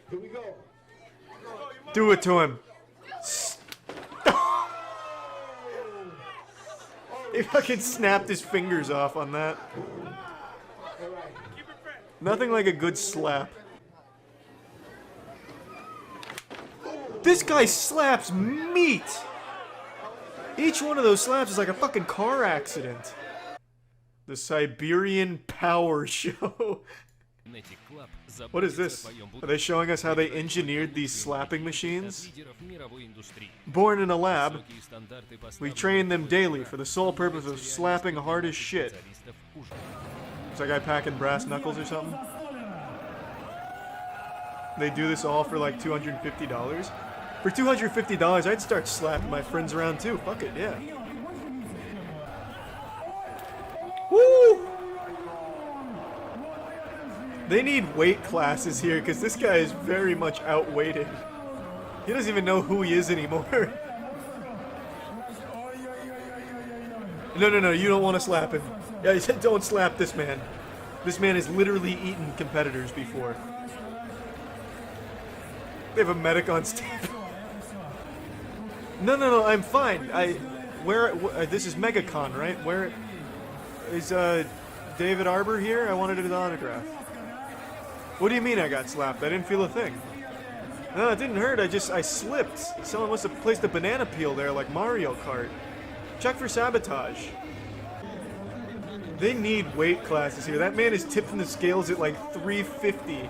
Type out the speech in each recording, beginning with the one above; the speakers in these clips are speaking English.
Here we go. Do it to him. He fucking snapped his fingers off on that. Nothing like a good slap. This guy slaps meat! Each one of those slaps is like a fucking car accident. The Siberian Power Show. What is this? Are they showing us how they engineered these slapping machines? Born in a lab, we train them daily for the sole purpose of slapping hard as shit. Is that guy packing brass knuckles or something? They do this all for like $250? For $250, I'd start slapping my friends around too. Fuck it, yeah. Woo! They need weight classes here, because this guy is very much outweighted. He doesn't even know who he is anymore. No, you don't want to slap him. Yeah, he said don't slap this man. This man has literally eaten competitors before. They have a medic on staff. No, I'm fine. This is MegaCon, right? Where is, David Arbor here? I wanted his autograph. What do you mean I got slapped? I didn't feel a thing. No, it didn't hurt. I slipped. Someone must have placed a banana peel there like Mario Kart. Check for sabotage. They need weight classes here. That man is tipped in the scales at like 350.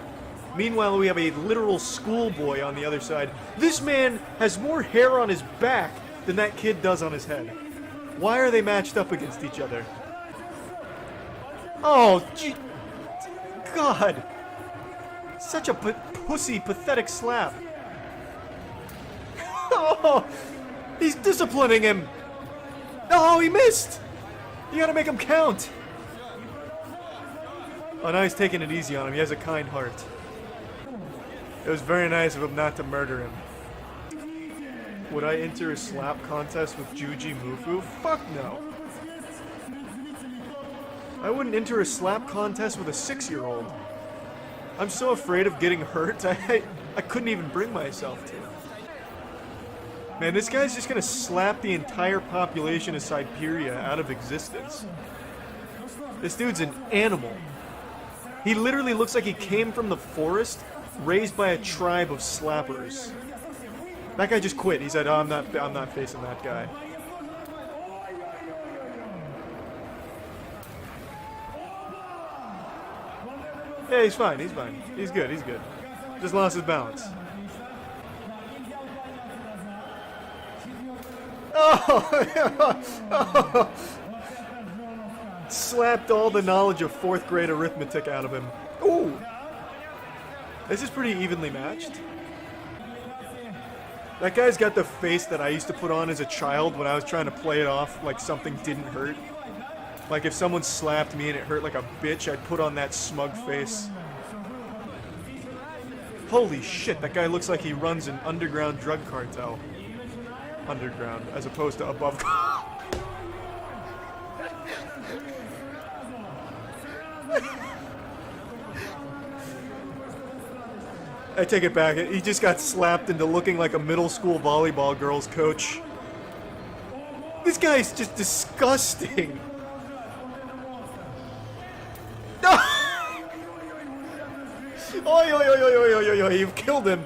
Meanwhile, we have a literal schoolboy on the other side. This man has more hair on his back than that kid does on his head. Why are they matched up against each other? Oh, gee. God. Such a pussy, pathetic slap. Oh, he's disciplining him. Oh, he missed. You gotta make him count. Oh, now he's taking it easy on him. He has a kind heart. It was very nice of him not to murder him. Would I enter a slap contest with Juji Mufu? Fuck no. I wouldn't enter a slap contest with a 6-year-old. I'm so afraid of getting hurt, I couldn't even bring myself to it. Man, this guy's just gonna slap the entire population of Siberia out of existence. This dude's an animal. He literally looks like he came from the forest, raised by a tribe of slappers. That guy just quit. He said, oh, I'm not facing that guy. Yeah, he's fine. He's fine. He's good. He's good. Just lost his balance. Oh! Slapped all the knowledge of 4th grade arithmetic out of him. Ooh! This is pretty evenly matched. That guy's got the face that I used to put on as a child when I was trying to play it off like something didn't hurt. Like if someone slapped me and it hurt like a bitch, I'd put on that smug face. Holy shit, that guy looks like he runs an underground drug cartel. Underground, as opposed to above. I take it back. He just got slapped into looking like a middle school volleyball girl's coach. This guy's just disgusting. Oi, oi, oi, oi, oi, oi, oi, you've killed him.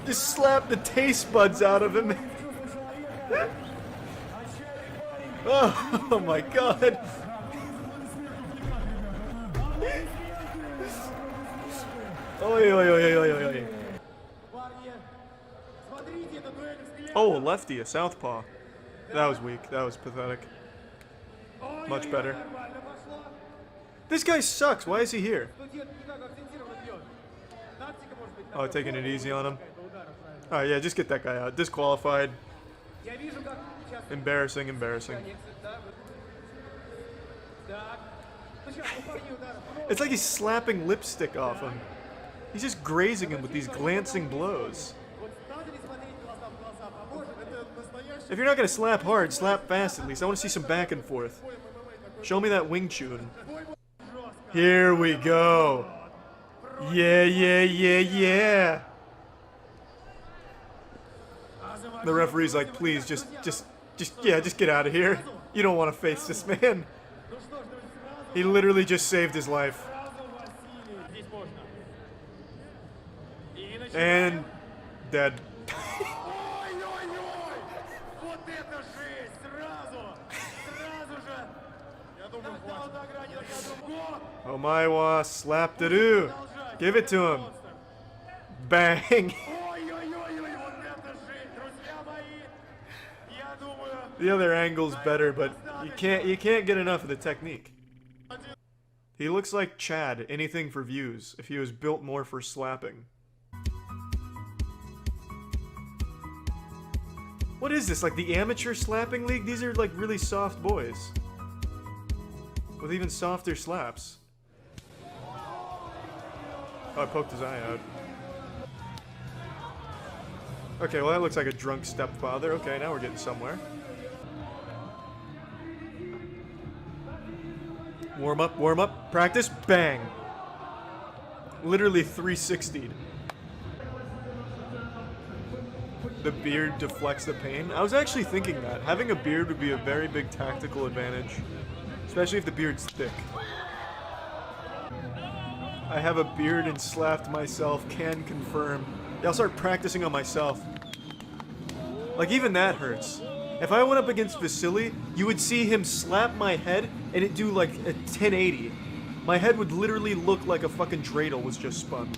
Just slapped the taste buds out of him. Oh my god. Oi, oi, oi, oi, oi, oi. Oh, a lefty, a southpaw. That was weak. That was pathetic. Much better. This guy sucks. Why is he here? Oh, taking it easy on him. Alright, yeah, just get that guy out. Disqualified. Embarrassing, embarrassing. It's like he's slapping lipstick off him. He's just grazing him with these glancing blows. If you're not gonna slap hard, slap fast at least. I want to see some back and forth. Show me that Wing Chun. Here we go. Yeah, yeah, yeah, yeah. The referee's like, please, just get out of here. You don't want to face this man. He literally just saved his life. And dead. Oh my wa, slap the do. Give it to him. Bang. The other angle's better, but you can't get enough of the technique. He looks like Chad, anything for views, if he was built more for slapping. What is this, like the amateur slapping league? These are like really soft boys. With even softer slaps. Oh, I poked his eye out. Okay, well that looks like a drunk stepfather. Okay, now we're getting somewhere. Warm up, practice, bang. Literally 360'd. The beard deflects the pain. I was actually thinking that. Having a beard would be a very big tactical advantage. Especially if the beard's thick. I have a beard and slapped myself, can confirm. Yeah, I'll start practicing on myself. Like, even that hurts. If I went up against Vasily, you would see him slap my head and it do like a 1080. My head would literally look like a fucking dreidel was just spun.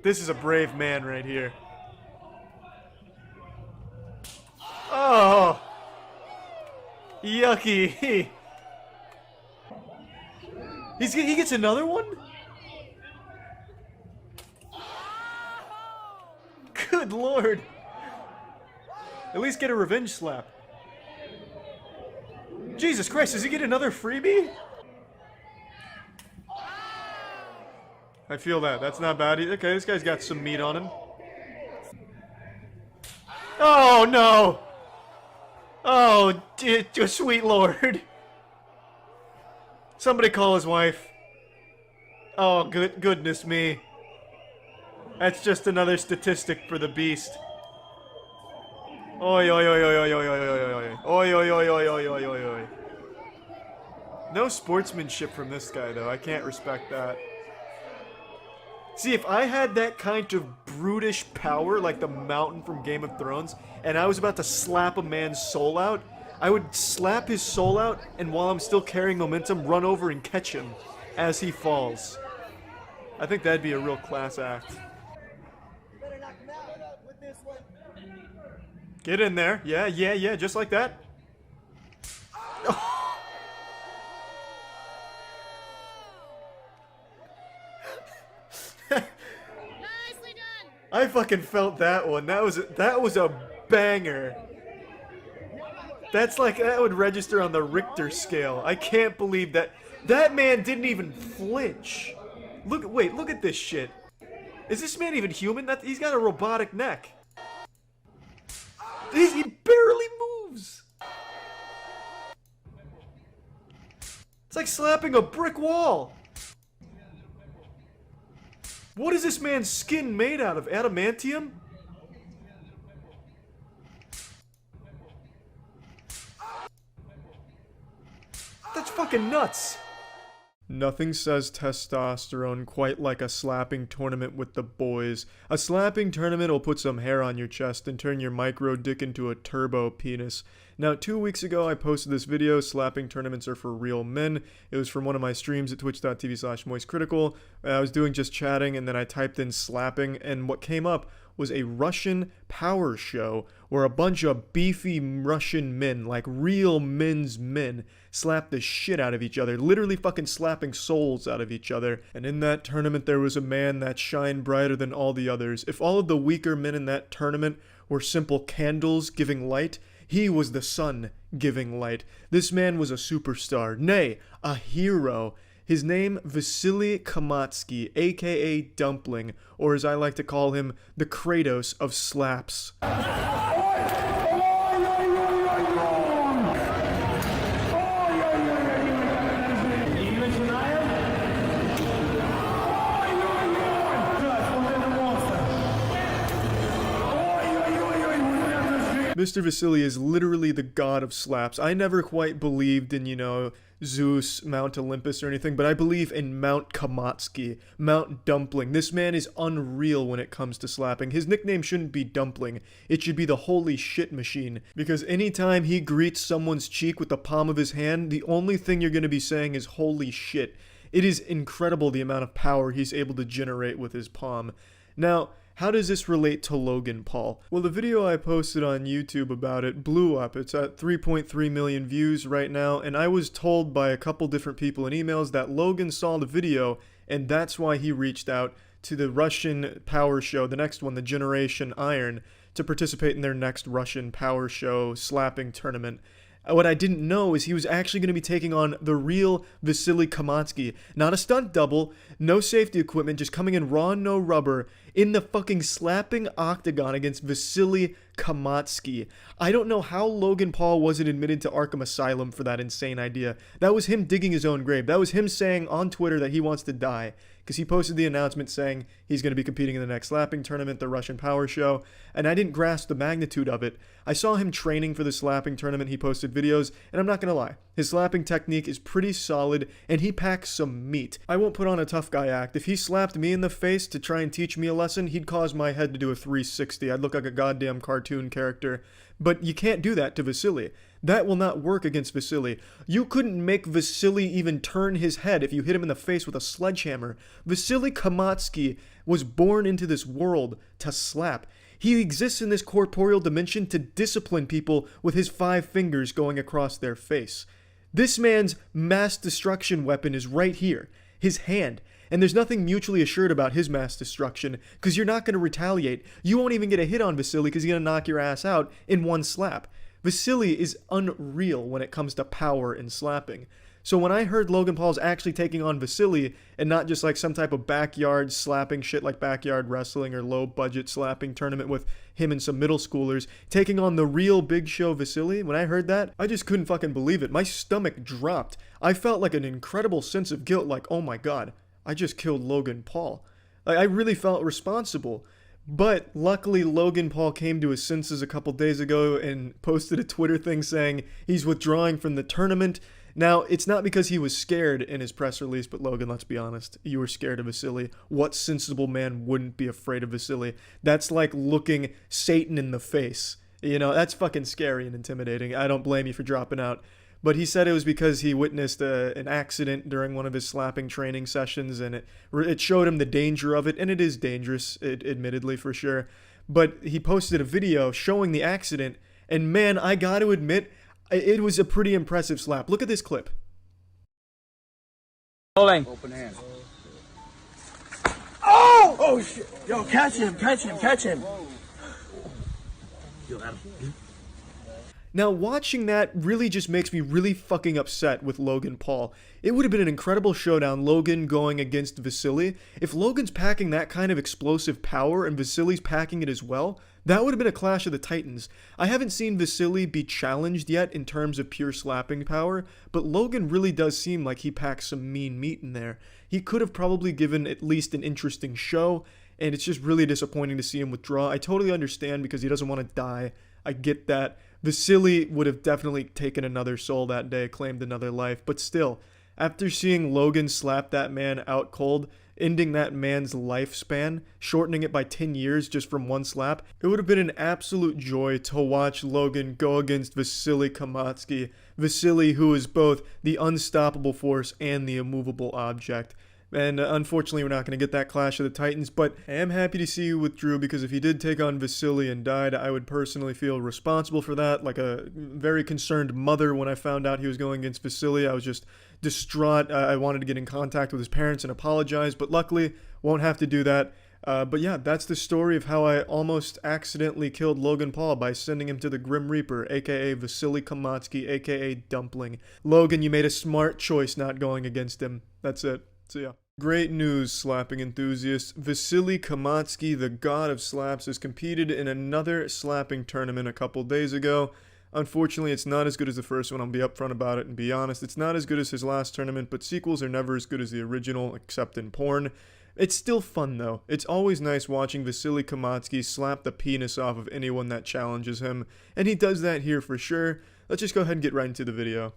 This is a brave man right here. Oh! Yucky! He gets another one? Good lord! At least get a revenge slap. Jesus Christ, does he get another freebie? I feel that. That's not bad. Okay, this guy's got some meat on him. Oh no! Oh, sweet lord. Somebody call his wife. Oh, goodness me. That's just another statistic for the beast. Oi, oi, oi, oi, oi, oi, oi, oi, oi. Oi, oi, oi, oi, oi, oi, oi, oi. No sportsmanship from this guy, though. I can't respect that. See, if I had that kind of brutish power, like the mountain from Game of Thrones, and I was about to slap a man's soul out, I would slap his soul out, and while I'm still carrying momentum, run over and catch him as he falls. I think that'd be a real class act. Get in there. Yeah, yeah, yeah, just like that. Nicely done. I fucking felt that one. That was a banger. That's like, that would register on the Richter scale. I can't believe that. That man didn't even flinch. Wait, look at this shit. Is this man even human? He's got a robotic neck. He barely moves. It's like slapping a brick wall. What is this man's skin made out of? Adamantium? That's fucking nuts. Nothing says testosterone quite like a slapping tournament with the boys. A slapping tournament will put some hair on your chest and turn your micro dick into a turbo penis. Now, 2 weeks ago, I posted this video, Slapping Tournaments Are For Real Men. It was from one of my streams at twitch.tv/moistcritical. I was doing just chatting, and then I typed in slapping, and what came up was a Russian power show where a bunch of beefy Russian men, like real men's men, slap the shit out of each other, literally fucking slapping souls out of each other. And in that tournament, there was a man that shined brighter than all the others. If all of the weaker men in that tournament were simple candles giving light, he was the sun giving light. This man was a superstar, nay, a hero. His name, Vasily Kamatsky, aka Dumpling, or as I like to call him, the Kratos of slaps. Mr. Vasily is literally the god of slaps. I never quite believed in, Zeus, Mount Olympus or anything, but I believe in Mount Kamatsky, Mount Dumpling. This man is unreal when it comes to slapping. His nickname shouldn't be Dumpling. It should be the holy shit machine, because anytime he greets someone's cheek with the palm of his hand, the only thing you're going to be saying is holy shit. It is incredible the amount of power he's able to generate with his palm. Now, how does this relate to Logan Paul? Well, the video I posted on YouTube about it blew up. It's at 3.3 million views right now, and I was told by a couple different people in emails that Logan saw the video, and that's why he reached out to the Russian power show, the next one, the Generation Iron, to participate in their next Russian power show slapping tournament. What I didn't know is he was actually going to be taking on the real Vasily Kamatsky. Not a stunt double, no safety equipment, just coming in raw, no rubber, in the fucking slapping octagon against Vasily Kamatsky. I don't know how Logan Paul wasn't admitted to Arkham Asylum for that insane idea. That was him digging his own grave. That was him saying on Twitter that he wants to die, because he posted the announcement saying he's going to be competing in the next slapping tournament, the Russian Power Show, and I didn't grasp the magnitude of it. I saw him training for the slapping tournament, he posted videos, and I'm not going to lie, his slapping technique is pretty solid, and he packs some meat. I won't put on a tough guy act. If he slapped me in the face to try and teach me a lesson, he'd cause my head to do a 360. I'd look like a goddamn cartoon character. But you can't do that to Vasily. That will not work against Vasily. You couldn't make Vasily even turn his head if you hit him in the face with a sledgehammer. Vasily Kamatsky was born into this world to slap. He exists in this corporeal dimension to discipline people with his 5 fingers going across their face. This man's mass destruction weapon is right here, his hand. And there's nothing mutually assured about his mass destruction, because you're not going to retaliate. You won't even get a hit on Vasily because he's going to knock your ass out in one slap. Vasily is unreal when it comes to power and slapping. So when I heard Logan Paul's actually taking on Vasily, and not just like some type of backyard slapping shit like backyard wrestling or low budget slapping tournament with him and some middle schoolers, taking on the real big show Vasily, when I heard that, I just couldn't fucking believe it. My stomach dropped. I felt like an incredible sense of guilt, like, oh my god, I just killed Logan Paul. I really felt responsible. But luckily Logan Paul came to his senses a couple days ago and posted a Twitter thing saying he's withdrawing from the tournament. Now, it's not because he was scared in his press release, but Logan, let's be honest, you were scared of Vasily. What sensible man wouldn't be afraid of Vasily? That's like looking Satan in the face. That's fucking scary and intimidating. I don't blame you for dropping out. But he said it was because he witnessed an accident during one of his slapping training sessions, and it showed him the danger of it, and it is dangerous, admittedly, for sure. But he posted a video showing the accident, and man, I got to admit, it was a pretty impressive slap. Look at this clip. Rolling. Open hand. Oh! Oh shit! Yo, catch him! Catch him! Catch him! Yo, Adam. Now, watching that really just makes me really fucking upset with Logan Paul. It would have been an incredible showdown, Logan going against Vasily. If Logan's packing that kind of explosive power and Vasily's packing it as well, that would have been a clash of the titans. I haven't seen Vasily be challenged yet in terms of pure slapping power, but Logan really does seem like he packs some mean meat in there. He could have probably given at least an interesting show, and it's just really disappointing to see him withdraw. I totally understand because he doesn't want to die. I get that. Vasily would have definitely taken another soul that day, claimed another life, but still, after seeing Logan slap that man out cold, ending that man's lifespan, shortening it by 10 years just from one slap, it would have been an absolute joy to watch Logan go against Vasily Kamatsky, Vasily who is both the unstoppable force and the immovable object. And unfortunately, we're not going to get that clash of the titans, but I am happy to see you withdrew, because if he did take on Vasily and died, I would personally feel responsible for that. Like a very concerned mother when I found out he was going against Vasily. I was just distraught. I wanted to get in contact with his parents and apologize, but luckily won't have to do that. But yeah, that's the story of how I almost accidentally killed Logan Paul by sending him to the Grim Reaper, aka Vasily Kamatsky, aka Dumpling. Logan, you made a smart choice not going against him. That's it. So yeah. Great news, slapping enthusiasts. Vasily Kamatsky, the god of slaps, has competed in another slapping tournament a couple days ago. Unfortunately, it's not as good as the first one. I'll be upfront about it and be honest. It's not as good as his last tournament, but sequels are never as good as the original, except in porn. It's still fun though. It's always nice watching Vasily Kamatsky slap the penis off of anyone that challenges him, and he does that here for sure. Let's just go ahead and get right into the video.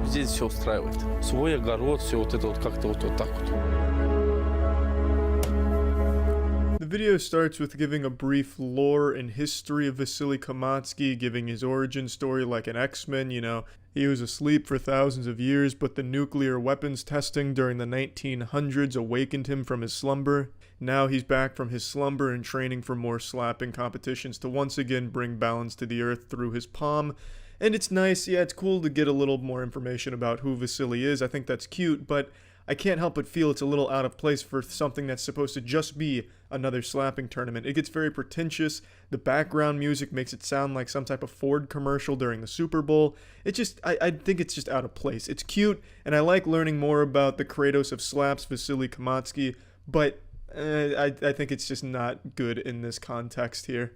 Здесь все устраивает. Свой огород, все вот это вот как-то вот так вот. The video starts with giving a brief lore and history of Vasily Kamatsky, giving his origin story like an X-Men, you know. He was asleep for thousands of years, but the nuclear weapons testing during the 1900s awakened him from his slumber. Now he's back from his slumber and training for more slapping competitions to once again bring balance to the earth through his palm. And it's nice, yeah, it's cool to get a little more information about who Vasily is. I think that's cute, but I can't help but feel it's a little out of place for something that's supposed to just be another slapping tournament. It gets very pretentious. The background music makes it sound like some type of Ford commercial during the Super Bowl. It just, I think it's just out of place. It's cute, and I like learning more about the Kratos of slaps, Vasily Kamatsky, but I think it's just not good in this context here.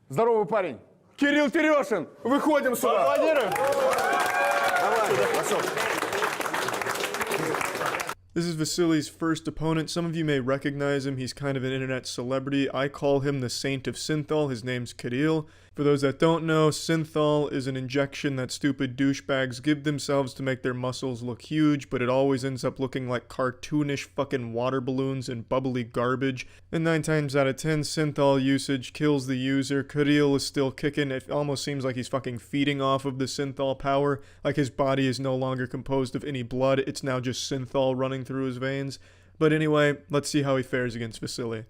Здоровый парень. Кирилл Терешин. Выходим сюда. Аплодируем. Давай, пошел. This is Vasily's first opponent. Some of you may recognize him. He's kind of an internet celebrity. I call him the Saint of Synthol. His name's Kirill. For those that don't know, Synthol is an injection that stupid douchebags give themselves to make their muscles look huge, but it always ends up looking like cartoonish fucking water balloons and bubbly garbage. And 9 times out of 10, Synthol usage kills the user. Kirill is still kicking. It almost seems like he's fucking feeding off of the Synthol power. Like his body is no longer composed of any blood. It's now just Synthol running through his veins. But anyway, let's see how he fares against Vasily.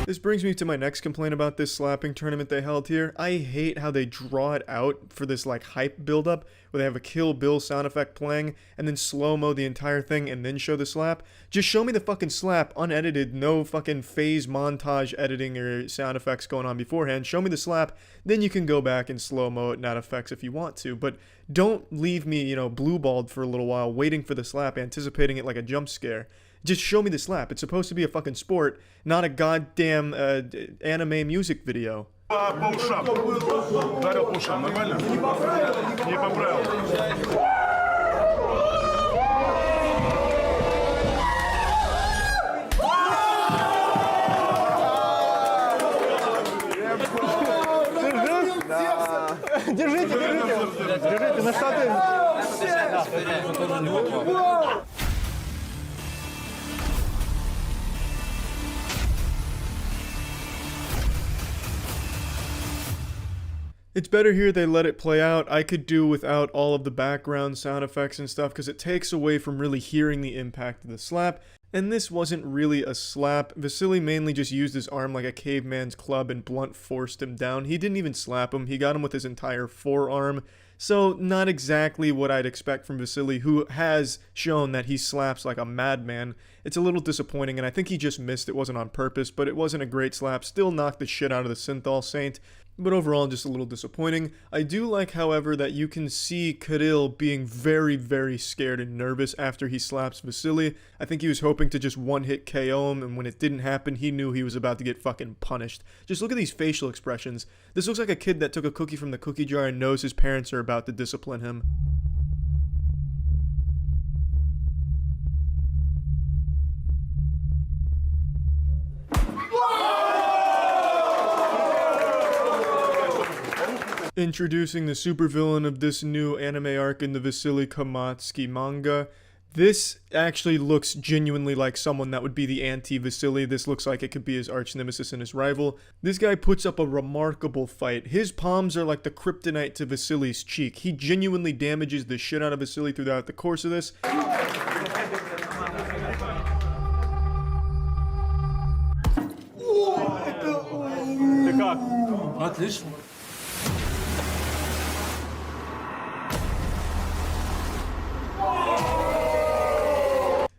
This brings me to my next complaint about this slapping tournament they held here. I hate how they draw it out for this like hype buildup where they have a Kill Bill sound effect playing and then slow-mo the entire thing and then show the slap. Just show me the fucking slap unedited, no fucking phase montage editing or sound effects going on beforehand. Show me the slap, then you can go back and slow-mo it and add effects if you want to. But don't leave me, you know, blue-balled for a little while waiting for the slap, anticipating it like a jump scare. Just show me the slap. It's supposed to be a fucking sport, not a goddamn anime music video. Держите, на штаты. It's better here they let it play out. I could do without all of the background sound effects and stuff because it takes away from really hearing the impact of the slap. And this wasn't really a slap. Vasily mainly just used his arm like a caveman's club and blunt forced him down. He didn't even slap him. He got him with his entire forearm. So not exactly what I'd expect from Vasily, who has shown that he slaps like a madman. It's a little disappointing, and I think he just missed. It wasn't on purpose, but it wasn't a great slap. Still knocked the shit out of the Synthol Saint. But overall, just a little disappointing. I do like, however, that you can see Kirill being very, very scared and nervous after he slaps Vasily. I think he was hoping to just one-hit KO him, and when it didn't happen, he knew he was about to get fucking punished. Just look at these facial expressions. This looks like a kid that took a cookie from the cookie jar and knows his parents are about to discipline him. Introducing the supervillain of this new anime arc in the Vasily Kamatsky manga. This actually looks genuinely like someone that would be the anti-Vasily. This looks like it could be his arch nemesis and his rival. This guy puts up a remarkable fight. His palms are like the kryptonite to Vasily's cheek. He genuinely damages the shit out of Vasily throughout the course of this. Отлично.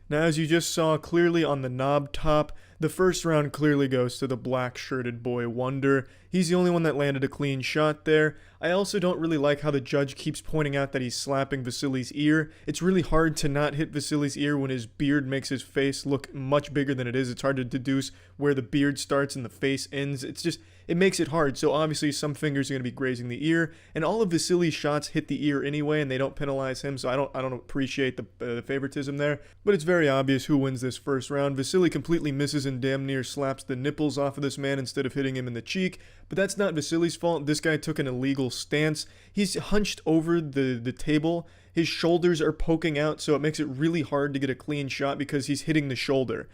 Now, as you just saw clearly on the knob top, the first round clearly goes to the black-shirted boy Wonder. He's the only one that landed a clean shot there. I also don't really like how the judge keeps pointing out that he's slapping Vasily's ear. It's really hard to not hit Vasily's ear when his beard makes his face look much bigger than it is. It's hard to deduce where the beard starts and the face ends. It makes it hard. So obviously some fingers are going to be grazing the ear, and all of Vasily's shots hit the ear anyway, and they don't penalize him. So I don't appreciate the favoritism there. But it's very obvious who wins this first round. Vasily completely misses and damn near slaps the nipples off of this man instead of hitting him in the cheek. But that's not Vasily's fault. This guy took an illegal stance. He's hunched over the table. His shoulders are poking out, so it makes it really hard to get a clean shot because he's hitting the shoulder.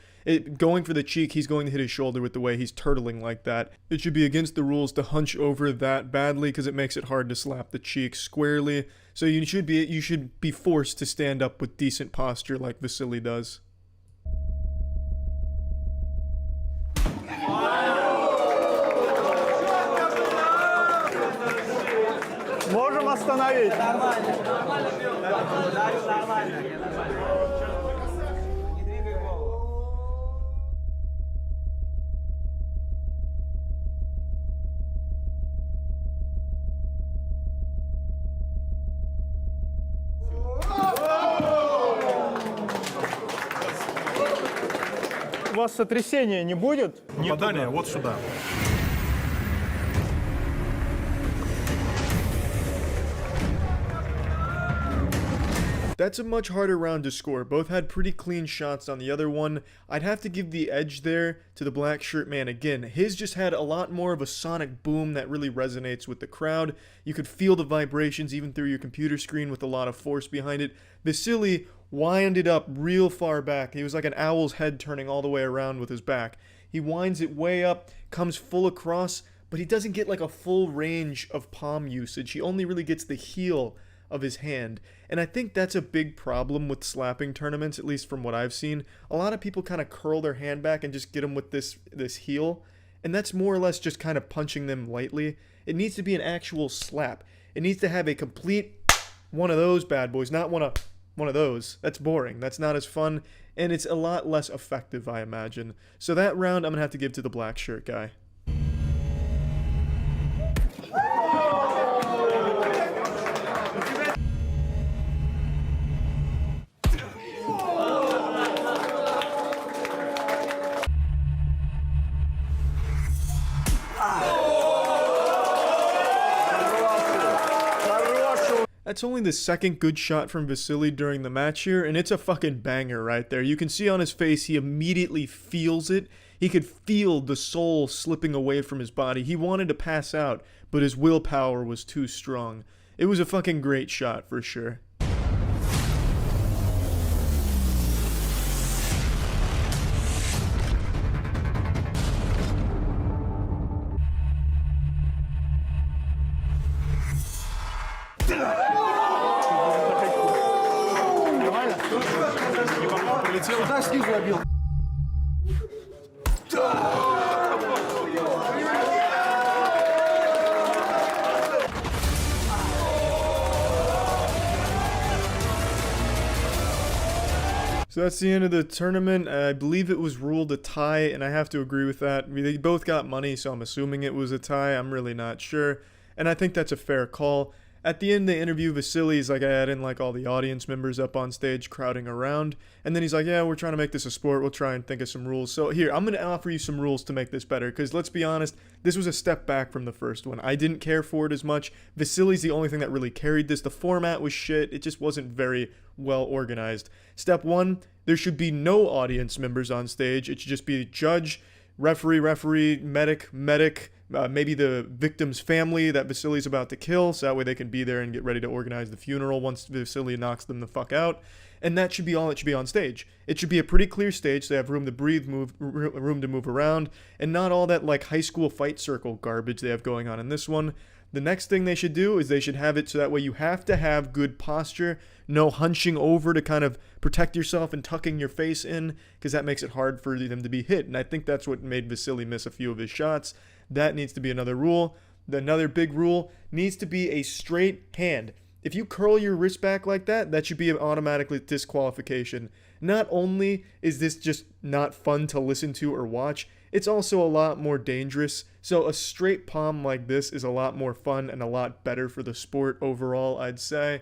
Going for the cheek, he's going to hit his shoulder with the way he's turtling like that. It should be against the rules to hunch over that badly because it makes it hard to slap the cheek squarely. So you should be forced to stand up with decent posture like Vasily does. Можем остановить. У вас сотрясения не будет? Попадание вот сюда. That's a much harder round to score. Both had pretty clean shots on the other one. I'd have to give the edge there to the black shirt man again. His just had a lot more of a sonic boom that really resonates with the crowd. You could feel the vibrations even through your computer screen with a lot of force behind it. Vasily winded up real far back. He was like an owl's head turning all the way around with his back. He winds it way up, comes full across, but he doesn't get like a full range of palm usage. He only really gets the heel of his hand. And I think that's a big problem with slapping tournaments, at least from what I've seen. A lot of people kind of curl their hand back and just get them with this heel, and that's more or less just kind of punching them lightly. It needs to be an actual slap. It needs to have a complete one of those bad boys, not one of those. That's boring. That's not as fun, and it's a lot less effective, I imagine. So that round I'm gonna have to give to the black shirt guy. That's only the second good shot from Vasily during the match here, and it's a fucking banger right there. You can see on his face, he immediately feels it. He could feel the soul slipping away from his body. He wanted to pass out, but his willpower was too strong. It was a fucking great shot for sure. Да, снизу я бил. So that's the end of the tournament. I believe it was ruled a tie, and I have to agree with that. I mean, they both got money, so I'm assuming it was a tie. I'm really not sure, and I think that's a fair call. At the end, they interview Vasily. He's like, I didn't like all the audience members up on stage crowding around. And then he's like, yeah, we're trying to make this a sport. We'll try and think of some rules. So here, I'm going to offer you some rules to make this better. Because let's be honest, this was a step back from the first one. I didn't care for it as much. Vasily's the only thing that really carried this. The format was shit. It just wasn't very well organized. Step one, there should be no audience members on stage. It should just be judge, referee, medic, maybe the victim's family that Vasily's about to kill, so that way they can be there and get ready to organize the funeral once Vasily knocks them the fuck out. And that should be all it should be on stage. It should be a pretty clear stage, so they have room to breathe, room to move around, and not all that like high school fight circle garbage they have going on in this one. The next thing they should do is they should have it so that way you have to have good posture, no hunching over to kind of protect yourself and tucking your face in, because that makes it hard for them to be hit. And I think that's what made Vasily miss a few of his shots. That needs to be another rule. Another big rule needs to be a straight hand. If you curl your wrist back like that, that should be an automatically disqualification. not only is this just not fun to listen to or watch, it's also a lot more dangerous. So a straight palm like this is a lot more fun and a lot better for the sport overall, I'd say.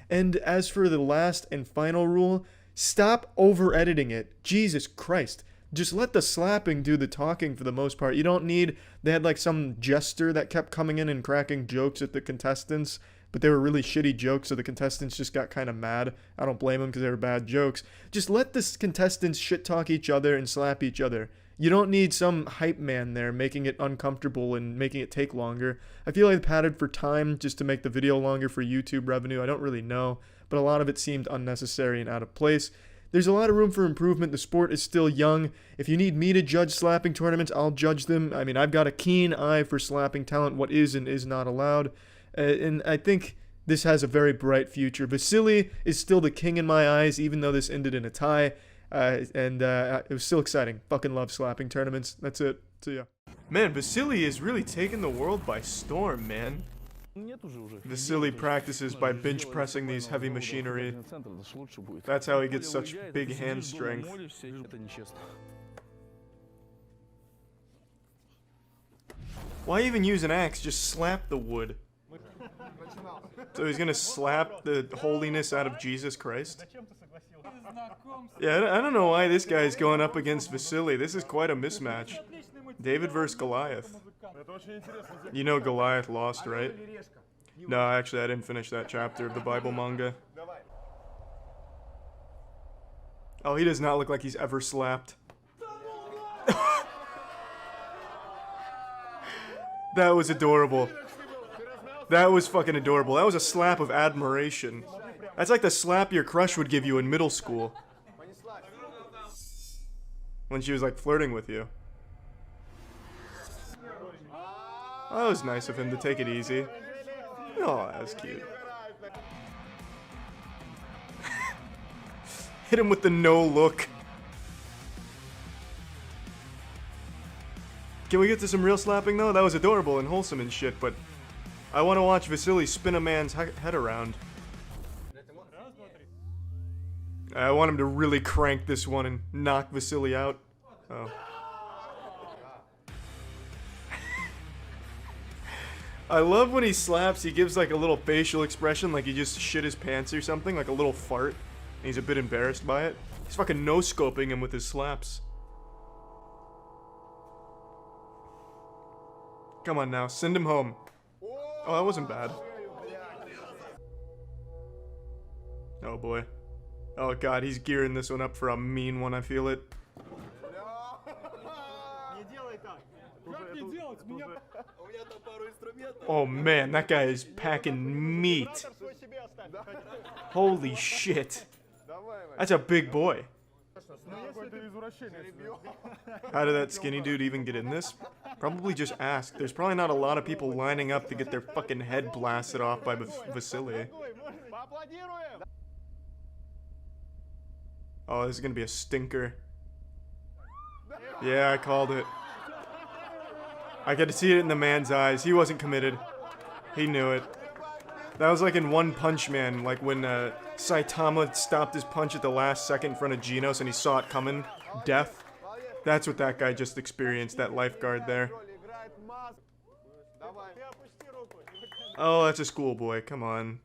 And as for the last and final rule, stop over-editing it. Jesus Christ. Just let the slapping do the talking for the most part. You don't need... They had like some jester that kept coming in and cracking jokes at the contestants, but they were really shitty jokes, so the contestants just got kind of mad. I don't blame them because they were bad jokes. Just let the contestants shit-talk each other and slap each other. You don't need some hype man there making it uncomfortable and making it take longer. I feel like they padded for time just to make the video longer for YouTube revenue. I don't really know, but a lot of it seemed unnecessary and out of place. There's a lot of room for improvement. The sport is still young. If you need me to judge slapping tournaments, I'll judge them. I mean, I've got a keen eye for slapping talent, what is and is not allowed. And I think this has a very bright future. Vasily is still the king in my eyes, even though this ended in a tie. It was still exciting. Fucking love slapping tournaments. That's it. See ya. Man, Vasily is really taking the world by storm, man. Vasily practices by bench pressing these heavy machinery. That's how he gets such big hand strength. Why even use an axe? Just slap the wood. So he's gonna slap the holiness out of Jesus Christ? Yeah, I don't know why this guy's going up against Vasily. This is quite a mismatch. David versus Goliath. You know Goliath lost, right? No, actually I didn't finish that chapter of the Bible manga. Oh, he does not look like he's ever slapped. That was adorable. That was fucking adorable. That was a slap of admiration. That's like the slap your crush would give you in middle school. When she was like flirting with you. Oh, that was nice of him to take it easy. Oh, that was cute. Hit him with the no look. Can we get to some real slapping though? That was adorable and wholesome and shit, but I want to watch Vasily spin a man's head around. I want him to really crank this one and knock Vasily out. Oh. I love when he slaps, he gives like a little facial expression like he just shit his pants or something, like a little fart, and he's a bit embarrassed by it. He's fucking no-scoping him with his slaps. Come on now, send him home. Oh, that wasn't bad. Oh boy. Oh god, he's gearing this one up for a mean one, I feel it. Oh man, that guy is packing meat. Holy shit. That's a big boy. How did that skinny dude even get in this? Probably just ask. There's probably not a lot of people lining up to get their fucking head blasted off by Vasily. Oh, this is gonna be a stinker. Yeah, I called it. I got to see it in the man's eyes. He wasn't committed. He knew it. That was like in One Punch Man, like when Saitama stopped his punch at the last second in front of Genos and he saw it coming. Death. That's what that guy just experienced, that lifeguard there. Oh, that's a schoolboy. Come on.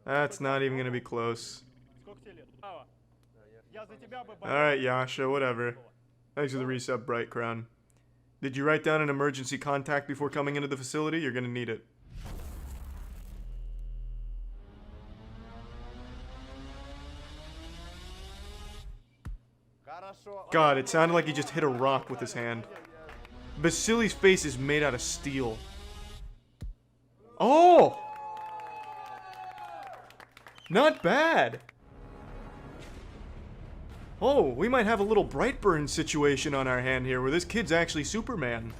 That's not even gonna be close. Alright, Yasha, whatever. Thanks for the resub, Bright Crown. Did you write down an emergency contact before coming into the facility? You're gonna need it. God, it sounded like he just hit a rock with his hand. Vasily's face is made out of steel. Oh! Not bad! Oh, we might have a little Brightburn situation on our hand here, where this kid's actually Superman.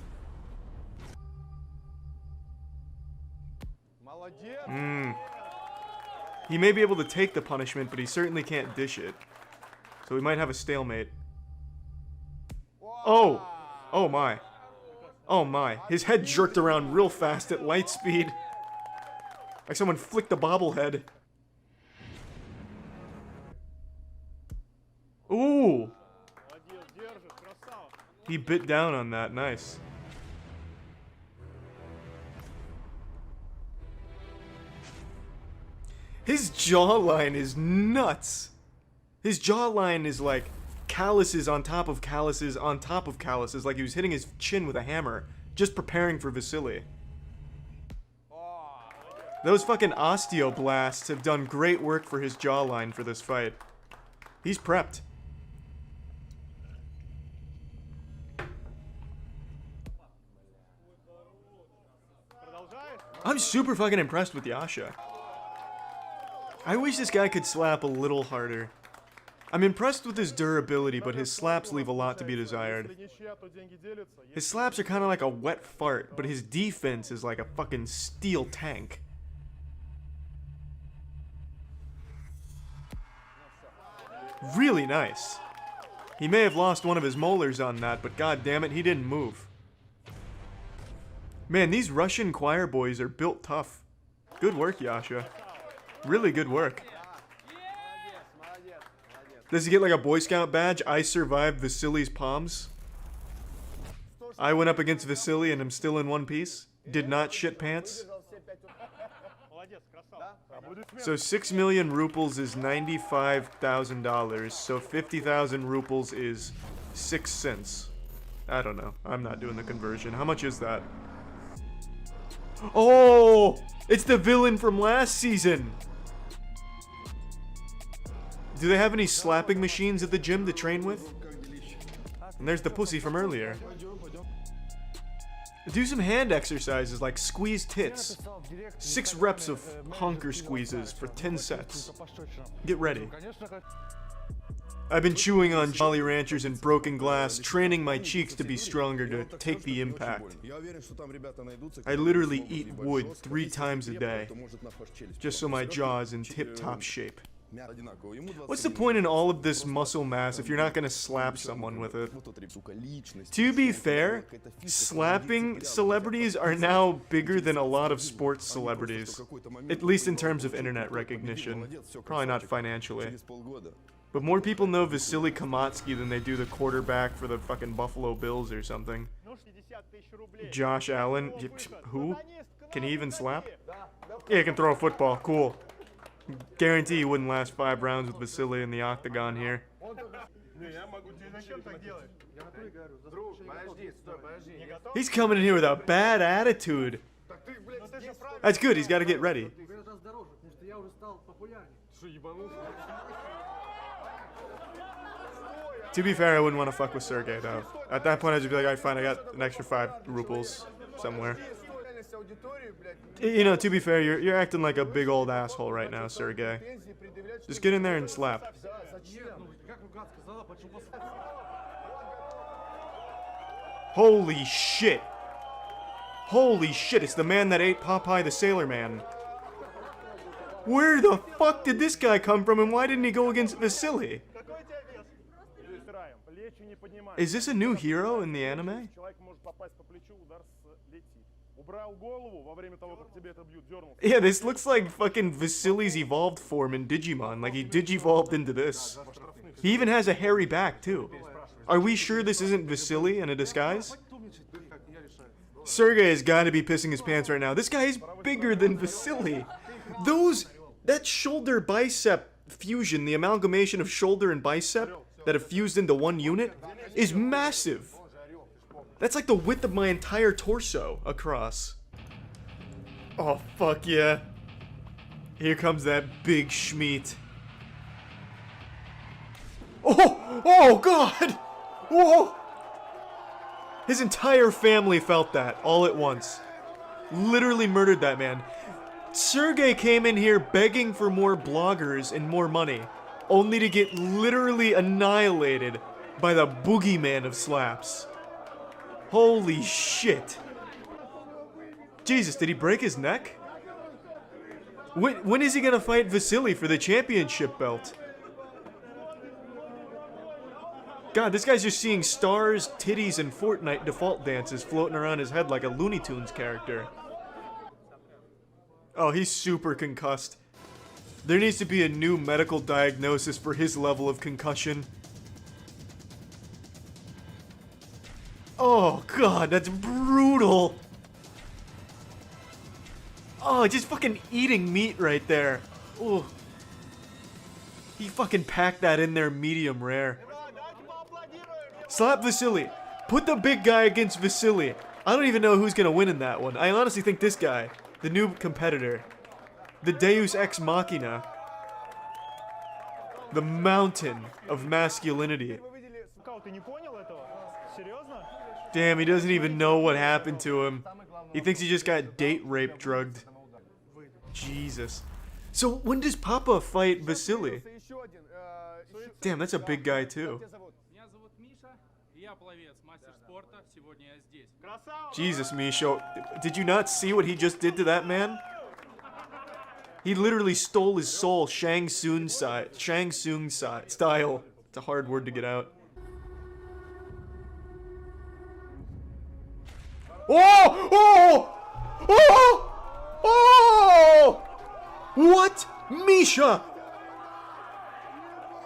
He may be able to take the punishment, but he certainly can't dish it. So we might have a stalemate. Oh! Oh my. Oh my. His head jerked around real fast at light speed. Like someone flicked a bobblehead. He bit down on that. Nice. His jawline is nuts. His jawline is like calluses on top of calluses on top of calluses, like he was hitting his chin with a hammer, just preparing for Vasily. Those fucking osteoblasts have done great work for his jawline for this fight. He's prepped. I'm super fucking impressed with Yasha. I wish this guy could slap a little harder. I'm impressed with his durability, but his slaps leave a lot to be desired. His slaps are kind of like a wet fart, but his defense is like a fucking steel tank. Really nice. He may have lost one of his molars on that, but god damn it, he didn't move. Man, these Russian choir boys are built tough. Good work, Yasha. Really good work. Does he get like a Boy Scout badge? I survived Vasily's palms. I went up against Vasily and am still in one piece. Did not shit pants. So 6 million rubles is $95,000. So 50,000 rubles is 6 cents. I don't know. I'm not doing the conversion. How much is that? Oh! It's the villain from last season! Do they have any slapping machines at the gym to train with? And there's the pussy from earlier. Do some hand exercises like squeeze tits. 6 reps of honker squeezes for 10 sets. Get ready. I've been chewing on Jolly Ranchers and broken glass, training my cheeks to be stronger to take the impact. I literally eat wood 3 times a day, just so my jaw is in tip-top shape. What's the point in all of this muscle mass if you're not gonna slap someone with it? To be fair, slapping celebrities are now bigger than a lot of sports celebrities. At least in terms of internet recognition. Probably not financially. But more people know Vasily Kamatsky than they do the quarterback for the fucking Buffalo Bills or something. Josh Allen? Who? Can he even slap? Yeah, he can throw a football. Cool. Guarantee he wouldn't last 5 rounds with Vasily in the octagon here. He's coming in here with a bad attitude. That's good, he's got to get ready. To be fair, I wouldn't want to fuck with Sergey though. At that point, I'd just be like, alright, fine, I got an extra 5 rubles somewhere. You know, to be fair, you're acting like a big old asshole right now, Sergey. Just get in there and slap. Holy shit. Holy shit, it's the man that ate Popeye the Sailor Man. Where the fuck did this guy come from and why didn't he go against Vasily? Is this a new hero in the anime? Yeah, this looks like fucking Vasily's evolved form in Digimon. Like, he digivolved into this. He even has a hairy back, too. Are we sure this isn't Vasily in a disguise? Sergey has got to be pissing his pants right now. This guy is bigger than Vasily. That shoulder bicep fusion, the amalgamation of shoulder and bicep that have fused into one unit, is massive. That's like the width of my entire torso across. Oh, fuck yeah. Here comes that big schmeat. Oh! Oh, God! Whoa! His entire family felt that, all at once. Literally murdered that man. Sergey came in here begging for more bloggers and more money, only to get literally annihilated by the boogeyman of slaps. Holy shit. Jesus, did he break his neck? When is he gonna fight Vasily for the championship belt? God, this guy's just seeing stars, titties, and Fortnite default dances floating around his head like a Looney Tunes character. Oh, he's super concussed. There needs to be a new medical diagnosis for his level of concussion. Oh, God, that's brutal. Oh, just fucking eating meat right there. Ooh. He fucking packed that in there medium rare. Slap Vasily. Put the big guy against Vasily. I don't even know who's gonna win in that one. I honestly think this guy, the new competitor, the Deus Ex Machina, the mountain of masculinity. Damn, he doesn't even know what happened to him. He thinks he just got date rape drugged. Jesus. So when does Papa fight Vasily? Damn, that's a big guy too. Jesus, Misho. Did you not see what he just did to that man? He literally stole his soul Shang Tsung style. It's a hard word to get out. Oh! Oh! Oh! Oh! What? Misha!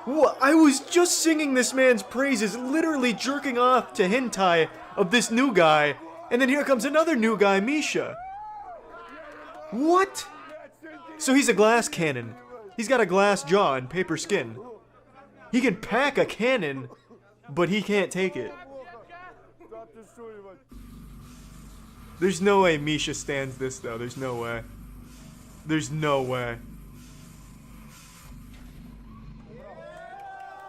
What? I was just singing this man's praises, literally jerking off to hentai of this new guy, and then here comes another new guy, Misha. What? So he's a glass cannon. He's got a glass jaw and paper skin. He can pack a cannon, but he can't take it. There's no way Misha stands this, though. There's no way. There's no way.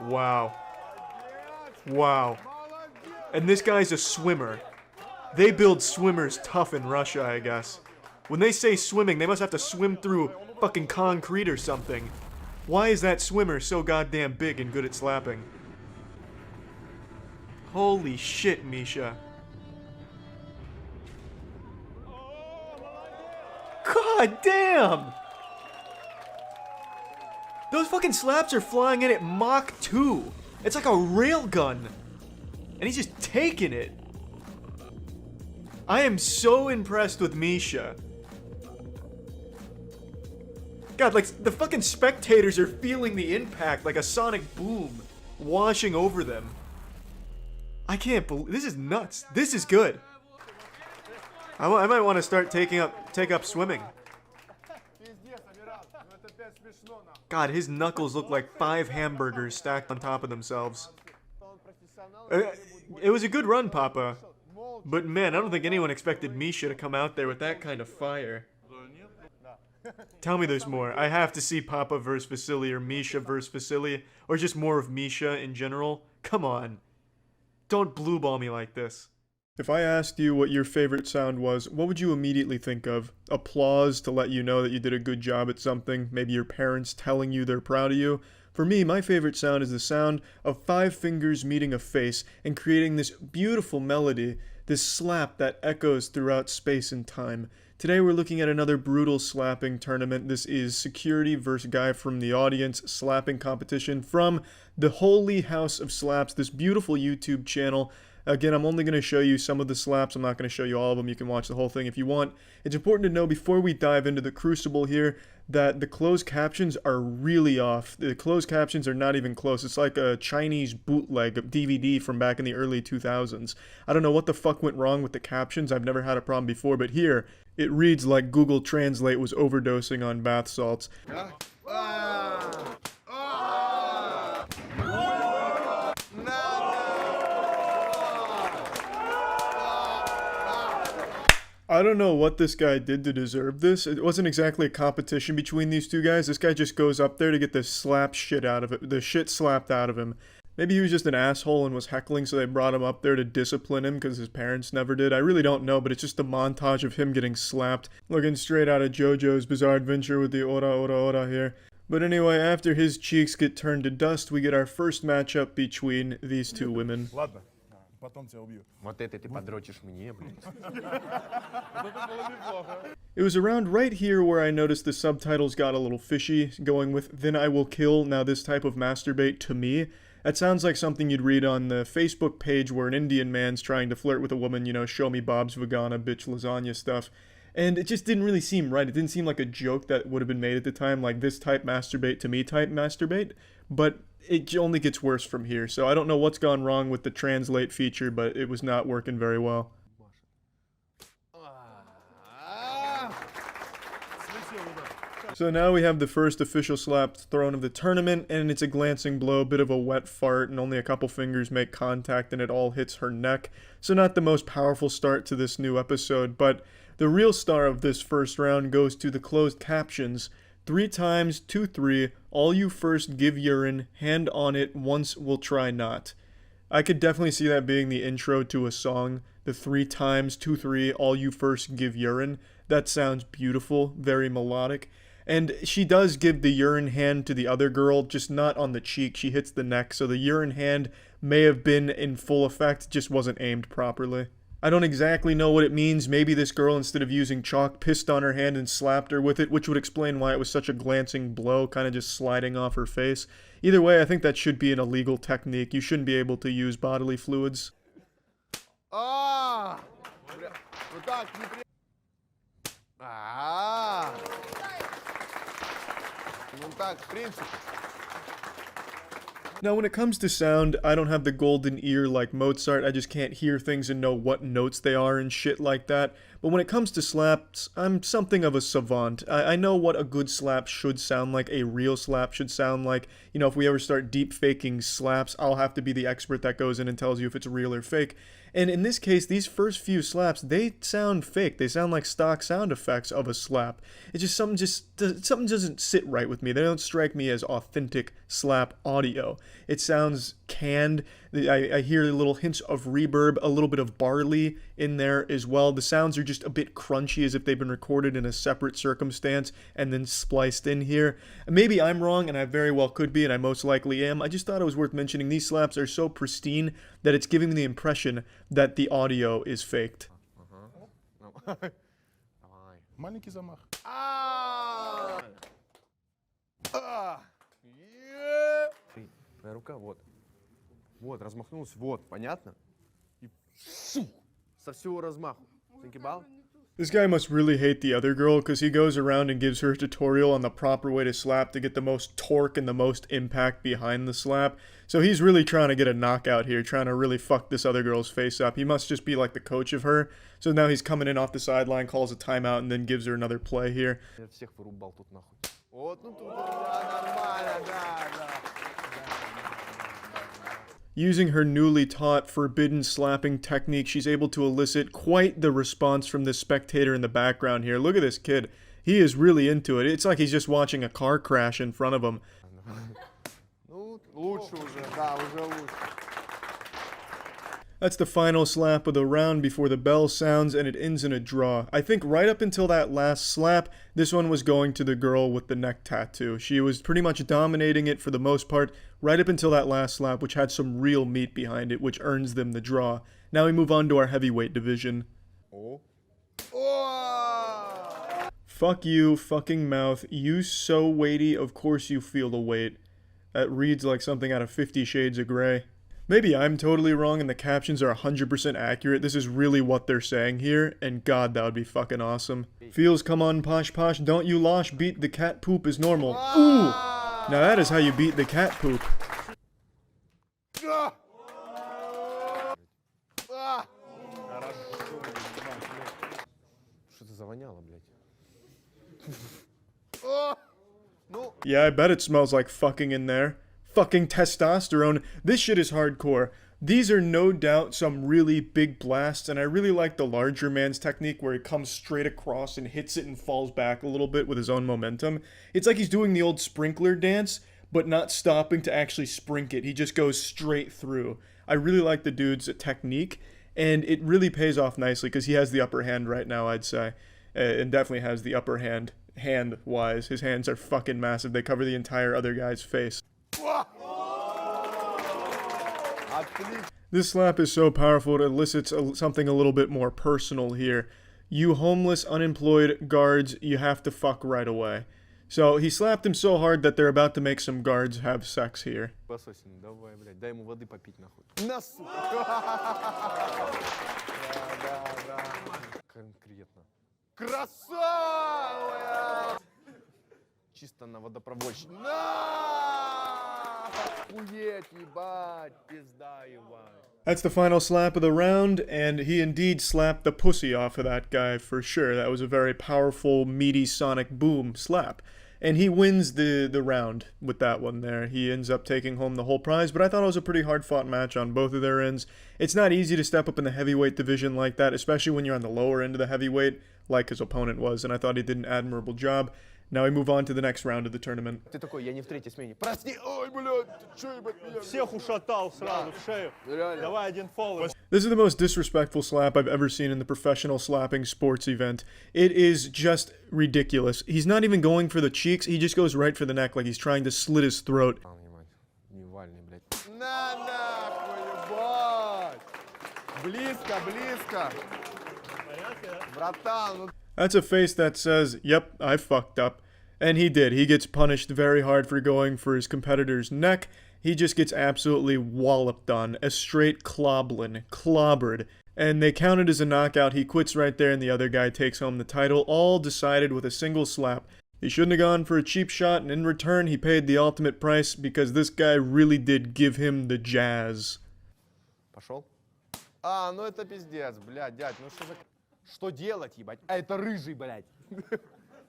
Wow. Wow. And this guy's a swimmer. They build swimmers tough in Russia, I guess. When they say swimming, they must have to swim through fucking concrete or something. Why is that swimmer so goddamn big and good at slapping? Holy shit, Misha. God damn! Those fucking slaps are flying in at Mach 2. It's like a railgun. And he's just taking it. I am so impressed with Misha. God, like, the fucking spectators are feeling the impact like a sonic boom washing over them. I can't believe... This is nuts. This is good. I might want to start take up swimming. God, his knuckles look like 5 hamburgers stacked on top of themselves. It was a good run, Papa. But man, I don't think anyone expected Misha to come out there with that kind of fire. Tell me there's more. I have to see Papa versus Vasily or Misha versus Vasily. Or just more of Misha in general. Come on. Don't blue ball me like this. If I asked you what your favorite sound was, what would you immediately think of? Applause to let you know that you did a good job at something? Maybe your parents telling you they're proud of you? For me, my favorite sound is the sound of 5 fingers meeting a face and creating this beautiful melody, this slap that echoes throughout space and time. Today we're looking at another brutal slapping tournament. This is security versus guy from the audience slapping competition from the Holy House of Slaps, this beautiful YouTube channel. Again, I'm only going to show you some of the slaps. I'm not going to show you all of them. You can watch the whole thing if you want. It's important to know before we dive into the crucible here that the closed captions are really off. The closed captions are not even close. It's like a Chinese bootleg DVD from back in the early 2000s. I don't know what the fuck went wrong with the captions. I've never had a problem before, but here it reads like Google Translate was overdosing on bath salts. I don't know what this guy did to deserve this. It wasn't exactly a competition between these two guys. This guy just goes up there to get the shit out of it, the shit slapped out of him. Maybe he was just an asshole and was heckling, so they brought him up there to discipline him because his parents never did. I really don't know, but it's just a montage of him getting slapped, looking straight out of JoJo's Bizarre Adventure with the ora ora ora here. But anyway, after his cheeks get turned to dust, we get our first matchup between these two women. Потом тебя убью. Вот это ты подрочишь мне, блин. It was around right here where I noticed the subtitles got a little fishy, going with, "Then I will kill, now this type of masturbate to me." That sounds like something you'd read on the Facebook page where an Indian man's trying to flirt with a woman, you know, show me Bob's Vagana, bitch lasagna stuff. And it just didn't really seem right. It didn't seem like a joke that would have been made at the time, like this type masturbate to me type masturbate. but it only gets worse from here. So I don't know what's gone wrong with the translate feature, but it was not working very well. So now we have the first official slap thrown of the tournament, and it's a glancing blow, bit of a wet fart, and only a couple fingers make contact, and it all hits her neck. So not the most powerful start to this new episode, but the real star of this first round goes to the closed captions. 3 times, 2-3, all you first give urine, hand on it, once will try not. I could definitely see that being the intro to a song. The 3 times, 2-3, all you first give urine. That sounds beautiful, very melodic. And she does give the urine hand to the other girl, just not on the cheek. She hits the neck, so the urine hand may have been in full effect, just wasn't aimed properly. I don't exactly know what it means. Maybe this girl, instead of using chalk, pissed on her hand and slapped her with it, which would explain why it was such a glancing blow, kind of just sliding off her face. Either way, I think that should be an illegal technique. You shouldn't be able to use bodily fluids. Now when it comes to sound, I don't have the golden ear like Mozart. I just can't hear things and know what notes they are and shit like that. But when it comes to slaps, I'm something of a savant. I know what a good slap should sound like, a real slap should sound like. You know, if we ever start deep faking slaps, I'll have to be the expert that goes in and tells you if it's real or fake. And in this case, these first few slaps, they sound fake. They sound like stock sound effects of a slap. It's just something doesn't sit right with me. They don't strike me as authentic slap audio. It sounds canned. I hear little hints of reverb, a little bit of barley in there as well. The sounds are just a bit crunchy, as if they've been recorded in a separate circumstance and then spliced in here. Maybe I'm wrong, and I very well could be, and I most likely am. I just thought it was worth mentioning. These slaps are so pristine that it's giving me the impression that the audio is faked. Маленький замах. Твоя рука, вот. Вот, размахнулась, вот, понятно? И со всего размаху. Think about? This guy must really hate the other girl, because he goes around and gives her a tutorial on the proper way to slap to get the most torque and the most impact behind the slap. So he's really trying to get a knockout here, trying to really fuck this other girl's face up. He must just be like the coach of her. So now he's coming in off the sideline, calls a timeout, and then gives her another play here. Я всех вырубал тут нахуй. Вот, ну тут, да, нормально, да. Using her newly taught forbidden slapping technique, she's able to elicit quite the response from the spectator in the background here. Look at this kid. He is really into it. It's like he's just watching a car crash in front of him. Ну, лучше уже, да, уже лучше. That's the final slap of the round before the bell sounds, and it ends in a draw. I think right up until that last slap, this one was going to the girl with the neck tattoo. She was pretty much dominating it for the most part, right up until that last slap, which had some real meat behind it, which earns them the draw. Now we move on to our heavyweight division. Oh. Fuck you, fucking mouth. You so weighty, of course you feel the weight. That reads like something out of 50 Shades of Grey. Maybe I'm totally wrong and the captions are 100% accurate. This is really what they're saying here, and god, that would be fucking awesome. Feels, come on, posh posh, don't you losh, beat the cat poop is normal. Ooh! Now that is how you beat the cat poop. Что-то завоняло, блядь. Yeah, I bet it smells like fucking in there. Fucking testosterone. This shit is hardcore. These are no doubt some really big blasts, and I really like the larger man's technique where he comes straight across and hits it and falls back a little bit with his own momentum. It's like he's doing the old sprinkler dance, but not stopping to actually sprink it. He just goes straight through. I really like the dude's technique, and it really pays off nicely because he has the upper hand right now, I'd say. And definitely has the upper hand, hand-wise. His hands are fucking massive. They cover the entire other guy's face. This slap is so powerful it elicits something a little bit more personal here. You homeless, unemployed guards, you have to fuck right away. So he slapped him so hard that they're about to make some guards have sex here. Пососин, давай, блядь, дай ему воды попить, нахуй. На, сука! Да. Конкретно. Красава! Чисто на водопроводчик. На! Охуеть, ебать, пизда, ебать. That's the final slap of the round, and he indeed slapped the pussy off of that guy for sure. That was a very powerful, meaty sonic boom slap. And he wins the round with that one there. He ends up taking home the whole prize, but I thought it was a pretty hard-fought match on both of their ends. It's not easy to step up in the heavyweight division like that, especially when you're on the lower end of the heavyweight, like his opponent was, and I thought he did an admirable job. Now we move on to the next round of the tournament. Ты такой, я не в третьей смене. Прости, ой, блядь, ты чё, ебать, меня? Всех ушатал сразу в шею. Реально. Давай один фол. This is the most disrespectful slap I've ever seen in the professional slapping sports event. It is just ridiculous. He's not even going for the cheeks, he just goes right for the neck like he's trying to slit his throat. Невальный, блядь. На нахуй, ебать. Близко, близко. Братан, ну... That's a face that says, yep, I fucked up. And he did. He gets punished very hard for going for his competitor's neck. He just gets absolutely walloped on. A straight clobbered. And they count it as a knockout. He quits right there and the other guy takes home the title. All decided with a single slap. He shouldn't have gone for a cheap shot, and in return he paid the ultimate price because this guy really did give him the jazz. Пошел? А, ну это пиздец, блядь, дядь, ну что за... Что делать, ебать? А это рыжий, блядь.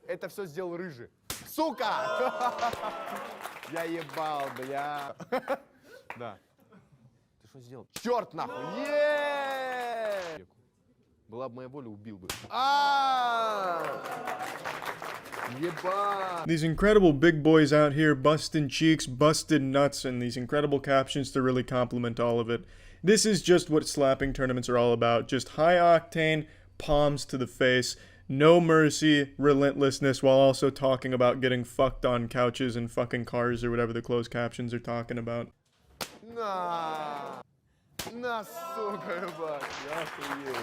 Это все сделал рыжий. Сука! Я ебал, бля. Да. Ты что сделал? Черт нахуй! Была бы моя воля, убил бы. Ебать! These incredible big boys out here busting cheeks, busting nuts, and these incredible captions to really complement all of it. This is just what slapping tournaments are all about. Just high octane, palms to the face, no mercy, relentlessness, while also talking about getting fucked on couches and fucking cars or whatever the closed captions are talking about. На! На, сука, ебать! Я охуел.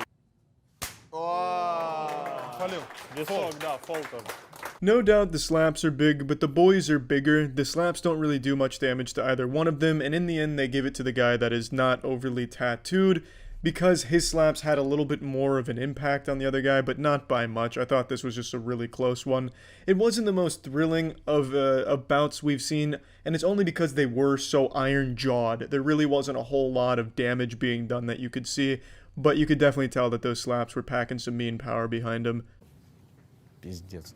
Фолил. Висок, да, фол тоже. No doubt the slaps are big, but the boys are bigger. The slaps don't really do much damage to either one of them, and in the end they give it to the guy that is not overly tattooed, because his slaps had a little bit more of an impact on the other guy, but not by much. I thought this was just a really close one. It wasn't the most thrilling of bouts we've seen, and it's only because they were so iron-jawed. There really wasn't a whole lot of damage being done that you could see, but you could definitely tell that those slaps were packing some mean power behind them. Пиздец.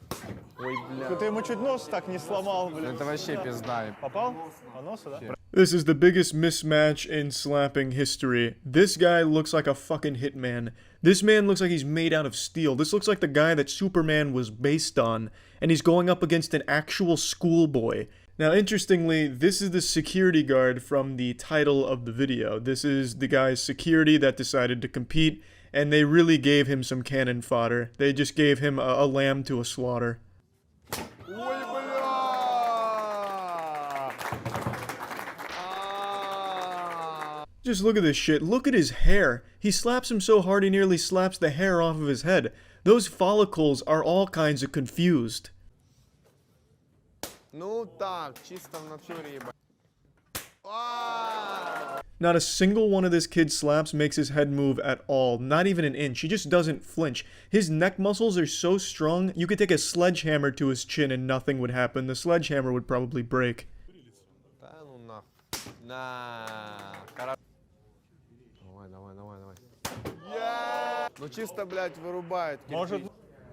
Ой, бля. Ты ему чуть нос так не сломал, блин. Это вообще пизда. Попал? По носу, да? This is the biggest mismatch in slapping history. This guy looks like a fucking hitman. This man looks like he's made out of steel. This looks like the guy that Superman was based on, and he's going up against an actual schoolboy. Now, interestingly, this is the security guard from the title of the video. This is the guy's security that decided to compete, and they really gave him some cannon fodder. They just gave him a lamb to a slaughter. Ой, бля! Just look at this shit. Look at his hair. He slaps him so hard he nearly slaps the hair off of his head. Those follicles are all kinds of confused. Ну так, чисто в натуре, ебать. Not a single one of this kid's slaps makes his head move at all, not even an inch. He just doesn't flinch. His neck muscles are so strong, you could take a sledgehammer to his chin and nothing would happen. The sledgehammer would probably break. Да ну нахуй. На. Давай, давай, давай, давай. Ну чисто, блядь, вырубает. Может...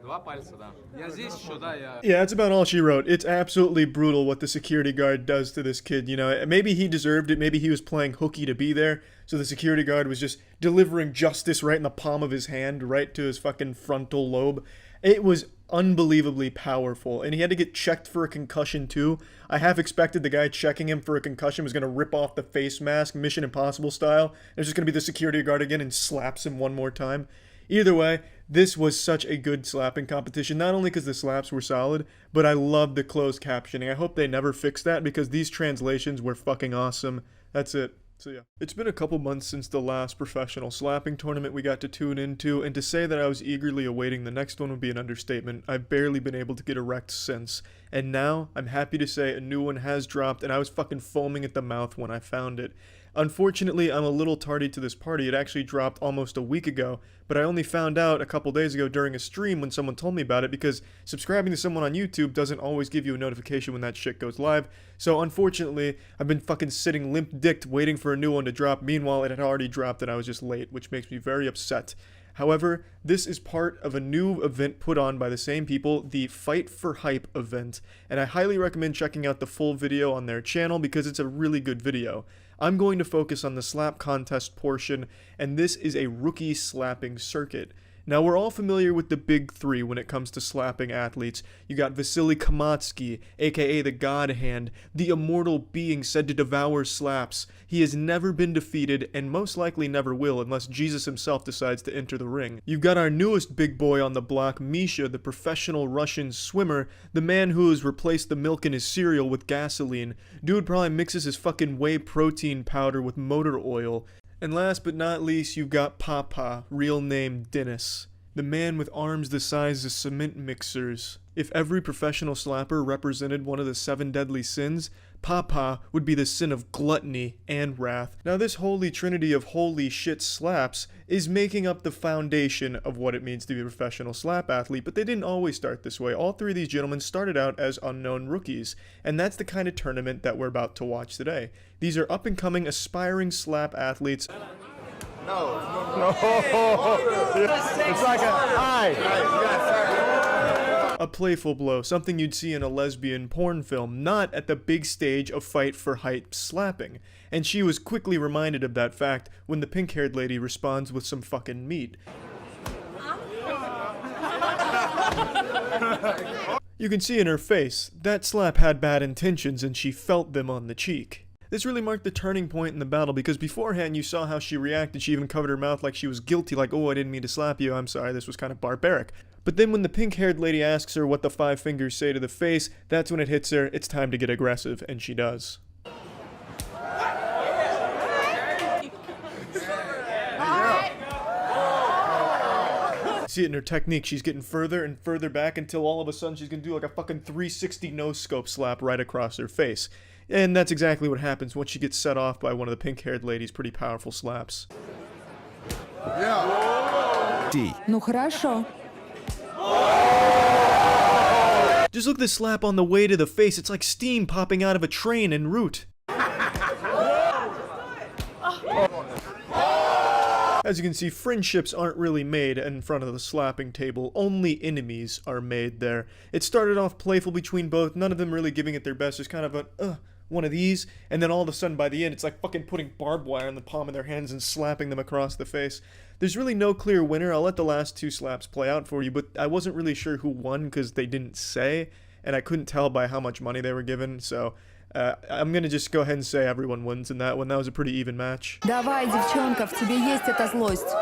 Два пальца, да. Я здесь еще, да, я... Yeah, that's about all she wrote. It's absolutely brutal what the security guard does to this kid, you know. Maybe he deserved it, maybe he was playing hooky to be there, so the security guard was just delivering justice right in the palm of his hand, right to his fucking frontal lobe. It was unbelievably powerful, and he had to get checked for a concussion too. I half expected the guy checking him for a concussion was going to rip off the face mask, Mission Impossible style. There's just going to be the security guard again and slaps him one more time. Either way, this was such a good slapping competition, not only because the slaps were solid, but I loved the closed captioning. I hope they never fix that because these translations were fucking awesome. That's it. So yeah. It's been a couple months since the last professional slapping tournament we got to tune into, and to say that I was eagerly awaiting the next one would be an understatement. I've barely been able to get erect since. And now, I'm happy to say a new one has dropped, and I was fucking foaming at the mouth when I found it. Unfortunately, I'm a little tardy to this party. It actually dropped almost a week ago, but I only found out a couple days ago during a stream when someone told me about it, because subscribing to someone on YouTube doesn't always give you a notification when that shit goes live. So unfortunately, I've been fucking sitting limp-dicked waiting for a new one to drop. Meanwhile, it had already dropped and I was just late, which makes me very upset. However, this is part of a new event put on by the same people, the Fight for Hype event, and I highly recommend checking out the full video on their channel because it's a really good video. I'm going to focus on the slap contest portion, and this is a rookie slapping circuit. Now, we're all familiar with the big three when it comes to slapping athletes. You got Vasily Kamatsky, aka the God Hand, the immortal being said to devour slaps. He has never been defeated, and most likely never will unless Jesus himself decides to enter the ring. You've got our newest big boy on the block, Misha, the professional Russian swimmer, the man who has replaced the milk in his cereal with gasoline. Dude probably mixes his fucking whey protein powder with motor oil. And last but not least, you've got Papa, real name Dennis, the man with arms the size of cement mixers. If every professional slapper represented one of the 7 deadly sins, Papa would be the sin of gluttony and wrath. Now this holy trinity of holy shit slaps is making up the foundation of what it means to be a professional slap athlete, but they didn't always start this way. All 3 of these gentlemen started out as unknown rookies, and that's the kind of tournament that we're about to watch today. These are up-and-coming, aspiring slap athletes. It's like a A playful blow, something you'd see in a lesbian porn film, not at the big stage of Fight for Hype slapping. And she was quickly reminded of that fact when the pink-haired lady responds with some fucking meat. You can see in her face, that slap had bad intentions and she felt them on the cheek. This really marked the turning point in the battle, because beforehand you saw how she reacted. She even covered her mouth like she was guilty, like, oh, I didn't mean to slap you, I'm sorry, this was kind of barbaric. But then when the pink-haired lady asks her what the 5 fingers say to the face, that's when it hits her, it's time to get aggressive, and she does. See it in her technique, she's getting further and further back until all of a sudden she's gonna do like a fucking 360 no-scope slap right across her face. And that's exactly what happens once she gets set off by one of the pink-haired lady's pretty powerful slaps. Ну хорошо. Just look at this slap on the way to the face, it's like steam popping out of a train en route. As you can see, friendships aren't really made in front of the slapping table, only enemies are made there. It started off playful between both, none of them really giving it their best, just kind of a, one of these, and then all of a sudden by the end it's like fucking putting barbed wire in the palm of their hands and slapping them across the face. There's really no clear winner. I'll let the last 2 slaps play out for you, but I wasn't really sure who won because they didn't say, and I couldn't tell by how much money they were given, so I'm gonna just go ahead and say everyone wins in that one. That was a pretty even match. Давай, девчонка, в тебе есть эта злость.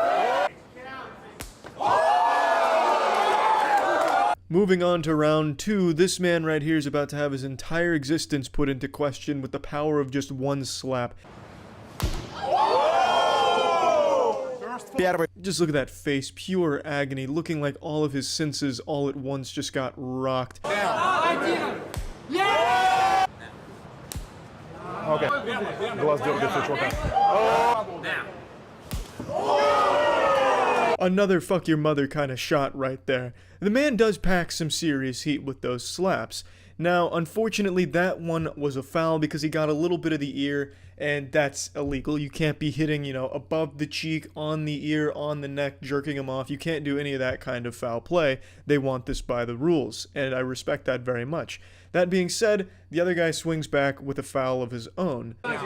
Moving on to round 2, this man right here is about to have his entire existence put into question with the power of just one slap. Just look at that face, pure agony, looking like all of his senses all at once just got rocked. Okay. Глаз дергается, чувака. Another fuck your mother kind of shot right there. The man does pack some serious heat with those slaps. Now, unfortunately, that one was a foul because he got a little bit of the ear, and that's illegal. You can't be hitting, you know, above the cheek, on the ear, on the neck, jerking him off. You can't do any of that kind of foul play. They want this by the rules, and I respect that very much. That being said, the other guy swings back with a foul of his own. It's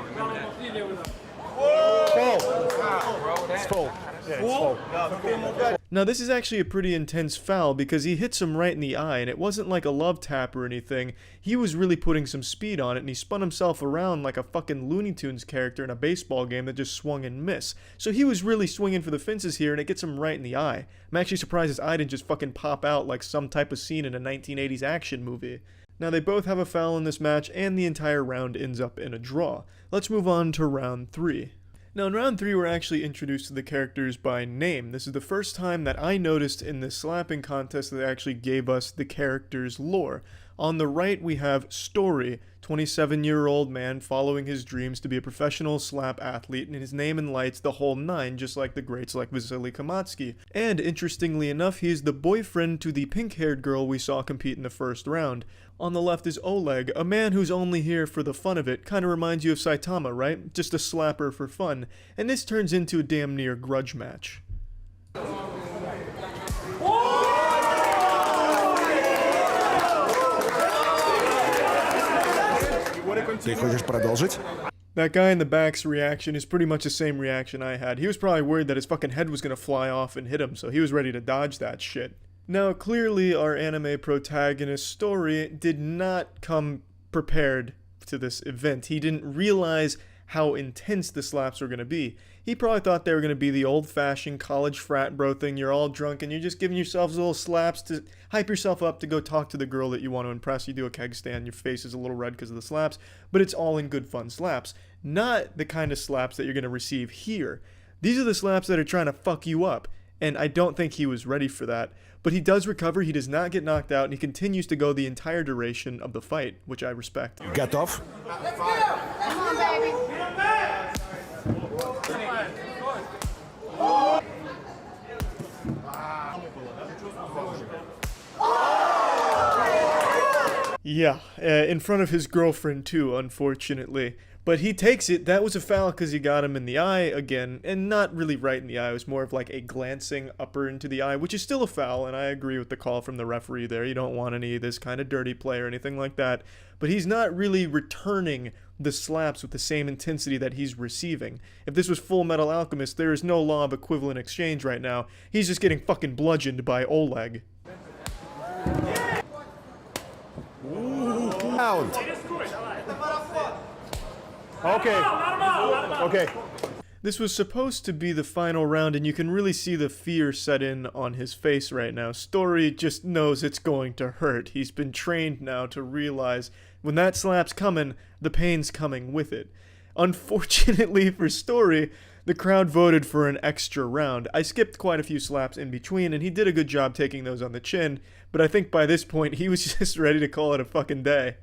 full. Yeah, it's full. Now this is actually a pretty intense foul because he hits him right in the eye, and it wasn't like a love tap or anything. He was really putting some speed on it, and he spun himself around like a fucking Looney Tunes character in a baseball game that just swung and missed. So he was really swinging for the fences here, and it gets him right in the eye. I'm actually surprised his eye didn't just fucking pop out like some type of scene in a 1980s action movie. Now they both have a foul in this match, and the entire round ends up in a draw. Let's move on to round 3. Now in round 3 we're actually introduced to the characters by name. This is the first time that I noticed in this slapping contest that they actually gave us the characters' lore. On the right, we have Story, 27-year-old man following his dreams to be a professional slap athlete, and his name in lights the whole nine, just like the greats like Vasily Kamatsky. And interestingly enough, he is the boyfriend to the pink-haired girl we saw compete in the first round. On the left is Oleg, a man who's only here for the fun of it. Kinda reminds you of Saitama, right? Just a slapper for fun. And this turns into a damn near grudge match. Ты хочешь продолжить? That guy in the back's reaction is pretty much the same reaction I had. He was probably worried that his fucking head was gonna fly off and hit him, so he was ready to dodge that shit. Now, clearly, our anime protagonist Story did not come prepared to this event. He didn't realize how intense the slaps were going to be. He probably thought they were going to be the old-fashioned college frat bro thing. You're all drunk and you're just giving yourselves little slaps to hype yourself up to go talk to the girl that you want to impress. You do a keg stand, your face is a little red because of the slaps, but it's all in good fun slaps. Not the kind of slaps that you're going to receive here. These are the slaps that are trying to fuck you up, and I don't think he was ready for that. But he does recover, he does not get knocked out, and he continues to go the entire duration of the fight, which I respect. Готов? Let's go! Come on, baby! Yeah, in front of his girlfriend too, unfortunately. But he takes it. That was a foul because he got him in the eye again, and not really right in the eye. It was more of like a glancing upper into the eye, which is still a foul, and I agree with the call from the referee there. You don't want any of this kind of dirty play or anything like that. But he's not really returning the slaps with the same intensity that he's receiving. If this was Full Metal Alchemist, there is no law of equivalent exchange right now. He's just getting fucking bludgeoned by Oleg. Раунд. Okay. This was supposed to be the final round, and you can really see the fear set in on his face right now. Story just knows it's going to hurt. He's been trained now to realize when that slap's coming, the pain's coming with it. Unfortunately for Story, the crowd voted for an extra round. I skipped quite a few slaps in between, and he did a good job taking those on the chin, but I think by this point, he was just ready to call it a fucking day.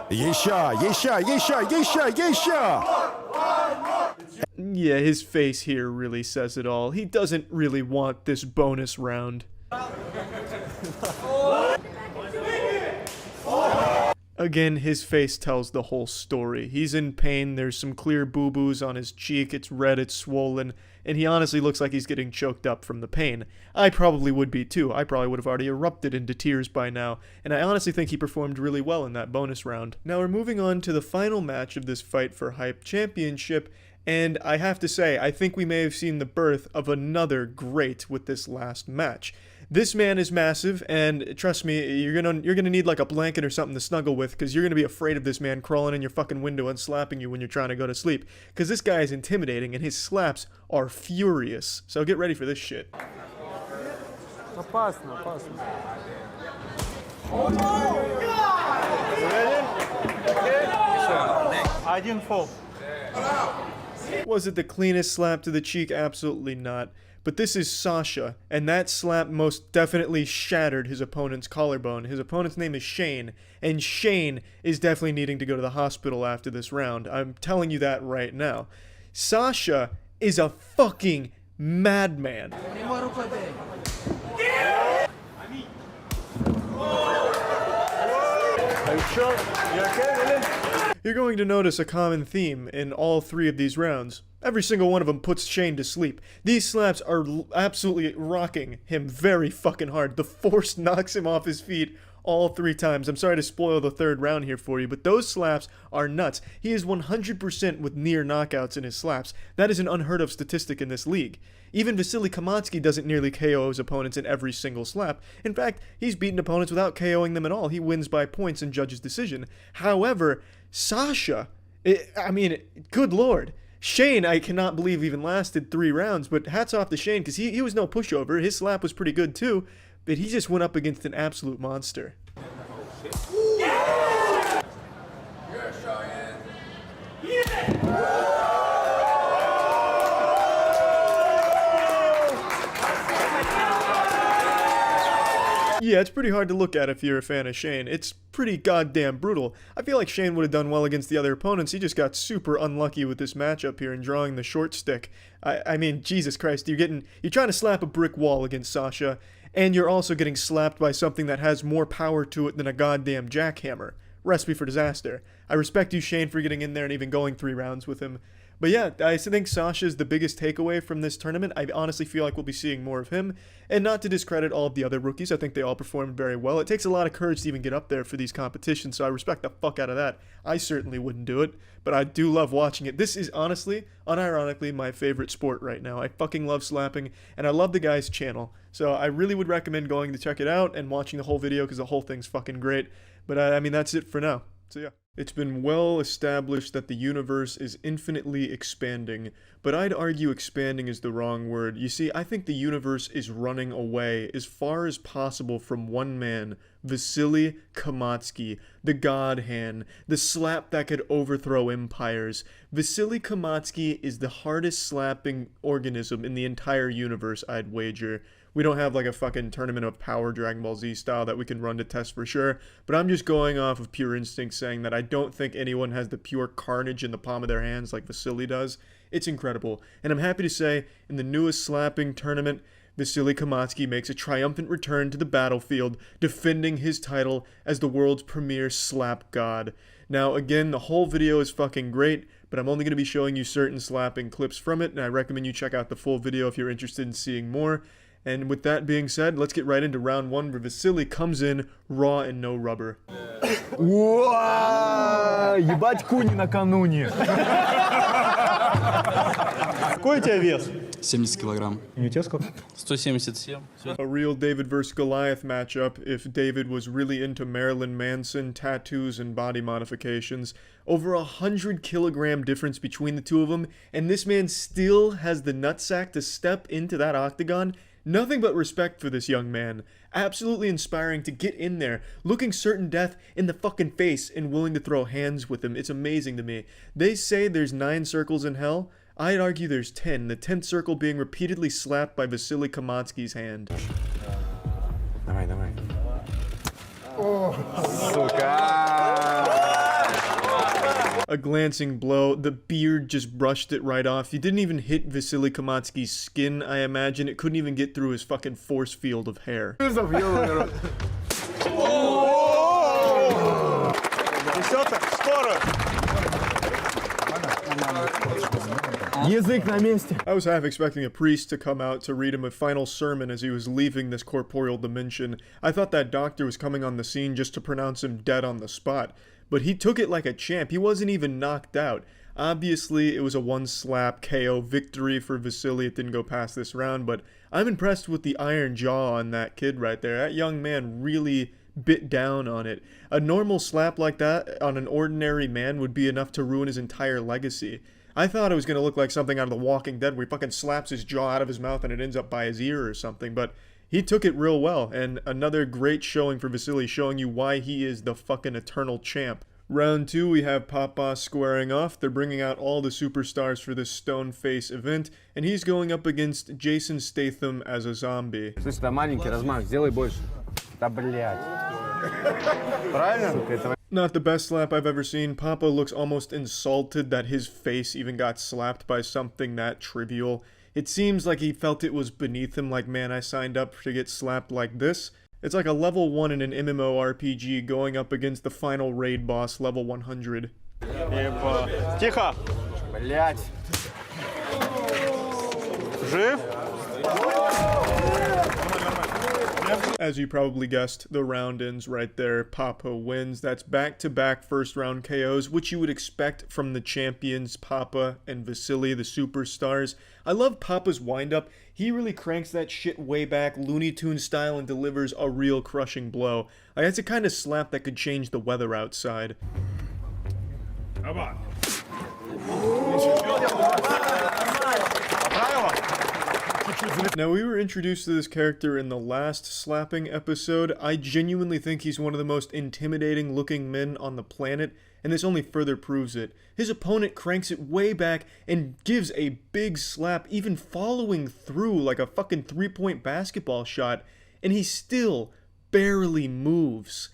Еще. Yeah, his face here really says it all. He doesn't really want this bonus round. Again, his face tells the whole story. He's in pain, there's some clear boo-boos on his cheek, it's red, it's swollen, and he honestly looks like he's getting choked up from the pain. I probably would be too. I probably would have already erupted into tears by now, and I honestly think he performed really well in that bonus round. Now we're moving on to the final match of this Fight for Hype Championship, and I have to say, I think we may have seen the birth of another great with this last match. This man is massive, and trust me, you're gonna need like a blanket or something to snuggle with, because you're gonna be afraid of this man crawling in your fucking window and slapping you when you're trying to go to sleep. Because this guy is intimidating, and his slaps are furious. So get ready for this shit. Опасно. Один фол. Was it the cleanest slap to the cheek? Absolutely not. But this is Sasha, and that slap most definitely shattered his opponent's collarbone. His opponent's name is Shane, and Shane is definitely needing to go to the hospital after this round. I'm telling you that right now. Sasha is a fucking madman. Are you sure? You okay, really? You're going to notice a common theme in all three of these rounds. Every single one of them puts Shane to sleep. These slaps are absolutely rocking him very fucking hard. The force knocks him off his feet all three times. I'm sorry to spoil the third round here for you, but those slaps are nuts. He is 100% with near knockouts in his slaps. That is an unheard of statistic in this league. Even Vasily Kamatsky doesn't nearly KO his opponents in every single slap. In fact, he's beaten opponents without KOing them at all. He wins by points in judge's decision. However, Sasha, good lord. Shane, I cannot believe even lasted 3 rounds, but hats off to Shane, because he was no pushover. His slap was pretty good too, but he just went up against an absolute monster. Yeah, it's pretty hard to look at if you're a fan of Shane. It's pretty goddamn brutal. I feel like Shane would have done well against the other opponents. He just got super unlucky with this matchup here and drawing the short stick. I mean, Jesus Christ, you're trying to slap a brick wall against Sasha, and you're also getting slapped by something that has more power to it than a goddamn jackhammer. Recipe for disaster. I respect you, Shane, for getting in there and even going 3 rounds with him. But yeah, I think Sasha's the biggest takeaway from this tournament. I honestly feel like we'll be seeing more of him. And not to discredit all of the other rookies, I think they all performed very well. It takes a lot of courage to even get up there for these competitions, so I respect the fuck out of that. I certainly wouldn't do it, but I do love watching it. This is honestly, unironically, my favorite sport right now. I fucking love slapping, and I love the guy's channel. So I really would recommend going to check it out and watching the whole video because the whole thing's fucking great. But I mean, that's it for now. So yeah. It's been well established that the universe is infinitely expanding, but I'd argue expanding is the wrong word. You see, I think the universe is running away as far as possible from one man, Vasily Kamatsky, the God Hand, the slap that could overthrow empires. Vasily Kamatsky is the hardest slapping organism in the entire universe, I'd wager. We don't have like a fucking tournament of power Dragon Ball Z style that we can run to test for sure, but I'm just going off of pure instinct saying that I don't think anyone has the pure carnage in the palm of their hands like Vasily does. It's incredible, and I'm happy to say, in the newest slapping tournament, Vasily Kamatsky makes a triumphant return to the battlefield, defending his title as the world's premier slap god. Now again, the whole video is fucking great, but I'm only going to be showing you certain slapping clips from it, and I recommend you check out the full video if you're interested in seeing more. And with that being said, let's get right into round 1 where Vasily comes in raw and no rubber. Ебать куни накануне. Какой у тебя вес? 70 килограмм. И у тебя сколько? 177. A real David vs. Goliath matchup if David was really into Marilyn Manson, tattoos, and body modifications. Over 100 kilogram difference between the two of them, and this man still has the nutsack to step into that octagon. Nothing but respect for this young man. Absolutely inspiring to get in there, looking certain death in the fucking face and willing to throw hands with him. It's amazing to me. They say there's 9 circles in hell. I'd argue there's 10, the 10th circle being repeatedly slapped by Vasily Kamatsky's hand. Давай, давай. Сука! A glancing blow, the beard just brushed it right off. You didn't even hit Vasily Kamatsky's skin, I imagine. It couldn't even get through his fucking force field of hair. Язык на месте. I was half expecting a priest to come out to read him a final sermon as he was leaving this corporeal dimension. I thought that doctor was coming on the scene just to pronounce him dead on the spot. But he took it like a champ. He wasn't even knocked out. Obviously, it was a 1-slap KO victory for Vasily. It didn't go past this round, but I'm impressed with the iron jaw on that kid right there. That young man really bit down on it. A normal slap like that on an ordinary man would be enough to ruin his entire legacy. I thought it was going to look like something out of The Walking Dead where he fucking slaps his jaw out of his mouth and it ends up by his ear or something, but he took it real well, and another great showing for Vasily, showing you why he is the fucking eternal champ. Round 2, we have Papa squaring off. They're bringing out all the superstars for this Stone Face event, and he's going up against Jason Statham as a zombie. Слышь, это маленький размах, сделай больше. Да блять. Правильно? Not the best slap I've ever seen. Papa looks almost insulted that his face even got slapped by something that trivial. It seems like he felt it was beneath him, like, man, I signed up to get slapped like this. It's like a level 1 in an MMORPG going up against the final raid boss, level 100. Тихо! Блять! Жив? As you probably guessed, the round ends right there. Papa wins. That's back-to-back first-round KOs, which you would expect from the champions, Papa and Vasily, the superstars. I love Papa's wind-up. He really cranks that shit way back, Looney Tunes style, and delivers a real crushing blow. Like, that's a kind of slap that could change the weather outside. Now, we were introduced to this character in the last slapping episode. I genuinely think he's one of the most intimidating looking men on the planet, and this only further proves it. His opponent cranks it way back and gives a big slap, even following through like a fucking 3-point basketball shot, and he still barely moves.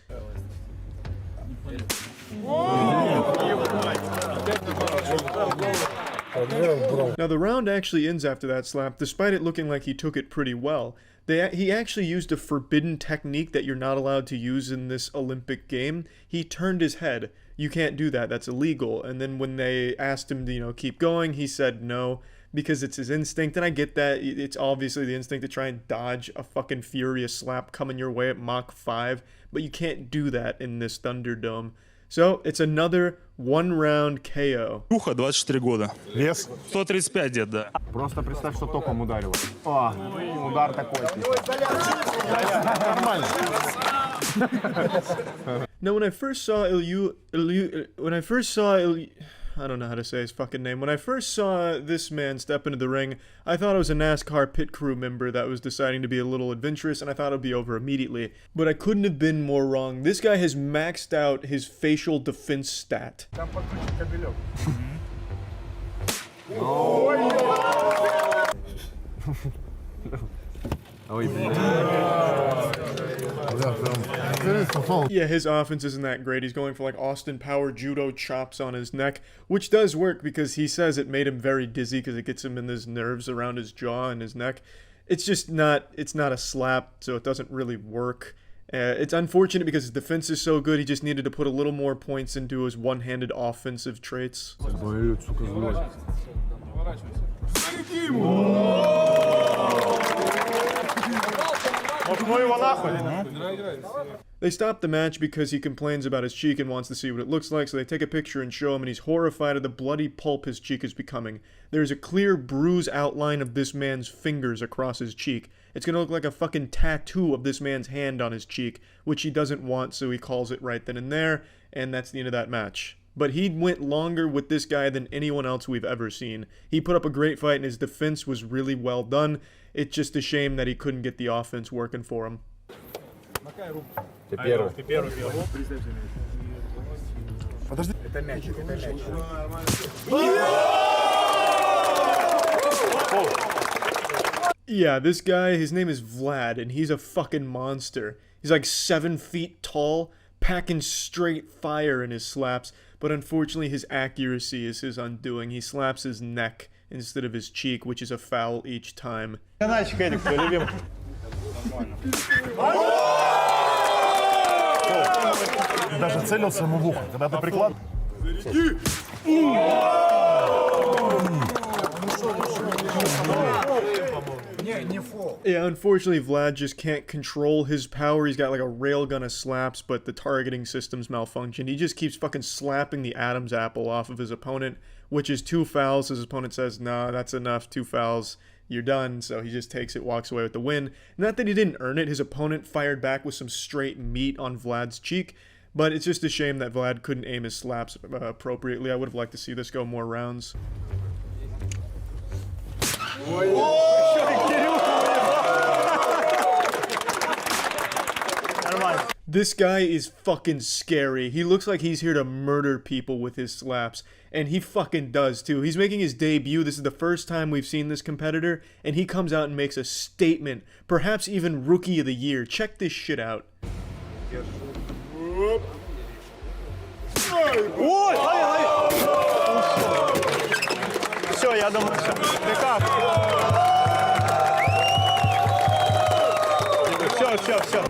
Now the round actually ends after that slap, despite it looking like he took it pretty well. He actually used a forbidden technique that you're not allowed to use in this Olympic game. He turned his head. You can't do that, that's illegal. And then when they asked him to, keep going, he said no, because it's his instinct, and I get that. It's obviously the instinct to try and dodge a fucking furious slap coming your way at Mach 5, but you can't do that in this Thunderdome. So, it's another one-round KO. Ухо, 24 года. Вес? 135 дед, да. Просто представь, что током ударило. О, удар такой. Нормально. Now, when I first saw I don't know how to say his fucking name. When I first saw this man step into the ring, I thought it was a NASCAR pit crew member that was deciding to be a little adventurous, and I thought it would be over immediately. But I couldn't have been more wrong. This guy has maxed out his facial defense stat. Yeah, his offense isn't that great. He's going for like Austin Power judo chops on his neck, which does work because he says it made him very dizzy because it gets him in his nerves around his jaw and his neck. It's just not a slap, so it doesn't really work. It's unfortunate because his defense is so good, he just needed to put a little more points into his one-handed offensive traits. They stop the match because he complains about his cheek and wants to see what it looks like, so they take a picture and show him, and he's horrified at the bloody pulp his cheek is becoming. There's a clear bruise outline of this man's fingers across his cheek. It's gonna look like a fucking tattoo of this man's hand on his cheek, which he doesn't want, so he calls it right then and there, and that's the end of that match. But he went longer with this guy than anyone else we've ever seen. He put up a great fight and his defense was really well done. It's just a shame that he couldn't get the offense working for him. Yeah, this guy, his name is Vlad, and he's a fucking monster. He's like 7 feet tall, packing straight fire in his slaps, but unfortunately his accuracy is his undoing. He slaps his neck instead of his cheek, which is a foul each time. Даже целился ему в ухо. Когда ты приклад... Yeah, unfortunately Vlad just can't control his power. He's got like a railgun of slaps, but the targeting system's malfunctioned. He just keeps fucking slapping the Adam's apple off of his opponent, which is 2 fouls. His opponent says, nah, that's enough, 2 fouls, you're done. So he just takes it, walks away with the win. Not that he didn't earn it. His opponent fired back with some straight meat on Vlad's cheek, but it's just a shame that Vlad couldn't aim his slaps appropriately. I would have liked to see this go more rounds. This guy is fucking scary. He looks like he's here to murder people with his slaps, and he fucking does too. He's making his debut. This is the first time we've seen this competitor, and he comes out and makes a statement, perhaps even Rookie of the Year. Check this shit out. Все, я думаю, все. Ты как? Все.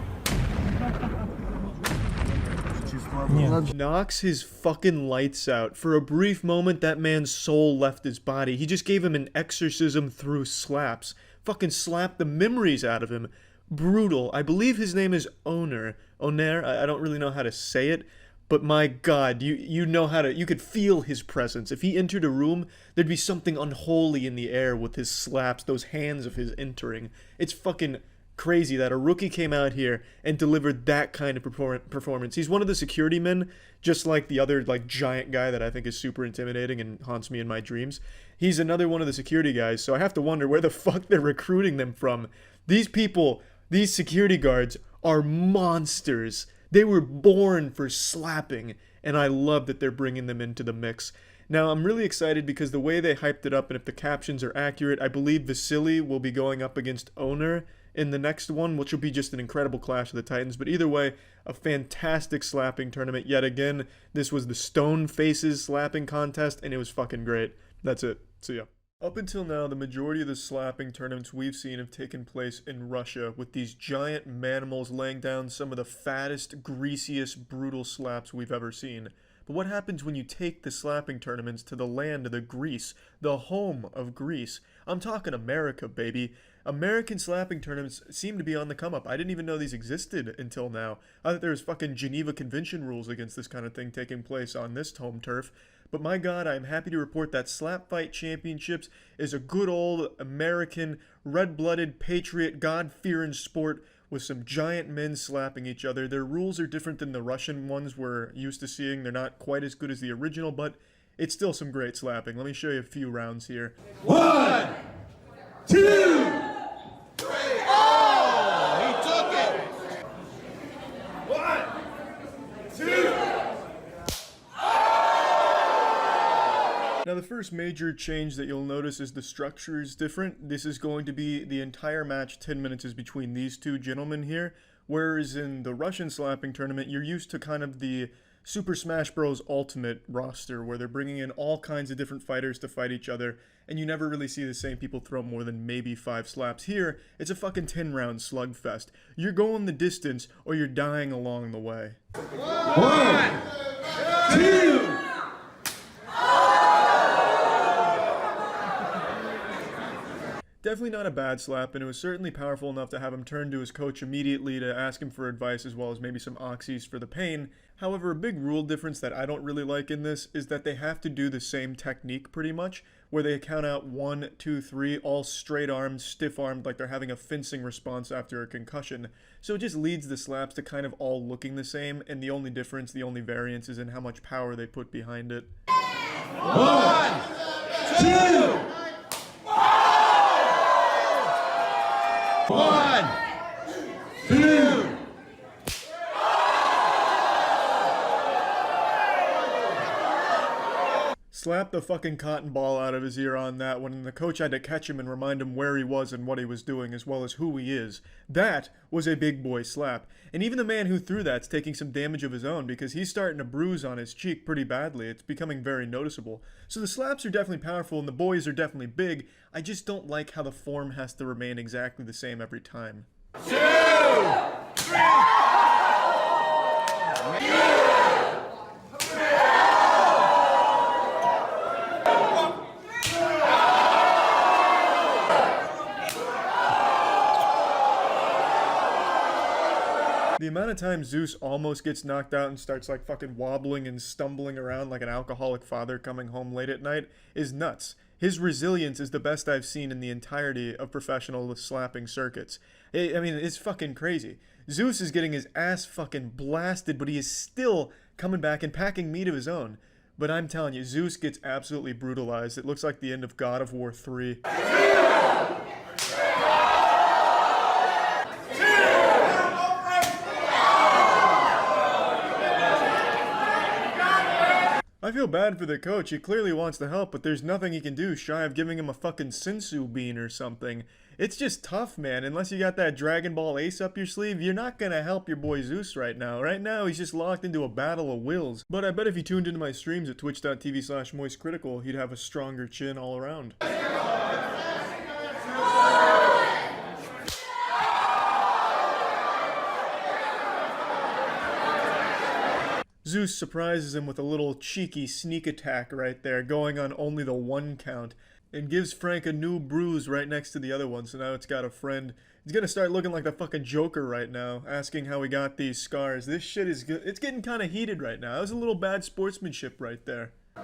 Knocks his fucking lights out. For a brief moment, that man's soul left his body. He just gave him an exorcism through slaps. Fucking slapped the memories out of him. Brutal. I believe his name is Oner. I don't really know how to say it. But my god, you know how to... You could feel his presence. If he entered a room, there'd be something unholy in the air with his slaps, those hands of his entering. It's fucking crazy that a rookie came out here and delivered that kind of performance. He's one of the security men, just like the other like giant guy that I think is super intimidating and haunts me in my dreams. He's another one of the security guys, so I have to wonder where the fuck they're recruiting them from. These people, these security guards, are monsters. They were born for slapping, and I love that they're bringing them into the mix. Now, I'm really excited because the way they hyped it up, and if the captions are accurate, I believe Vasily will be going up against Oner in the next one, which will be just an incredible clash of the Titans. But either way, a fantastic slapping tournament. Yet again, this was the Stone Faces slapping contest, and it was fucking great. That's it. See ya. Up until now, the majority of the slapping tournaments we've seen have taken place in Russia, with these giant manimals laying down some of the fattest, greasiest, brutal slaps we've ever seen. But what happens when you take the slapping tournaments to the land of the Greece, the home of Greece? I'm talking America, baby. American slapping tournaments seem to be on the come up. I didn't even know these existed until now. I thought there was fucking Geneva Convention rules against this kind of thing taking place on this home turf. But my god, I'm happy to report that Slap Fight Championships is a good old American, red-blooded, patriot, God-fearing sport with some giant men slapping each other. Their rules are different than the Russian ones we're used to seeing. They're not quite as good as the original, but it's still some great slapping. Let me show you a few rounds here. 1, 2. Now the first major change that you'll notice is the structure is different. This is going to be the entire match, 10 minutes is between these two gentlemen here, whereas in the Russian slapping tournament, you're used to kind of the Super Smash Bros. Ultimate roster, where they're bringing in all kinds of different fighters to fight each other, and you never really see the same people throw more than maybe 5 slaps. Here, it's a fucking 10-round slugfest. You're going the distance, or you're dying along the way. 1, 2. Definitely not a bad slap, and it was certainly powerful enough to have him turn to his coach immediately to ask him for advice as well as maybe some oxys for the pain. However, a big rule difference that I don't really like in this is that they have to do the same technique pretty much, where they count out 1, 2, 3, all straight-armed, stiff-armed, like they're having a fencing response after a concussion. So it just leads the slaps to kind of all looking the same, and the only difference, the only variance is in how much power they put behind it. 1, 2. 1, 2. Slapped the fucking cotton ball out of his ear on that one, and the coach had to catch him and remind him where he was and what he was doing, as well as who he is. That was a big boy slap. And even the man who threw that's taking some damage of his own, because he's starting to bruise on his cheek pretty badly. It's becoming very noticeable. So the slaps are definitely powerful, and the boys are definitely big. I just don't like how the form has to remain exactly the same every time. 2, 3. The amount of time Zeus almost gets knocked out and starts like fucking wobbling and stumbling around like an alcoholic father coming home late at night is nuts. His resilience is the best I've seen in the entirety of professional slapping circuits. I mean, it's fucking crazy. Zeus is getting his ass fucking blasted, but he is still coming back and packing meat of his own. But I'm telling you, Zeus gets absolutely brutalized. It looks like the end of God of War 3. I feel bad for the coach. He clearly wants to help, but there's nothing he can do shy of giving him a fucking sensu bean or something. It's just tough, man. Unless you got that Dragon Ball ace up your sleeve, you're not gonna help your boy Zeus right now. Right now, he's just locked into a battle of wills. But I bet if he tuned into my streams at twitch.tv/moistcritical, he'd have a stronger chin all around. Zeus surprises him with a little cheeky sneak attack right there, going on only the 1 count, and gives Frank a new bruise right next to the other one, so now it's got a friend. He's gonna start looking like the fucking Joker right now, asking how he got these scars. This shit is good. It's getting kind of heated right now. That was a little bad sportsmanship right there. Oh,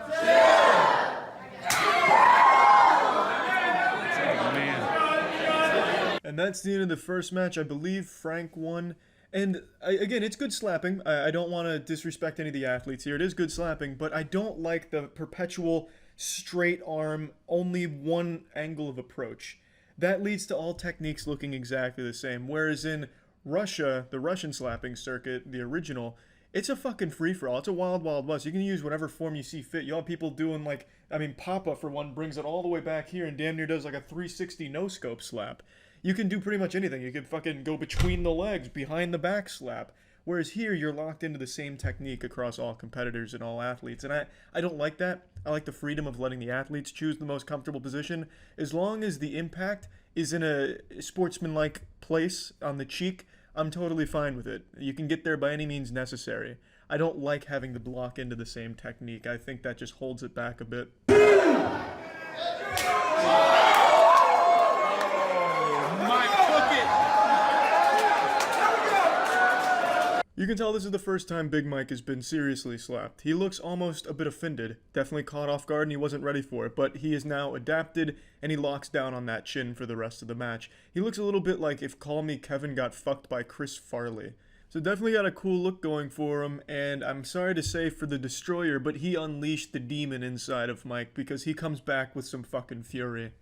man. And that's the end of the first match. I believe Frank won. And again, it's good slapping. I don't want to disrespect any of the athletes here. It is good slapping, but I don't like the perpetual straight arm, only one angle of approach. That leads to all techniques looking exactly the same. Whereas in Russia, the Russian slapping circuit, the original, it's a fucking free-for-all. It's a wild, wild west. You can use whatever form you see fit. You have people doing like, I mean, Papa, for one, brings it all the way back here and damn near does like a 360 no-scope slap. you can do pretty much anything. You can fucking go between the legs, behind the back slap. Whereas here, you're locked into the same technique across all competitors and all athletes. And I don't like that. I like the freedom of letting the athletes choose the most comfortable position. As long as the impact is in a sportsmanlike place on the cheek, I'm totally fine with it. You can get there by any means necessary. I don't like having to lock into the same technique. I think that just holds it back a bit. You can tell this is the first time Big Mike has been seriously slapped. He looks almost a bit offended, definitely caught off guard and he wasn't ready for it, but he is now adapted and he locks down on that chin for the rest of the match. He looks a little bit like if Call Me Kevin got fucked by Chris Farley. So definitely got a cool look going for him, and I'm sorry to say for the Destroyer, but he unleashed the demon inside of Mike because he comes back with some fucking fury.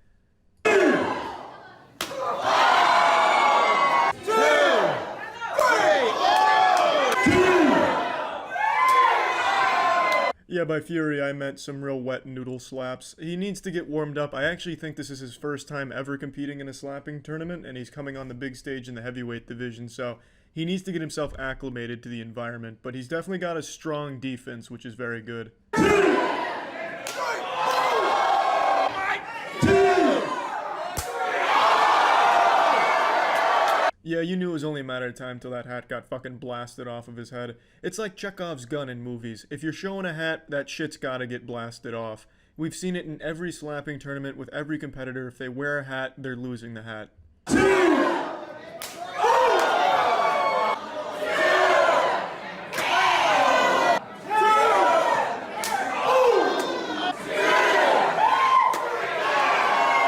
Yeah, by fury, I meant some real wet noodle slaps. He needs to get warmed up. I actually think this is his first time ever competing in a slapping tournament, and he's coming on the big stage in the heavyweight division, so he needs to get himself acclimated to the environment. But he's definitely got a strong defense, which is very good. Yeah, you knew it was only a matter of time till that hat got fucking blasted off of his head. It's like Chekhov's gun in movies. If you're showing a hat, that shit's gotta get blasted off. We've seen it in every slapping tournament with every competitor. If they wear a hat, they're losing the hat.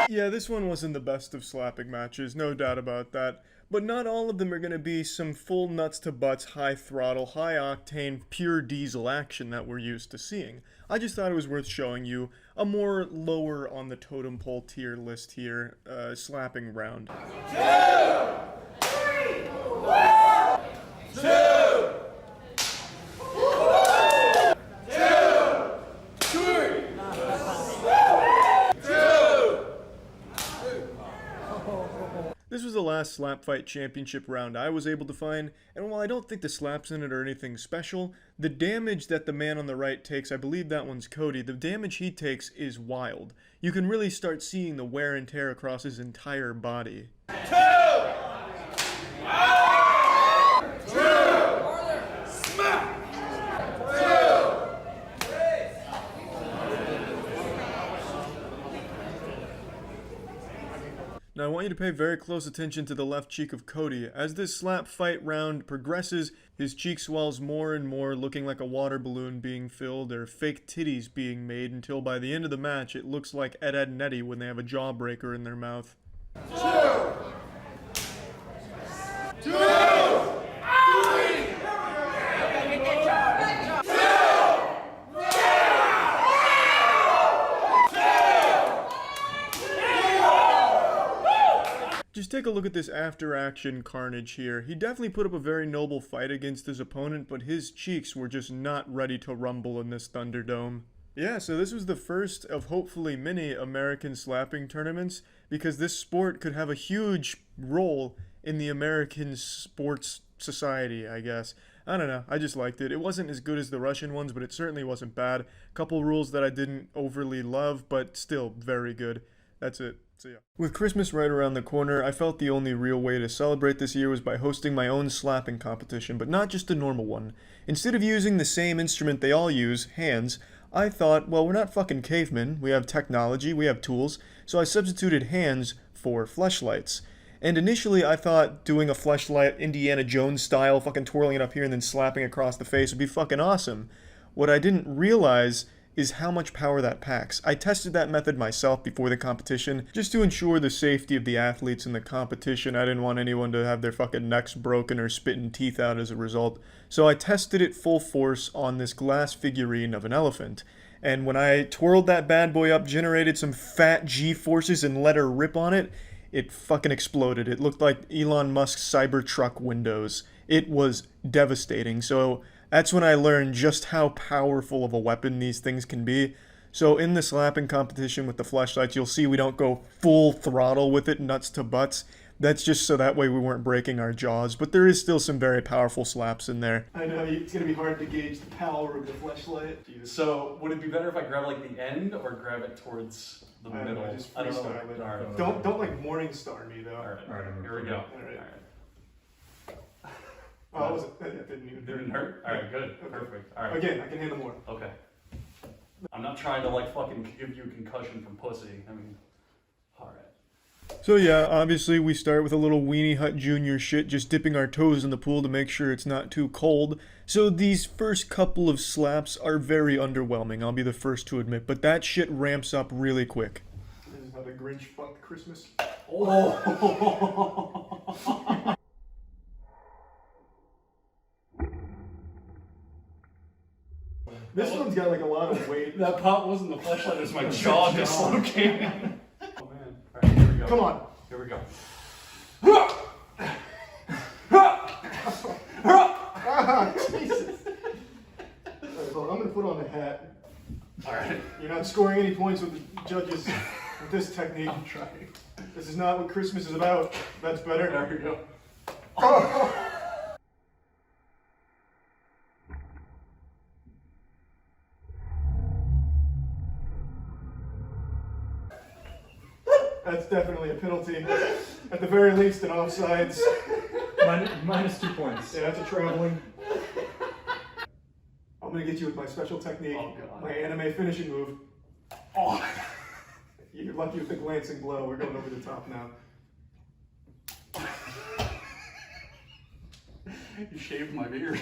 Yeah, this one wasn't the best of slapping matches, no doubt about that. But not all of them are going to be some full nuts to butts, high throttle, high octane, pure diesel action that we're used to seeing. I just thought it was worth showing you a more lower on the totem pole tier list here, slapping round. 2, 3, 1, 2. This was the last Slap Fight Championship round I was able to find, and while I don't think the slaps in it are anything special, the damage that the man on the right takes, I believe that one's Cody, the damage he takes is wild. You can really start seeing the wear and tear across his entire body. 2! Now I want you to pay very close attention to the left cheek of Cody. As this slap fight round progresses, his cheek swells more and more, looking like a water balloon being filled or fake titties being made, until by the end of the match it looks like Ed, Edd n Eddy when they have a jawbreaker in their mouth. 2! 2! Just take a look at this after-action carnage here. He definitely put up a very noble fight against his opponent, but his cheeks were just not ready to rumble in this Thunderdome. Yeah, so this was the first of hopefully many American slapping tournaments, because this sport could have a huge role in the American sports society, I guess. I don't know, I just liked it. It wasn't as good as the Russian ones, but it certainly wasn't bad. Couple rules that I didn't overly love, but still very good. That's it. See ya. With Christmas right around the corner, I felt the only real way to celebrate this year was by hosting my own slapping competition, but not just a normal one. Instead of using the same instrument they all use, hands, I thought, well, we're not fucking cavemen, we have technology, we have tools, so I substituted hands for fleshlights. And initially I thought doing a fleshlight Indiana Jones style, fucking twirling it up here and then slapping across the face would be fucking awesome. What I didn't realize is how much power that packs. I tested that method myself before the competition, just to ensure the safety of the athletes in the competition. I didn't want anyone to have their fucking necks broken or spitting teeth out as a result. So I tested it full force on this glass figurine of an elephant. And when I twirled that bad boy up, generated some fat G-forces and let her rip on it, it fucking exploded. It looked like Elon Musk's Cybertruck windows. It was devastating. So that's when I learned just how powerful of a weapon these things can be. So in the slapping competition with the fleshlights, you'll see we don't go full throttle with it, nuts to butts. That's just so that way we weren't breaking our jaws, but there is still some very powerful slaps in there. I know, it's gonna be hard to gauge the power of the fleshlight. So, would it be better if I grab like the end or grab it towards the I don't middle? know, just I don't know. freestyle it. Alright. Don't like Morningstar me though. Alright, here we go. Alright. Oh, that didn't even Didn't hurt? Alright, good. Perfect. Alright. Again, I can handle more. Okay. I'm not trying to like fucking give you a concussion from pussy. I mean, alright. So yeah, obviously we start with a little Weenie Hut Jr. shit, just dipping our toes in the pool to make sure it's not too cold. So these first couple of slaps are very underwhelming, I'll be the first to admit, but that shit ramps up really quick. This is how the Grinch fucked Christmas. Oh! This one's got like a lot of weight. That pop wasn't the flashlight, it was my jaw dislocating. Oh man. Alright, here we go. Come on. Here we go. Jesus. Alright, well, I'm gonna put on the hat. Alright. You're not scoring any points with the judges with this technique. I'm trying. This is not what Christmas is about. That's better. There we go. That's definitely a penalty. At the very least, an offsides. Minus 2 points. Yeah, that's a traveling. I'm gonna get you with my special technique, Oh, God. my anime finishing move. Oh. You're lucky with the glancing blow. We're going over the top now. You shaved my beard.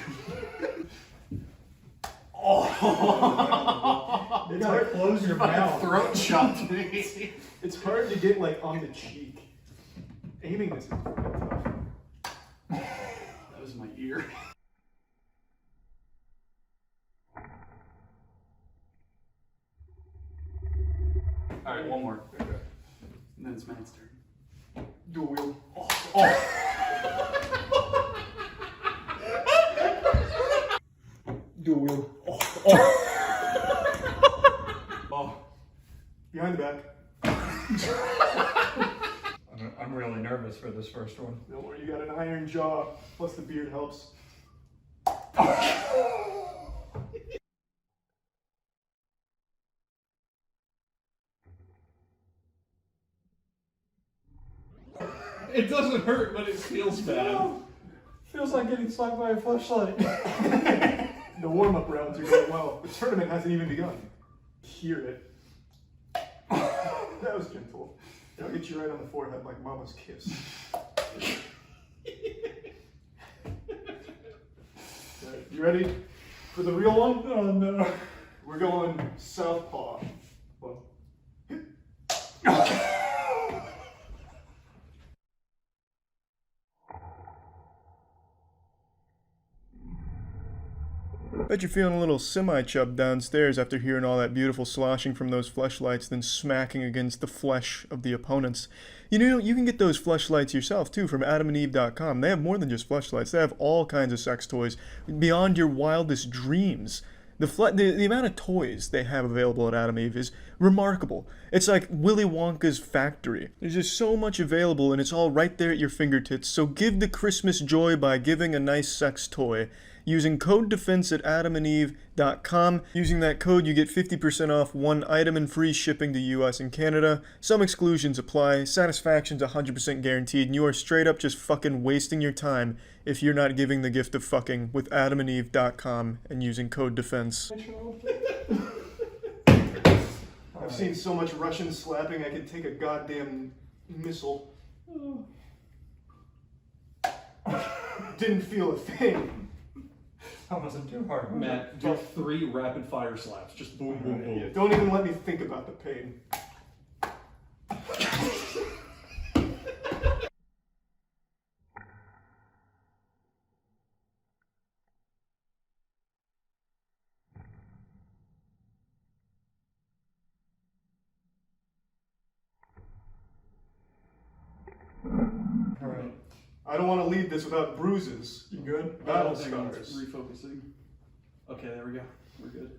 You gotta close your mouth. Throat shot me. It's hard to get like on the cheek. Aiming this is fucking tough. That was my ear. Alright, one more. Okay. And then it's Matt's turn. Dual wield. Dual wield. Oh. Behind the back. I'm really nervous for this first one. Don't worry, you got an iron jaw. Plus the beard helps. It doesn't hurt, but it feels bad. Feels like getting slapped by a flashlight. The warm-up rounds are going well. The tournament hasn't even begun. Hear it. That was gentle. I'll get you right on the forehead like mama's kiss. Right, you ready for the real one? Oh no. We're going southpaw. One. Bet you're feeling a little semi-chub downstairs after hearing all that beautiful sloshing from those fleshlights, then smacking against the flesh of the opponents. You know, you can get those fleshlights yourself too from adamandeve.com. They have more than just fleshlights. They have all kinds of sex toys beyond your wildest dreams. The amount of toys they have available at Adam Eve is remarkable. It's like Willy Wonka's factory. There's just so much available and it's all right there at your fingertips. So give the Christmas joy by giving a nice sex toy. Using code DEFENSE at adamandeve.com. Using that code, you get 50% off one item and free shipping to US and Canada. Some exclusions apply. Satisfaction's 100% guaranteed, and you are straight up just fucking wasting your time if you're not giving the gift of fucking with adamandeve.com and using code DEFENSE. I've seen so much Russian slapping, I could take a goddamn missile. Didn't feel a thing. That wasn't too hard. Matt, do 3 rapid fire slaps. Just boom, boom, boom. Yeah, don't even let me think about the pain. Alright. I don't want to lead this without bruises. You good? Battle scars. Refocusing. Okay, there we go. We're good.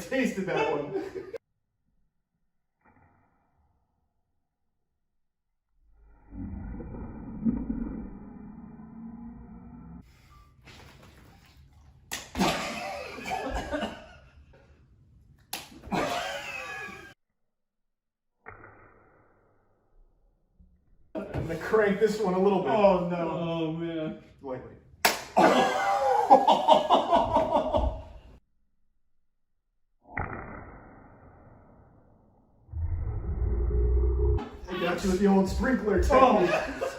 tasted that one. I'm gonna crank this one a little bit. Oh no. Oh man. Lightly. I got you with the old sprinkler technique.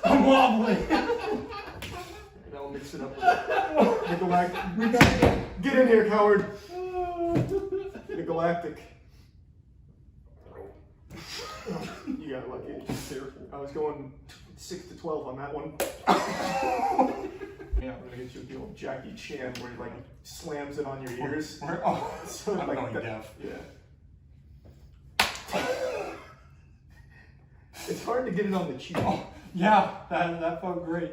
I'm wobbling. And I'll mix it up with the galactic. Get in here, coward. The galactic. You got lucky. I was going 6 to 12 on that one. Yeah, I'm gonna get you with the old Jackie Chan where he like slams it on your ears. Oh, So I'm like going that, deaf. Yeah. It's hard to get it on the cheek. Oh, yeah, that felt great.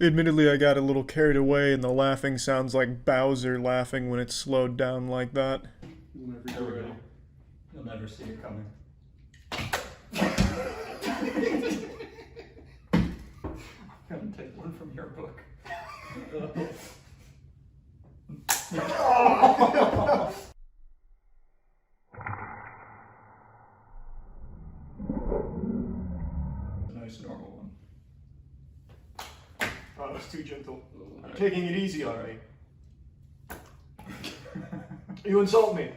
Admittedly, I got a little carried away, and the laughing sounds like Bowser laughing when it's slowed down like that. There we go. You'll never see it coming. I'm gonna take one from your book. A nice normal one. Oh, it's too gentle. I'm taking it easy already. You insult me.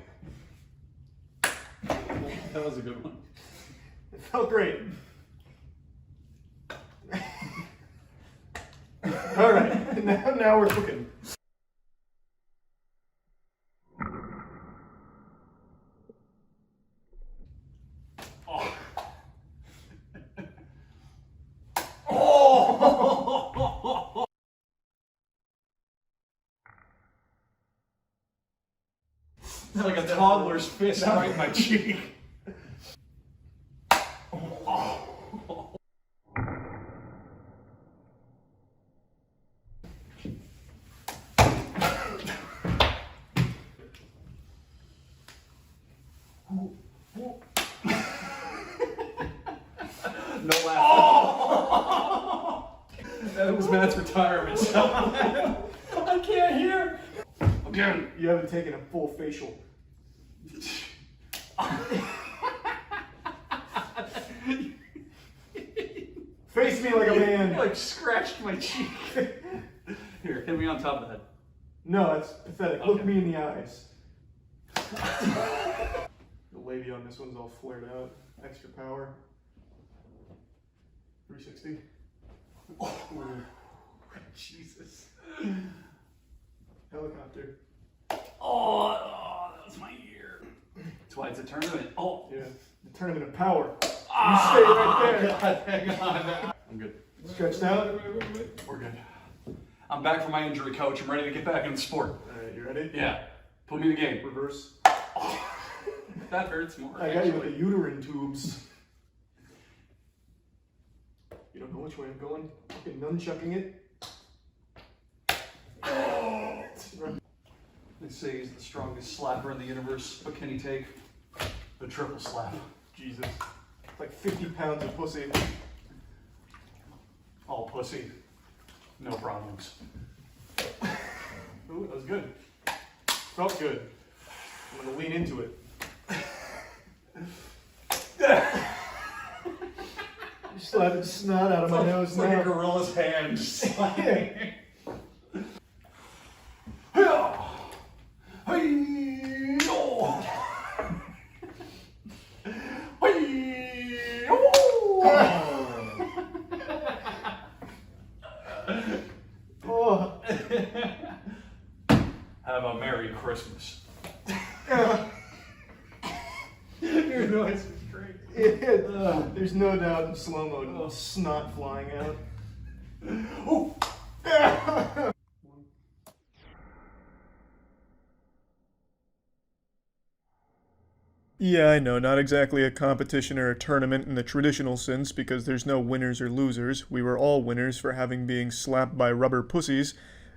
That was a good one. It felt great. All right, now we're cooking. Like a toddler's fist right in my cheek. No laughing. That was Matt's retirement. I can't hear. Again, you haven't taken a full facial. Face me like a man. You like scratched my cheek. Here, hit me on top of the head. No, that's pathetic. Look Okay. me in the eyes. The labia on this one's all flared out. Extra power. 360. Oh, Jesus. Helicopter. Oh, that was my ear. That's why it's a tournament. Oh. Yeah. The tournament of power. Ah, You stay right there. God, hang on. I'm good. Stretched out. We're good. I'm back from my injury, coach. I'm ready to get back in the sport. Alright, you ready? Yeah. Put me in the game. Reverse. That hurts more. I got you with the uterine tubes. You don't know which way I'm going? Fucking nunchucking it. They say he's the strongest slapper in the universe, but can he take the triple slap? Jesus. Like 50 pounds of pussy. All pussy. No problems. Ooh, that was good. Felt good. I'm gonna lean into it. Just slapping snot out of my nose It's like a now. gorilla's hand. Oh. Have a Merry Christmas. Your noise is great. There's no doubt in slow-mo, snot flying out. Oh. Yeah, I know, not exactly a competition or a tournament in the traditional sense, because there's no winners or losers. We were all winners for having being slapped by rubber pussies.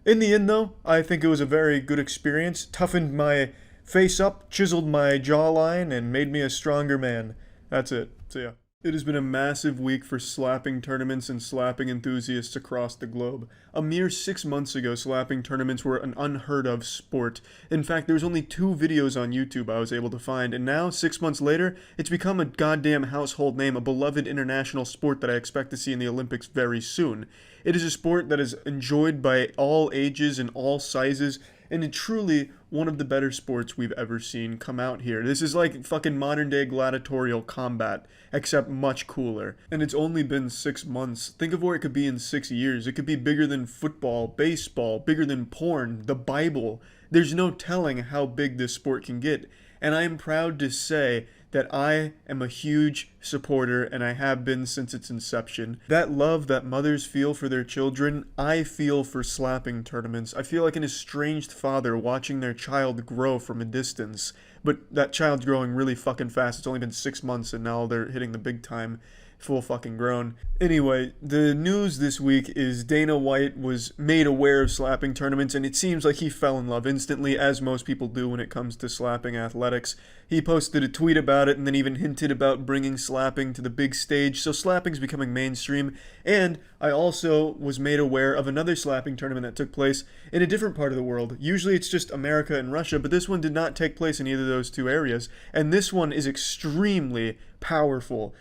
In the end, though, I think it was a very good experience. Toughened my face up, chiseled my jawline, and made me a stronger man. That's it. See ya. It has been a massive week for slapping tournaments and slapping enthusiasts across the globe. A mere 6 months ago, slapping tournaments were an unheard of sport. In fact, there was only 2 videos on YouTube I was able to find, and now, 6 months later, it's become a goddamn household name, a beloved international sport that I expect to see in the Olympics very soon. It is a sport that is enjoyed by all ages and all sizes, and it's truly one of the better sports we've ever seen come out here. This is like fucking modern day gladiatorial combat, except much cooler. And it's only been 6 months. Think of where it could be in 6 years. It could be bigger than football, baseball, bigger than porn, the Bible. There's no telling how big this sport can get. And I am proud to say that I am a huge supporter, and I have been since its inception. That love that mothers feel for their children, I feel for slapping tournaments. I feel like an estranged father watching their child grow from a distance. But that child's growing really fucking fast. It's only been 6 months, and now they're hitting the big time. Full fucking grown. Anyway, the news this week is Dana White was made aware of slapping tournaments, and it seems like he fell in love instantly, as most people do when it comes to slapping athletics. He posted a tweet about it and then even hinted about bringing slapping to the big stage, so slapping's becoming mainstream. And I also was made aware of another slapping tournament that took place in a different part of the world. Usually it's just America and Russia, but this one did not take place in either of those 2 areas, and this one is extremely powerful.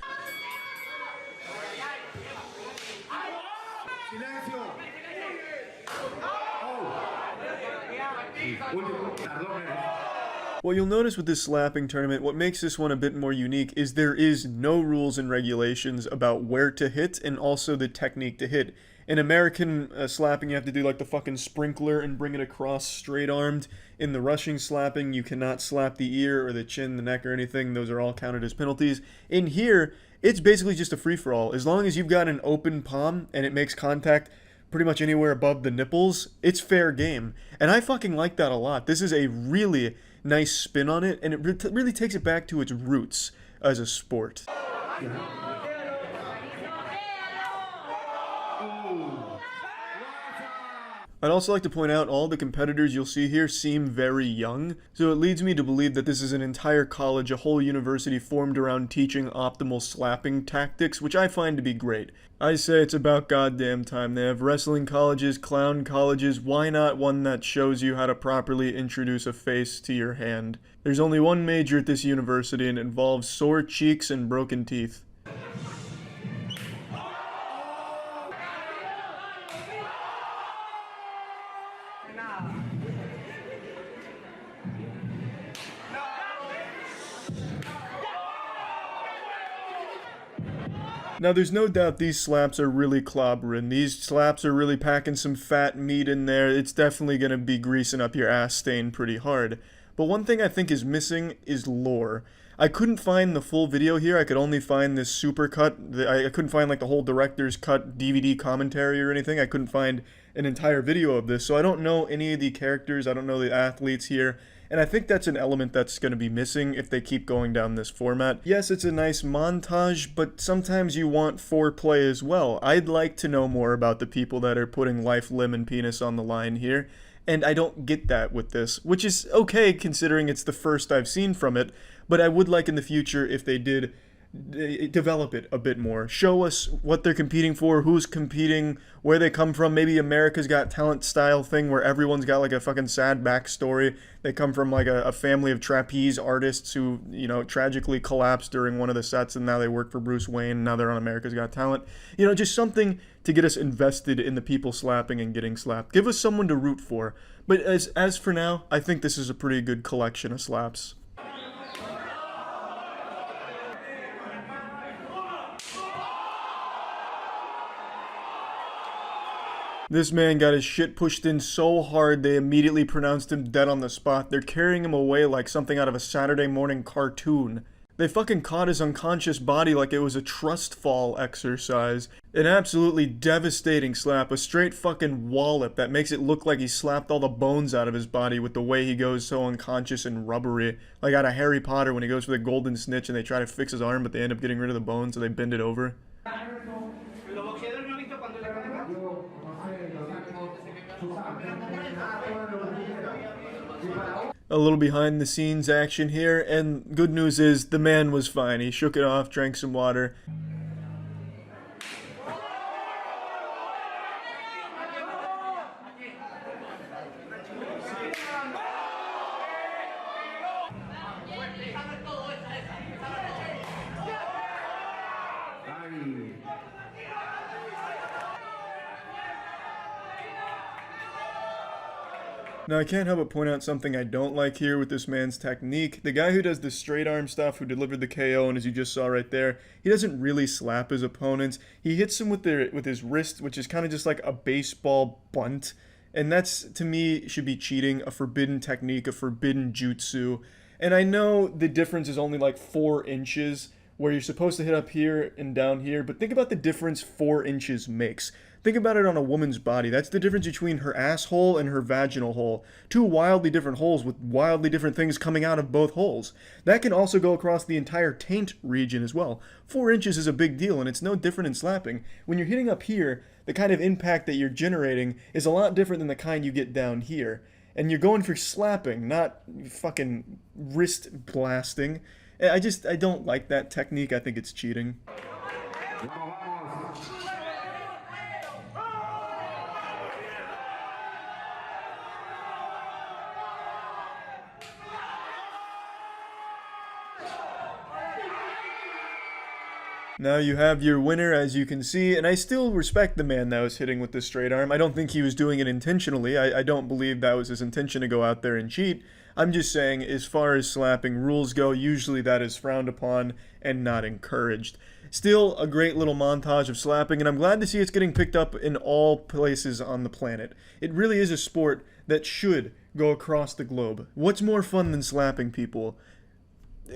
What you'll notice with this slapping tournament, what makes this one a bit more unique, is there is no rules and regulations about where to hit and also the technique to hit. In American slapping, you have to do like the fucking sprinkler and bring it across straight-armed. In the Russian slapping, you cannot slap the ear or the chin, the neck, or anything. Those are all counted as penalties. In here, it's basically just a free-for-all. As long as you've got an open palm and it makes contact pretty much anywhere above the nipples, it's fair game. And I fucking like that a lot. This is a really nice spin on it, and it really takes it back to its roots as a sport. I'd also like to point out all the competitors you'll see here seem very young, so it leads me to believe that this is an entire college, a whole university formed around teaching optimal slapping tactics, which I find to be great. I say it's about goddamn time. They have wrestling colleges, clown colleges, why not one that shows you how to properly introduce a face to your hand? There's only one major at this university, and it involves sore cheeks and broken teeth. Now, there's no doubt these slaps are really clobbering. These slaps are really packing some fat meat in there. It's definitely going to be greasing up your ass stain pretty hard. But one thing I think is missing is lore. I couldn't find the full video here. I could only find this super cut. I couldn't find like the whole director's cut DVD commentary or anything. I couldn't find an entire video of this. So I don't know any of the characters. I don't know the athletes here. And I think that's an element that's going to be missing if they keep going down this format. Yes, it's a nice montage, but sometimes you want foreplay as well. I'd like to know more about the people that are putting life, limb, and penis on the line here. And I don't get that with this, which is okay considering it's the first I've seen from it. But I would like in the future if they did develop it a bit more. Show us what they're competing for, who's competing, where they come from. Maybe America's Got Talent style thing where everyone's got like a fucking sad backstory. They come from like a family of trapeze artists who, you know, tragically collapsed during one of the sets and now they work for Bruce Wayne and now they're on America's Got Talent. You know, just something to get us invested in the people slapping and getting slapped. Give us someone to root for. But as for now, I think this is a pretty good collection of slaps. This man got his shit pushed in so hard they immediately pronounced him dead on the spot. They're carrying him away like something out of a Saturday morning cartoon. They fucking caught his unconscious body like it was a trust fall exercise. An absolutely devastating slap, a straight fucking wallop that makes it look like he slapped all the bones out of his body with the way he goes so unconscious and rubbery. Like out of Harry Potter when he goes for the golden snitch and they try to fix his arm but they end up getting rid of the bones so they bend it over. A little behind the scenes action here, and good news is the man was fine. He shook it off, drank some water. Now I can't help but point out something I don't like here with this man's technique. The guy who does the straight arm stuff, who delivered the KO, and as you just saw right there, he doesn't really slap his opponents. He hits them with his wrist, which is kind of just like a baseball bunt. And that's, to me, should be cheating, a forbidden technique, a forbidden jutsu. And I know the difference is only like 4 inches, where you're supposed to hit up here and down here, but think about the difference 4 inches makes. Think about it on a woman's body. That's the difference between her asshole and her vaginal hole. 2 wildly different holes with wildly different things coming out of both holes. That can also go across the entire taint region as well. 4 inches is a big deal, and it's no different in slapping. When you're hitting up here, the kind of impact that you're generating is a lot different than the kind you get down here. And you're going for slapping, not fucking wrist blasting. I don't like that technique. I think it's cheating. Now you have your winner, as you can see, and I still respect the man that was hitting with the straight arm. I don't think he was doing it intentionally. I don't believe that was his intention to go out there and cheat. I'm just saying, as far as slapping rules go, usually that is frowned upon and not encouraged. Still, a great little montage of slapping, and I'm glad to see it's getting picked up in all places on the planet. It really is a sport that should go across the globe. What's more fun than slapping people?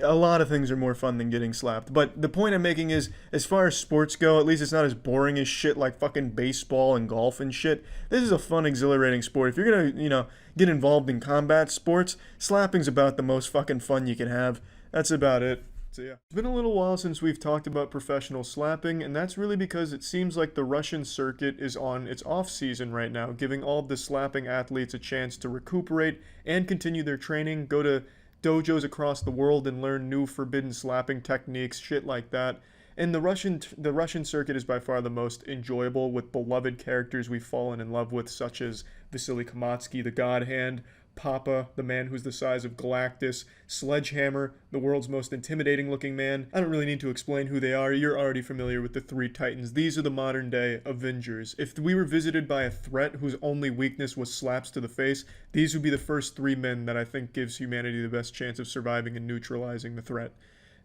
A lot of things are more fun than getting slapped. But the point I'm making is, as far as sports go, at least it's not as boring as shit like fucking baseball and golf and shit. This is a fun, exhilarating sport. If you're gonna, get involved in combat sports, slapping's about the most fucking fun you can have. That's about it. So yeah. It's been a little while since we've talked about professional slapping, and that's really because it seems like the Russian circuit is on its off-season right now, giving all of the slapping athletes a chance to recuperate and continue their training, go to dojos across the world and learn new forbidden slapping techniques, shit like that. And the Russian circuit is by far the most enjoyable, with beloved characters we've fallen in love with, such as Vasily Kamatsky, the God Hand, Papa, the man who's the size of Galactus, Sledgehammer, the world's most intimidating looking man. I don't really need to explain who they are, you're already familiar with the 3 titans. These are the modern day Avengers. If we were visited by a threat whose only weakness was slaps to the face, these would be the first 3 men that I think gives humanity the best chance of surviving and neutralizing the threat.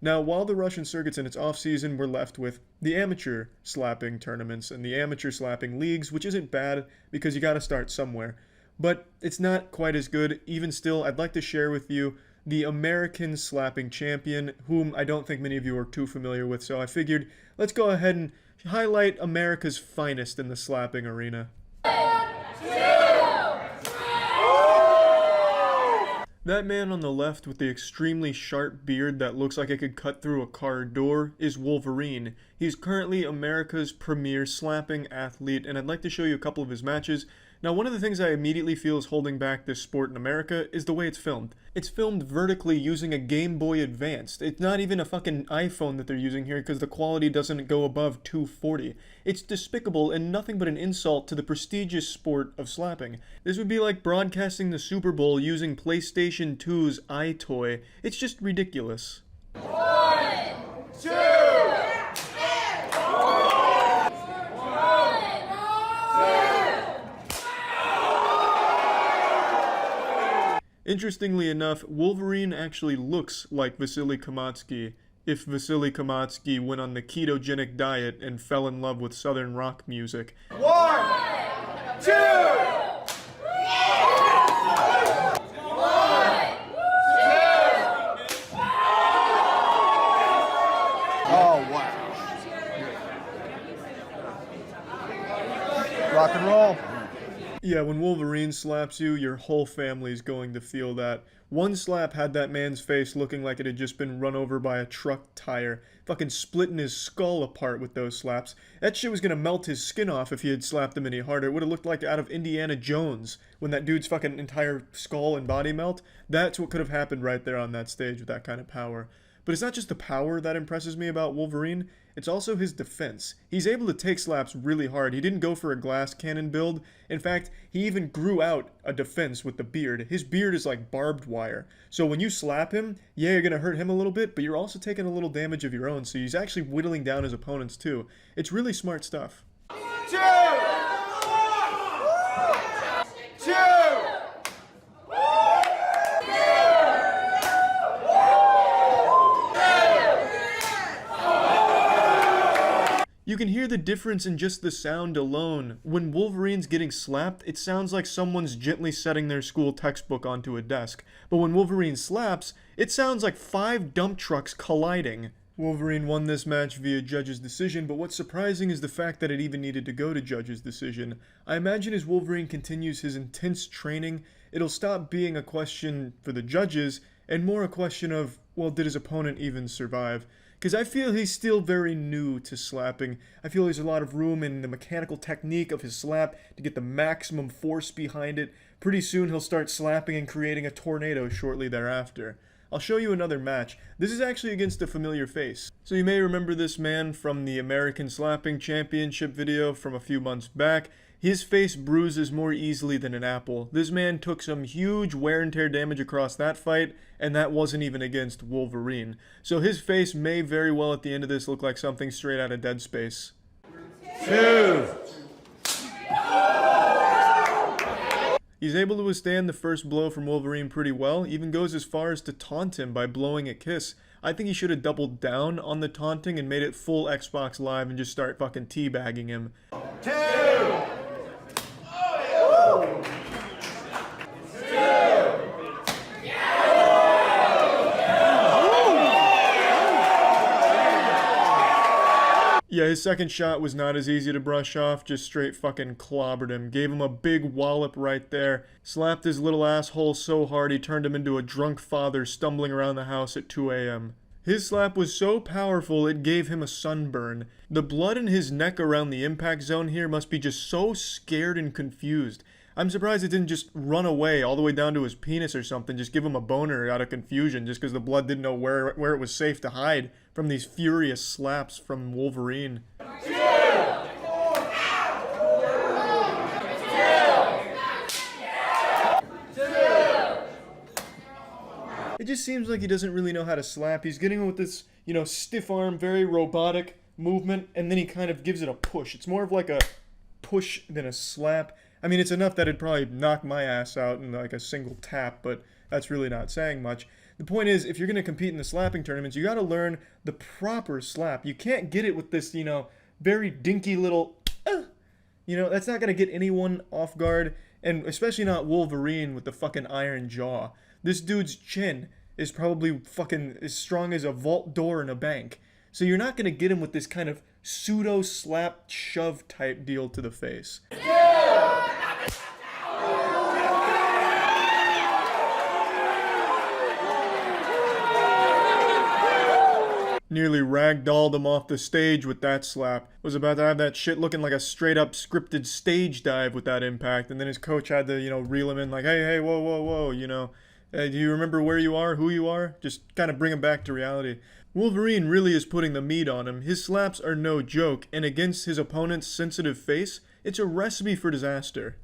Now, while the Russian circuit's in its off-season, we're left with the amateur slapping tournaments and the amateur slapping leagues, which isn't bad because you gotta start somewhere. But it's not quite as good. Even still, I'd like to share with you the American slapping champion, whom I don't think many of you are too familiar with, so I figured let's go ahead and highlight America's finest in the slapping arena. That man on the left with the extremely sharp beard that looks like it could cut through a car door is Wolverine. He's currently America's premier slapping athlete, and I'd like to show you a couple of his matches. Now, one of the things I immediately feel is holding back this sport in America is the way it's filmed. It's filmed vertically using a Game Boy Advanced. It's not even a fucking iPhone that they're using here because the quality doesn't go above 240. It's despicable and nothing but an insult to the prestigious sport of slapping. This would be like broadcasting the Super Bowl using PlayStation 2's iToy. It's just ridiculous. 1, 2, Interestingly enough, Wolverine actually looks like Vasily Kamatsky if Vasily Kamatsky went on the ketogenic diet and fell in love with southern rock music. 1, Oh, wow. Rock and roll. Yeah, when Wolverine slaps you, your whole family is going to feel that. One slap had that man's face looking like it had just been run over by a truck tire. Fucking splitting his skull apart with those slaps. That shit was gonna melt his skin off if he had slapped him any harder. It would have looked like out of Indiana Jones when that dude's fucking entire skull and body melt. That's what could have happened right there on that stage with that kind of power. But it's not just the power that impresses me about Wolverine, it's also his defense. He's able to take slaps really hard. He didn't go for a glass cannon build. In fact, he even grew out a defense with the beard. His beard is like barbed wire. So when you slap him, yeah, you're gonna hurt him a little bit, but you're also taking a little damage of your own, so he's actually whittling down his opponents too. It's really smart stuff. You can hear the difference in just the sound alone. When Wolverine's getting slapped, it sounds like someone's gently setting their school textbook onto a desk. But when Wolverine slaps, it sounds like 5 dump trucks colliding. Wolverine won this match via judge's decision, but what's surprising is the fact that it even needed to go to judge's decision. I imagine as Wolverine continues his intense training, it'll stop being a question for the judges, and more a question of, well, did his opponent even survive? Because I feel he's still very new to slapping. I feel there's a lot of room in the mechanical technique of his slap to get the maximum force behind it. Pretty soon he'll start slapping and creating a tornado shortly thereafter. I'll show you another match. This is actually against a familiar face. So you may remember this man from the American Slapping Championship video from a few months back. His face bruises more easily than an apple. This man took some huge wear and tear damage across that fight, and that wasn't even against Wolverine. So his face may very well at the end of this look like something straight out of Dead Space. 2. He's able to withstand the first blow from Wolverine pretty well, even goes as far as to taunt him by blowing a kiss. I think he should have doubled down on the taunting and made it full Xbox Live and just start fucking teabagging him. 2. Yeah, his second shot was not as easy to brush off, just straight fucking clobbered him. Gave him a big wallop right there. Slapped his little asshole so hard he turned him into a drunk father stumbling around the house at 2 a.m. His slap was so powerful it gave him a sunburn. The blood in his neck around the impact zone here must be just so scared and confused. I'm surprised it didn't just run away all the way down to his penis or something, just give him a boner out of confusion just because the blood didn't know where it was safe to hide from these furious slaps from Wolverine. It just seems like he doesn't really know how to slap. He's getting with this, stiff arm, very robotic movement, and then he kind of gives it a push. It's more of like a push than a slap. I mean, it's enough that it'd probably knock my ass out in like a single tap, but that's really not saying much. The point is, if you're going to compete in the slapping tournaments, you got to learn the proper slap. You can't get it with this, very dinky little, that's not going to get anyone off guard, and especially not Wolverine with the fucking iron jaw. This dude's chin is probably fucking as strong as a vault door in a bank. So you're not going to get him with this kind of pseudo slap shove type deal to the face. Nearly ragdolled him off the stage with that slap. Was about to have that shit looking like a straight up scripted stage dive with that impact, and then his coach had to, reel him in like, hey, whoa, do you remember where you are, who you are? Just kind of bring him back to reality. Wolverine really is putting the meat on him. His slaps are no joke, and against his opponent's sensitive face, it's a recipe for disaster.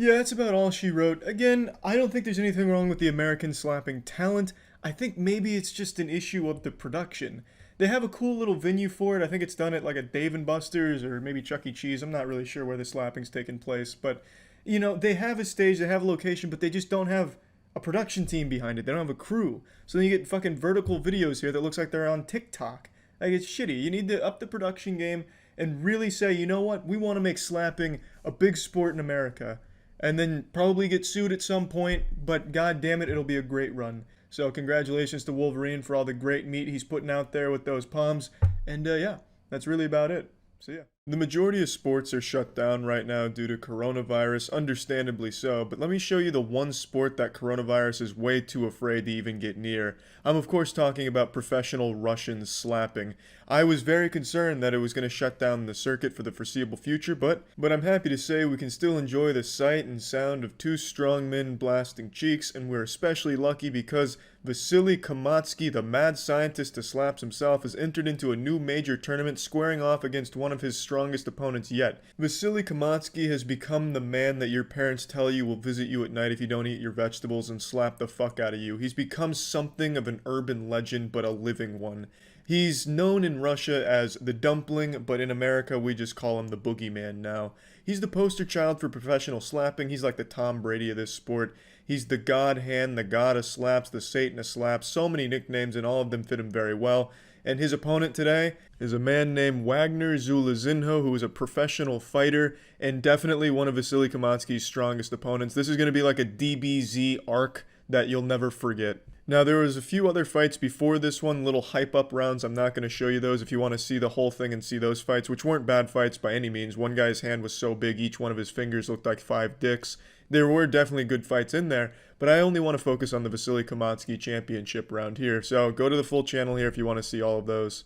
Yeah, that's about all she wrote. Again, I don't think there's anything wrong with the American slapping talent. I think maybe it's just an issue of the production. They have a cool little venue for it. I think it's done at like a Dave & Buster's or maybe Chuck E. Cheese. I'm not really sure where the slapping's taking place. But, they have a stage, they have a location, but they just don't have a production team behind it. They don't have a crew. So then you get fucking vertical videos here that looks like they're on TikTok. Like, it's shitty. You need to up the production game and really say, you know what? We want to make slapping a big sport in America. And then probably get sued at some point, but god damn it, it'll be a great run. So congratulations to Wolverine for all the great meat he's putting out there with those palms. And yeah, that's really about it. See ya. The majority of sports are shut down right now due to coronavirus, understandably so, but let me show you the one sport that coronavirus is way too afraid to even get near. I'm of course talking about professional Russian slapping. I was very concerned that it was going to shut down the circuit for the foreseeable future, but I'm happy to say we can still enjoy the sight and sound of two strong men blasting cheeks, and we're especially lucky because Vasily Kamatsky, the mad scientist to slaps himself, has entered into a new major tournament squaring off against one of his strongest opponents yet. Vasily Kamatsky has become the man that your parents tell you will visit you at night if you don't eat your vegetables and slap the fuck out of you. He's become something of an urban legend, but a living one. He's known in Russia as the Dumpling, but in America we just call him the Boogeyman now. He's the poster child for professional slapping. He's like the Tom Brady of this sport. He's the God Hand, the God of Slaps, the Satan of Slaps. So many nicknames and all of them fit him very well. And his opponent today is a man named Penguinz0, who is a professional fighter and definitely one of Vasily Kamatsky's strongest opponents. This is going to be like a DBZ arc that you'll never forget. Now, there was a few other fights before this one, little hype-up rounds. I'm not going to show you those if you want to see the whole thing and see those fights, which weren't bad fights by any means. One guy's hand was so big, each one of his fingers looked like 5 dicks. There were definitely good fights in there, but I only want to focus on the Vasily Kamatsky championship round here. So go to the full channel here if you want to see all of those.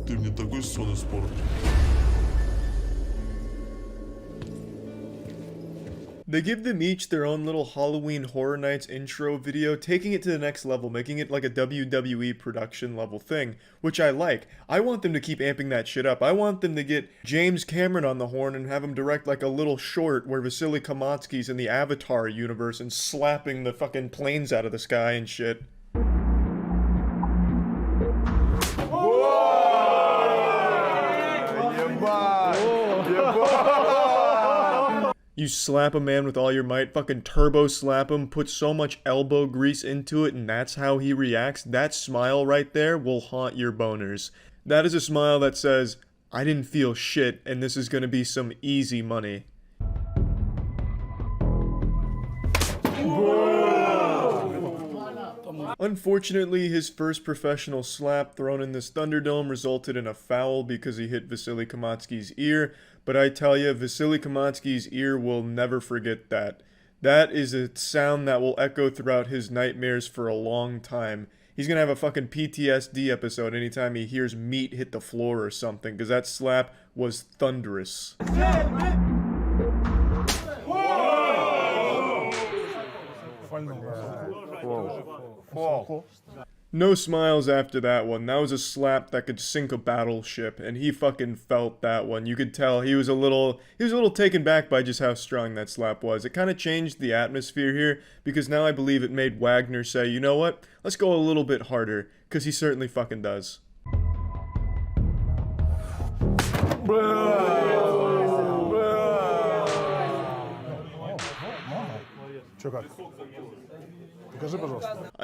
Ты мне такой сон испортил. They give them each their own little Halloween Horror Nights intro video, taking it to the next level, making it like a WWE production level thing, which I like. I want them to keep amping that shit up. I want them to get James Cameron on the horn and have him direct like a little short where Vasily Kamatsky's in the Avatar universe and slapping the fucking planes out of the sky and shit. You slap a man with all your might, fucking turbo slap him, put so much elbow grease into it, and that's how he reacts. That smile right there will haunt your boners. That is a smile that says, I didn't feel shit, and this is gonna be some easy money. Unfortunately, his first professional slap thrown in this Thunderdome resulted in a foul because he hit Vasily Kamatsky's ear, but I tell you, Vasily Kamatsky's ear will never forget that. That is a sound that will echo throughout his nightmares for a long time. He's gonna have a fucking PTSD episode anytime he hears meat hit the floor or something, because that slap was thunderous. No smiles after that one. That was a slap that could sink a battleship, and he fucking felt that one. You could tell he was a little taken back by just how strong that slap was. It kind of changed the atmosphere here, because now I believe it made Wagner say, you know what, let's go a little bit harder, because he certainly fucking does.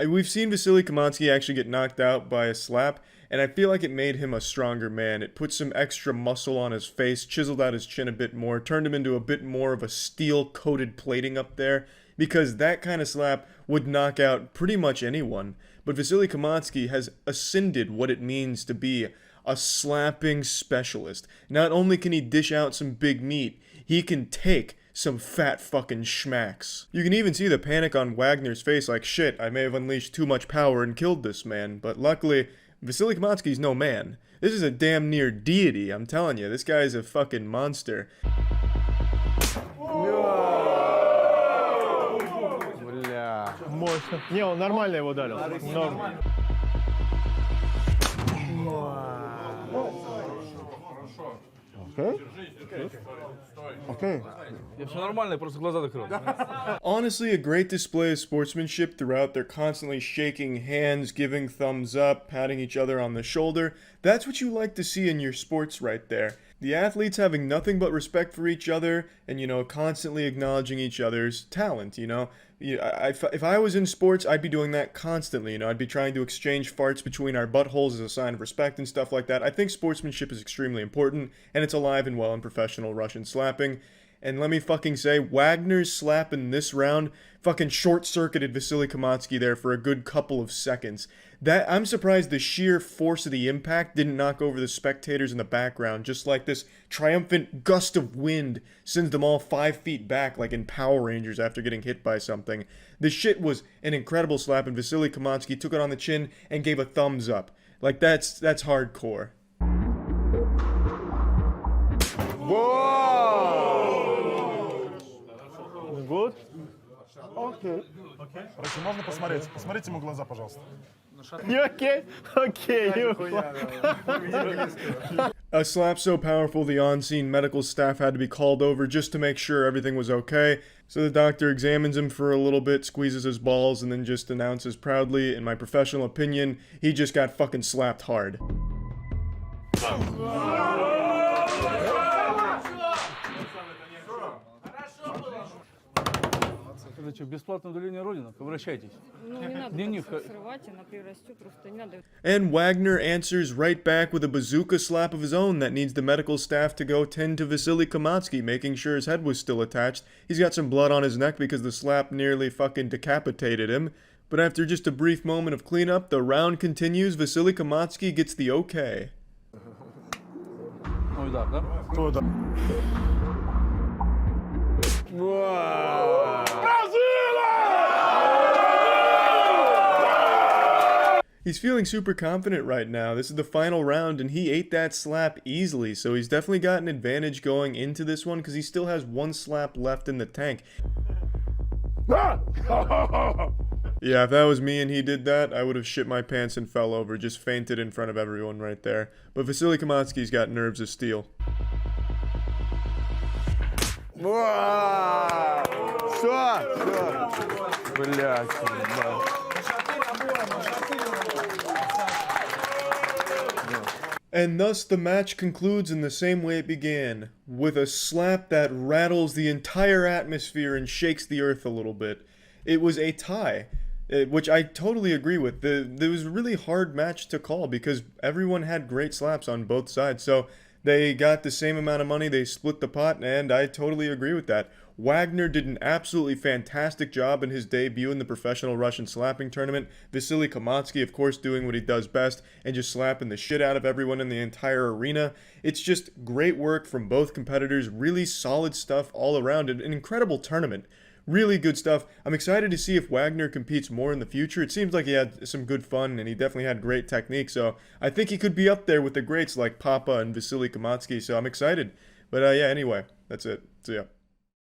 We've seen Vasily Kamatsky actually get knocked out by a slap, and I feel like it made him a stronger man. It put some extra muscle on his face, chiseled out his chin a bit more, turned him into a bit more of a steel-coated plating up there, because that kind of slap would knock out pretty much anyone. But Vasily Kamatsky has ascended what it means to be a slapping specialist. Not only can he dish out some big meat, he can take some fat fucking schmacks. You can even see the panic on Wagner's face, like, shit, I may have unleashed too much power and killed this man, but luckily, Vasily Kamatsky's no man. This is a damn near deity, I'm telling you, this guy's a fucking monster. Мощно. Не, он нормально его ударил. Норм. Okay. Okay. Окей. Я все нормально, просто глаза закрыл. Honestly, a great display of sportsmanship throughout. They're constantly shaking hands, giving thumbs up, patting each other on the shoulder. That's what you like to see in your sports right there. The athletes having nothing but respect for each other and, you know, constantly acknowledging each other's talent, you know. If I was in sports, I'd be doing that constantly, you know. I'd be trying to exchange farts between our buttholes as a sign of respect and stuff like that. I think sportsmanship is extremely important, and it's alive and well in professional Russian slapping. And let me fucking say, Wagner's slap in this round fucking short-circuited Vasily Kamatsky there for a good couple of seconds. I'm surprised the sheer force of the impact didn't knock over the spectators in the background, just like this triumphant gust of wind sends them all 5 feet back like in Power Rangers after getting hit by something. The shit was an incredible slap, and Vasily Kamatsky took it on the chin and gave a thumbs up. Like, that's hardcore. Good? Окей. Короче, можно посмотреть? Посмотрите ему глаза, пожалуйста. You okay? Okay. A slap so powerful the on-scene medical staff had to be called over just to make sure everything was okay. So the doctor examines him for a little bit, squeezes his balls, and then just announces proudly, in my professional opinion, he just got fucking slapped hard. Это что, бесплатное удаление родинок? Обращайтесь. Ну, не надо Дневник. срывать, она прирастет, просто не надо. And Wagner answers right back with a bazooka slap of his own that needs the medical staff to go tend to Vasily Kamatsky, making sure his head was still attached. He's got some blood on his neck because the slap nearly fucking decapitated him. But after just a brief moment of cleanup, the round continues. Vasily Kamatsky gets the okay. Ой, да, да? Кто это? He's feeling super confident right now. This is the final round, and he ate that slap easily, so he's definitely got an advantage going into this one because he still has one slap left in the tank. Yeah, if that was me and he did that, I would have shit my pants and fell over, just fainted in front of everyone right there. But Vasily Kamatsky's got nerves of steel. And thus the match concludes in the same way it began, with a slap that rattles the entire atmosphere and shakes the earth a little bit. It was a tie, which I totally agree with. There was a really hard match to call because everyone had great slaps on both sides, so they got the same amount of money, they split the pot, and I totally agree with that. Wagner did an absolutely fantastic job in his debut in the professional Russian slapping tournament. Vasily Kamatsky, of course, doing what he does best and just slapping the shit out of everyone in the entire arena. It's just great work from both competitors, really solid stuff all around, an incredible tournament. Really good stuff. I'm excited to see if Wagner competes more in the future. It seems like he had some good fun and he definitely had great technique, so I think he could be up there with the greats like Papa and Vasily Kamatsky, so I'm excited. But yeah, anyway, that's it. See ya.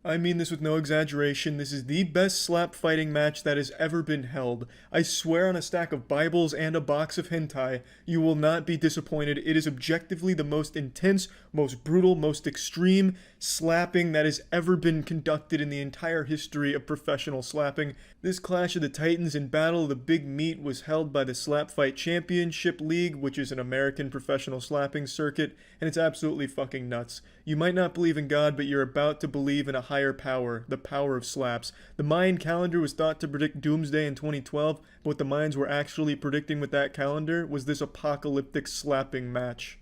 I mean this with no exaggeration, this is the best slap fighting match that has ever been held. I swear on a stack of Bibles and a box of hentai, you will not be disappointed. It is objectively the most intense, most brutal, most extreme slapping that has ever been conducted in the entire history of professional slapping. This Clash of the Titans in Battle of the Big Meat was held by the Slap Fight Championship League, which is an American professional slapping circuit, and it's absolutely fucking nuts. You might not believe in God, but you're about to believe in a higher power, the power of slaps. The Mayan calendar was thought to predict doomsday in 2012, but what the Mayans were actually predicting with that calendar was this apocalyptic slapping match.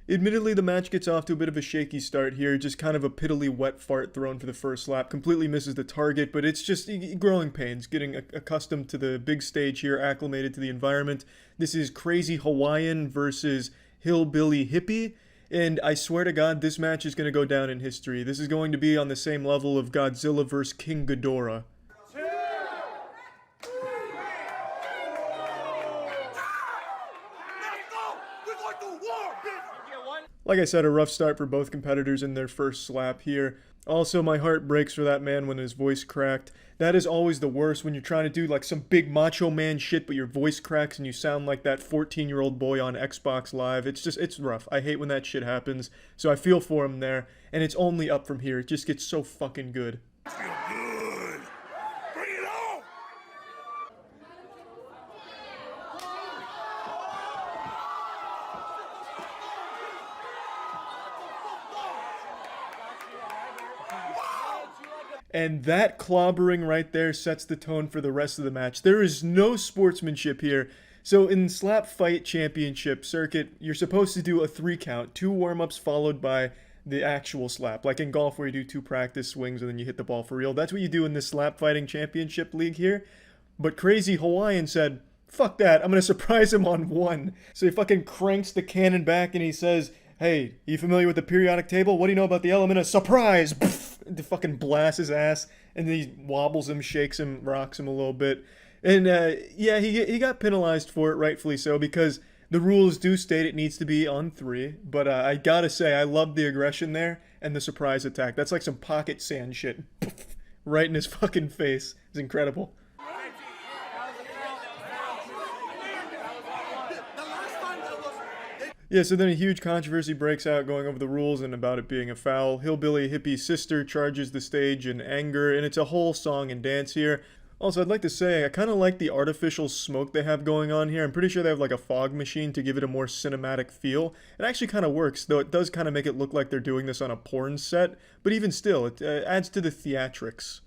Admittedly, the match gets off to a bit of a shaky start here, just kind of a piddly wet fart thrown for the first slap, completely misses the target, but it's just growing pains, getting accustomed to the big stage here, acclimated to the environment. This is Crazy Hawaiian versus Hillbilly Hippie, and I swear to God, this match is going to go down in history. This is going to be on the same level of Godzilla vs. King Ghidorah. Like I said, a rough start for both competitors in their first slap here. Also, my heart breaks for that man when his voice cracked. That is always the worst when you're trying to do like some big macho man shit, but your voice cracks and you sound like that 14-year-old boy on Xbox Live. It's rough. I hate when that shit happens. So I feel for him there, and it's only up from here. It just gets so fucking good. And that clobbering right there sets the tone for the rest of the match. There is no sportsmanship here. So in Slap Fight Championship circuit, you're supposed to do a 3 count, 2 warm-ups followed by the actual slap. Like in golf where you do 2 practice swings and then you hit the ball for real. That's what you do in this Slap Fighting Championship League here. But Crazy Hawaiian said, fuck that, I'm gonna surprise him on 1. So he fucking cranks the cannon back and he says, hey, you familiar with the periodic table? What do you know about the element of surprise? To fucking blast his ass, and then he wobbles him, shakes him, rocks him a little bit. And yeah, he got penalized for it, rightfully so, because the rules do state it needs to be on 3. But I gotta say, I love the aggression there and the surprise attack. That's like some pocket sand shit. Right in his fucking face. It's incredible. Yeah, so then a huge controversy breaks out going over the rules and about it being a foul. Hillbilly Hippie's sister charges the stage in anger, and it's a whole song and dance here. Also, I'd like to say, I kind of like the artificial smoke they have going on here. I'm pretty sure they have like a fog machine to give it a more cinematic feel. It actually kind of works, though it does kind of make it look like they're doing this on a porn set. But even still, it adds to the theatrics.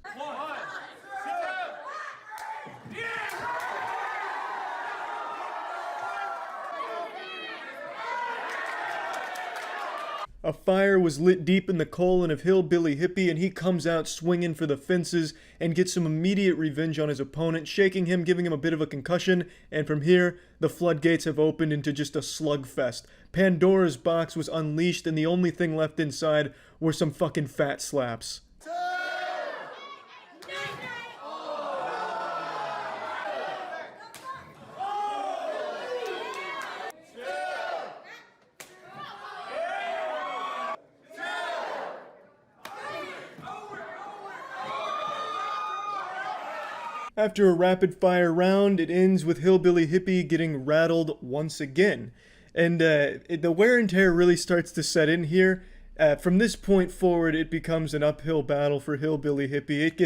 A fire was lit deep in the colon of Hillbilly Hippie, and he comes out swinging for the fences and gets some immediate revenge on his opponent, shaking him, giving him a bit of a concussion, and from here, the floodgates have opened into just a slugfest. Pandora's box was unleashed, and the only thing left inside were some fucking fat slaps. After a rapid-fire round, it ends with Hillbilly Hippie getting rattled once again. And the wear and tear really starts to set in here. From this point forward, it becomes an uphill battle for Hillbilly Hippie. It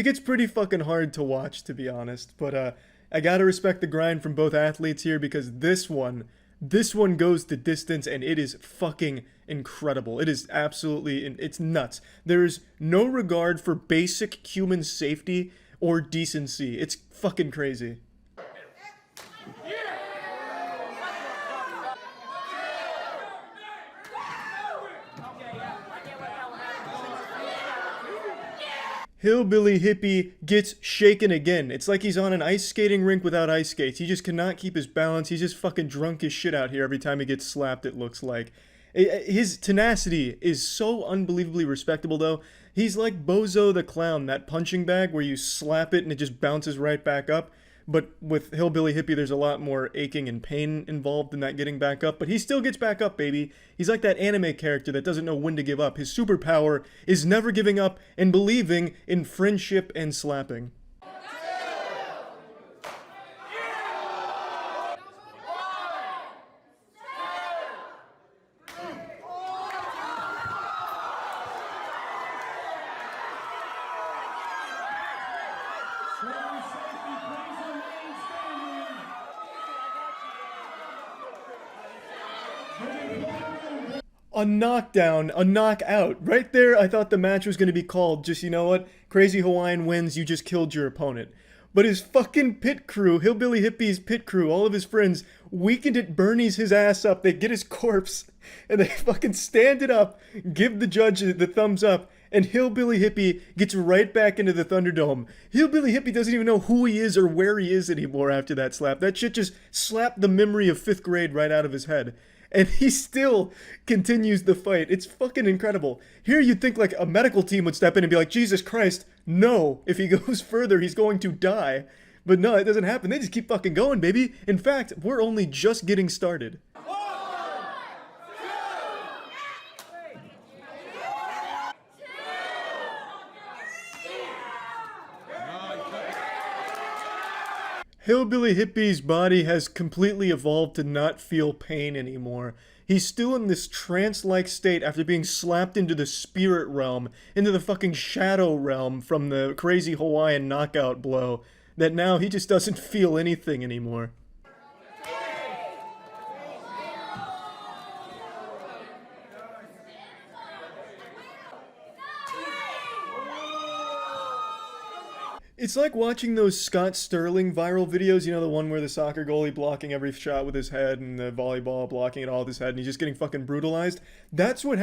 gets pretty fucking hard to watch, to be honest. But I gotta respect the grind from both athletes here, because this one goes the distance, and it is fucking incredible. It is absolutely, it's nuts. There is no regard for basic human safety or decency. It's fucking crazy. Hillbilly Hippie gets shaken again. It's like he's on an ice skating rink without ice skates. He just cannot keep his balance. He's just fucking drunk as shit out here every time he gets slapped, it looks like. His tenacity is so unbelievably respectable, though. He's like Bozo the Clown, that punching bag where you slap it and it just bounces right back up. But with Hillbilly Hippie, there's a lot more aching and pain involved in that getting back up. But he still gets back up, baby. He's like that anime character that doesn't know when to give up. His superpower is never giving up and believing in friendship and slapping. A knockdown, a knockout. Right there, I thought the match was going to be called, just, you know what? Crazy Hawaiian wins, you just killed your opponent. But his fucking pit crew, Hillbilly Hippie's pit crew, all of his friends, weakened it, Bernie's his ass up. They get his corpse, and they fucking stand it up, give the judge the thumbs up, and Hillbilly Hippie gets right back into the Thunderdome. Hillbilly Hippie doesn't even know who he is or where he is anymore after that slap. That shit just slapped the memory of 5th grade right out of his head. And he still continues the fight. It's fucking incredible. Here you'd think like a medical team would step in and be like, Jesus Christ, no. If he goes further, he's going to die. But no, it doesn't happen. They just keep fucking going, baby. In fact, we're only just getting started. Hillbilly Hippie's body has completely evolved to not feel pain anymore. He's still in this trance-like state after being slapped into the spirit realm, into the fucking shadow realm from the crazy Hawaiian knockout blow, that now he just doesn't feel anything anymore. It's like watching those Scott Sterling viral videos, you know, the one where the soccer goalie blocking every shot with his head and the volleyball blocking it all with his head and he's just getting fucking brutalized. That's what's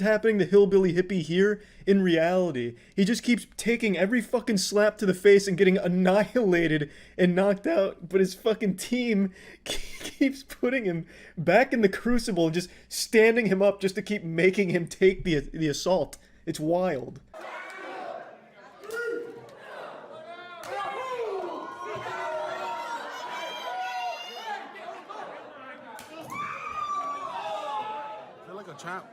happening to Hillbilly Hippie here in reality. He just keeps taking every fucking slap to the face and getting annihilated and knocked out, but his fucking team keeps putting him back in the crucible and just standing him up just to keep making him take the assault. It's wild. Champ.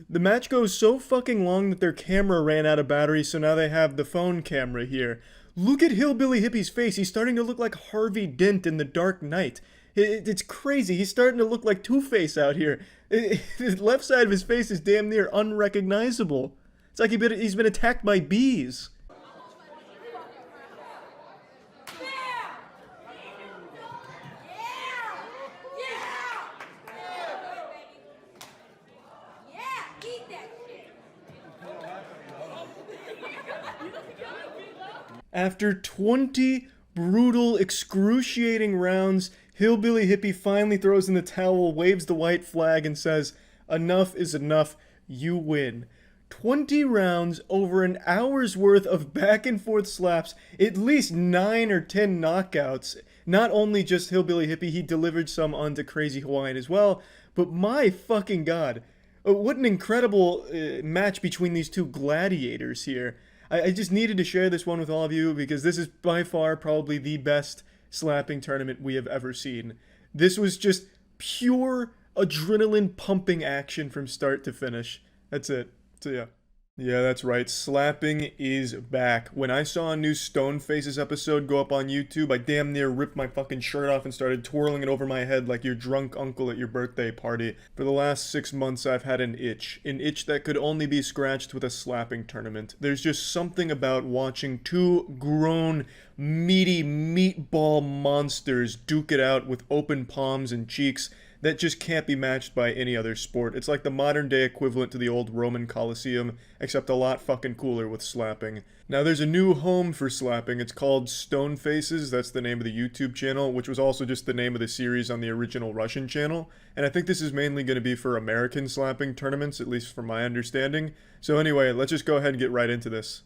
The match goes so fucking long that their camera ran out of battery, so now they have the phone camera here. Look at Hillbilly Hippie's face. He's starting to look like Harvey Dent in The Dark Knight. It's crazy. He's starting to look like Two-Face out here. The left side of his face is damn near unrecognizable. It's like he's been attacked by bees. After 20 brutal, excruciating rounds, Hillbilly Hippie finally throws in the towel, waves the white flag, and says, "Enough is enough, you win." 20 rounds, over an hour's worth of back and forth slaps, at least 9 or 10 knockouts. Not only just Hillbilly Hippie, he delivered some onto Crazy Hawaiian as well, but my fucking god. What an incredible match between these two gladiators here. I just needed to share this one with all of you because this is by far probably the best slapping tournament we have ever seen. This was just pure adrenaline pumping action from start to finish. That's it. So yeah. Yeah, that's right. Slapping is back. When I saw a new Stone Faces episode go up on YouTube, I damn near ripped my fucking shirt off and started twirling it over my head like your drunk uncle at your birthday party. For the last 6 months, I've had an itch that could only be scratched with a slapping tournament. There's just something about watching two grown, meaty meatball monsters duke it out with open palms and cheeks that just can't be matched by any other sport. It's like the modern day equivalent to the old Roman Colosseum, except a lot fucking cooler with slapping. Now there's a new home for slapping. It's called Stone Faces. That's the name of the YouTube channel, which was also just the name of the series on the original Russian channel. And I think this is mainly going to be for American slapping tournaments, at least from my understanding. So anyway, let's just go ahead and get right into this.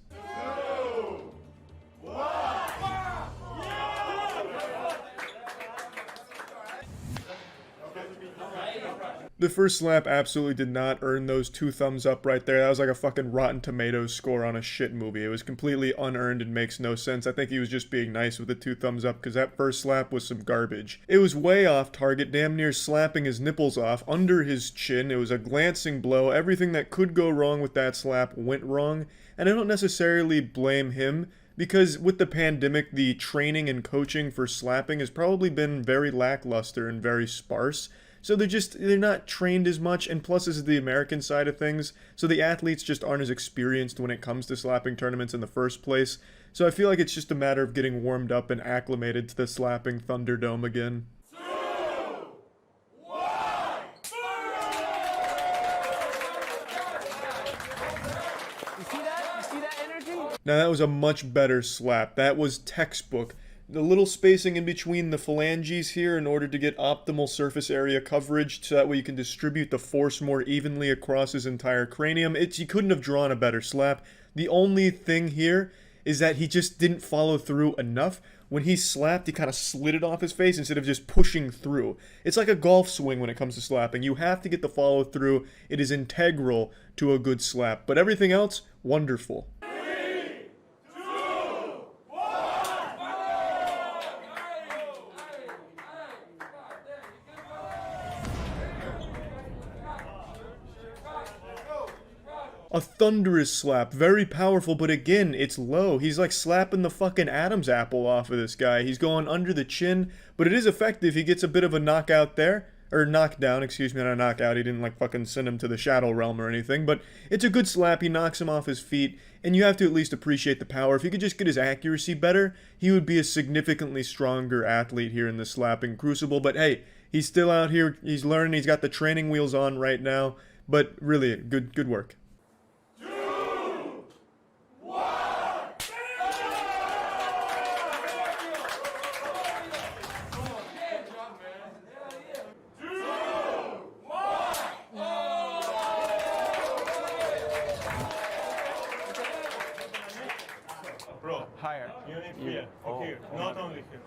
The first slap absolutely did not earn those 2 thumbs up right there. That was like a fucking Rotten Tomatoes score on a shit movie. It was completely unearned and makes no sense. I think he was just being nice with the 2 thumbs up because that first slap was some garbage. It was way off target, damn near slapping his nipples off under his chin. It was a glancing blow. Everything that could go wrong with that slap went wrong. And I don't necessarily blame him, because with the pandemic, the training and coaching for slapping has probably been very lackluster and very sparse. So they're not trained as much, and plus this is the American side of things, so the athletes just aren't as experienced when it comes to slapping tournaments in the first place. So I feel like it's just a matter of getting warmed up and acclimated to the slapping Thunderdome again. Now that was a much better slap. That was textbook. The little spacing in between the phalanges here in order to get optimal surface area coverage so that way you can distribute the force more evenly across his entire cranium. He couldn't have drawn a better slap. The only thing here is that he just didn't follow through enough. When he slapped, he kind of slid it off his face instead of just pushing through. It's like a golf swing when it comes to slapping. You have to get the follow through. It is integral to a good slap. But everything else, wonderful. A thunderous slap, very powerful, but again, it's low. He's like slapping the fucking Adam's apple off of this guy. He's going under the chin, but it is effective. He gets a bit of a knockout there. Or knockdown, excuse me, not a knockout. He didn't like fucking send him to the Shadow Realm or anything, but it's a good slap. He knocks him off his feet, and you have to at least appreciate the power. If he could just get his accuracy better, he would be a significantly stronger athlete here in the slapping crucible. But hey, he's still out here. He's learning. He's got the training wheels on right now. But really, good work. Higher. Not only here.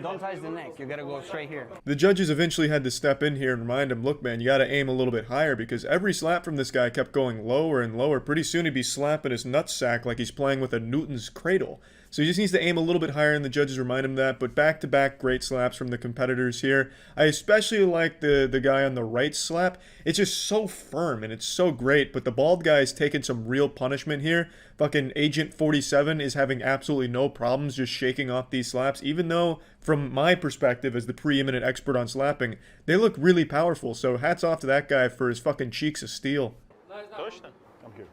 Don't touch the neck. You gotta go straight here. The judges eventually had to step in here and remind him, look, man, you gotta aim a little bit higher, because every slap from this guy kept going lower and lower. Pretty soon he'd be slapping his nutsack like he's playing with a Newton's cradle. So he just needs to aim a little bit higher, and the judges remind him that. But back-to-back great slaps from the competitors here. I especially like the guy on the right slap. It's just so firm, and it's so great. But the bald guy's taking some real punishment here. Fucking Agent 47 is having absolutely no problems just shaking off these slaps, even though, from my perspective as the preeminent expert on slapping, they look really powerful. So hats off to that guy for his fucking cheeks of steel. Come here.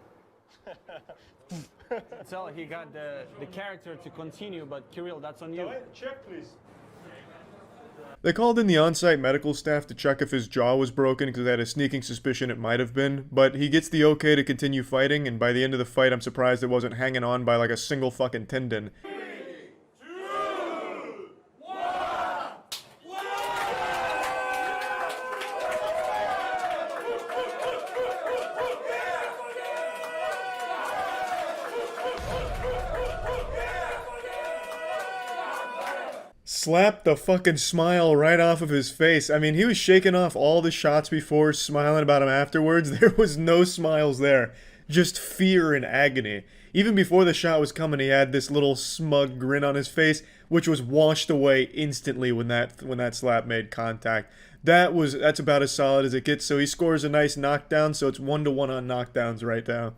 So he got the character to continue, but Kirill, that's on you. Check, please. They called in the on-site medical staff to check if his jaw was broken because they had a sneaking suspicion it might have been, but he gets the okay to continue fighting, and by the end of the fight I'm surprised it wasn't hanging on by like a single fucking tendon. Slapped the fucking smile right off of his face. I mean, he was shaking off all the shots before, smiling about him afterwards. There was no smiles there. Just fear and agony. Even before the shot was coming, he had this little smug grin on his face, which was washed away instantly when that slap made contact. That's about as solid as it gets. So he scores a nice knockdown, so it's 1-to-1 on knockdowns right now.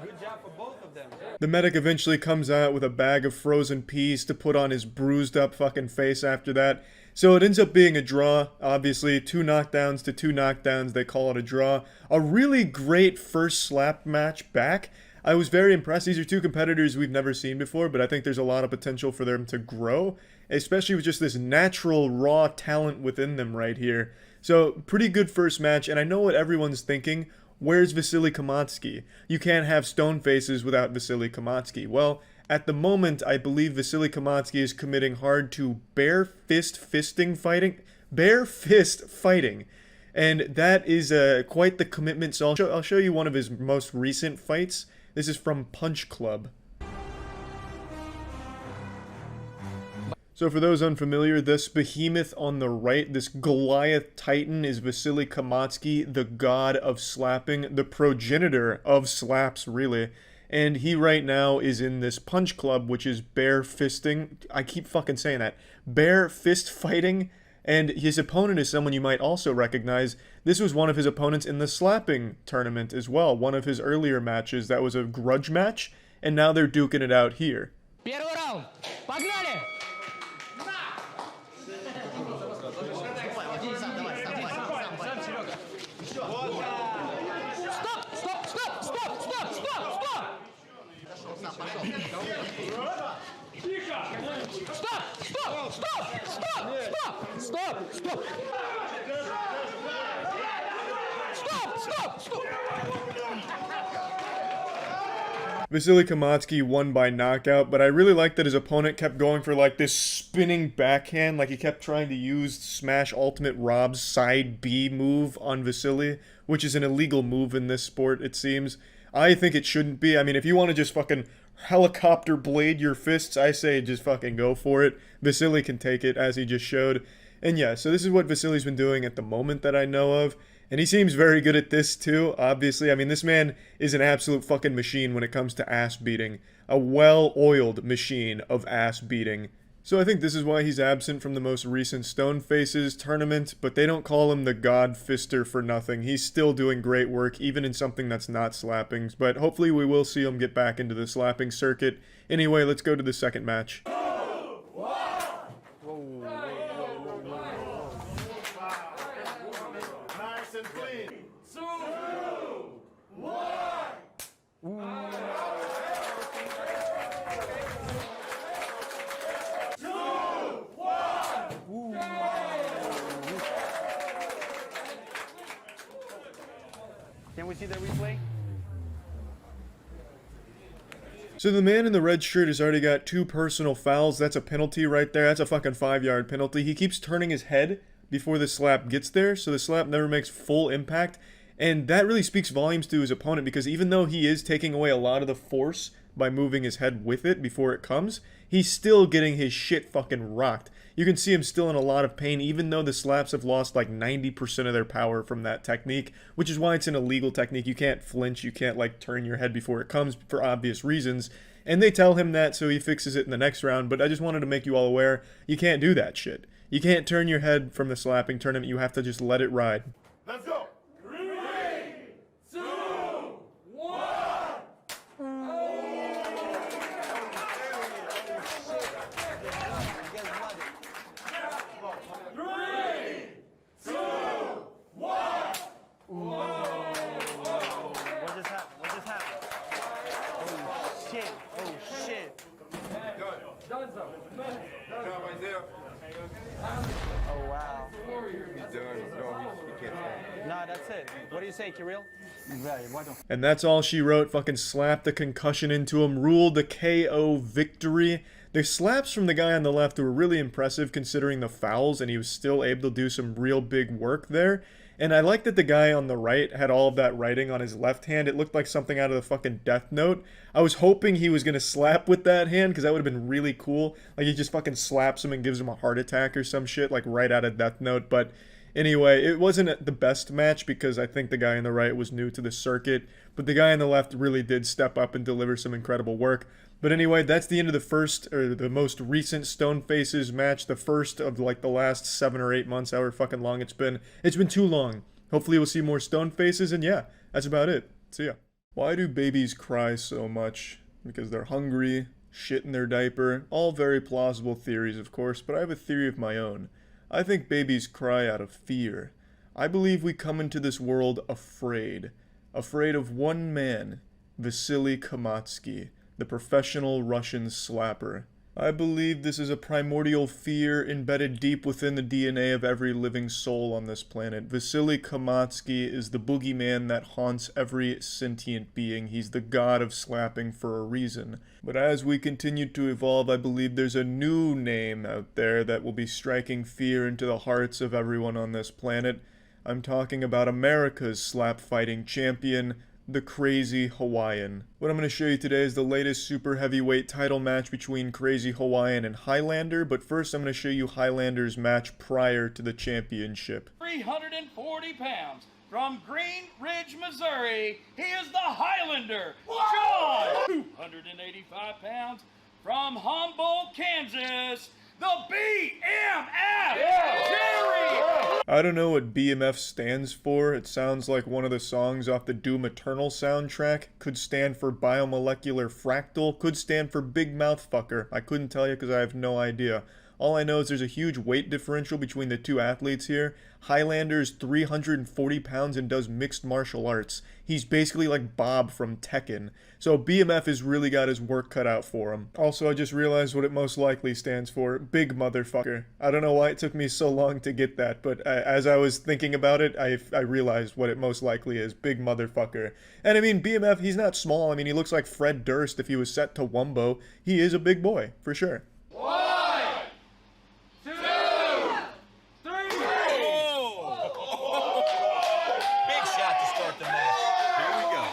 Good job for both of them. The medic eventually comes out with a bag of frozen peas to put on his bruised up fucking face after that. So it ends up being a draw, obviously. 2 knockdowns to 2 knockdowns, they call it a draw. A really great first slap match back. I was very impressed. These are 2 competitors we've never seen before, but I think there's a lot of potential for them to grow, especially with just this natural, raw talent within them right here. So, pretty good first match, and I know what everyone's thinking. Where's Vasily Kamatsky? You can't have stone faces without Vasily Kamatsky. Well, at the moment, I believe Vasily Kamatsky is committing hard to bare fist fighting. And that is quite the commitment, so I'll show you one of his most recent fights. This is from Punch Club. So for those unfamiliar, this behemoth on the right, this Goliath Titan, is Vasily Kamatsky, the god of slapping, the progenitor of slaps, really. And he right now is in this Punch Club, which is bare fisting. I keep fucking saying that. Bare fist fighting. And his opponent is someone you might also recognize. This was one of his opponents in the slapping tournament as well. One of his earlier matches that was a grudge match. And now they're duking it out here. Первый раунд. Погнали! Vasily Kamatsky won by knockout, but I really liked that his opponent kept going for like this spinning backhand, like he kept trying to use Smash Ultimate Rob's side B move on Vasily, which is an illegal move in this sport, it seems. I think it shouldn't be. I mean, if you want to just fucking helicopter blade your fists, I say just fucking go for it. Vasily can take it, as he just showed. And yeah, so this is what Vasily's been doing at the moment that I know of. And he seems very good at this too, obviously. I mean, this man is an absolute fucking machine when it comes to ass beating. A well-oiled machine of ass beating. So I think this is why he's absent from the most recent Stone Faces tournament, but they don't call him the God Fister for nothing. He's still doing great work, even in something that's not slapping, but hopefully we will see him get back into the slapping circuit. Anyway, let's go to the second match. Nice and clean. 2, 1. Can we see the replay? So the man in the red shirt has already got 2 personal fouls. That's a penalty right there. That's a fucking 5-yard penalty. He keeps turning his head before the slap gets there, so the slap never makes full impact. And that really speaks volumes to his opponent, because even though he is taking away a lot of the force by moving his head with it before it comes, he's still getting his shit fucking rocked. You can see him still in a lot of pain, even though the slaps have lost like 90% of their power from that technique, which is why it's an illegal technique. You can't flinch, you can't like turn your head before it comes for obvious reasons. And they tell him that, so he fixes it in the next round, but I just wanted to make you all aware, you can't do that shit. You can't turn your head from the slapping tournament, you have to just let it ride. Let's go. 3, 2, 1. Oh, wow. No, that's it. What do you say, Kirill? And that's all she wrote. Fucking slapped the concussion into him. Ruled the KO victory. The slaps from the guy on the left were really impressive considering the fouls, and he was still able to do some real big work there. And I like that the guy on the right had all of that writing on his left hand. It looked like something out of the fucking Death Note. I was hoping he was going to slap with that hand, because that would have been really cool. Like, he just fucking slaps him and gives him a heart attack or some shit, like right out of Death Note. But anyway, it wasn't the best match, because I think the guy on the right was new to the circuit. But the guy on the left really did step up and deliver some incredible work. But anyway, that's the end of the first, or the most recent Stone Faces match. The first of like the last 7 or 8 months, however fucking long it's been. It's been too long. Hopefully we'll see more Stone Faces, and yeah, that's about it. See ya. Why do babies cry so much? Because they're hungry, shit in their diaper. All very plausible theories, of course, but I have a theory of my own. I think babies cry out of fear. I believe we come into this world afraid. Afraid of one man, Vasily Kamatsky, the professional Russian slapper. I believe this is a primordial fear embedded deep within the DNA of every living soul on this planet. Vasily Kamatsky is the boogeyman that haunts every sentient being. He's the god of slapping for a reason. But as we continue to evolve, I believe there's a new name out there that will be striking fear into the hearts of everyone on this planet. I'm talking about America's slap fighting champion, the Crazy Hawaiian. What I'm going to show you today is the latest super heavyweight title match between Crazy Hawaiian and Highlander, but first I'm going to show you Highlander's match prior to the championship. 340 pounds from Green Ridge, Missouri, he is the Highlander, John. 285 pounds from Humboldt, Kansas, the BMF, Jerry. I don't know what BMF stands for. It sounds like one of the songs off the Doom Eternal soundtrack. Could stand for Biomolecular Fractal. Could stand for Big Mouth Fucker. I couldn't tell you because I have no idea. All I know is there's a huge weight differential between the two athletes here. Highlander's 340 pounds and does mixed martial arts. He's basically like Bob from Tekken. So BMF has really got his work cut out for him. Also, I just realized what it most likely stands for. Big motherfucker. I don't know why it took me so long to get that, but as I was thinking about it, I realized what it most likely is. Big motherfucker. And I mean, BMF, he's not small. I mean, he looks like Fred Durst if he was set to Wumbo. He is a big boy, for sure. Big shot to start the match. Here we go.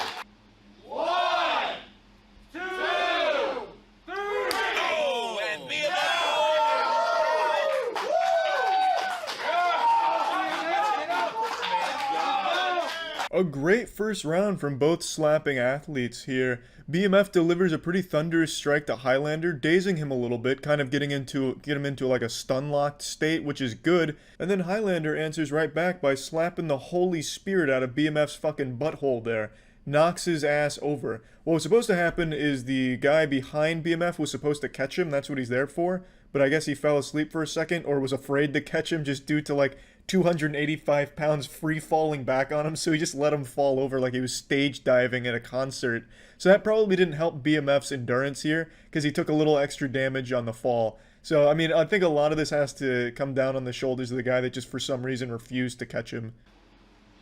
A great first round from both slapping athletes here. BMF delivers a pretty thunderous strike to Highlander, dazing him a little bit, kind of get him into like a stun-locked state, which is good. And then Highlander answers right back by slapping the holy spirit out of BMF's fucking butthole there. Knocks his ass over. What was supposed to happen is the guy behind BMF was supposed to catch him, that's what he's there for. But I guess he fell asleep for a second, or was afraid to catch him just due to like 285 pounds free falling back on him, so he just let him fall over like he was stage diving at a concert. So that probably didn't help BMF's endurance here, because he took a little extra damage on the fall. So, I mean, I think a lot of this has to come down on the shoulders of the guy that just for some reason refused to catch him.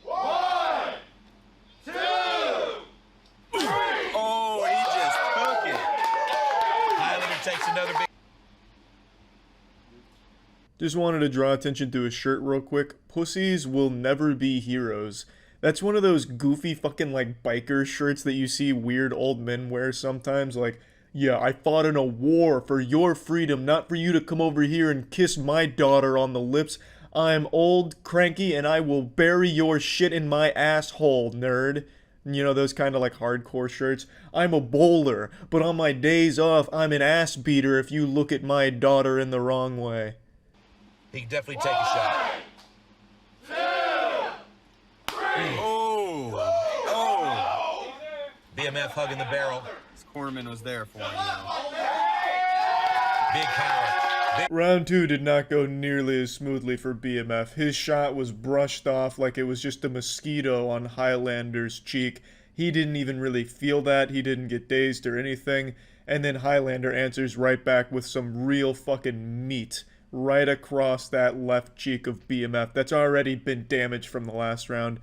1, 2, 3. Oh, he just took it. Highlander takes another big... Just wanted to draw attention to his shirt real quick. Pussies will never be heroes. That's one of those goofy fucking like biker shirts that you see weird old men wear sometimes. Like, yeah, I fought in a war for your freedom, not for you to come over here and kiss my daughter on the lips. I'm old, cranky, and I will bury your shit in my asshole, nerd. You know, those kind of like hardcore shirts. I'm a bowler, but on my days off, I'm an ass beater if you look at my daughter in the wrong way. He can definitely take a shot. 2, 3. Oh! Oh! BMF hugging the barrel. This cornerman was there for him. Big power. Round 2 did not go nearly as smoothly for BMF. His shot was brushed off like it was just a mosquito on Highlander's cheek. He didn't even really feel that. He didn't get dazed or anything. And then Highlander answers right back with some real fucking meat right across that left cheek of BMF that's already been damaged from the last round.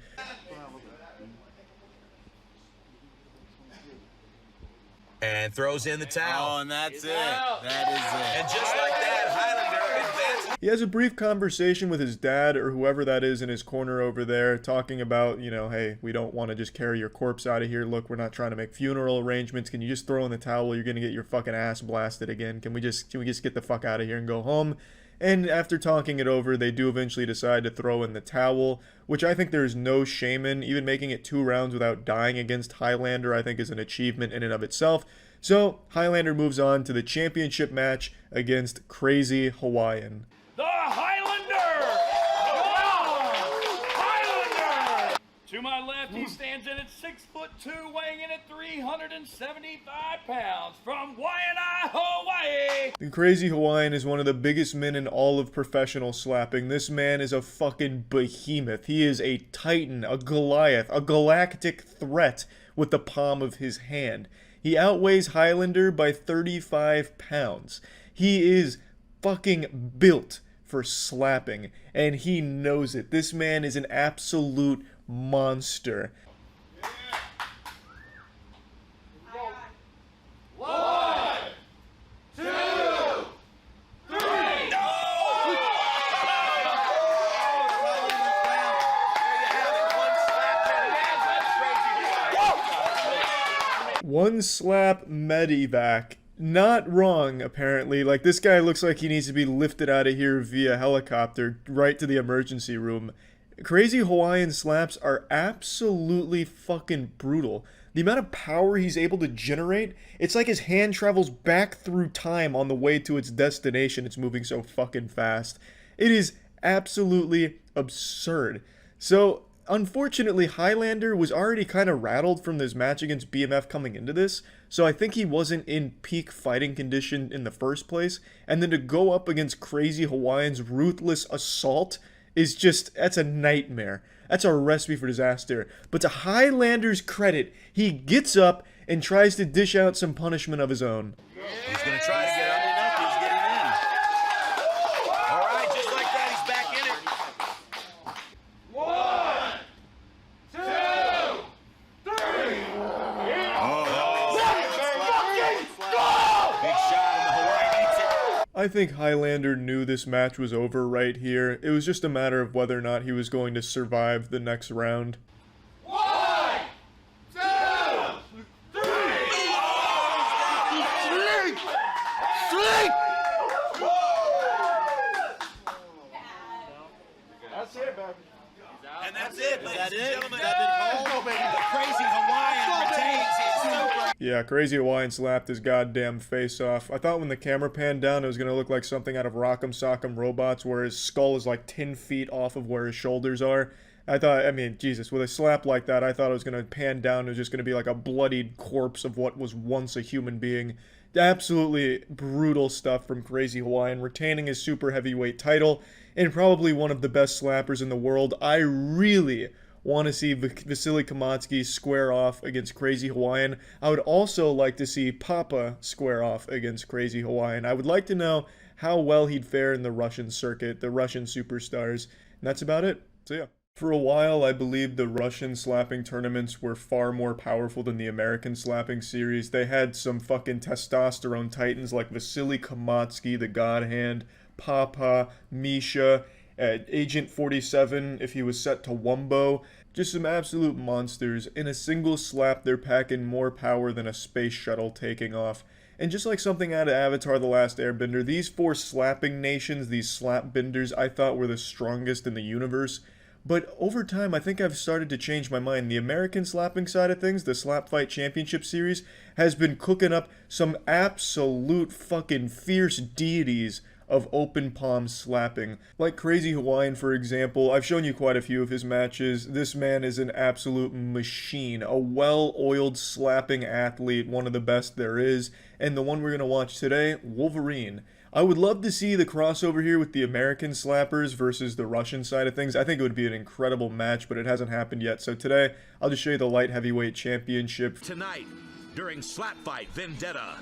And throws in the towel. Oh, and that's it. That is it. And just like that, Highlander advances. He has a brief conversation with his dad or whoever that is in his corner over there, talking about, you know, hey, we don't want to just carry your corpse out of here. Look, we're not trying to make funeral arrangements. Can you just throw in the towel? You're going to get your fucking ass blasted again. Can we just get the fuck out of here and go home? And after talking it over, they do eventually decide to throw in the towel, which I think there's no shame in. Even making it 2 rounds without dying against Highlander, I think, is an achievement in and of itself. So, Highlander moves on to the championship match against Crazy Hawaiian. The Highlander! Highlander! To my left, he stands in at 6'2", weighing in at 375 pounds from Waianae, Hawaii. The Crazy Hawaiian is one of the biggest men in all of professional slapping. This man is a fucking behemoth. He is a titan, a Goliath, a galactic threat with the palm of his hand. He outweighs Highlander by 35 pounds. He is fucking built for slapping, and he knows it. This man is an absolute monster. 1, 2, 3. One slap medevac. Not wrong, apparently. Like, this guy looks like he needs to be lifted out of here via helicopter right to the emergency room. Crazy Hawaiian slaps are absolutely fucking brutal. The amount of power he's able to generate, it's like his hand travels back through time on the way to its destination. It's moving so fucking fast. It is absolutely absurd. So, unfortunately, Highlander was already kind of rattled from this match against BMF coming into this, so I think he wasn't in peak fighting condition in the first place, and then to go up against Crazy Hawaiian's ruthless assault is just, that's a nightmare. That's a recipe for disaster. But to Highlander's credit, he gets up and tries to dish out some punishment of his own. He's going to try to get underneath. He's getting in. All right, just like that, he's back in it. 1, 2, 3. Big shot in the Hawaii beats it. I think Highlander knew this match was over right here. It was just a matter of whether or not he was going to survive the next round. 1, 2, 3. That's it, baby. And that's it, ladies and gentlemen. The crazy Hawaiian retains his super. Yeah, Crazy Hawaiian slapped his goddamn face off. I thought when the camera panned down it was gonna look like something out of Rock'em Sock'em Robots where his skull is like 10 feet off of where his shoulders are. I mean, Jesus, with a slap like that, I thought it was gonna pan down. It was just gonna be like a bloodied corpse of what was once a human being. Absolutely brutal stuff from Crazy Hawaiian, retaining his super heavyweight title, and probably one of the best slappers in the world. I really want to see Vasily Kamatsky square off against Crazy Hawaiian. I would also like to see Papa square off against Crazy Hawaiian. I would like to know how well he'd fare in the Russian circuit, the Russian superstars. And that's about it. So yeah. For a while, I believed the Russian slapping tournaments were far more powerful than the American slapping series. They had some fucking testosterone titans like Vasily Kamatsky, the God Hand, Papa, Misha, Agent 47 if he was set to Wumbo. Just some absolute monsters. In a single slap, they're packing more power than a space shuttle taking off. And just like something out of Avatar The Last Airbender, these four slapping nations, these slap benders, I thought were the strongest in the universe. But over time, I think I've started to change my mind. The American slapping side of things, the Slap Fight Championship Series, has been cooking up some absolute fucking fierce deities of open palm slapping. Like Crazy Hawaiian, for example. I've shown you quite a few of his matches. This man is an absolute machine. A well-oiled slapping athlete, one of the best there is. And the one we're going to watch today, Wolverine. I would love to see the crossover here with the American slappers versus the Russian side of things. I think it would be an incredible match, but it hasn't happened yet. So today, I'll just show you the light heavyweight championship. Tonight, during Slap Fight Vendetta.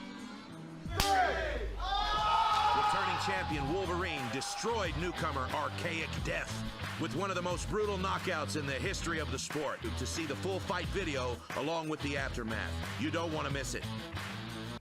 Returning champion Wolverine destroyed newcomer Archaic Death with one of the most brutal knockouts in the history of the sport. To see the full fight video along with the aftermath, you don't want to miss it.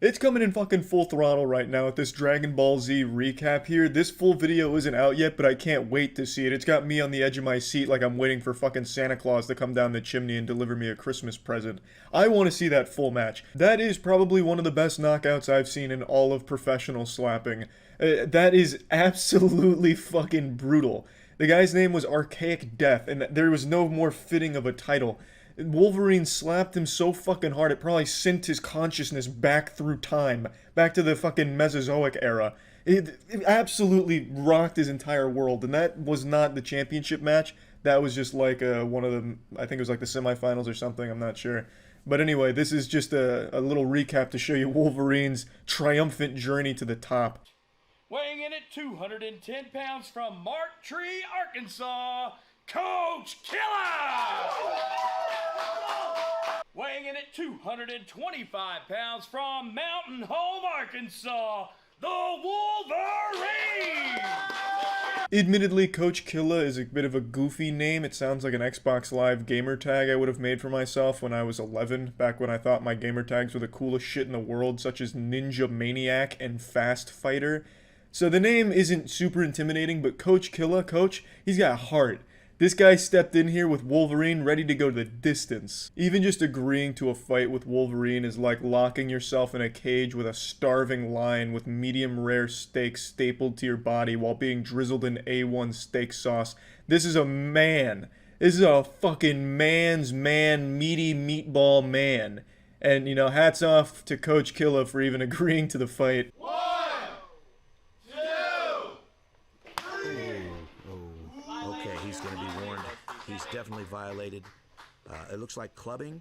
It's coming in fucking full throttle right now with this Dragon Ball Z recap here. This full video isn't out yet, but I can't wait to see it. It's got me on the edge of my seat like I'm waiting for fucking Santa Claus to come down the chimney and deliver me a Christmas present. I want to see that full match. That is probably one of the best knockouts I've seen in all of professional slapping. That is absolutely fucking brutal. The guy's name was Archaic Death, and there was no more fitting of a title. Wolverine slapped him so fucking hard, it probably sent his consciousness back through time, back to the fucking Mesozoic era. It absolutely rocked his entire world, and that was not the championship match. That was just like one of the, I think it was like the semifinals or something, I'm not sure. But anyway, this is just a little recap to show you Wolverine's triumphant journey to the top. Weighing in at 210 pounds from Mark Tree, Arkansas, Coach Killer! Weighing in at 225 pounds from Mountain Home, Arkansas, the Wolverine! Admittedly, Coach Killa is a bit of a goofy name. It sounds like an Xbox Live gamer tag I would have made for myself when I was 11, back when I thought my gamer tags were the coolest shit in the world, such as Ninja Maniac and Fast Fighter. So the name isn't super intimidating, but Coach Killa, Coach, he's got heart. This guy stepped in here with Wolverine ready to go the distance. Even just agreeing to a fight with Wolverine is like locking yourself in a cage with a starving lion with medium rare steak stapled to your body while being drizzled in A1 steak sauce. This is a man. This is a fucking man's man, meaty meatball man. And, you know, hats off to Coach Killa for even agreeing to the fight. He's going to be warned. He's definitely violated. It looks like clubbing.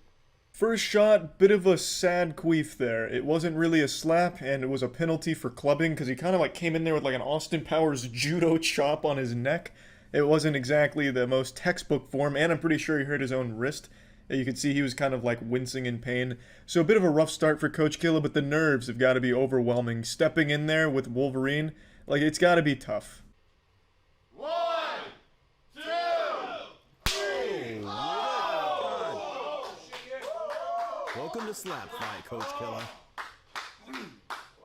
First shot, bit of a sad queef there. It wasn't really a slap, and it was a penalty for clubbing, because he kind of like came in there with like an Austin Powers judo chop on his neck. It wasn't exactly the most textbook form, and I'm pretty sure he hurt his own wrist. You could see he was kind of like wincing in pain. So a bit of a rough start for Coach Killa, but the nerves have got to be overwhelming. Stepping in there with Wolverine, like it's got to be tough. Welcome to Slap Fight, Coach Killer.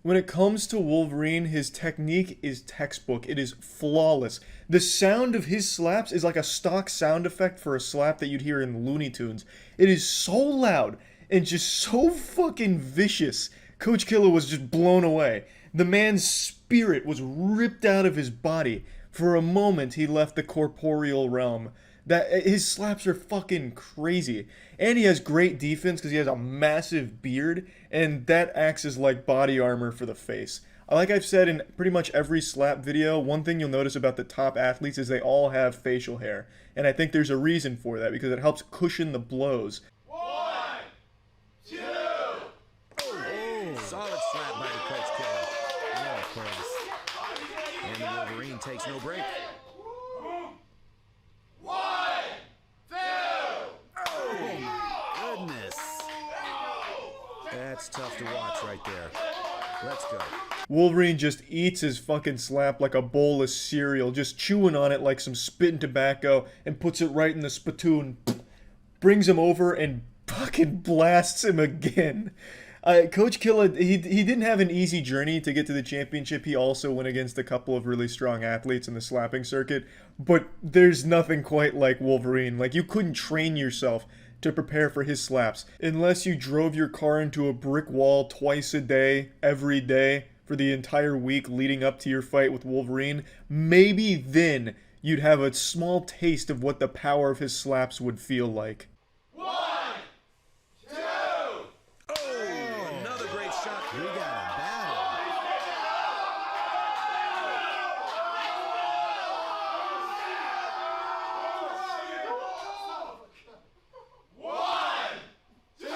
When it comes to Wolverine, his technique is textbook. It is flawless. The sound of his slaps is like a stock sound effect for a slap that you'd hear in Looney Tunes. It is so loud and just so fucking vicious. Coach Killer was just blown away. The man's spirit was ripped out of his body. For a moment, he left the corporeal realm. That his slaps are fucking crazy. And he has great defense because he has a massive beard, and that acts as like body armor for the face. Like I've said in pretty much every slap video, one thing you'll notice about the top athletes is they all have facial hair. And I think there's a reason for that, because it helps cushion the blows. 1, 2, 3. Solid slap by the Coach Killer. Yeah, close. And the Wolverine takes no break. 1, 2. Oh my goodness. That's tough to watch right there. Let's go. Wolverine just eats his fucking slap like a bowl of cereal, just chewing on it like some spitting tobacco, and puts it right in the spittoon. Brings him over and fucking blasts him again. Coach Killer, he didn't have an easy journey to get to the championship. He also went against a couple of really strong athletes in the slapping circuit, but there's nothing quite like Wolverine. Like, you couldn't train yourself to prepare for his slaps unless you drove your car into a brick wall twice a day, every day, for the entire week leading up to your fight with Wolverine. Maybe then you'd have a small taste of what the power of his slaps would feel like. 1, 2. Oh, another great shot. We got a battle. 1, 2.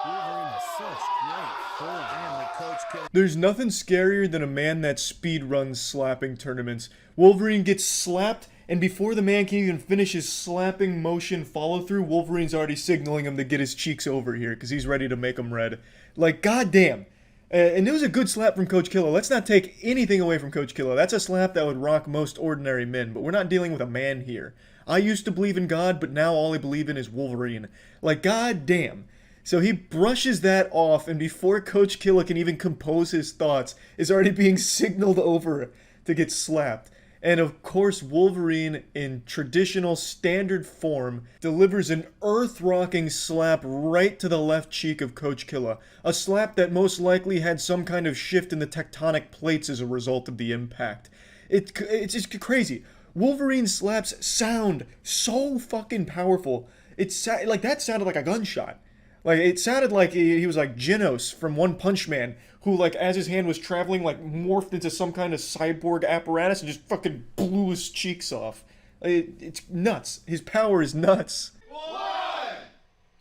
Wolverine has such great form. And the Coach Killer. There's nothing scarier than a man that speedruns slapping tournaments. Wolverine gets slapped, and before the man can even finish his slapping motion follow-through, Wolverine's already signaling him to get his cheeks over here, because he's ready to make them red. Like, goddamn. And it was a good slap from Coach Killer. Let's not take anything away from Coach Killer. That's a slap that would rock most ordinary men, but we're not dealing with a man here. I used to believe in God, but now all I believe in is Wolverine. Like, goddamn. So he brushes that off, and before Coach Killer can even compose his thoughts, is already being signaled over to get slapped. And of course, Wolverine, in traditional standard form, delivers an earth-rocking slap right to the left cheek of Coach Killer. A slap that most likely had some kind of shift in the tectonic plates as a result of the impact. It's just crazy. Wolverine's slaps sound so fucking powerful. Like, that sounded like a gunshot. Like, it sounded like he was like Genos from One Punch Man, who, like, as his hand was traveling, like, morphed into some kind of cyborg apparatus and just fucking blew his cheeks off. It's nuts. His power is nuts. 1,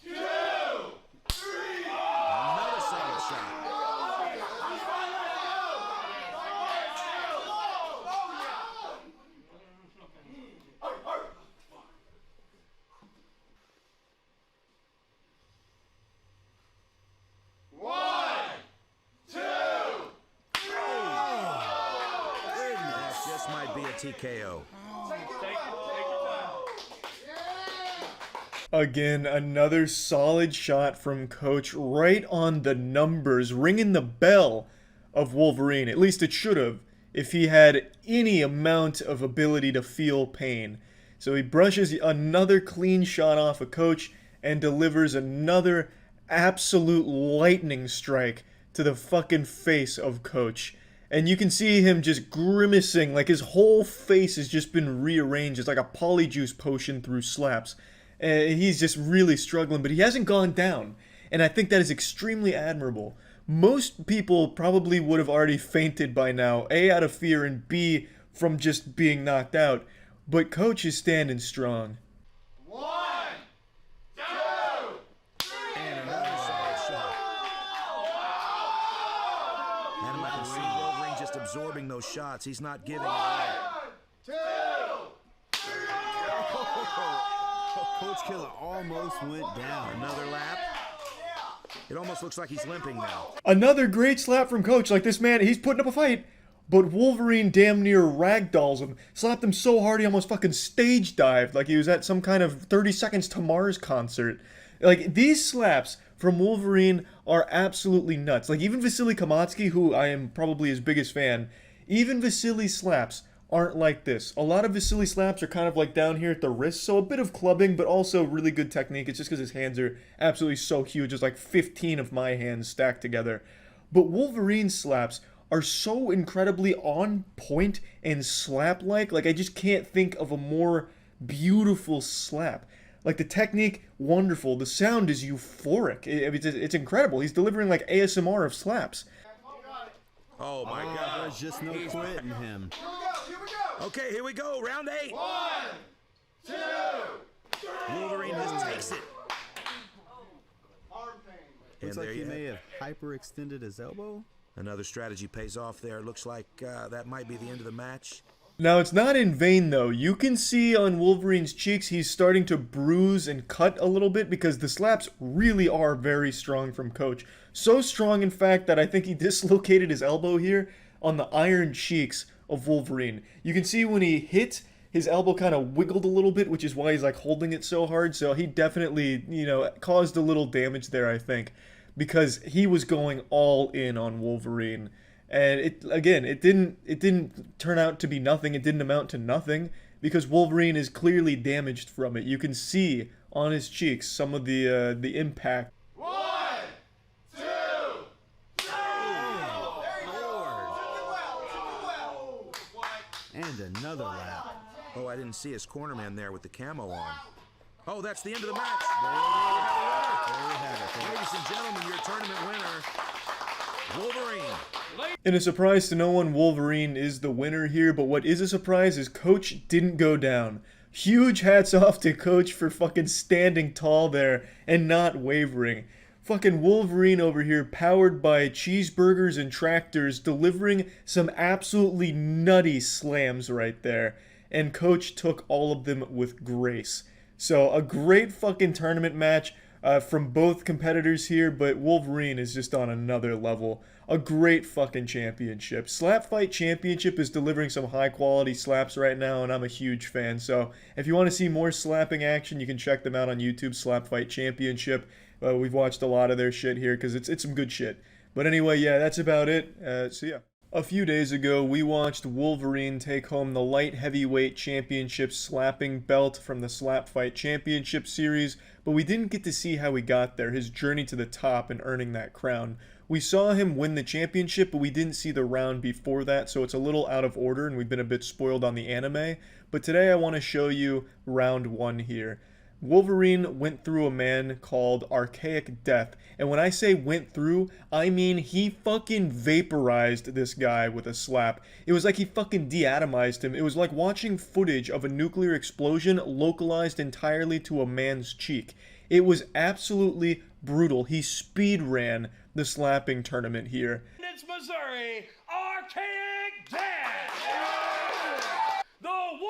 2, 3. Another solid shot. 1, 2, 3. That just might be a TKO. Again, another solid shot from Coach right on the numbers, ringing the bell of Wolverine. At least it should have, if he had any amount of ability to feel pain. So he brushes another clean shot off of Coach and delivers another absolute lightning strike to the fucking face of Coach. And you can see him just grimacing, like his whole face has just been rearranged. It's like a polyjuice potion through slaps. He's just really struggling, but he hasn't gone down. And I think that is extremely admirable. Most people probably would have already fainted by now, A, out of fear, and B, from just being knocked out. But Coach is standing strong. 1, 2, 3. And another solid shot. And I can see Wolverine just absorbing those shots. He's not giving it up. 1, 2, 3. Coach Killer almost went down. Another lap. It almost looks like he's limping now. Another great slap from Coach. Like, this man, he's putting up a fight. But Wolverine damn near ragdolls him. Slapped him so hard he almost fucking stage dived. Like he was at some kind of 30 Seconds to Mars concert. Like, these slaps from Wolverine are absolutely nuts. Like, even Vasily Kamatsky, who I am probably his biggest fan, even Vasily's slaps aren't like this. A lot of Vasily slaps are kind of like down here at the wrist, so a bit of clubbing, but also really good technique. It's just because his hands are absolutely so huge. It's like 15 of my hands stacked together. But Wolverine's slaps are so incredibly on point and slap-like. Like, I just can't think of a more beautiful slap. Like, the technique, wonderful. The sound is euphoric. It's incredible. He's delivering like ASMR of slaps. Oh my God! There's just no quitting him. Here we go. Okay, here we go. Round 8. 1, 2, 3. Wolverine just takes it. Arm pain. Looks And like there he you may have have hyperextended his elbow. Another strategy pays off there. Looks like that might be the end of the match. Now, it's not in vain, though. You can see on Wolverine's cheeks he's starting to bruise and cut a little bit because the slaps really are very strong from Coach. So strong, in fact, that I think he dislocated his elbow here on the iron cheeks of Wolverine. You can see when he hit, his elbow kind of wiggled a little bit, which is why he's like holding it so hard. So he definitely, you know, caused a little damage there, I think, because he was going all in on Wolverine. And it didn't turn out to be nothing. It didn't amount to nothing because Wolverine is clearly damaged from it. You can see on his cheeks some of the impact. 1, 2, 3. And another lap. Oh, I didn't see his cornerman there with the camo on. Oh, that's the end of the match. There you have it. Ladies and gentlemen, your tournament winner, Wolverine. In a surprise to no one, Wolverine is the winner here, but what is a surprise is Coach didn't go down. Huge hats off to Coach for fucking standing tall there and not wavering. Fucking Wolverine over here, powered by cheeseburgers and tractors, delivering some absolutely nutty slams right there. And Coach took all of them with grace. So a great fucking tournament match from both competitors here, but Wolverine is just on another level. A great fucking championship. Slap Fight Championship is delivering some high quality slaps right now, and I'm a huge fan. So if you want to see more slapping action, you can check them out on YouTube, Slap Fight Championship. We've watched a lot of their shit here because it's some good shit. But anyway, yeah, that's about it. So yeah. A few days ago, we watched Wolverine take home the Light Heavyweight Championship slapping belt from the Slap Fight Championship series, but we didn't get to see how he got there, his journey to the top and earning that crown. We saw him win the championship, but we didn't see the round before that, so it's a little out of order and we've been a bit spoiled on the anime. But today I want to show you round 1 here. Wolverine went through a man called Archaic Death, and when I say went through, I mean he fucking vaporized this guy with a slap. It was like he fucking deatomized him. It was like watching footage of a nuclear explosion localized entirely to a man's cheek. It was absolutely brutal. He speed ran the slapping tournament here. It's Missouri, Archaic Death! The Wolverine!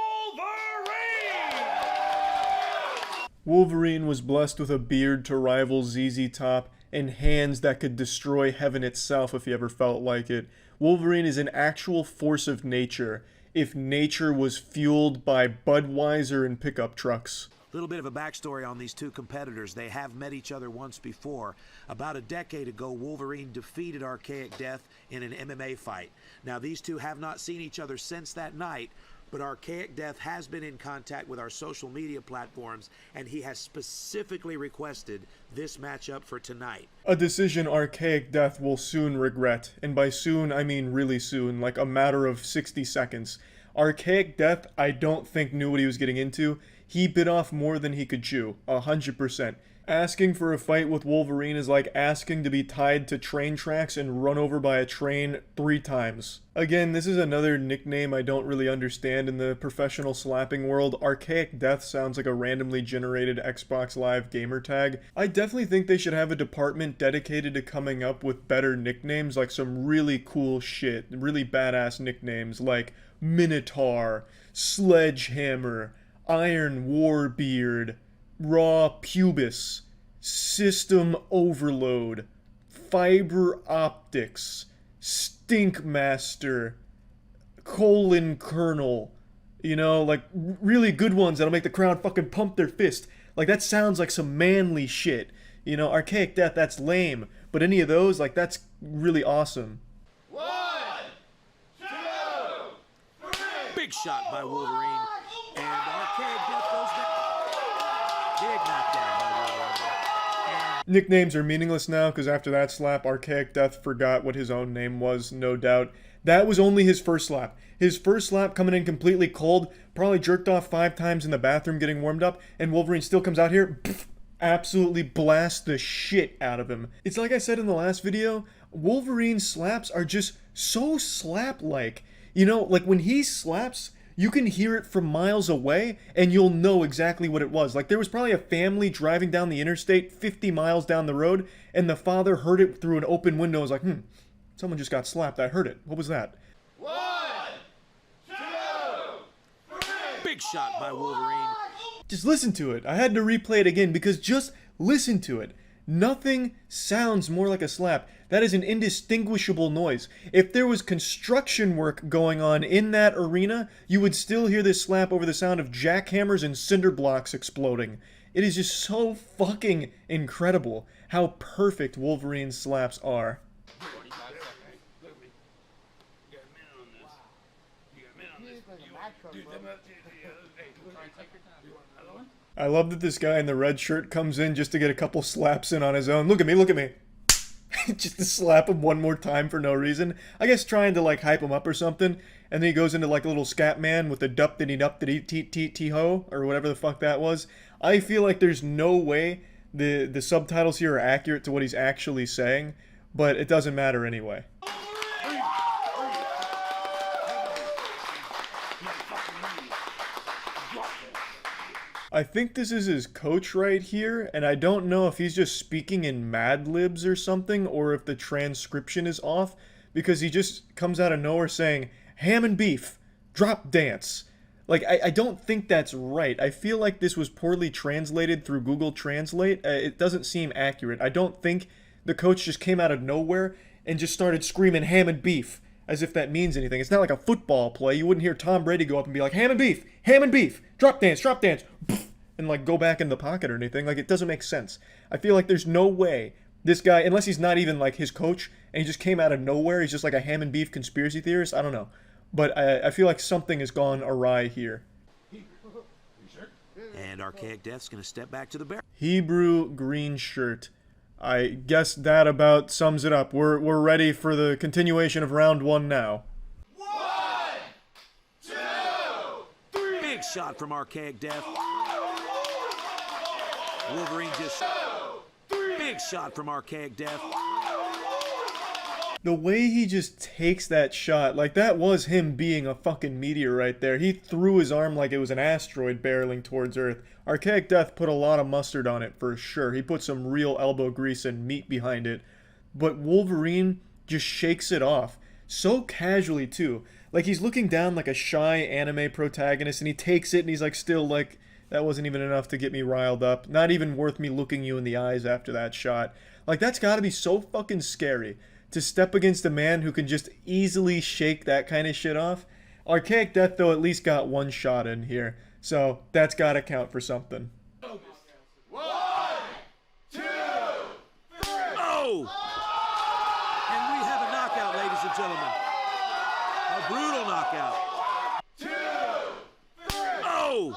Wolverine was blessed with a beard to rival ZZ Top and hands that could destroy heaven itself if he ever felt like it. Wolverine is an actual force of nature, if nature was fueled by Budweiser and pickup trucks. Little bit of a backstory on these two competitors. They have met each other once before. About a decade ago, Wolverine defeated Archaic Death in an MMA fight. Now, these two have not seen each other since that night, but Archaic Death has been in contact with our social media platforms, and he has specifically requested this matchup for tonight. A decision Archaic Death will soon regret, and by soon I mean really soon, like a matter of 60 seconds. Archaic Death, I don't think knew what he was getting into. He bit off more than he could chew, 100%. Asking for a fight with Wolverine is like asking to be tied to train tracks and run over by a train 3 times. Again, this is another nickname I don't really understand in the professional slapping world. Archaic Death sounds like a randomly generated Xbox Live gamer tag. I definitely think they should have a department dedicated to coming up with better nicknames, like some really cool shit, really badass nicknames like Minotaur, Sledgehammer, Iron Warbeard, Raw Pubis, System Overload, Fiber Optics, Stink Master, Colon Colonel. You know, like really good ones that'll make the crowd fucking pump their fist. Like that sounds like some manly shit. You know, Archaic Death, that's lame. But any of those, like that's really awesome. 1, 2, 3. Big shot by Wolverine, and Archaic Death goes down. Big knockdown by Wolverine. Nicknames are meaningless now, because after that slap, Archaic Death forgot what his own name was, no doubt. That was only his first slap. His first slap coming in completely cold, probably jerked off 5 times in the bathroom getting warmed up, and Wolverine still comes out here, absolutely blasts the shit out of him. It's like I said in the last video, Wolverine's slaps are just so slap-like. You know, like when he slaps, you can hear it from miles away, and you'll know exactly what it was. Like, there was probably a family driving down the interstate 50 miles down the road, and the father heard it through an open window. Was like, someone just got slapped. I heard it. What was that? 1, 2, 3. Big shot by Wolverine. Just listen to it. I had to replay it again, because just listen to it. Nothing sounds more like a slap. That is an indistinguishable noise. If there was construction work going on in that arena, you would still hear this slap over the sound of jackhammers and cinder blocks exploding. It is just so fucking incredible how perfect Wolverine's slaps are. I love that this guy in the red shirt comes in just to get a couple slaps in on his own. Look at me, look at me. Just to slap him one more time for no reason. I guess trying to like hype him up or something. And then he goes into like a little scat man with the dup-diddy-dup-diddy-teet-teet-tee-ho, or whatever the fuck that was. I feel like there's no way the subtitles here are accurate to what he's actually saying, but it doesn't matter anyway. I think this is his coach right here, and I don't know if he's just speaking in Mad Libs or something, or if the transcription is off, because he just comes out of nowhere saying, ham and beef, drop dance. Like, I don't think that's right. I feel like this was poorly translated through Google Translate. It doesn't seem accurate. I don't think the coach just came out of nowhere and just started screaming ham and beef, as if that means anything. It's not like a football play. You wouldn't hear Tom Brady go up and be like, ham and beef, drop dance, and like go back in the pocket or anything. Like, it doesn't make sense. I feel like there's no way this guy, unless he's not even like his coach, and he just came out of nowhere, he's just like a ham and beef conspiracy theorist, I don't know. But I feel like something has gone awry here. And Archaic Death's gonna step back to the barrel. Hebrew green shirt. I guess that about sums it up. We're ready for the continuation of round 1 now. 1, 2, 3. Big shot from Archaic Death. Wolverine just... 2, 3. Big shot from Archaic Death. The way he just takes that shot, like that was him being a fucking meteor right there. He threw his arm like it was an asteroid barreling towards Earth. Archaic Death put a lot of mustard on it for sure. He put some real elbow grease and meat behind it. But Wolverine just shakes it off. So casually too. Like he's looking down like a shy anime protagonist, and he takes it and he's like still like, that wasn't even enough to get me riled up. Not even worth me looking you in the eyes after that shot. Like that's gotta be so fucking scary. To step against a man who can just easily shake that kind of shit off. Archaic Death, though, at least got 1 shot in here. So, that's gotta count for something. 1, 2, 3. Oh! And we have a knockout, ladies and gentlemen. A brutal knockout. 2, 3. Oh!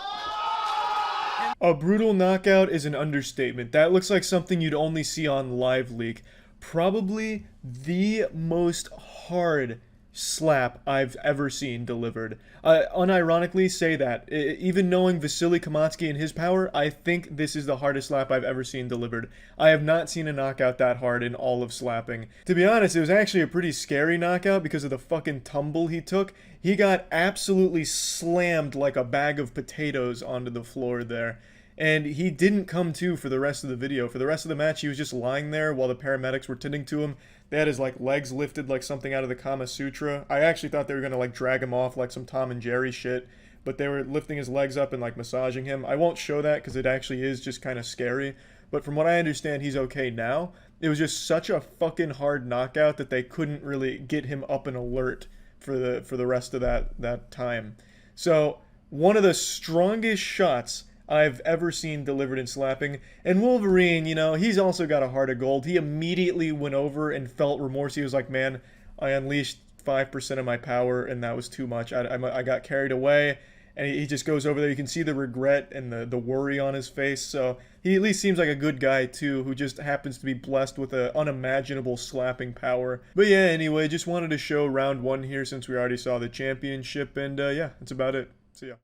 A brutal knockout is an understatement. That looks like something you'd only see on Live Leak. Probably the most hard slap I've ever seen delivered. Unironically say that. Even knowing Vasily Kamatsky and his power, I think this is the hardest slap I've ever seen delivered. I have not seen a knockout that hard in all of slapping. To be honest, it was actually a pretty scary knockout because of the fucking tumble he took. He got absolutely slammed like a bag of potatoes onto the floor there. And he didn't come to for the rest of the video. For the rest of the match, he was just lying there while the paramedics were tending to him. They had his like legs lifted like something out of the Kama Sutra. I actually thought they were gonna like drag him off like some Tom and Jerry shit, but they were lifting his legs up and like massaging him. I won't show that because it actually is just kind of scary. But from what I understand, he's okay now. It was just such a fucking hard knockout that they couldn't really get him up and alert for the rest of that time. So one of the strongest shots I've ever seen delivered in slapping. And Wolverine, you know, he's also got a heart of gold. He immediately went over and felt remorse. He was like, man, I unleashed 5% of my power and that was too much. I got carried away and he just goes over there. You can see the regret and the worry on his face. So he at least seems like a good guy too, who just happens to be blessed with an unimaginable slapping power. But yeah, anyway, just wanted to show round 1 here since we already saw the championship, and yeah, that's about it. See ya.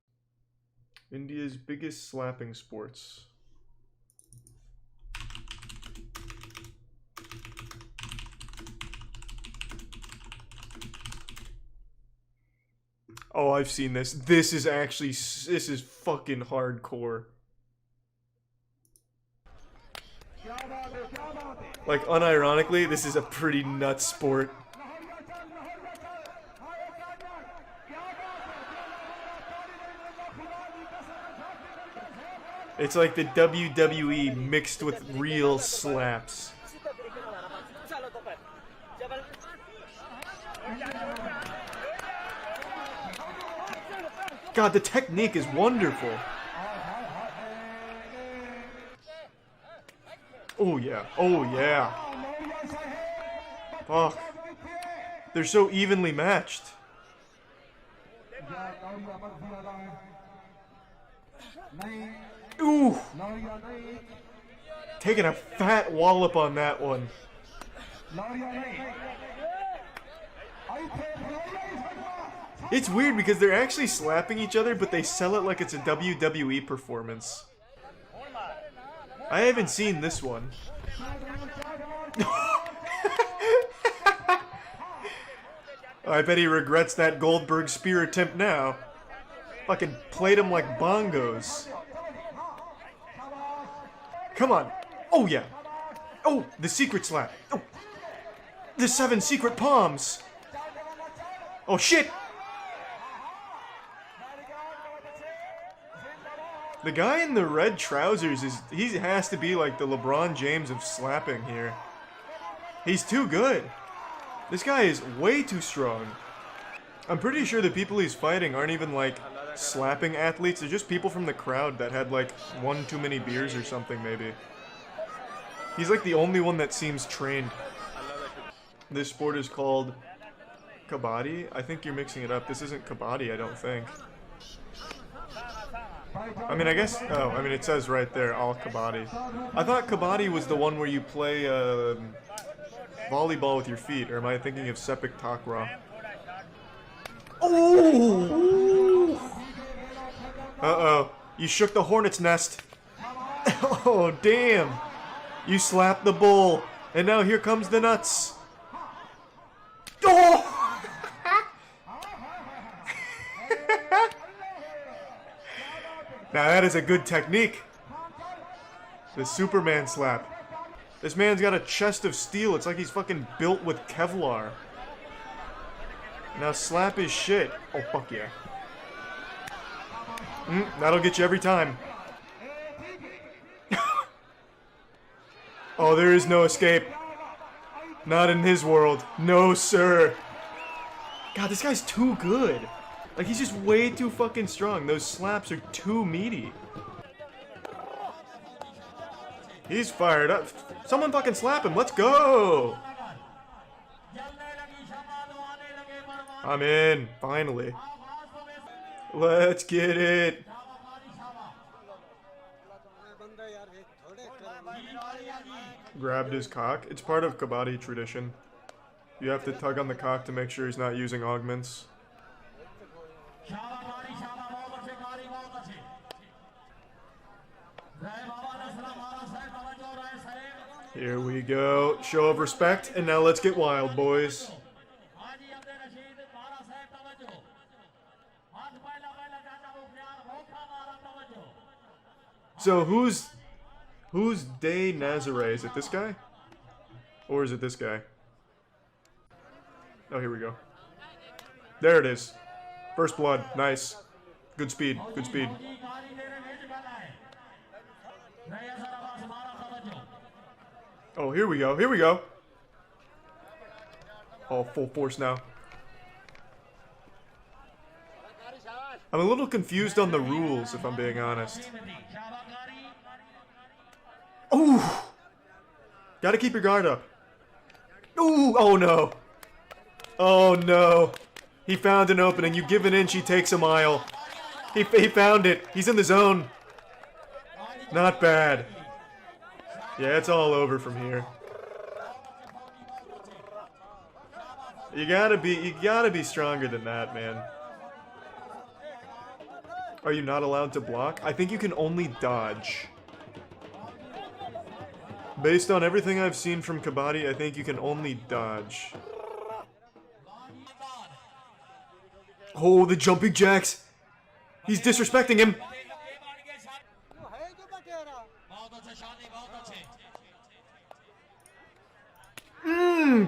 India's biggest slapping sports. Oh, I've seen this. This is fucking hardcore. Like, unironically, this is a pretty nuts sport. It's like the WWE mixed with real slaps. God, the technique is wonderful. Oh yeah, oh yeah. Fuck. They're so evenly matched. Ooh! Taking a fat wallop on that one. It's weird because they're actually slapping each other, but they sell it like it's a WWE performance. I haven't seen this one. I bet he regrets that Goldberg spear attempt now. Fucking played him like bongos. Come on. Oh yeah. Oh, the secret slap. Oh. The 7 secret palms. Oh shit. The guy in the red trousers he has to be like the LeBron James of slapping here. He's too good. This guy is way too strong. I'm pretty sure the people he's fighting aren't even like slapping athletes. They're just people from the crowd that had like 1 too many beers or something maybe. He's like the only one that seems trained. This sport is called kabaddi. I think you're mixing it up. This isn't kabaddi, I don't think. I mean, I guess... Oh, I mean, it says right there, all kabaddi. I thought kabaddi was the one where you play volleyball with your feet, or am I thinking of Sepik Takraw? Oh! Uh-oh. You shook the hornet's nest. Oh, damn. You slapped the bull, and now here comes the nuts. Oh! Now that is a good technique. The Superman slap. This man's got a chest of steel. It's like he's fucking built with Kevlar. Now slap his shit. Oh, fuck yeah. That'll get you every time. Oh, there is no escape. Not in his world. No, sir. God, this guy's too good. Like, he's just way too fucking strong. Those slaps are too meaty. He's fired up. Someone fucking slap him. Let's go. I'm in. Finally. Let's get it. Grabbed his cock. It's part of kabaddi tradition. You have to tug on the cock to make sure he's not using augments. Here we go. Show of respect, and now let's get wild, boys. So who's Day Nazare? Is it this guy? Or is it this guy? Oh, here we go. There it is. First blood. Nice. Good speed. Good speed. Oh, here we go. Here we go. Oh, full force now. I'm a little confused on the rules, if I'm being honest. Ooh! Gotta keep your guard up. Ooh! Oh no! Oh no! He found an opening. You give an inch, he takes a mile. He found it. He's in the zone. Not bad. Yeah, it's all over from here. You gotta be stronger than that, man. Are you not allowed to block? I think you can only dodge. Based on everything I've seen from Kabaddi, I think you can only dodge. Oh, the jumping jacks! He's disrespecting him!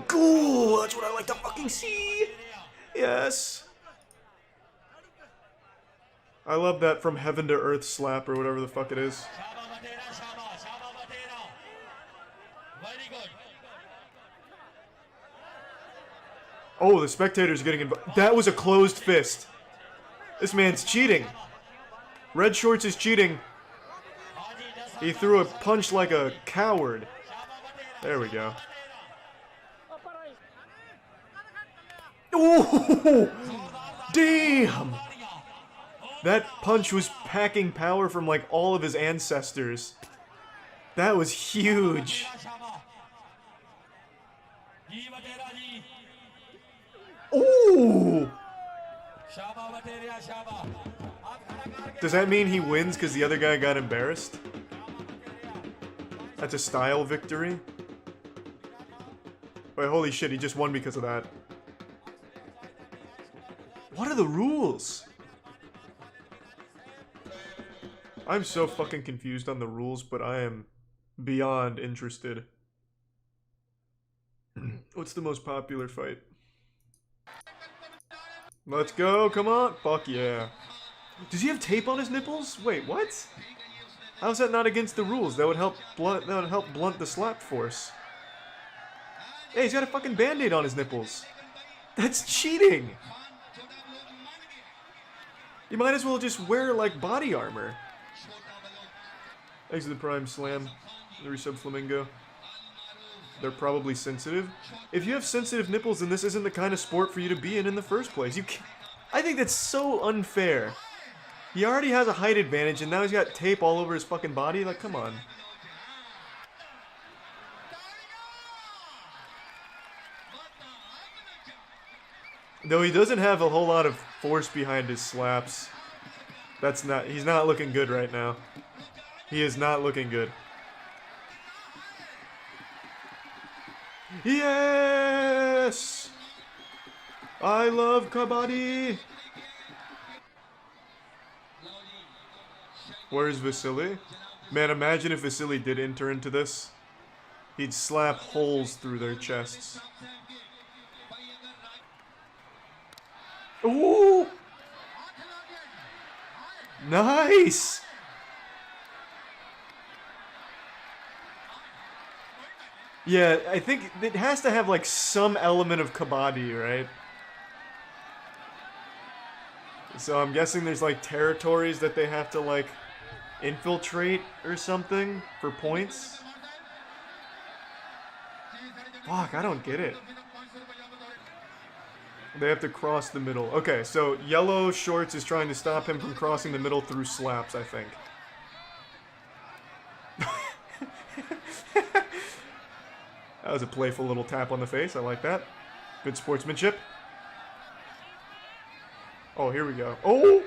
Cool! That's what I like to fucking see! Yes! I love that from heaven to earth slap or whatever the fuck it is. Oh, the spectators getting involved. That was a closed fist. This man's cheating. Red Shorts is cheating. He threw a punch like a coward. There we go. Oh, damn! That punch was packing power from like all of his ancestors. That was huge. Ooh! Does that mean he wins because the other guy got embarrassed? That's a style victory? Wait, holy shit, he just won because of that. What are the rules? I'm so fucking confused on the rules, but I am beyond interested. What's the most popular fight? Let's go, come on. Fuck yeah. Does he have tape on his nipples? Wait, what? How's that not against the rules? That would help blunt the slap force. Hey, he's got a fucking band-aid on his nipples. That's cheating. You might as well just wear, like, body armor. Exit the Prime Slam. The resub Flamingo. They're probably sensitive. If you have sensitive nipples, then this isn't the kind of sport for you to be in the first place. You can't... I think that's so unfair. He already has a height advantage, and now he's got tape all over his fucking body? Like, come on. Though he doesn't have a whole lot of force behind his slaps. He's not looking good right now. He is not looking good. Yes! I love Kabaddi! Where's Vasily? Man, imagine if Vasily did enter into this. He'd slap holes through their chests. Ooh! Nice! Yeah, I think it has to have like some element of Kabaddi, right? So I'm guessing there's like territories that they have to like infiltrate or something for points. Fuck, I don't get it. They have to cross the middle. Okay, so Yellow Shorts is trying to stop him from crossing the middle through slaps, I think. That was a playful little tap on the face. I like that. Good sportsmanship. Oh, here we go. Oh!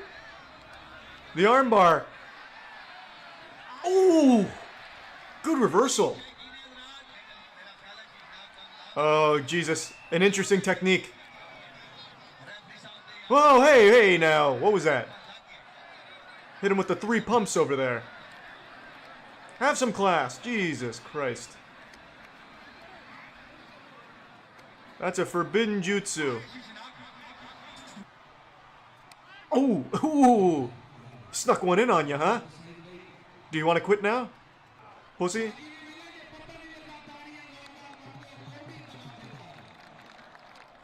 The armbar. Oh! Good reversal. Oh, Jesus. An interesting technique. Whoa, hey now. What was that? Hit him with the 3 pumps over there. Have some class. Jesus Christ. That's a forbidden jutsu. Oh, ooh. Snuck one in on you, huh? Do you want to quit now? Pussy?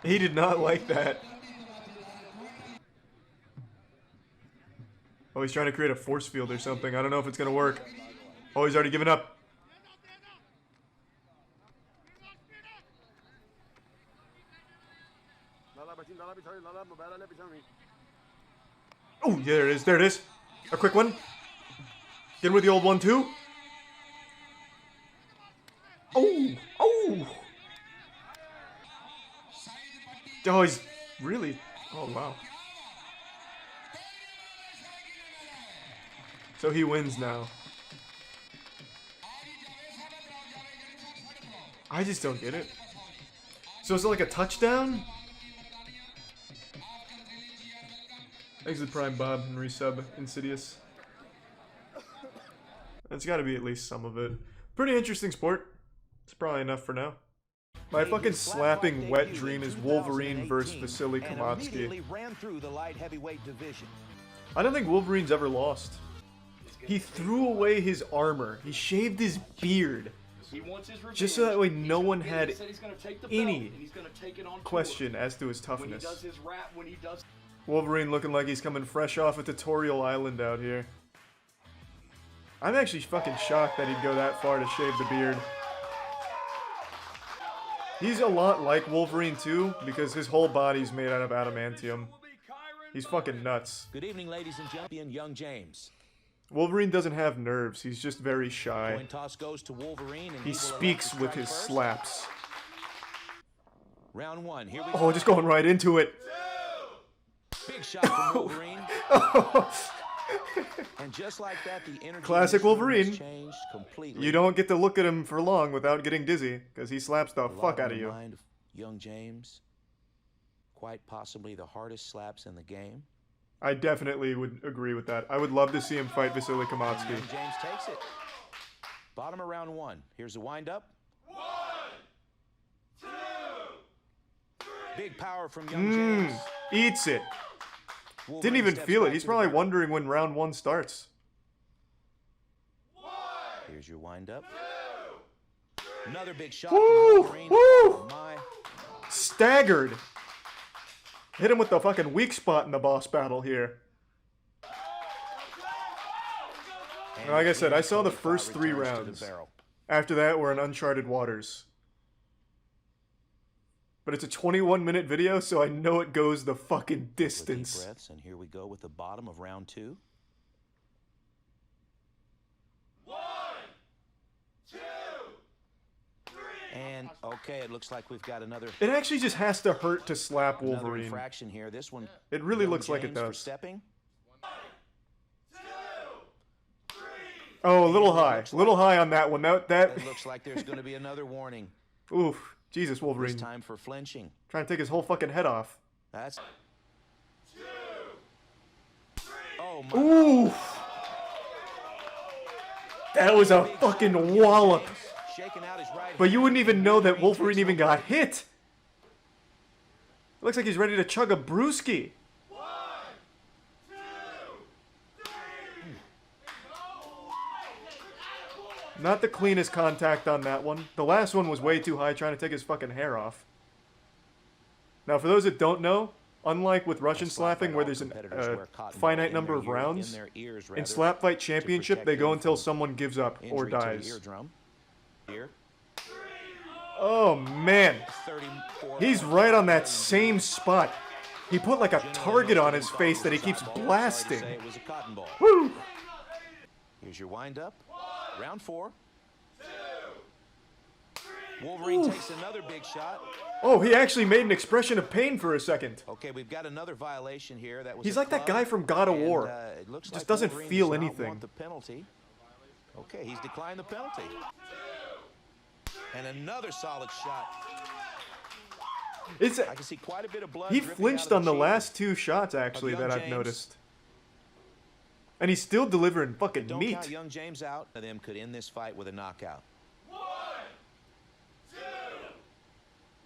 He did not like that. Oh, he's trying to create a force field or something. I don't know if it's going to work. Oh, he's already given up. Oh, yeah, there it is. There it is. A quick one. Get in with the old 1-2. Oh, oh. Oh, he's really. Oh, wow. So he wins now. I just don't get it. So is it like a touchdown? Thanks to Prime Bob and resub Insidious. That's gotta be at least some of it. Pretty interesting sport. It's probably enough for now. My fucking slapping wet dream is Wolverine versus Vasily Kamatsky. I don't think Wolverine's ever lost. He threw away his armor. He shaved his beard. Just so that way no one had any question as to his toughness. Wolverine looking like he's coming fresh off a tutorial island out here. I'm actually fucking shocked that he'd go that far to shave the beard. He's a lot like Wolverine too, because his whole body's made out of adamantium. He's fucking nuts. Good evening, ladies and gentlemen. Young James. Wolverine doesn't have nerves, he's just very shy. Coin toss goes to Wolverine, and he speaks with his slaps. Round one, here we go. Just going right into it. Big shot from Wolverine. And just like that, the energy classic Wolverine. Changed completely. You don't get to look at him for long without getting dizzy, because he slaps the fuck out of you. Mind of young James, quite possibly the hardest slaps in the game. I definitely would agree with that. I would love to see him fight Vasily Kamatsky. And James takes it. Bottom of round one. Here's the windup. 1, 2, 3. Big power from young James. Eats it. Didn't even feel it. He's probably wondering when round one starts. Here's your windup. Another big shot. Woo! From Woo! Oh, staggered. Hit him with the fucking weak spot in the boss battle here. And like I said, I saw the first 3 rounds. After that, we're in uncharted waters. But it's a 21-minute video, so I know it goes the fucking distance. Deep breaths, and here we go with the bottom of round 2. 1, 2, 3. And okay, it looks like we've got another. It actually just has to hurt to slap Wolverine. Infraction here. This one. It really looks like it does. Stepping. 1, 2, 3. Oh, a little high. A little high on that one. That It looks like there's going to be another warning. Oof. Jesus, Wolverine. This time for flinching. Trying to take his whole fucking head off. That's 2, 3. Oh my. Ooh. That was a fucking wallop. But you wouldn't even know that Wolverine even got hit. Looks like he's ready to chug a brewski. 1, 2, 3. Not the cleanest contact on that one. The last one was way too high, trying to take his fucking hair off. Now, for those that don't know, unlike with Russian slapping, where there's a finite number of rounds, in Slap Fight Championship, they go until someone gives up or dies. Oh, man. He's right on that same spot. He put like a target on his face that he keeps blasting. Woo! Here's your windup. Round 4. 2, 3. Wolverine takes another big shot. Oh, he actually made an expression of pain for a second. Okay, we've got another violation here. That was He's like that guy from God of War. Just like doesn't Wolverine feel does not anything. Want the penalty. Okay, he's declined the penalty. And another solid shot. I can see quite a bit of blood. He flinched on the last 2 shots, actually, that I've noticed. And he's still delivering fucking Don't meat. Count young James out. Of them could end this fight with a knockout. 1, 2,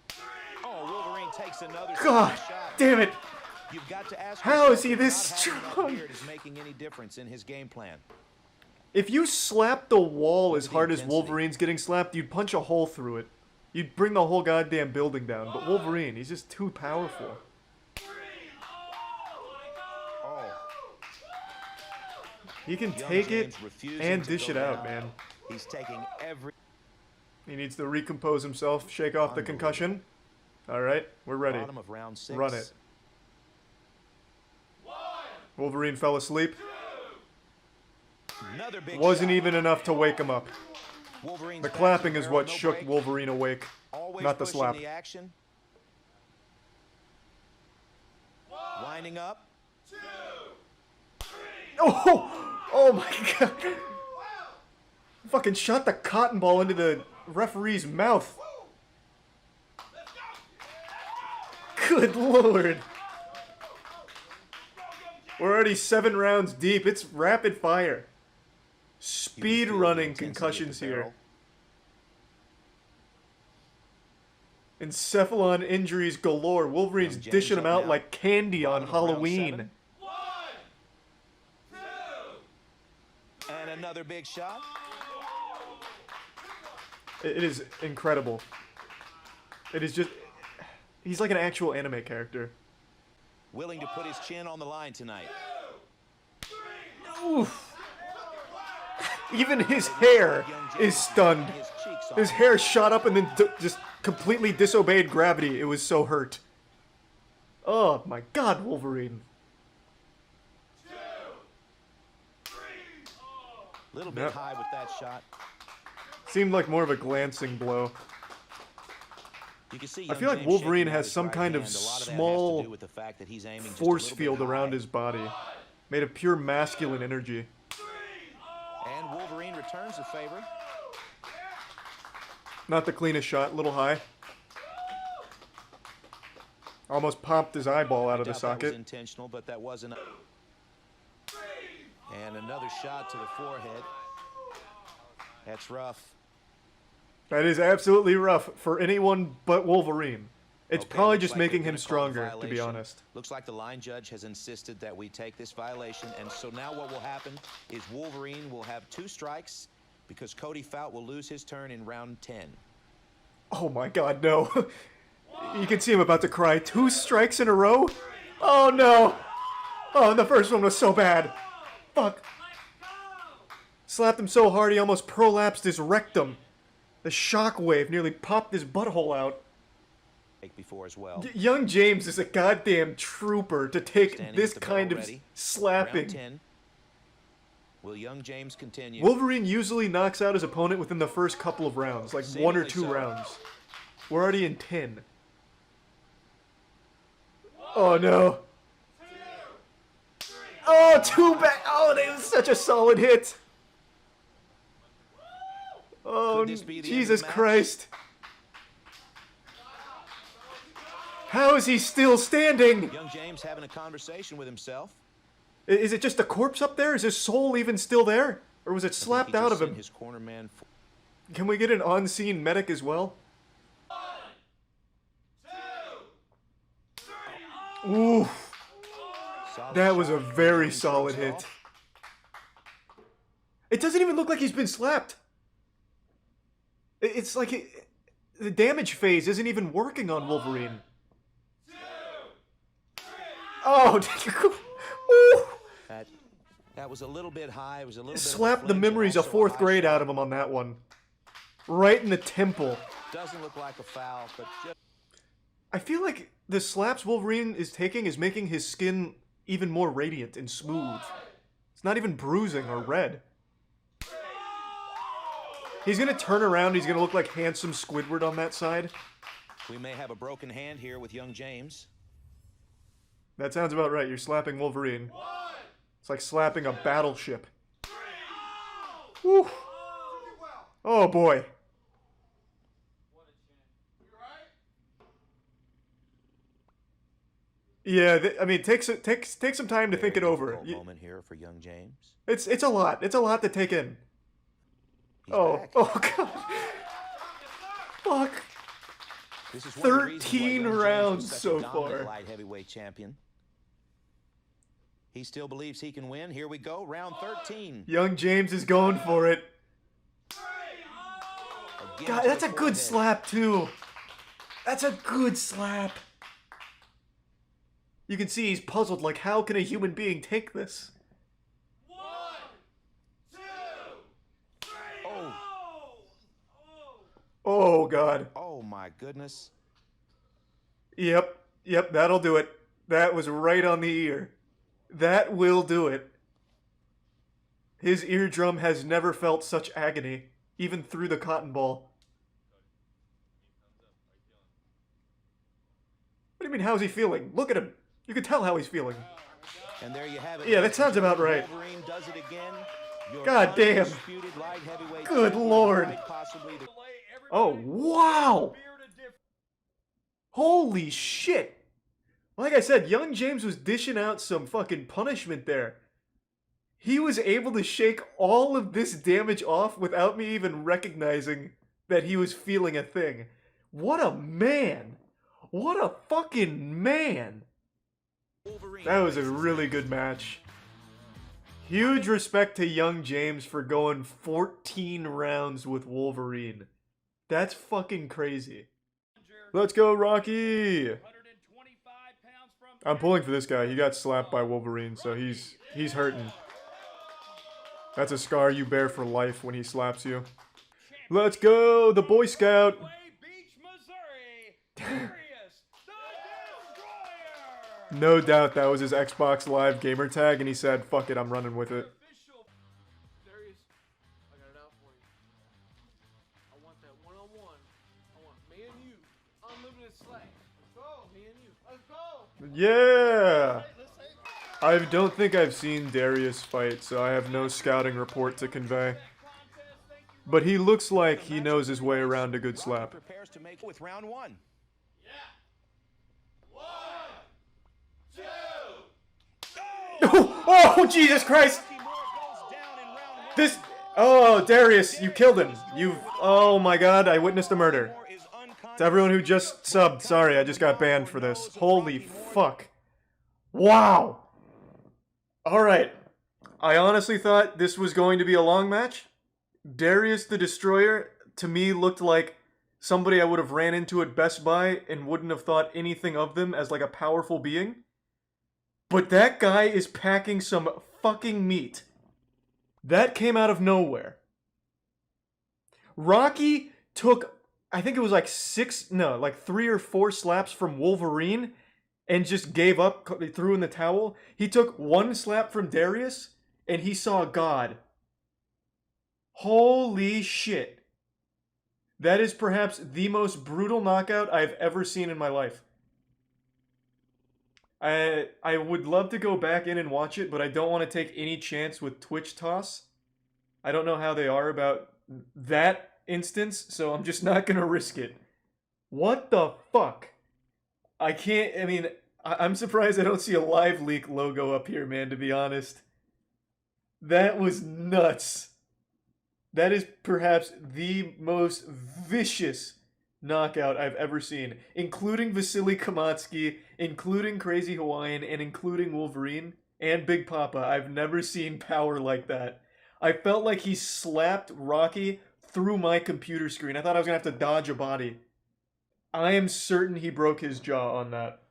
3. Oh, Wolverine takes another God shot. damn it! You've got to ask how is he this strong? Is making any difference in his game plan. If you slapped the wall as hard as Wolverine's getting slapped, you'd punch a hole through it. You'd bring the whole goddamn building down. But Wolverine, he's just too powerful. He can take it and dish it out, man. He's taking every. He needs to recompose himself, shake off the concussion. All right, we're ready. Bottom of round 6. Run it. 1, Wolverine fell asleep. Another big Wasn't shot. even enough to wake him up. Wolverine's The back clapping to is barrel, what no shook break. Wolverine awake, Always not the pushing slap. the action. Winding up. Oh! Oh my god! Fucking shot the cotton ball into the referee's mouth. Good lord. We're already 7 rounds deep. It's rapid fire. Speed running concussions here. Encephalon injuries galore. Wolverine's dishing them out like candy on Halloween. And another big shot. It is incredible. It is just... He's like an actual anime character. Willing to put his chin on the line tonight. Oof. Even his hair is stunned. His hair shot up and then just completely disobeyed gravity. It was so hurt. Oh my god, Wolverine. Little bit high with that shot. Seemed like more of a glancing blow. You can see I feel like Wolverine has some kind of small force field around his body, made of pure masculine energy. And Wolverine returns the favor. Not the cleanest shot, little high. Almost popped his eyeball out of the That was socket. intentional, but that wasn't. And another shot to the forehead. That's rough. That is absolutely rough for anyone but Wolverine. It's Okay, probably looks just like making they're him gonna call the stronger, to be violation. honest. Looks like the line judge has insisted that we take this violation, and so now what will happen is Wolverine will have 2 strikes because Cody Fout will lose his turn in round 10. Oh my god, no. You can see him about to cry. 2 strikes in a row? Oh no! Oh, and the first one was so bad. Fuck. Slapped him so hard he almost prolapsed his rectum. The shockwave nearly popped his butthole out. Before as well. Young James is a goddamn trooper to take Standing this at the kind bell of ready. slapping. Round 10. Will Young James continue? Wolverine usually knocks out his opponent within the first couple of rounds, like 1 or 2 Seemingly so. rounds. We're already in 10. Oh no. Oh, 2 back. Oh, that was such a solid hit. Oh, Could this be the end of Jesus the match? Christ. How is he still standing? Young James having a conversation with himself. Is it just a corpse up there? Is his soul even still there? Or was it slapped He out just of him? sent his corner man Can we get an on-scene medic as well? Ooh, that was a very solid hit. It doesn't even look like he's been slapped. It's like the damage phase isn't even working on Wolverine. Oh, ooh. That was a little bit high. It was a little bit Slapped the memories of 4th grade out of him on that one. Right in the temple. Doesn't look like a foul, but just I feel like the slaps Wolverine is taking is making his skin even more radiant and smooth. It's not even bruising or red. He's gonna turn around, he's gonna look like handsome Squidward on that side. we may have a broken hand here with Young James. That sounds about right, you're slapping Wolverine. It's like slapping a battleship. Woo. Oh boy. Yeah, I mean, take some time to think it over. Moment here for Young James. It's a lot. It's a lot to take in. He's Oh, back. oh god. Fuck. This is one of the reasons why 13 Young James was rounds such a so dominant far. light heavyweight champion. He still believes he can win. Here we go, round 13. Young James is going for it. Again God, to that's the a good forehead. slap too. That's a good slap. You can see he's puzzled, like, how can a human being take this? Oh, Oh god. oh my goodness. Yep, that'll do it. That was right on the ear. That will do it. His eardrum has never felt such agony, even through the cotton ball. What do you mean, how's he feeling? Look at him. You can tell how he's feeling. And there you have it. Yeah, that sounds about right. Wolverine does it again. Your God damn. undisputed light heavyweight Good champion, lord. quite possibly the- Oh, wow! Holy shit! Like I said, young James was dishing out some fucking punishment there. He was able to shake all of this damage off without me even recognizing that he was feeling a thing. What a man! What a fucking man! That was a really good match. Huge respect to young James for going 14 rounds with Wolverine. That's fucking crazy. Let's go, Rocky! I'm pulling for this guy. He got slapped by Wolverine, so he's hurting. That's a scar you bear for life when he slaps you. Let's go, the Boy Scout! No doubt that was his Xbox Live gamer tag, and he said, fuck it, I'm running with it. Darius, I got it out for you. I want that one-on-one. I want me and you. Unlimited slack. Let's go. Me and you. Let's go. Yeah! I don't think I've seen Darius fight, so I have no scouting report to convey. But he looks like he knows his way around a good slap. prepares to make it with round one. Oh, Jesus Christ! This... Oh, Darius, you killed him. Oh my god, I witnessed a murder. To everyone who just subbed, sorry, I just got banned for this. Holy fuck. Wow! Alright. I honestly thought this was going to be a long match. Darius the Destroyer, to me, looked like somebody I would have ran into at Best Buy and wouldn't have thought anything of them as like a powerful being. But that guy is packing some fucking meat. That came out of nowhere. Rocky took, I think it was like 3 or 4 slaps from Wolverine and just gave up, threw in the towel. He took 1 slap from Darius and he saw God. Holy shit. That is perhaps the most brutal knockout I've ever seen in my life. I would love to go back in and watch it, but I don't want to take any chance with Twitch toss. I don't know how they are about that instance, so I'm just not going to risk it. What the fuck? I'm surprised I don't see a live leak logo up here, man, to be honest. That was nuts. That is perhaps the most vicious knockout I've ever seen, including Vasily Kamatsky, including Crazy Hawaiian, and including Wolverine and Big Papa. I've never seen power like that. I felt like he slapped Rocky through my computer screen. I thought I was gonna have to dodge a body. I am certain he broke his jaw on that.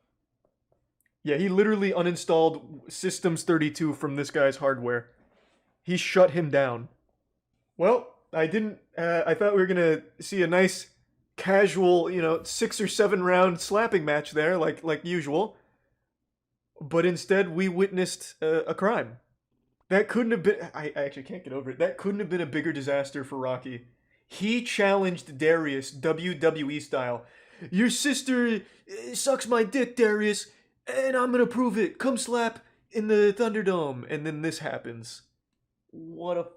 Yeah, he literally uninstalled Systems 32 from this guy's hardware. He shut him down. Well, I thought we were gonna see a nice casual, 6 or 7 round slapping match there, like usual. But instead, we witnessed a crime. That couldn't have been... I actually can't get over it. That couldn't have been a bigger disaster for Rocky. He challenged Darius, WWE style. Your sister sucks my dick, Darius, and I'm gonna prove it. Come slap in the Thunderdome. And then this happens. What a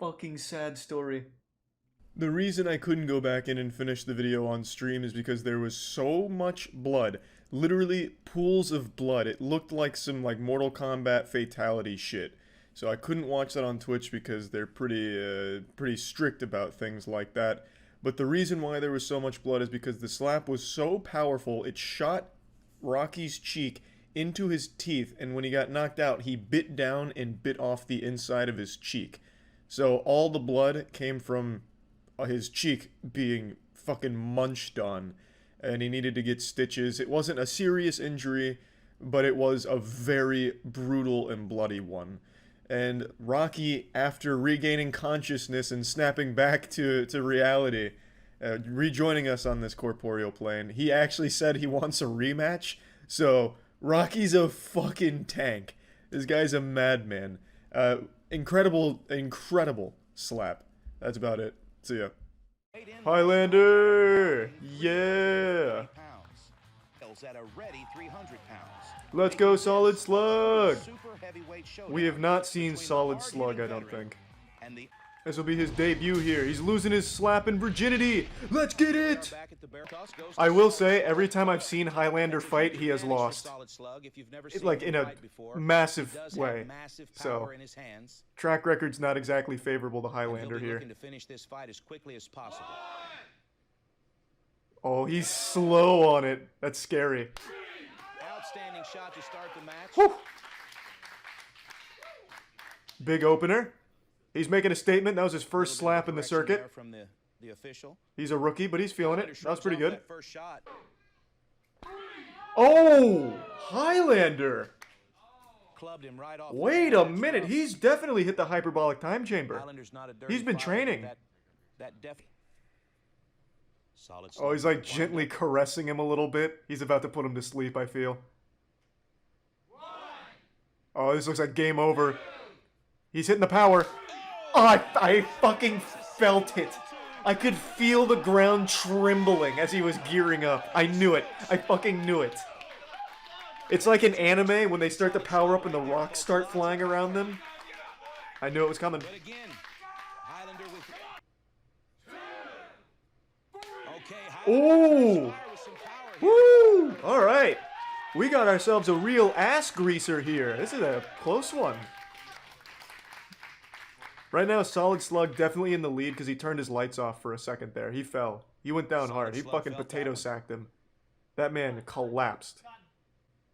fucking sad story. The reason I couldn't go back in and finish the video on stream is because there was so much blood. Literally pools of blood. It looked like some Mortal Kombat fatality shit. So I couldn't watch that on Twitch because they're pretty strict about things like that. But the reason why there was so much blood is because the slap was so powerful, it shot Rocky's cheek into his teeth, and when he got knocked out, he bit down and bit off the inside of his cheek. So all the blood came from his cheek being fucking munched on, and he needed to get stitches. It wasn't a serious injury, but it was a very brutal and bloody one. And Rocky, after regaining consciousness and snapping back to reality, rejoining us on this corporeal plane, he actually said he wants a rematch. So Rocky's a fucking tank. This guy's a madman. Incredible slap. That's about it. See ya. Highlander! Yeah! Let's go, Solid Slug! We have not seen Solid Slug, I don't think. This will be his debut here. He's losing his slapping virginity! Let's get it! I will say, every time I've seen Highlander fight, he has lost. Like, in a massive way. So, track record's not exactly favorable to Highlander here. Oh, he's slow on it. That's scary. Outstanding shot to start the match. Whew. Big opener. He's making a statement. That was his first slap in the circuit. From the official. He's a rookie, but he's feeling it. That was pretty good. Oh! Highlander! Wait a minute. He's definitely hit the hyperbolic time chamber. He's been training. Oh, he's like gently caressing him a little bit. He's about to put him to sleep, I feel. Oh, this looks like game over. He's hitting the power. Oh, I fucking felt it. I could feel the ground trembling as he was gearing up. I knew it. I fucking knew it. It's like in anime when they start to power up and the rocks start flying around them. I knew it was coming. Ooh! Woo! Alright. We got ourselves a real ass greaser here. This is a close one. Right now, Solid Slug definitely in the lead because he turned his lights off for a second there. He fell. He went down hard. He fucking potato sacked him. That man collapsed.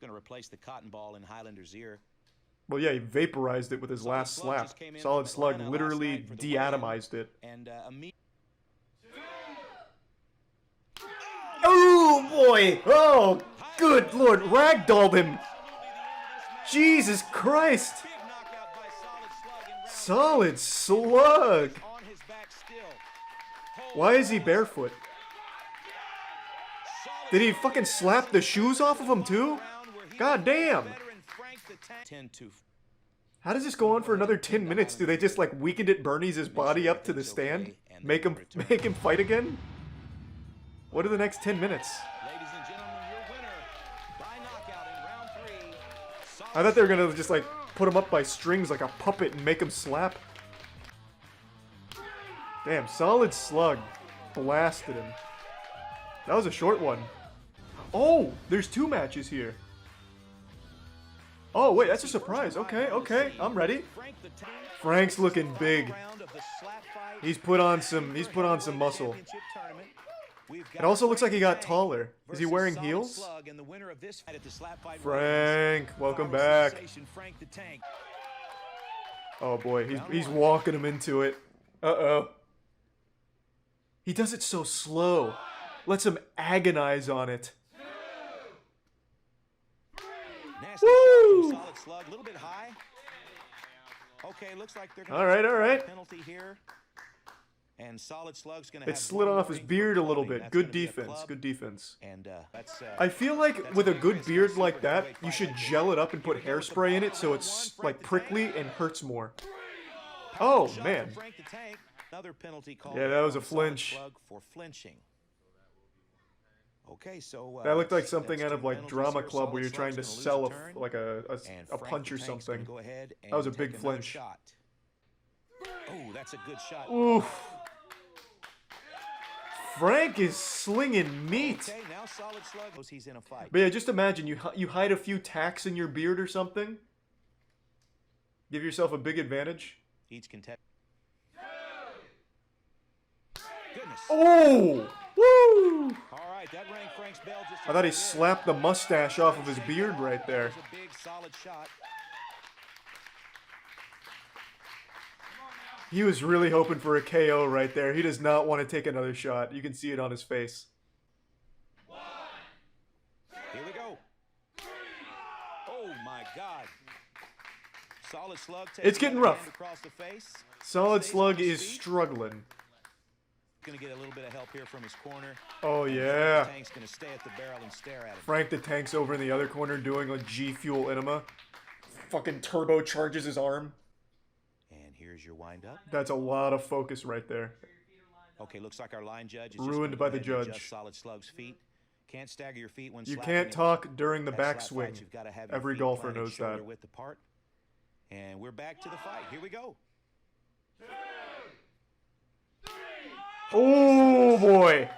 Gonna replace the cotton ball in Highlander's ear. Well, yeah, he vaporized it with his last slap. Solid Slug literally deatomized it. And oh boy! Oh, good lord! Ragdolled him! Jesus Christ! Solid Slug! Why is he barefoot? Did he fucking slap the shoes off of him too? God damn! How does this go on for another 10 minutes? Do they just like Weekend at Bernie's body up to the stand? Make him fight again? What are the next 10 minutes? I thought they were gonna just like put him up by strings like a puppet and make him slap. Damn, Solid Slug blasted him. That was a short one. Oh, there's 2 matches here. Oh wait, that's a surprise. Okay, okay, I'm ready. Frank's looking big. He's put on some muscle. It also looks like he got taller. Is he wearing heels? Frank, welcome back. Oh boy, he's walking him into it. Uh-oh. He does it so slow. Lets him agonize on it. Woo! Solid Slug, a little bit high. Okay, looks like they're gonna all right. penalty here. And Solid Slug's gonna it slid off his beard a little bit. Good defense. Good defense. And I feel like with a good beard like that, you should gel it up and put hairspray in it so it's like prickly and hurts more. Oh man. Another penalty call. Yeah, that was a flinch. For flinching. Okay, so that looked like something out of like Drama Club where you're trying to sell a punch or something. That was a big flinch. Oh, that's a good shot. Oof. Frank is slinging meat. Okay, now Solid Slug. He's in a fight. But yeah, just imagine you hide a few tacks in your beard or something. Give yourself a big advantage. Each contestant. Goodness. Oh! Woo! All right, that rang Frank's bell. I thought he slapped the mustache off of his beard right there. A big solid shot. He was really hoping for a KO right there. He does not want to take another shot. You can see it on his face. Here we go. Oh my God. Solid Slug. It's getting rough. Across the face. Solid Slug is struggling. Gonna get a little bit of help here from his corner. Oh yeah. Tank's gonna stay at the barrel and stare at him. Frank the Tank's over in the other corner doing a G Fuel enema. fucking turbocharges his arm. And here's your windup. That's a lot of focus right there. Okay, looks like our line judge is Ruined just by gonna the go ahead and judge. adjust Solid Slug's feet. Can't stagger your feet when You slapping can't it. talk during the At slap fights, backswing. you've gotta have your Every feet golfer planted knows shoulder that. width apart. And we're back to the fight. Here we go. Oh boy!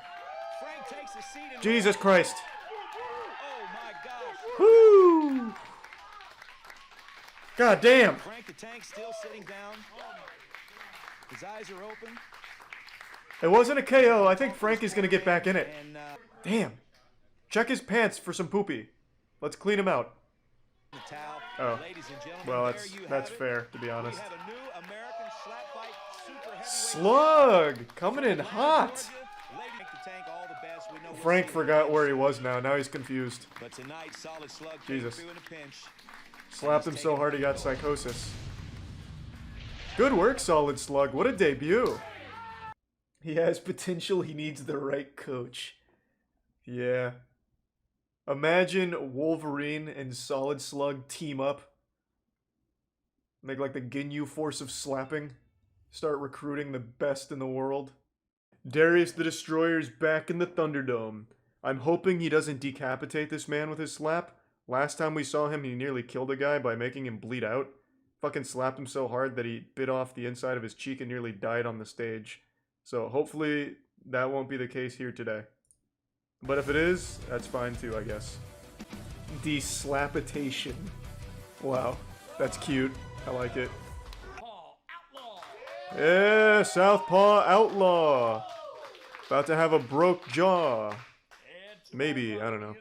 Frank takes a seat and Jesus Christ! oh my gosh. Woo! God damn! Frank the Tank still sitting down. His eyes are open. It wasn't a KO. I think Frank is gonna get back in it. And Damn. Check his pants for some poopy. Let's clean him out. the towel. Oh. Ladies and gentlemen, Well, there that's you that's have it. fair, to be We honest. have a new American slap fight super heavyweight Slug! Coming in hot! Georgia. Lady Frank the Tank, all the best. We know we'll Frank see you forgot very where he soon. was now. Now he's confused. But tonight, Solid Slug came Jesus. through in a pinch. Slapped him so hard he got psychosis. Good work, Solid Slug. What a debut. He has potential. He needs the right coach. Yeah. Imagine Wolverine and Solid Slug team up. Make like the Ginyu force of slapping. Start recruiting the best in the world. Darius the Destroyer's back in the Thunderdome. I'm hoping he doesn't decapitate this man with his slap. Last time we saw him, he nearly killed a guy by making him bleed out. Fucking slapped him so hard that he bit off the inside of his cheek and nearly died on the stage. So hopefully that won't be the case here today. But if it is, that's fine too, I guess. Deslapitation. Wow, that's cute. I like it. Yeah, Southpaw Outlaw. About to have a broke jaw. Maybe, I don't know.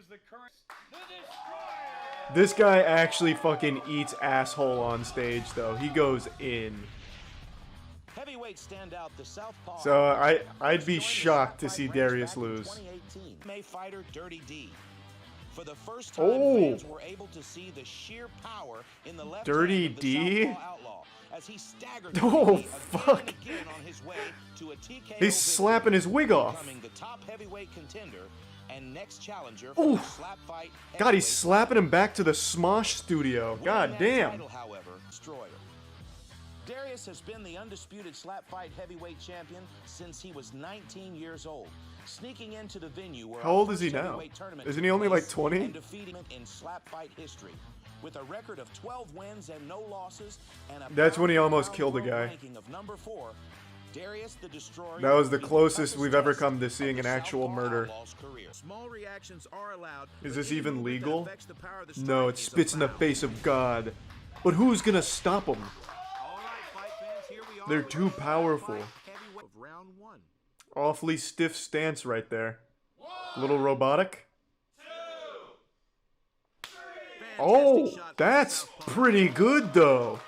This guy actually fucking eats asshole on stage, though. He goes in. Heavyweight standout, the Southpaw. So I'd be shocked to see Darius lose. 2018. May fighter Dirty D. For the first time, Oh. fans were able to see the sheer power in the left Dirty hand of the D? Southpaw Outlaw as he staggered Oh, Dirty D fuck. again and again on his way to a TKO He's slapping his wig off. becoming the top heavyweight contender and next challenger for Ooh. the slap fight. God, he's heavyweight slapping him back to the Smosh studio. Winning God that damn. title, however, Destroyer. Darius has been the undisputed slap fight heavyweight champion since he was 19 years old, sneaking into the venue where How old is he now? Isn't he only like 20? and defeating him in slap fight history. With a record of 12 wins and no losses, and a That's when he almost pound-for-pound killed a world guy. ranking of number 4, Darius the Destroyer That was the will be closest toughest we've ever test come to of seeing the an actual Southpaw murder. Outlaw's career. Small reactions are allowed. Is but this any even movement that legal? affects the power of the No, strike it is spits in the allowed. face of God. But who's gonna stop him? All right, fight fans, here we are They're with too the powerful. heavyweight of round 1. Awfully stiff stance right there. A little robotic. Oh, that's pretty good though.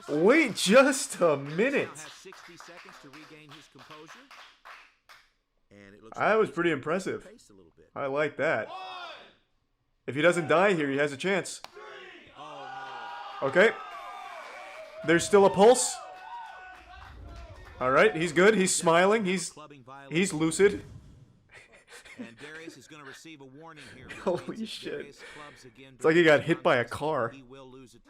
Very nice. Wait just a minute. Now has 60 seconds to regain his composure. And it looks That like was he's pretty gonna impressive. pace a little bit. I like that. If he doesn't die here, he has a chance. Okay. There's still a pulse. All right, he's good. He's smiling. He's lucid. And Darius is going to receive a warning here. Which Holy means if shit. Darius clubs again It's like he during got this hit by a contest, car. He will lose it.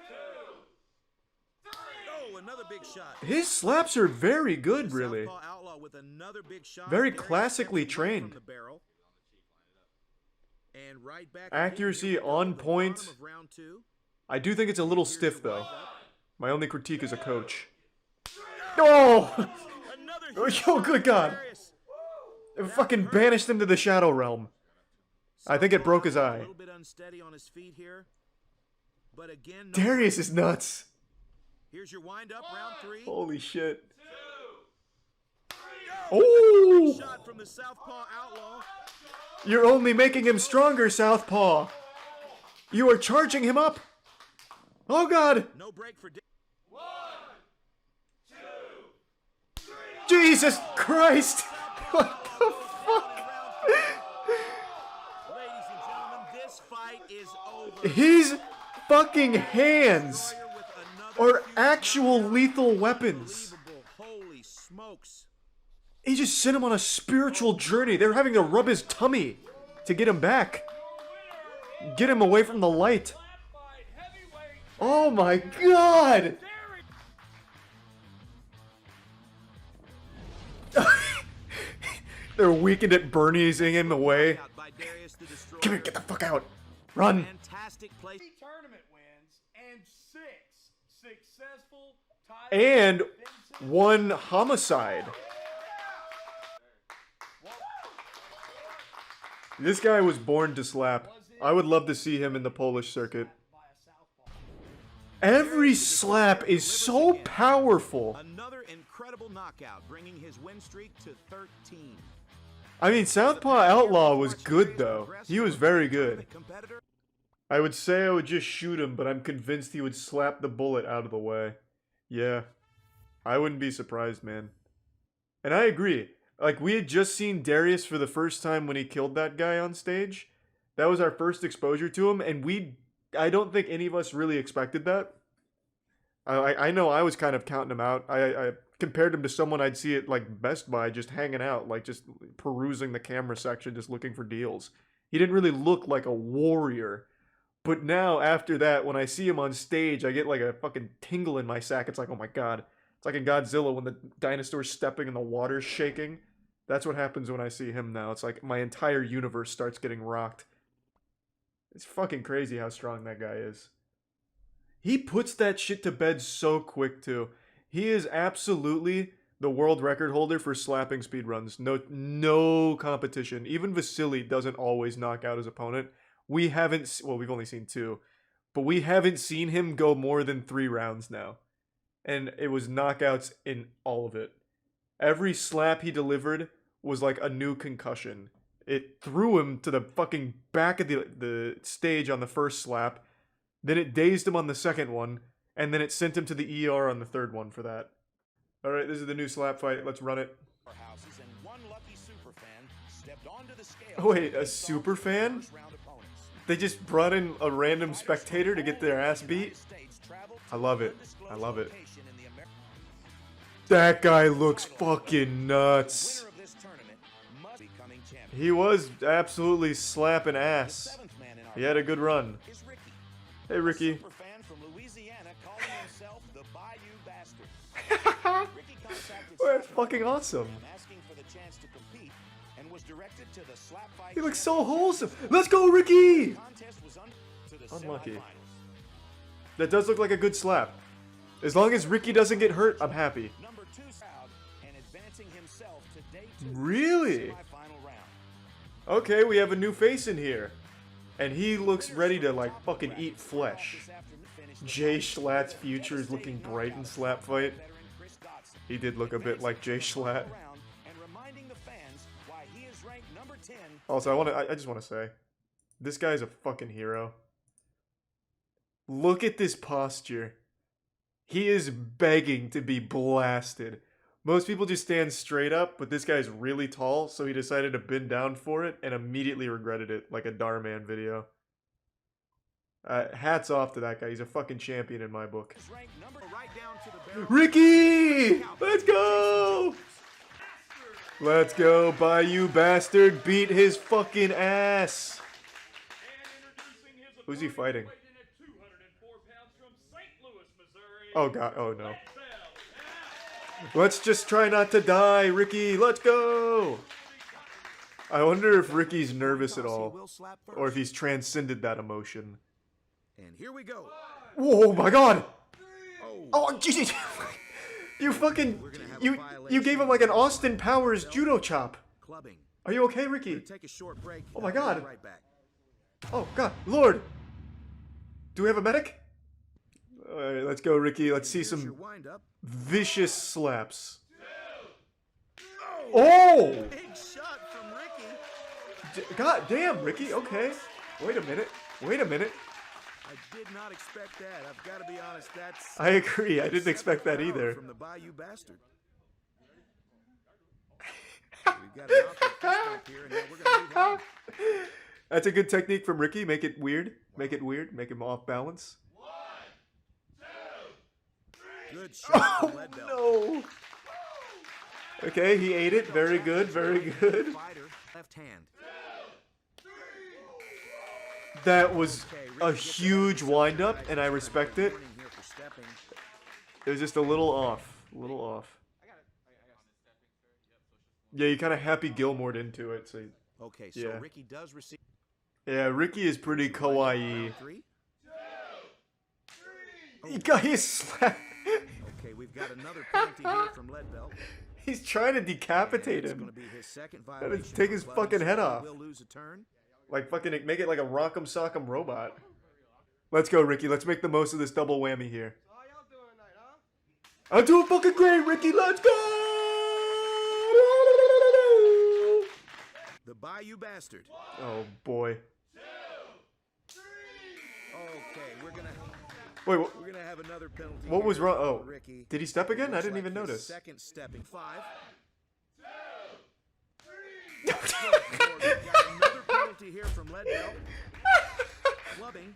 Oh, another big shot. His slaps are very good, really. Southpaw Outlaw with another big shot. Very Darius classically steps away from trained. the barrel. And right back Accuracy again. Here we go, on the bottom point. of round 2. I do think it's a little stiff, though. My only critique as a coach. Oh! Oh, good God. It fucking banished him to the Shadow Realm. I think it broke his A eye. little bit unsteady on his feet here. But again, no Darius break. is nuts. Here's your wind up, round 3. Holy shit. Oh! Shot from the Southpaw Outlaw. You're only making him stronger, Southpaw. You are charging him up. Oh, God. No break for Jesus Christ. What the fuck? Ladies and gentlemen, this fight is over. His fucking hands With another are actual lethal weapons. unbelievable. Holy smokes. He just sent him on a spiritual journey. They're having to rub his tummy to get him back. Get him away from the light. Oh my god! They're weakened at Bernie's in the way. Come here, get the fuck out. Run. Tournament wins and 6 successful And 1 homicide. This guy was born to slap. I would love to see him in the Polish circuit. Every slap is so powerful. Another incredible knockout, bringing his win streak to 13. I mean, Southpaw Outlaw was good, though. He was very good. I would say I would just shoot him, but I'm convinced he would slap the bullet out of the way. Yeah. I wouldn't be surprised, man. And I agree. Like, we had just seen Darius for the first time when he killed that guy on stage. That was our first exposure to him, and I don't think any of us really expected that. I know I was kind of counting him out. I compared him to someone I'd see at, like, Best Buy just hanging out, like, just perusing the camera section, just looking for deals. He didn't really look like a warrior. But now, after that, when I see him on stage, I get, like, a fucking tingle in my sack. It's like, oh my god. It's like in Godzilla when the dinosaur's stepping and the water's shaking. That's what happens when I see him now. It's like my entire universe starts getting rocked. It's fucking crazy how strong that guy is. He puts that shit to bed so quick, too. He is absolutely the world record holder for slapping speedruns. No competition. Even Vasily doesn't always knock out his opponent. We haven't... Well, we've only seen 2. But we haven't seen him go more than 3 rounds now. And it was knockouts in all of it. Every slap he delivered was like a new concussion. It threw him to the fucking back of the stage on the first slap. Then it dazed him on the second one. And then it sent him to the ER on the third one for that. Alright, this is the new slap fight. Let's run it. Oh wait, a super fan? They just brought in a random spectator to get their ass beat? I love it. I love it. That guy looks fucking nuts. He was absolutely slapping ass. He had a good run. Hey, Ricky. Oh, that's fucking awesome. He looks so wholesome. Let's go, Ricky! Unlucky. That does look like a good slap. As long as Ricky doesn't get hurt, I'm happy. Really? Okay, we have a new face in here. And he looks ready to, like, fucking eat flesh. Jay Schlatt's future is looking bright in slap fight. He did look a bit like Jay Schlatt. Also, I just want to say, this guy's a fucking hero. Look at this posture. He is begging to be blasted. Most people just stand straight up, but this guy's really tall, so he decided to bend down for it and immediately regretted it, like a Darman video. Hats off to that guy. He's a fucking champion in my book. Ricky! Let's go! Let's go, Bayou Bastard. Beat his fucking ass. Who's he fighting? Oh god, oh no. Let's just try not to die, Ricky. Let's go! I wonder if Ricky's nervous at all. Or if he's transcended that emotion. And here we go. Whoa, my god! Oh, Jesus! You fucking... You gave him like an Austin Powers judo chop. Are you okay, Ricky? Oh my god. Oh god, Lord! Do we have a medic? Alright, let's go, Ricky. Let's see some vicious slaps. Oh! Big shot from Ricky. God damn, Ricky. Okay. Wait a minute. Wait a minute. I did not expect that. I've got to be honest. That's. I agree. I didn't expect that either. From the Bayou Bastard. We've got an offensive here, and now we're gonna move on. That's a good technique from Ricky. Make it weird. Make it weird. Make him off balance. 1, 2, 3. Good shot from Lead Belt. No. Okay, he ate it. Very good. Very good. Left hand. That was a huge windup, and I respect it. It was just a little off. A little off. Yeah, you kind of Happy Gilmore'd into it, so... Okay, so yeah. Ricky does receive... Yeah, Ricky is pretty kawaii. He got his slap. Okay, we've got another penalty here from Leadbelt. He's trying to decapitate him. Gotta take his fucking head off. Like fucking make it like a Rock'em Sock'em robot. Let's go, Ricky. Let's make the most of this double whammy here. I'm doing fucking great, Ricky. Let's go! The Bayou Bastard. Oh boy. Okay, we're gonna have another penalty. What was wrong? Oh, Ricky. did he step again? I didn't even notice. Second stepping. 5. 2. Got another penalty here from Leadbelt. Clubbing.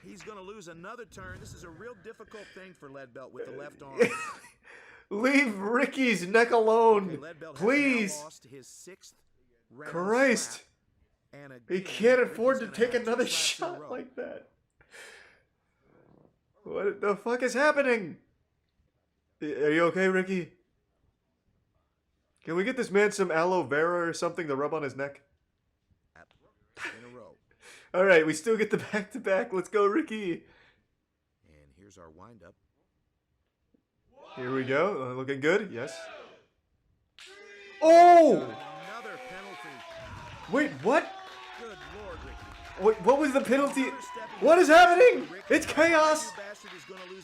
He's gonna lose another turn. This is a real difficult thing for Leadbelt with the left arm. Leave Ricky's neck alone, Okay, please. lost his 6th round Christ. slap. And He again, can't afford to Ricky's gonna take have 2 another slaps in a shot row. like that. What the fuck is happening? Are you okay, Ricky? Can we get this man some aloe vera or something to rub on his neck? In a row. All right, we still get the back-to-back. Let's go, Ricky. And here's our windup. Here we go. Looking good. Yes. Oh! Another penalty. Wait, what? Good Lord, Ricky. Wait, what was the penalty? What is happening? It's chaos.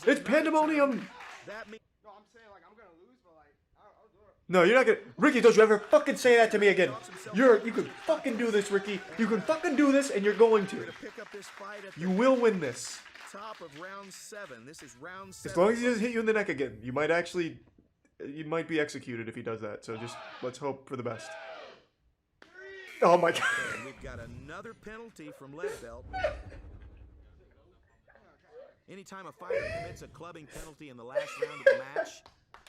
It's pandemonium. That means No, I'm saying like I'm gonna lose, but like I'll do it. No, you're not gonna. Ricky, don't you ever fucking say that to me again. You can fucking do this, Ricky. You can fucking do this, and you're going to. pick up this fight at You will win this. the top of round 7. This is round 7. As long as he doesn't hit you in the neck again. You might be executed if he does that. So just let's hope for the best. Oh my god. And we've got another penalty from Leadbelt. Anytime a fighter commits a clubbing penalty in the last round of the match,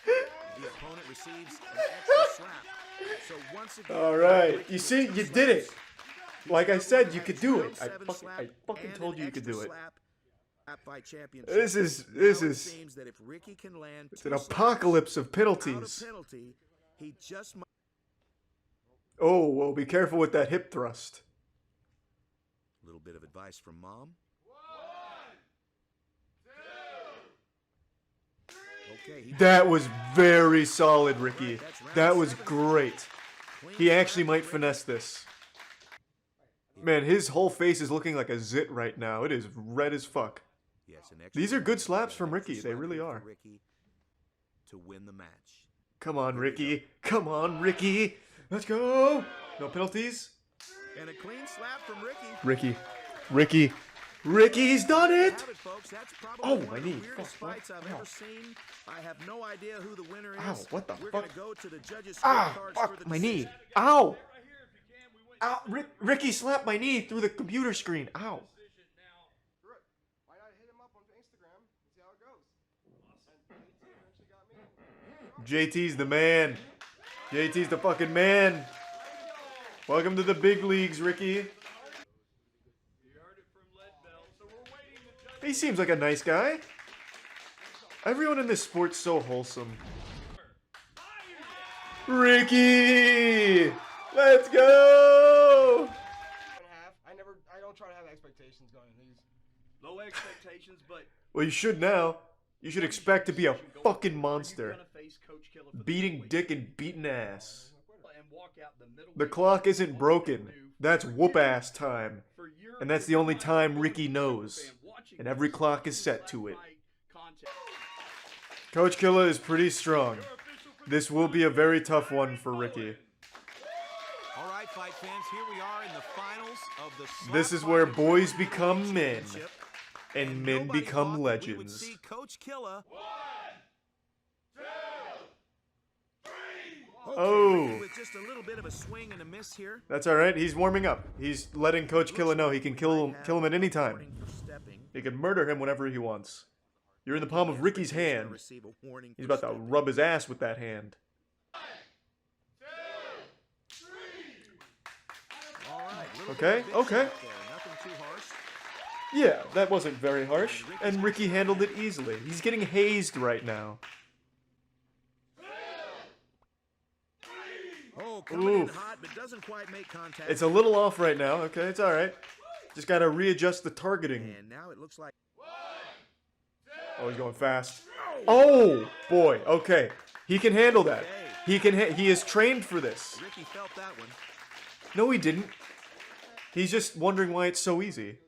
the opponent receives an extra slap. So once again, All right. You see, you did it. Like I said, you could do it. I fucking told you you could do it. This is it's an apocalypse of penalties. Oh, well, be careful with that hip thrust. A little bit of advice from Mom. Okay, That was very solid, Ricky. That was great. He actually might finesse this. Man, his whole face is looking like a zit right now. It is red as fuck. These are good slaps from Ricky. They really are. To win the match. Come on, Ricky. Come on, Ricky. Let's go. No penalties. And a clean slap from Ricky. Ricky's done it. Oh, my knee. Fights I've ever seen. I have no idea who the winner is. Ow, what the We're fuck? gonna go to the judges' Ah, scorecards fuck, for the my knee. decision. Ow. Ow, Ricky slapped my knee through the computer screen. Ow. Why not hit him up on Instagram and see how it goes? JT's the man. JT's the fucking man. Welcome to the big leagues, Ricky. He seems like a nice guy. Everyone in this sport's so wholesome. Ricky! Let's go! I don't try to have expectations going into these. Low expectations, but Well, you should now. You should expect to be a fucking monster. Beating dick and beating ass. The clock isn't broken. That's whoop-ass time. And that's the only time Ricky knows. And every clock is set to it. Coach Killa is pretty strong. This will be a very tough one for Ricky. All right, fight fans, here we are in the finals of the This is where boys become men. And men become legends. See Coach Killa. Oh. With just a little bit of a swing and a miss here. That's alright, he's warming up. He's letting Coach Killa know he can kill him at any time. He can murder him whenever he wants. You're in the palm of Ricky's hand. He's about to rub his ass with that hand. Okay, okay. Nothing too harsh. Yeah, that wasn't very harsh, and Ricky handled it easily. He's getting hazed right now. Oh, coming in hot, but doesn't quite make contact. It's a little off right now. Okay, it's all right. Just gotta readjust the targeting. And now it looks like. Oh, he's going fast. Oh boy. Okay, he can handle that. He can. He is trained for this. Ricky felt that one. No, he didn't. He's just wondering why it's so easy.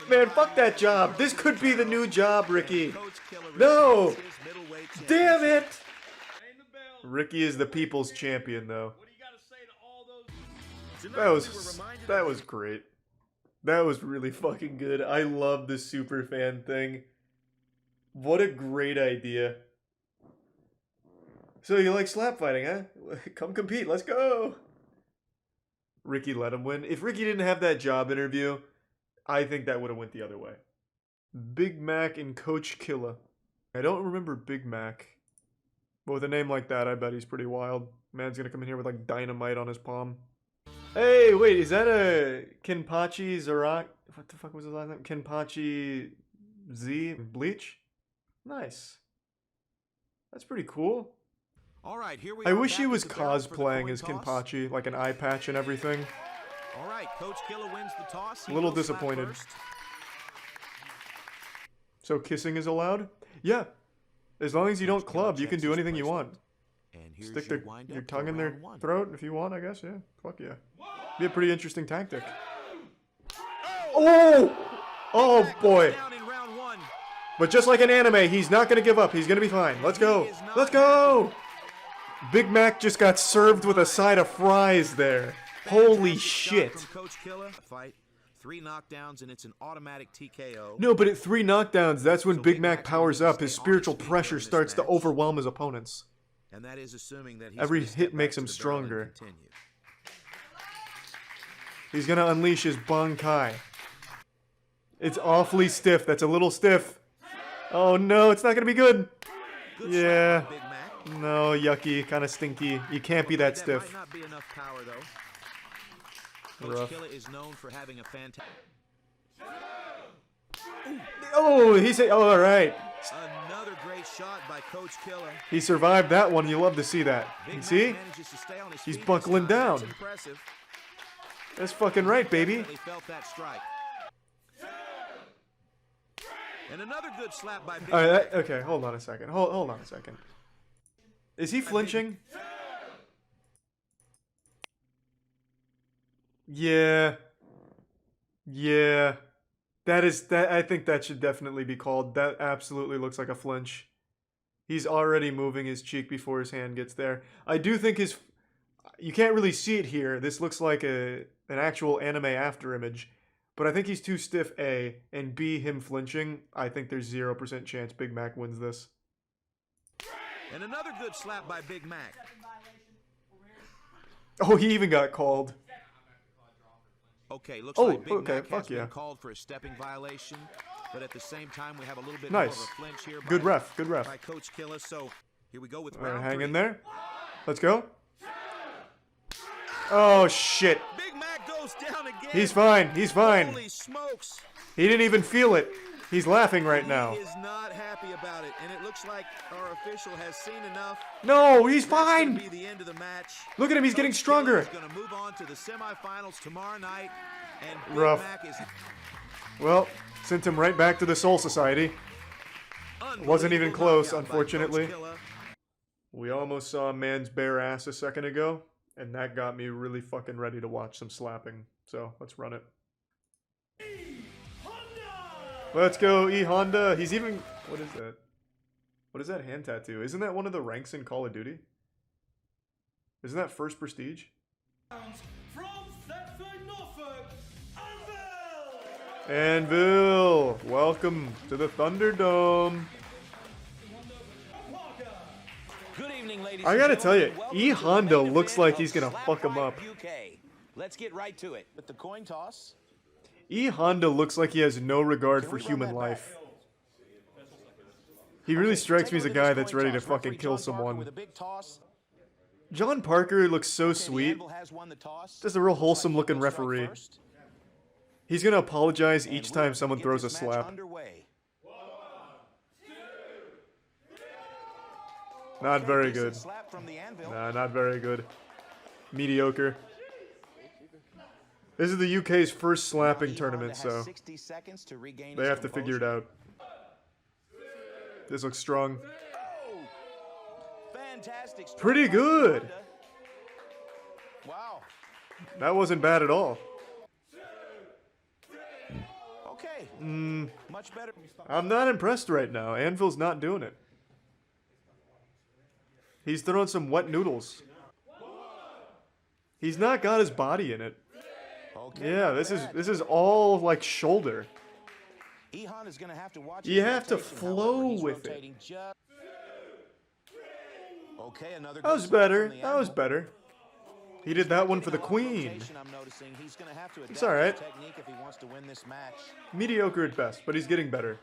Man, fuck that job. This could be the new job, Ricky. No! Damn it! Ricky is the people's champion, though. That was great. That was really fucking good. I love the super fan thing. What a great idea. So you like slap fighting, huh? Come compete, let's go! Ricky let him win. If Ricky didn't have that job interview, I think that would have went the other way. Big Mac and Coach Killa. I don't remember Big Mac. But with a name like that, I bet he's pretty wild. Man's gonna come in here with like dynamite on his palm. Hey, wait, is that a Kenpachi Zarak? What the fuck was his last name? Kenpachi Z Bleach? Nice. That's pretty cool. All right, here we I are wish back he at was the barrel for the cosplaying coin as toss. Kenpachi, like an eye patch and everything. All right, Coach Killa wins the toss. He A little will slap disappointed. first. So kissing is allowed? Yeah. As long as you don't club, you can do anything you want. And here's Stick your wind your up tongue for in their round one. throat if you want, I guess, yeah. Fuck yeah. Be a pretty interesting tactic. Oh! Oh boy. Down in round one. But just like an anime, he's not gonna give up. He's gonna be fine. Let's go. Let's go! Big Mac just got served with a side of fries there. Holy Fantastic shit. job from Coach Killa. Fight. 3 knockdowns and it's an automatic TKO. No, but at 3 knockdowns, that's when So Big Big Mac Mac powers needs to up. His stay on spiritual his feet pressure during this starts to match. overwhelm his opponents. And that is assuming that he's Every gonna step hit back makes to him the barrel and stronger. continue. He's gonna unleash his Bankai. It's awfully stiff. That's a little stiff. Oh no, it's not gonna be good. Good Yeah. slap by Big Mac. No, yucky, kind of stinky. You can't be that That stiff. might not be enough power though. Coach Rough. Killa is known for having a fantastic. Oh, he's all right. Another great shot by Coach Killa. He survived that one. You love to see that. Big You Mac see? manages to stay on his He's feet this buckling time. That's down. impressive. That's fucking right, baby. Definitely felt that strike. And another good slap by Big All right, Mac. okay, hold on a second. Hold on a second. Is he flinching? Yeah. Yeah. That I think that should definitely be called. That absolutely looks like a flinch. He's already moving his cheek before his hand gets there. I do think his you can't really see it here. This looks like an actual anime after image. But I think he's too stiff, A, and B, him flinching. I think there's 0% chance Big Mac wins this. And another good slap by Big Mac. Oh, he even got called. Okay, looks Oh, like Big okay, Mac fuck has yeah. been called for a stepping violation, but at the same time we have a little bit Nice. more of a flinch here. Good by, ref, good ref. by Coach Killa. So here we go with All right, round hang 3. in there. Let's go. Oh, shit. Big Mac goes down again. He's fine. He's fine. Holy smokes. He didn't even feel it. He's laughing right now. He is not happy about it, and it looks like our official has seen enough. No, he's That's gonna fine. be the end of the match. Look at him. He's getting Coach stronger. Killa is going to move on to the semifinals tomorrow night, and Big Rough. Mac is Well, sent him right back to the Soul Society. Wasn't even unbelievable close, knockout by Coach unfortunately. Killa. We almost saw a man's bare ass a second ago, and that got me really fucking ready to watch some slapping. So, let's run it. Let's go, E Honda. He's even... What is that? What is that hand tattoo? Isn't that one of the ranks in Call of Duty? Isn't that first prestige? Anvil! Welcome to the Thunderdome. Good evening, ladies I and gotta tell you, gentlemen. E Welcome to the Honda main looks event like of he's gonna Slap fuck him Fight up. UK. Let's get right to it. With the coin toss. E Honda looks like he has no regard for human life. He really strikes me as a guy that's ready to fucking kill someone. John Parker looks so sweet. Just a real wholesome looking referee. He's gonna apologize each time someone throws a slap. Not very good. Nah, not very good. Mediocre. This is the UK's first slapping tournament, so they have to figure it out. This looks strong. Pretty good. Wow. That wasn't bad at all. Okay. Much better. I'm not impressed right now. Anvil's not doing it. He's throwing some wet noodles. He's not got his body in it. Yeah, this is all like shoulder. You have to flow with it. That was better. That was better. He did that one for the queen. It's alright. Mediocre at best, but he's getting better.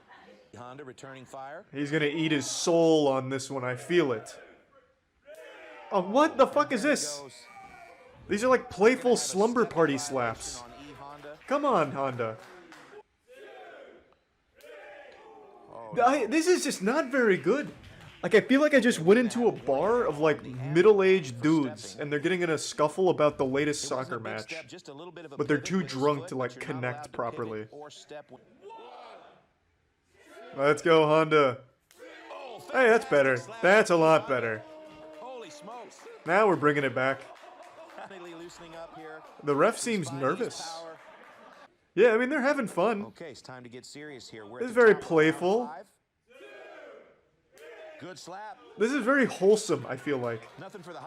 He's gonna eat his soul on this one, I feel it. Oh, what the fuck is this? These are like playful slumber party slaps. Come on, Honda. This is just not very good. Like, I feel like I just went into a bar of, like, middle-aged dudes, and they're getting in a scuffle about the latest soccer match. But they're too drunk to, like, connect properly. Let's go, Honda. Hey, that's better. That's a lot better. Now we're bringing it back. The ref seems nervous. Yeah, I mean, they're having fun. Okay, it's time to get serious here. This is very playful. Good slap. This is very wholesome, I feel like. Nothing for the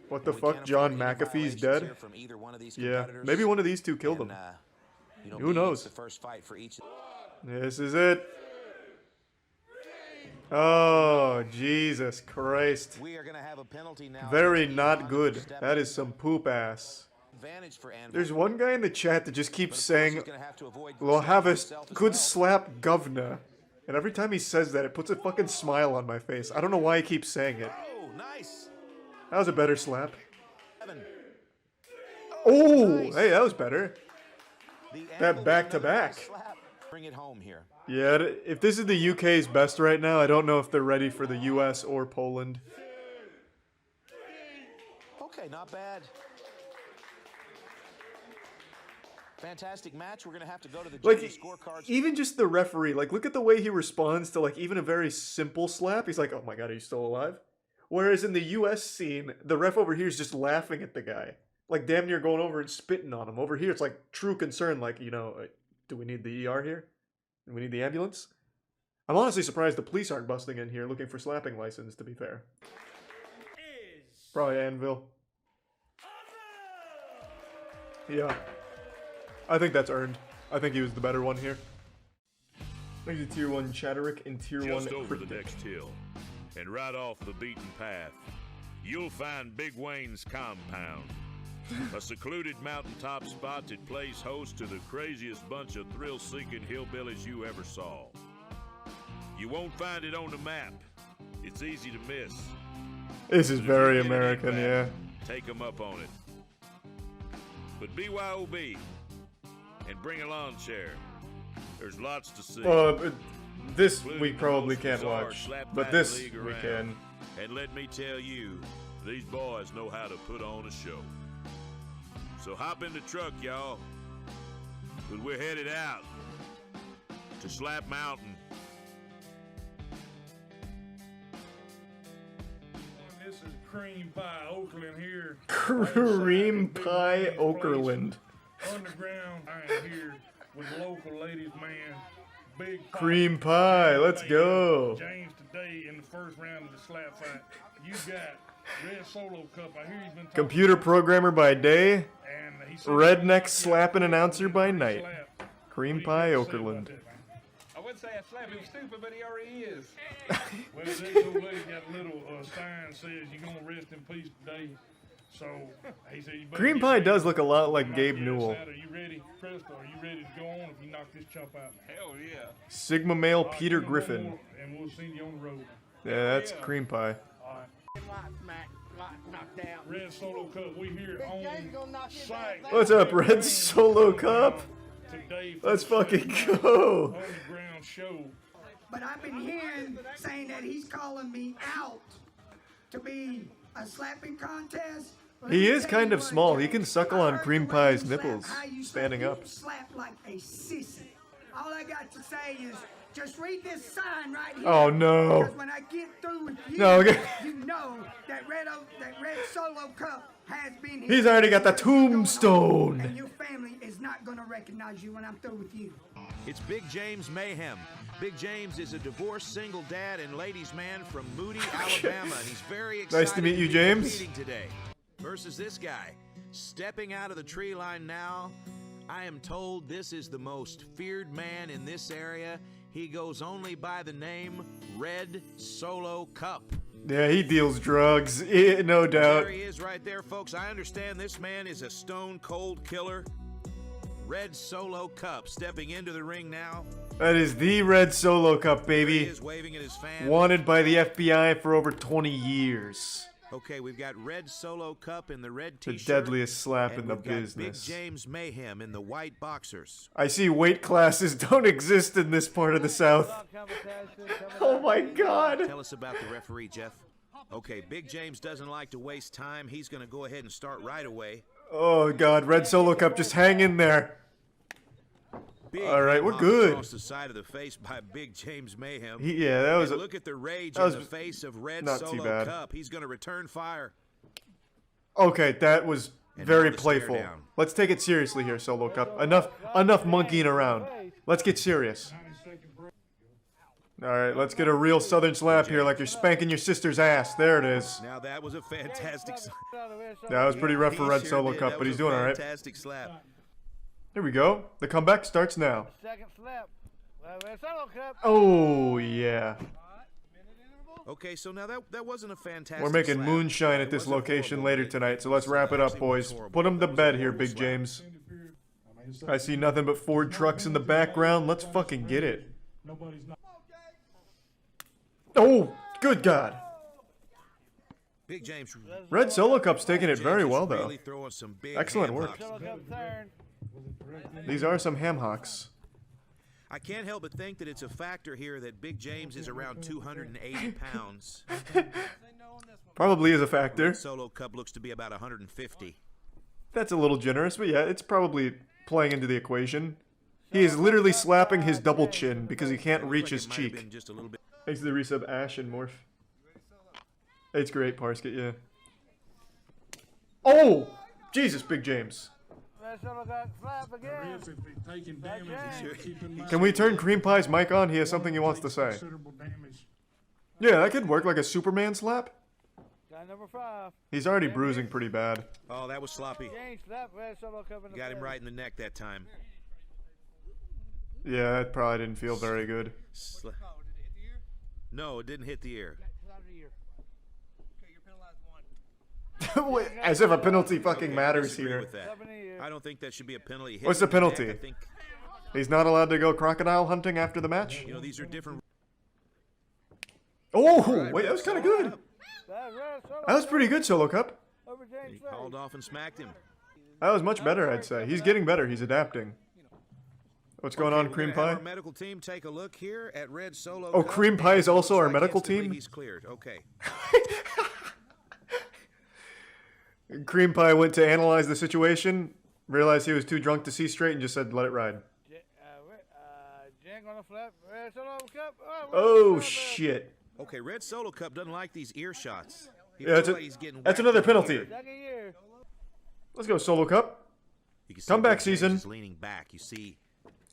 What the fuck, John McAfee's dead? Yeah, maybe one of these two killed him. Who knows? This is it. Oh, Jesus Christ. Very not good. That is some poop ass. There's one guy in the chat that just keeps saying, we'll have a good slap governor. And every time he says that, it puts a fucking smile on my face. I don't know why he keeps saying it. That was a better slap. Oh, hey, that was better. That back-to-back. Bring it home here. Yeah, if this is the UK's best right now, I don't know if they're ready for the US or Poland. Okay, not bad. Fantastic match. We're going to have to go to the judges' scorecards. Even just the referee, like, look at the way he responds to, like, even a very simple slap. He's like, oh my god, are you still alive? Whereas in the US scene, the ref over here is just laughing at the guy. Like, damn near going over and spitting on him. Over here, it's like true concern, like, you know, do we need the ER here? Do we need the ambulance? I'm honestly surprised the police aren't busting in here looking for slapping license, to be fair. Probably Anvil. Yeah. I think that's earned. I think he was the better one here. Thank you to Tier 1 Chatterick and Tier 1 Just over the next hill, and right off the beaten path, you'll find Big Wayne's compound. A secluded mountaintop spot that plays host to the craziest bunch of thrill-seeking hillbillies you ever saw. You won't find it on the map. It's easy to miss. This is very American, yeah. Take them up on it. But BYOB, and bring a lawn chair. There's lots to see. This we probably can't watch, but this we can. And let me tell you, these boys know how to put on a show. So hop in the truck, y'all, because we're headed out to Slap Mountain. This is Cream Pie Oakland here. Cream Pie Oakland. Underground, I am here with local ladies man, Big Pie. Cream Pie, let's go. James today in the first round of the slap fight. You got Red Solo Cup. I hear he's been computer programmer by day, redneck slapping announcer by night. Cream Pie Oakland. I wouldn't say I slap him stupid, but he already is. Well, this old lady got a little sign says you're gonna rest in peace today. So he said you better. Cream Pie does look a lot like Gabe Newell. Are you ready, Crystal? Are you ready to go on if you knock this chump out? Hell yeah. Sigma male Peter Griffin. and we'll see you on the road. Yeah, that's cream pie. Red Solo Cup, we here on site. What's up, Red Solo Cup? Today Let's fucking go. Underground show. But I've been hearing saying that he's calling me out to be a slapping contest. He is kind of small. He can suckle on cream pie's nipples standing up. You slap like a sissy. All I got to say is just read this sign right here. Oh no. Because when I get through with you, No, okay. you know that Red Solo Cup has been here. He's already got the tombstone. And your family is not going to recognize you when I'm through with you. It's Big James Mayhem. Big James is a divorced single dad and ladies man from Moody, Alabama, and he's very excited Nice to meet you, be James. competing today. Versus this guy, stepping out of the tree line now. I am told this is the most feared man in this area. He goes only by the name Red Solo Cup. Yeah, he deals drugs, no doubt. There he is right there, folks. I understand this man is a stone cold killer. Red Solo Cup stepping into the ring now. That is the Red Solo Cup, baby. He is waving at his fans. Wanted by the FBI for over 20 years. Okay, we've got Red Solo Cup in the red The t-shirt. deadliest slap in the we've got business. Big James Mayhem in the white boxers. I see weight classes don't exist in this part of the South. Oh my God. Tell us about the referee, Jeff. Okay, Big James doesn't like to waste time. He's going to go ahead and start right away. Oh God, Red Solo Cup, just hang in there. Big All right, we're knock good. Across the side of the face by Big James Mayhem. Yeah, that was And a- look at the rage that in was the face of Red not too Solo bad. Cup. He's going to return fire. Okay, that was And very now the stare playful. down. Let's take it seriously here, Solo Cup. Enough monkeying around. Let's get serious. All right, let's get a real Southern slap here, like you're spanking your sister's ass. There it is. Now that was a fantastic slap. That was pretty rough for He Red sure Solo did. Cup, That but was he's a doing all right. Fantastic slap. Here we go. The comeback starts now. Second slap. Red Solo Cup. Oh yeah. Okay, so now that wasn't a fantastic We're making slap. moonshine at It this wasn't location horrible. later tonight, so let's wrap it up, boys. Put him to bed here, Big James. I see nothing but Ford trucks in the background. Let's fucking get it. Oh, good God. Big James. Red Solo Cup's taking it very James is well, though. really throwing some big Excellent ham work. hocks. These are some ham hocks. I can't help but think that it's a factor here that Big James is around 280 pounds. Probably is a factor. Solo Cup looks to be about 150. That's a little generous, but yeah, it's probably playing into the equation. He is literally slapping his double chin because he can't reach his It might have cheek. been just a little bit. Thanks to the resub, Ash and Morph. It's great, Parsket, yeah. Oh! Jesus, Big James. Red Solo Cup slap again. Can we turn Cream Pie's mic on? He has something he wants to say. Yeah, that could work like a Superman slap. Guy number 5. He's already bruising pretty bad. Oh, that was sloppy. James slap Red Solo Cup in the Got him face. right in the neck that time. Yeah, that probably didn't feel very good. No, it didn't hit the ear. Wait, as if a penalty fucking Okay, I matters disagree here. with that. I don't think that should be a penalty. Hit What's the him in neck, penalty? I think, He's not allowed to go crocodile hunting after the match? you know, these are different. Oh, wait, that was kind of good. That was pretty good, Solo Cup. He called off and smacked him. That was much better, I'd say. He's getting better. He's adapting. What's going on, We're Cream gonna have Pie? Our medical team take a look here at Red Solo. Oh, Cup. Cream Pie is also our Looks like medical instantly team? He's cleared. Okay. Cream Pie went to analyze the situation, realized he was too drunk to see straight, and just said, let it ride. Jen gonna flap Red Solo Cup. Oh, shit. Okay, Red Solo Cup doesn't like these ear shots. He Yeah, feels that's, like he's getting that's whacked another in the penalty. ear. Let's go, Solo Cup. You can see Comeback Big James season. is leaning back. You see,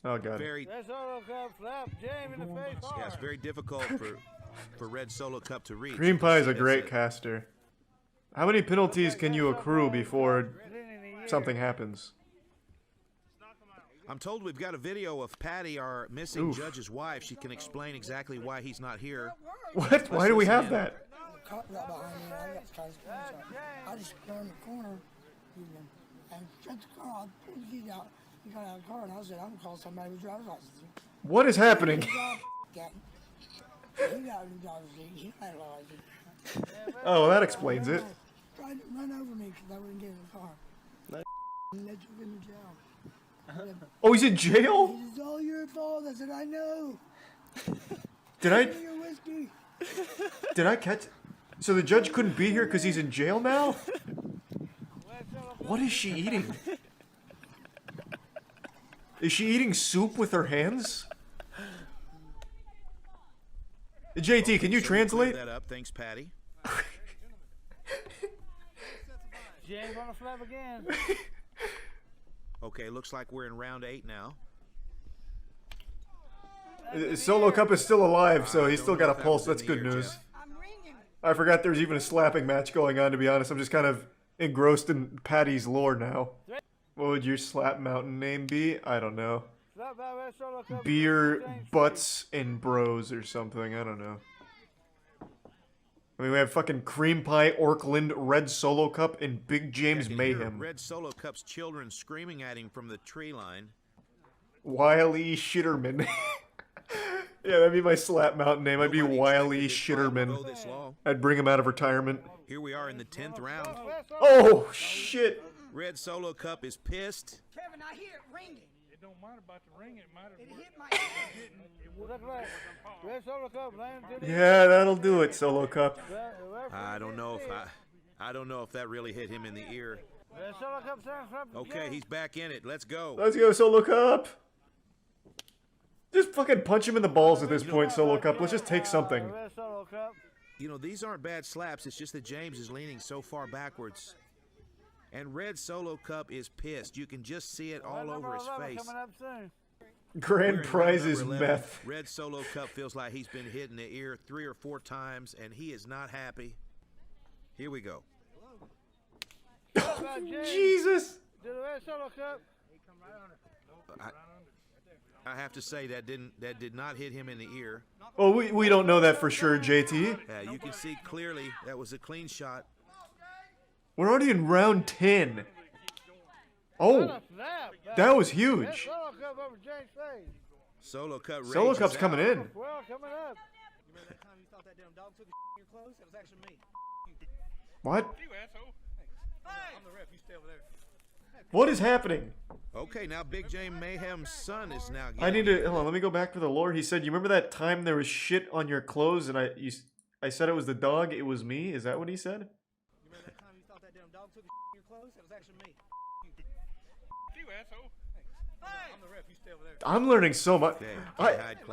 Oh, God. very Red Solo Cup slap James in the face yeah, hard. it's very difficult for Red Solo Cup to reach. Cream You can Pie is see a that's great caster. How many penalties can you accrue before something happens? I'm told we've got a video of Patty, our missing Oof. judge's wife. She can explain exactly why he's not here. What? Why do we have that? Caught right behind me, and I got kind of screwed. I just turned the corner, and shut the car. I pulled the key out. He got out of the car, and I said, I'm gonna call somebody with driver's license. What is happening? He got the dog's seat. He might lose it. Oh, well, that explains it. Tried to run over me because I wouldn't get in the car. And they took him to jail. Oh, he's in jail? It's all your fault. I said, I know. Did I? Give me your whiskey. Did I catch? So the judge couldn't be here because he's in jail now? What is she eating? Is she eating soup with her hands? JT, can you translate? That up. Thanks, Patty. James on the flap again. Okay, looks like we're in round 8 now. Solo Cup is still alive, so he's still got a pulse. That's good news. I forgot there's even a slapping match going on, to be honest. I'm just kind of engrossed in Patty's lore now. What would your slap mountain name be? I don't know. Beer, butts, and bros or something. I don't know. I mean, we have fucking Cream Pie, Orkland, Red Solo Cup, and Big James Mayhem. Red Solo Cup's children screaming at him from the tree line. Wiley Shitterman. Yeah, that'd be my slap mountain name. I'd be Wiley Shitterman. I'd bring him out of retirement. Here we are in the 10th round. Oh, shit. Red Solo Cup is pissed. Kevin, I hear it ringing. It don't matter about the ring. It matters. It hit my Red Solo Cup, land. Yeah, that'll do it, Solo Cup. I don't know if that really hit him in the ear. Red Solo Cup stands up. Okay, he's back in it. Let's go. Let's go, Solo Cup. Just fucking punch him in the balls at this point, Solo Cup. Let's just take something. Red Solo Cup. You know, these aren't bad slaps. It's just that James is leaning so far backwards. And Red Solo Cup is pissed. You can just see it all over his face. Coming up soon. Grand prize is meth. Red Solo Cup feels like he's been hit in the ear 3 or 4 times, and he is not happy. Here we go. Jesus! Do the Red Solo Cup. I have to say that did not hit him in the ear. Well, we don't know that for sure, JT. You can see clearly that was a clean shot. We're already in round 10. Oh, that was huge. Solo Cup over James' face. Solo Cup. Solo Cup's coming in. Well, coming up. You remember that time you thought that damn dog took your clothes? That was actually me. What? You asshole. I'm the ref. You stay over there. What is happening? Okay, now Big James Mayhem's son is now getting... I need to... Hold on, let me go back to the lore. He said, you remember that time there was shit on your clothes and I said it was the dog, it was me? Is that what he said? You remember that time you thought that damn dog took your clothes? That was actually me. You asshole. I'm the ref. You stay over there. I'm learning so much.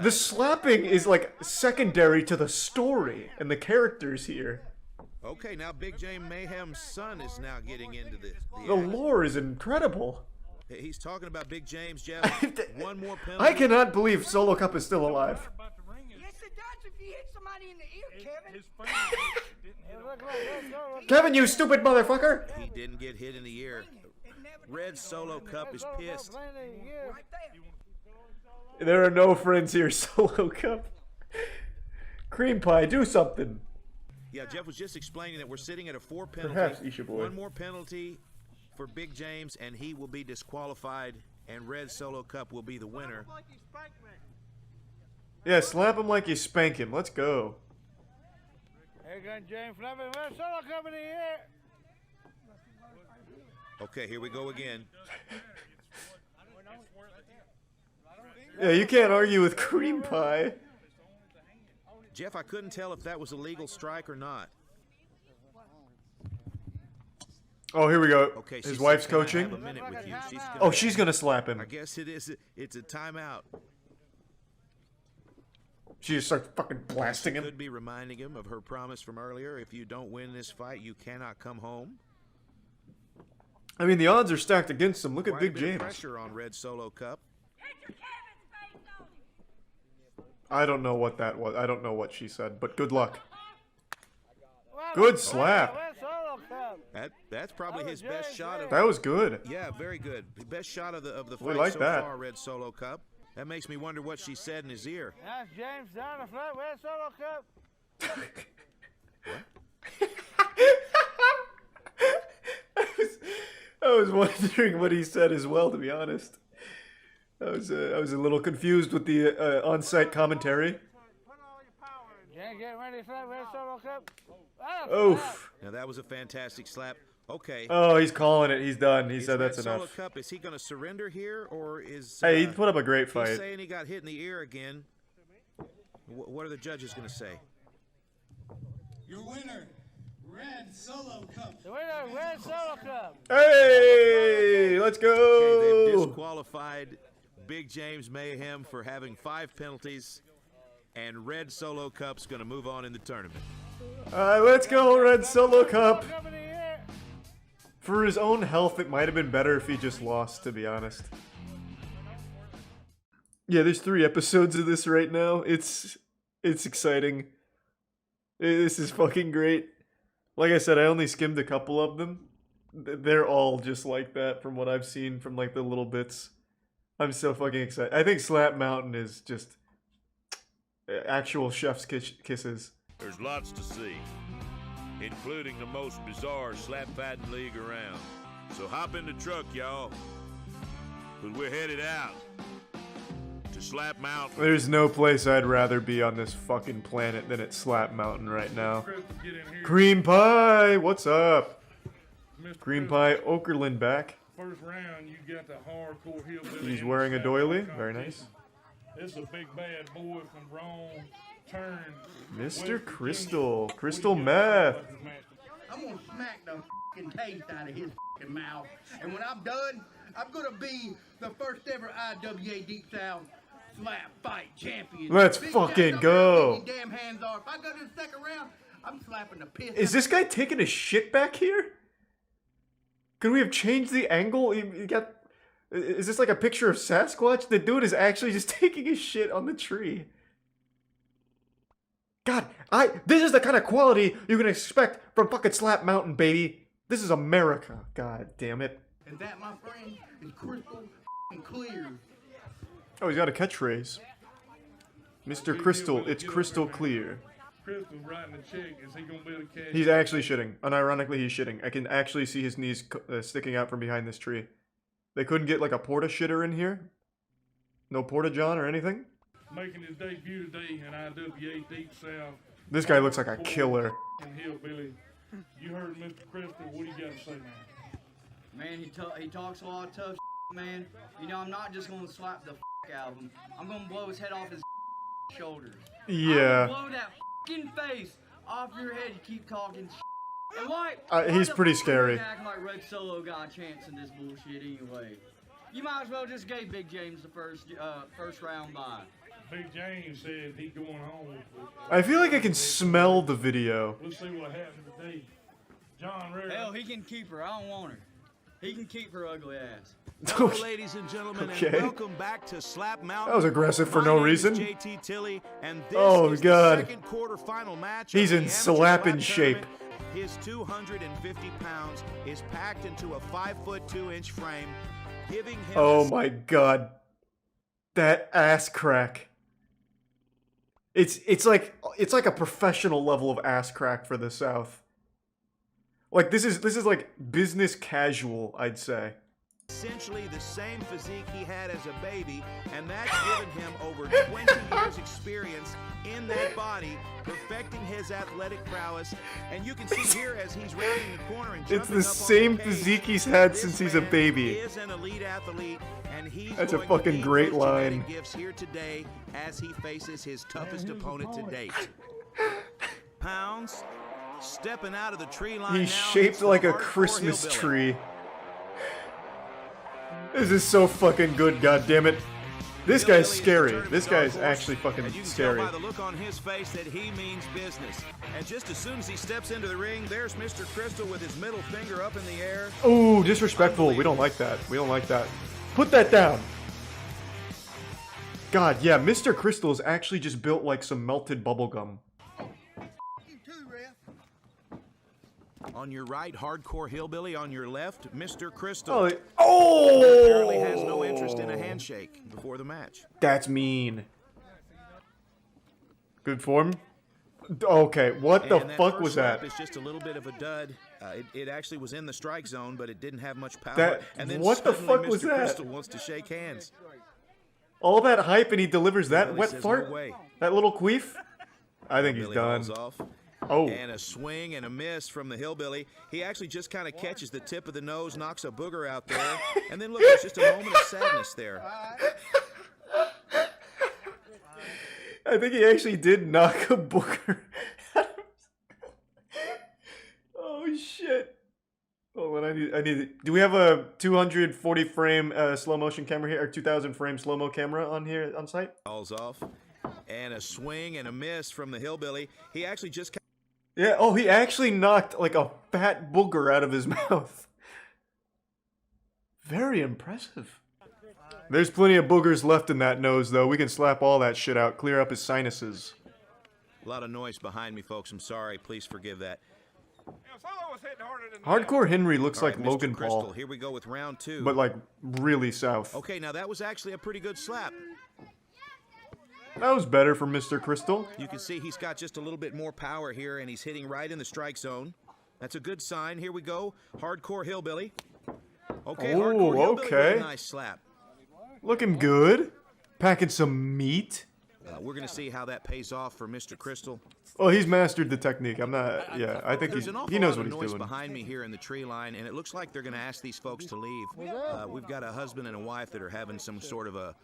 The slapping is like secondary to the story and the characters here. Okay, now Big James Mayhem's son is now getting into the The lore is incredible. He's talking about Big James, Jeff. One more penalty. I cannot believe Solo Cup is still alive. Yes, it does if you hit somebody in the ear, Kevin. Kevin, you stupid motherfucker! He didn't get hit in the ear. Red Solo Cup is pissed. There are no friends here, Solo Cup. Cream Pie, do something. Yeah, Jeff was just explaining that we're sitting at a 4 penalty. Perhaps, Isha Boy. One more penalty for Big James, and he will be disqualified, and Red Solo Cup will be the winner. Yeah, slap him like you spank him. Let's go. Here comes James Fleming. Red Solo Cup in the air. Okay, here we go again. Yeah, you can't argue with Cream Pie. Jeff, I couldn't tell if that was a legal strike or not. Oh, here we go. Okay, his wife's "Can I coaching. have a minute with you?" Oh, she's gonna slap him. I guess it is. It's a timeout. She just starts fucking blasting him. Could be reminding him of her promise from earlier. If you don't win this fight, you cannot come home. I mean, the odds are stacked against him. Look at Quite a Big bit of James. Pressure on Red Solo Cup. I don't know what that was. I don't know what she said, but good luck. Good slap. That's probably his best shot of. That was good. Yeah, very good. The best shot of the We fight like so that. far, Red Solo Cup. That makes me wonder what she said in his ear. That's James down the flat. Red Solo Cup. I was wondering what he said as well, to be honest. I was a little confused with the on-site commentary. And get ready for that Red Solo Cup. Oof. Now that was a fantastic slap. Okay. Oh, he's calling it. He's done. He said Red that's Solo enough. Cup, is he going to surrender here, or is... Hey, he put up a great fight. He's saying he got hit in the ear again. What are the judges going to say? Your winner, Red Solo Cup. The winner, Red Solo Cup. Hey, let's go. Okay, they've disqualified Big James Mayhem for having 5 penalties, and Red Solo Cup's going to move on in the tournament. Let's go, Red Solo Cup. For his own health, it might have been better if he just lost, to be honest. Yeah, there's 3 episodes of this right now. It's exciting. This is fucking great. Like I said, I only skimmed a couple of them. They're all just like that from what I've seen from like the little bits. I'm so fucking excited. I think Slap Mountain is just actual chef's kisses. There's lots to see, including the most bizarre slap fighting league around. So hop in the truck, y'all, because we're headed out to Slap Mountain. There's no place I'd rather be on this fucking planet than at Slap Mountain right now. Cream Pie, what's up? Cream Pie Okerlund back. First round, you got the hardcore hillbilly. He's wearing a doily, very nice. This is a big bad boy from Rome. Turned Mr. Crystal, Crystal Meth. I'm gonna smack the fucking taste out of his fucking mouth. And when I'm done, I'm gonna be the first ever IWA Deep South slap fight champion. Let's Big fucking Jack, go. Damn hands off. If I go to the second round, I'm slapping the piss. Is this guy taking a shit back here? Could we have changed the angle? You got. Is this like a picture of Sasquatch? The dude is actually just taking a shit on the tree. God, this is the kind of quality you can expect from fucking Slap Mountain, baby. This is America. God damn it. And that, my friend, is crystal clear. Oh, he's got a catchphrase. Mr. Crystal, it's crystal clear. Crystal's writing a check. Is he gonna be able to cash? He's actually shitting. Unironically, he's shitting. I can actually see his knees sticking out from behind this tree. They couldn't get like a porta shitter in here? No porta john or anything? Making his debut today in IWA Deep South. This guy looks like a killer. Hillbilly. You heard Mr. Crystal. What do you got to say, man? Man, he talks a lot of tough shit, man. You know, I'm not just gonna slap the out of him. I'm gonna blow his head off his shoulders. Yeah. I'm gonna blow that fucking face off your head. You keep talking shit. And why He's the pretty fuck scary. you acting like Red Solo got a chance in this bullshit anyway? You might as well just gave Big James the first round bye. Big James said he going home with I feel like I can smell the video. We'll see what happens today. John Rare. Hell, he can keep her. I don't want her. He can keep her ugly ass. Hello, ladies and gentlemen, Okay. and welcome back to Slap Mountain. That was aggressive for My no name is reason. JT Tilley, and this Oh, is God. the second quarterfinal match. He's of in the amateur slapping slap shape. tournament. His 250 pounds is packed into a 5'2" frame, giving him. Oh my god. That ass crack. It's like a professional level of ass crack for the South. Like this is like business casual, I'd say. Essentially the same physique he had as a baby, and that's given him over 20 years experience in that body, perfecting his athletic prowess. And you can see here as he's rounding the corner and It's jumping the up on same the cage, physique he's had this since he's a man baby. is an elite athlete, and he's That's a going to fucking need great those line. genetic gifts here today as he faces his toughest opponent to date. Pounds stepping out of the tree line. He's now, shaped it's the like a hardcore Christmas hillbilly. tree. This is so fucking good, goddammit. This guy's scary. This guy's actually fucking And you can scary. tell by the look on his face that he means business. And just as soon as he steps into the ring, there's Mr. Crystal with his middle finger up in the air. Ooh, disrespectful. We don't like that. We don't like that. Put that down. God, yeah, Mr. Crystal is actually just built like some melted bubblegum. On your right, hardcore hillbilly. On your left, Mr. Crystal. Oh! Apparently has no interest in a handshake before the match. That's mean. Good form? Okay, what the And fuck first was slap that? is just a little bit of a dud. It actually was in the strike zone, but it didn't have much power. That- and then what the suddenly fuck was Mr. that? Crystal wants to shake hands. All that hype and he delivers that Billy wet says, fart? "No way." That little queef? I think he's Hillbilly done. hauls off. Oh. And a swing and a miss from the Hillbilly. He actually just kind of catches the tip of the nose, knocks a booger out there. And then look, there's just a moment of sadness there. I think he actually did knock a booger. Oh shit. Oh, what I need. Do we have a 240 frame slow motion camera here, or 2000 frame slow mo camera on here on site? Hauls off. And a swing and a miss from the Hillbilly. He actually just. Yeah. Oh, he actually knocked like a fat booger out of his mouth. Very impressive. There's plenty of boogers left in that nose, though. We can slap all that shit out, clear up his sinuses. A lot of noise behind me, folks. I'm sorry. Please forgive that. Hardcore Henry looks All like right, Mr. Logan Crystal, Paul. Here we go with round 2. But like really south. Okay, now that was actually a pretty good slap. That was better for Mr. Crystal. You can see he's got just a little bit more power here, and he's hitting right in the strike zone. That's a good sign. Here we go. Hardcore Hillbilly. Okay, Oh, Hardcore Hillbilly okay. with a nice slap. Looking good. Packing some meat. We're going to see how that pays off for Mr. Crystal. Well, he's mastered the technique. I'm not. Yeah, I think There's an awful he knows lot what of he's noise doing. behind me here in the tree line, and it looks like they're going to ask these folks to leave. We've got a husband and a wife that are having some sort of an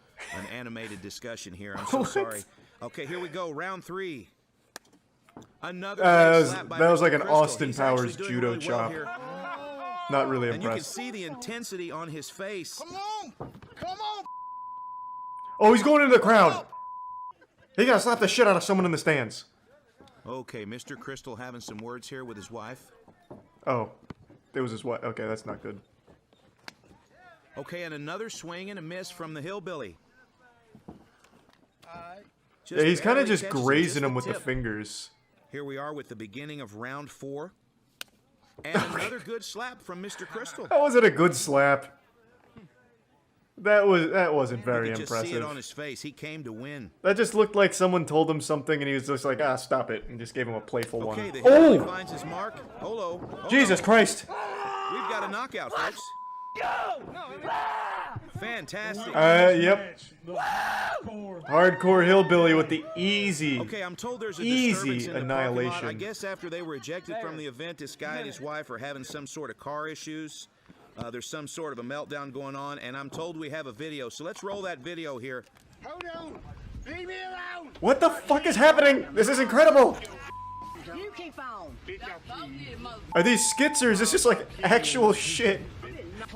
animated discussion here. I'm so What? sorry. Okay, here we go. Round 3. Another That slap by was Mr. like an Crystal. Austin He's actually Powers doing judo really well chop. here. Not really And you can impressed. see the intensity on his face. Come on! Oh, he's going into the crowd. He gotta slap the shit out of someone in the stands. Okay, Mr. Crystal having some words here with his wife. Oh, it was his wife. Okay, that's not good. Okay, and another swing and a miss from the Hillbilly. Yeah, he's kind of barely just catches it, grazing just him with the tip. fingers. Here we are with the beginning of round 4. And another good slap from Mr. Crystal. That wasn't a good slap. That wasn't very You could just see it impressive. on his face. He came to win. That just looked like someone told him something and he was just like, ah, stop it, and just gave him a playful Okay, one. the Hillbilly Oh! finds his mark. Hold Jesus on. Christ! We've got a knockout, folks. Fantastic. Yep. Hardcore Hillbilly with the easy, Okay, I'm told there's a easy disturbance in the parking lot. I annihilation. guess after they were ejected from the event, this guy and his wife are having some sort of car issues. There's some sort of a meltdown going on, and I'm told we have a video. So let's roll that video here. Hold on! Leave me alone! What the fuck is happening? This is incredible! You keep on! Are these skits or is this just like actual shit? Get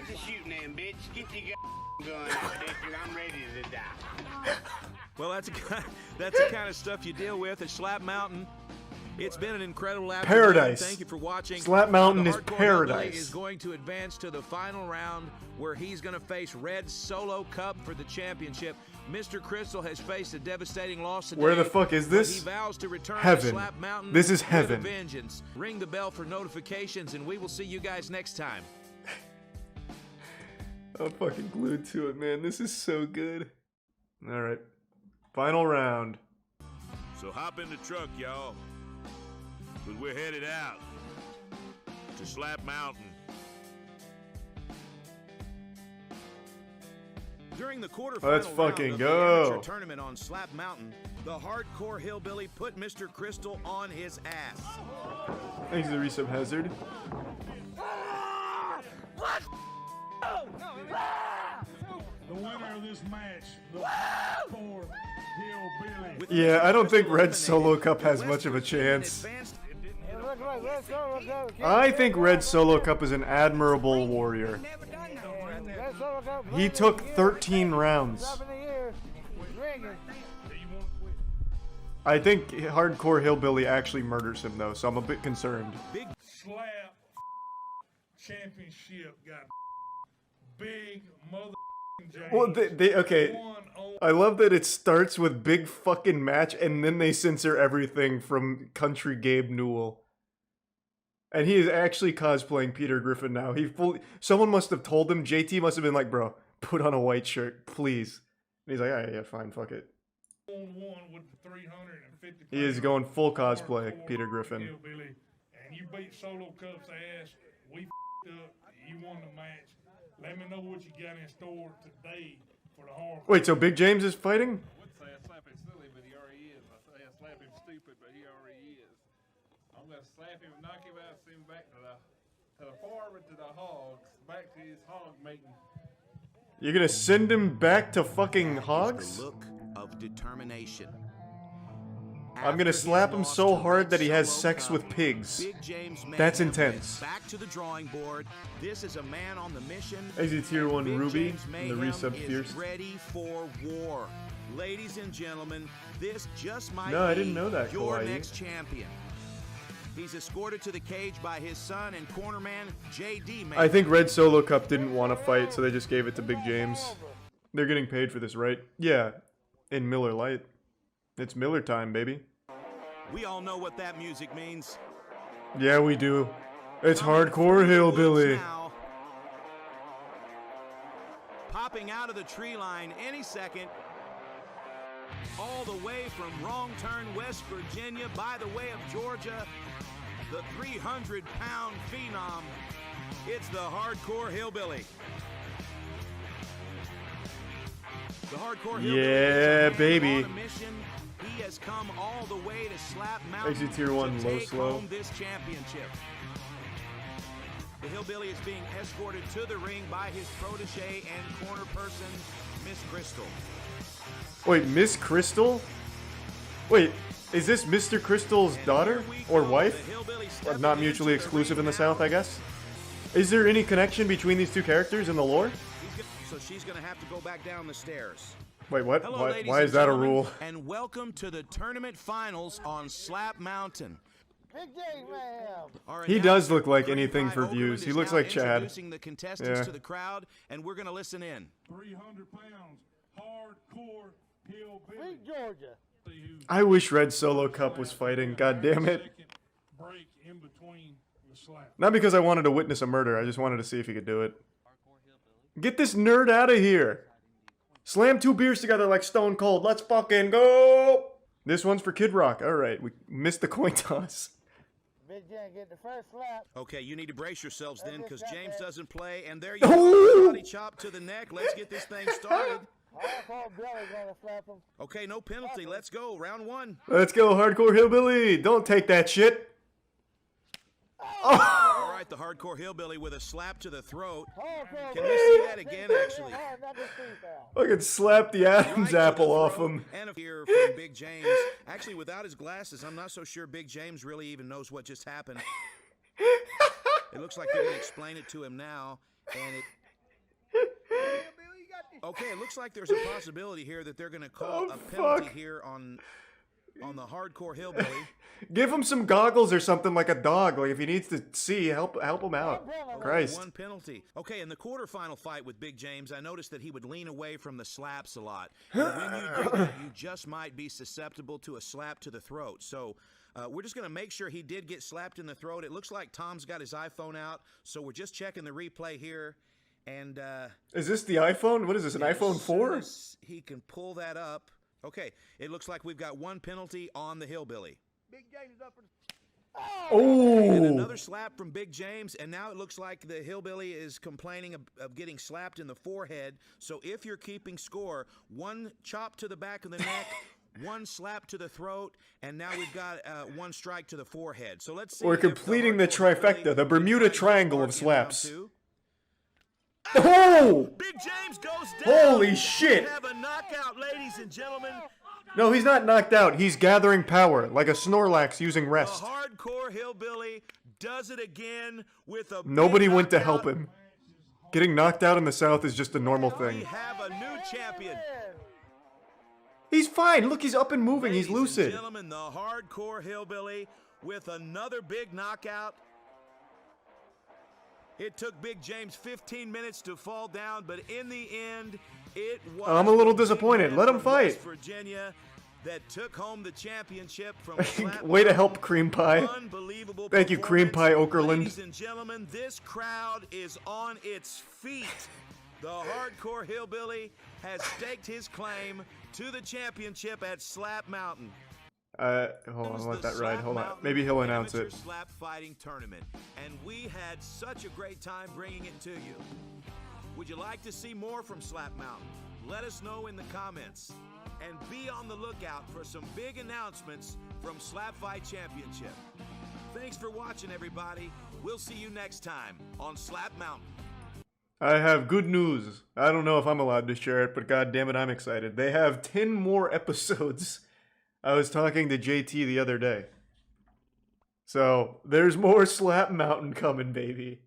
the shooting in, bitch. Get your gun, bitch, I'm ready to die. Well, that's the kind of stuff you deal with at Slap Mountain. It's been an incredible afternoon. Paradise. Thank you for watching. Slap Mountain The is Hardcore paradise. Hillbilly is going to advance to the final round where he's going to face Red Solo Cup for the championship. Mr. Crystal has faced a devastating loss today. Where the fuck is but this? He vows to return Heaven. to Slap Mountain This is with heaven. a vengeance. Ring the bell for notifications, and we will see you guys next time. I'm fucking glued to it, man. This is so good. Alright. Final round. So hop in the truck, y'all. Because we're headed out to Slap Mountain. During the quarterfinal Let's round fucking of go. the amateur tournament on Slap Mountain, the Hardcore Hillbilly put Mr. Crystal on his ass. Thanks to Resub Hazard. The winner of this match, the Hardcore Hillbilly. Yeah, I don't think Red Solo Cup has much of a chance. I think Red Solo Cup is an admirable warrior. He took 13 rounds. I think Hardcore Hillbilly actually murders him though, so I'm a bit concerned. Big Slap Championship got big mother James. Well, okay. I love that it starts with big fucking match and then they censor everything from Country Gabe Newell. And he is actually cosplaying Peter Griffin now. Someone must have told him, JT must have been like, bro, put on a white shirt, please. And he's like, alright, yeah, fine, fuck it. With the 350 He is going full cosplay, Peter Griffin. Hillbilly, and you beat Solo Cup's ass. We up. You won the match. Let me know what you got in store today for the Hardcore. Wait, so Big James is fighting? stupid, but he already is. I'm gonna slap him, knock him out, send him back to the farmer, to the hogs, back to his hog meeting. You're gonna send him back to fucking hogs? The look of determination. I'm gonna slap him so hard that he has sex with pigs. That's intense. Back to the drawing board. This is a man on the mission. Exit tier 1 Ruby and the resub Fierce. Ready for war. Ladies and gentlemen, this just might I be didn't know that, your Kawaii. next champion. He's escorted to the cage by his son and cornerman, JD. I think Red Solo Cup didn't want to fight, so they just gave it to Big James. They're getting paid for this, right? Yeah, in Miller Lite. It's Miller time, baby. We all know what that music means. Yeah, we do. It's hardcore hillbilly. Now, popping out of the tree line any second. All the way from Wrong Turn, West Virginia, by the way of Georgia, the 300-pound phenom. It's the hardcore hillbilly. The hardcore hillbilly. Yeah, baby. On a mission. He has come all the way to Slap Mountain Exit tier 1 to low take slow. home this championship. The hillbilly is being escorted to the ring by his protege and corner person, Miss Crystal. Wait, Miss Crystal? Wait, is this Mr. Crystal's daughter? Or wife? Well, not mutually exclusive in the South, I guess? Is there any connection between these two characters in the lore? So she's going to have to go back down the stairs. Wait, what? Hello, Why is that a rule? And welcome to the tournament finals on Slap Mountain. Big J, man. He does look like anything for views. He looks like Chad. Introducing the contestants to the crowd, and we're going to listen in. 300 pounds, hardcore hillbilly. Sweet Georgia. I wish Red Solo Cup was fighting. God damn it. Break in between the slap. Not because I wanted to witness a murder. I just wanted to see if he could do it. Get this nerd out of here. Slam 2 beers together like Stone Cold. Let's fucking go. This one's for Kid Rock. All right, we missed the coin toss. Big J get the first slap. Okay, you need to brace yourselves then, because James doesn't play, and there you Oh! go. Body chop to the neck. Let's get this thing started. Gonna slap him. Okay, no penalty. Let's go. Round 1. Let's go, hardcore hillbilly. Don't take that shit. All right, the hardcore hillbilly with a slap to the throat. Can we see that again, actually? I could slap the Adam's apple off him. And here from Big James. Actually, without his glasses, I'm not so sure Big James really even knows what just happened. It looks like they're going to explain it to him now, and it... Okay, it looks like there's a possibility here that they're going to call a penalty here on the hardcore hillbilly. Give him some goggles or something like a dog. Like if he needs to see, help him out. Christ. 1 penalty. Okay, in the quarterfinal fight with Big James, I noticed that he would lean away from the slaps a lot. And when you do that, you just might be susceptible to a slap to the throat. So we're just going to make sure he did get slapped in the throat. It looks like Tom's got his iPhone out, so we're just checking the replay here. And is this the iPhone? What is this, an iPhone 4? He can pull that up. Okay, it looks like we've got 1 penalty on the hillbilly. Big James up for And Oh! another slap from Big James, and now it looks like the hillbilly is complaining of getting slapped in the forehead. So if you're keeping score, 1 chop to the back of the neck, 1 slap to the throat, and now we've got 1 strike to the forehead. So let's see. We're completing the trifecta, the Bermuda Triangle of slaps. Oh! Big James goes down. Holy shit! We have a knockout, ladies and gentlemen. No, he's not knocked out. He's gathering power, like a Snorlax using rest. The hardcore hillbilly does it again with a Nobody went to help him. Getting knocked out in the South is just a normal thing. We have a new champion. He's fine. Look, he's up and moving. He's lucid. Ladies and gentlemen, the hardcore hillbilly with another big knockout. It took Big James 15 minutes to fall down, but in the end, it was I'm a little disappointed. Let him fight. West Virginia that took home the championship from Way to help, Cream Pie. Unbelievable Thank you, Cream Pie Okerlund. Ladies and gentlemen, this crowd is on its feet. The hardcore hillbilly has staked his claim to the championship at Slap Mountain. Hold on, let that ride. Hold on. Maybe he'll announce it. Slap fighting tournament, and we had such a great time bringing it to you. Would you like to see more from Slap Mountain? Let us know in the comments. and be on the lookout for some big announcements from Slap Fight Championship. Thanks for watching, everybody. We'll see you next time on Slap Mountain. I have good news. I don't know if I'm allowed to share it, but god damn it, I'm excited. They have 10 more episodes. I was talking to JT the other day. So, there's more Slap Mountain coming, baby.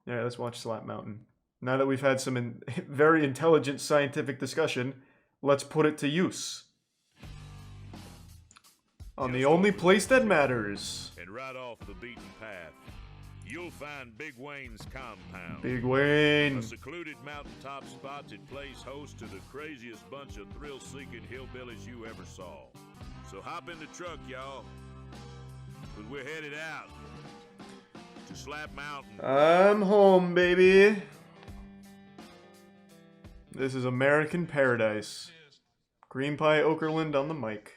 Alright, let's watch Slap Mountain. Now that we've had some very intelligent scientific discussion, let's put it to use. On the only place that matters. And right off the beaten path, you'll find Big Wayne's compound. Big Wayne. A secluded mountaintop spot that plays host to the craziest bunch of thrill-seeking hillbillies you ever saw. So hop in the truck, y'all, because we're headed out to Slap Mountain. I'm home, baby. This is American Paradise. Green Pie Okerlund on the mic.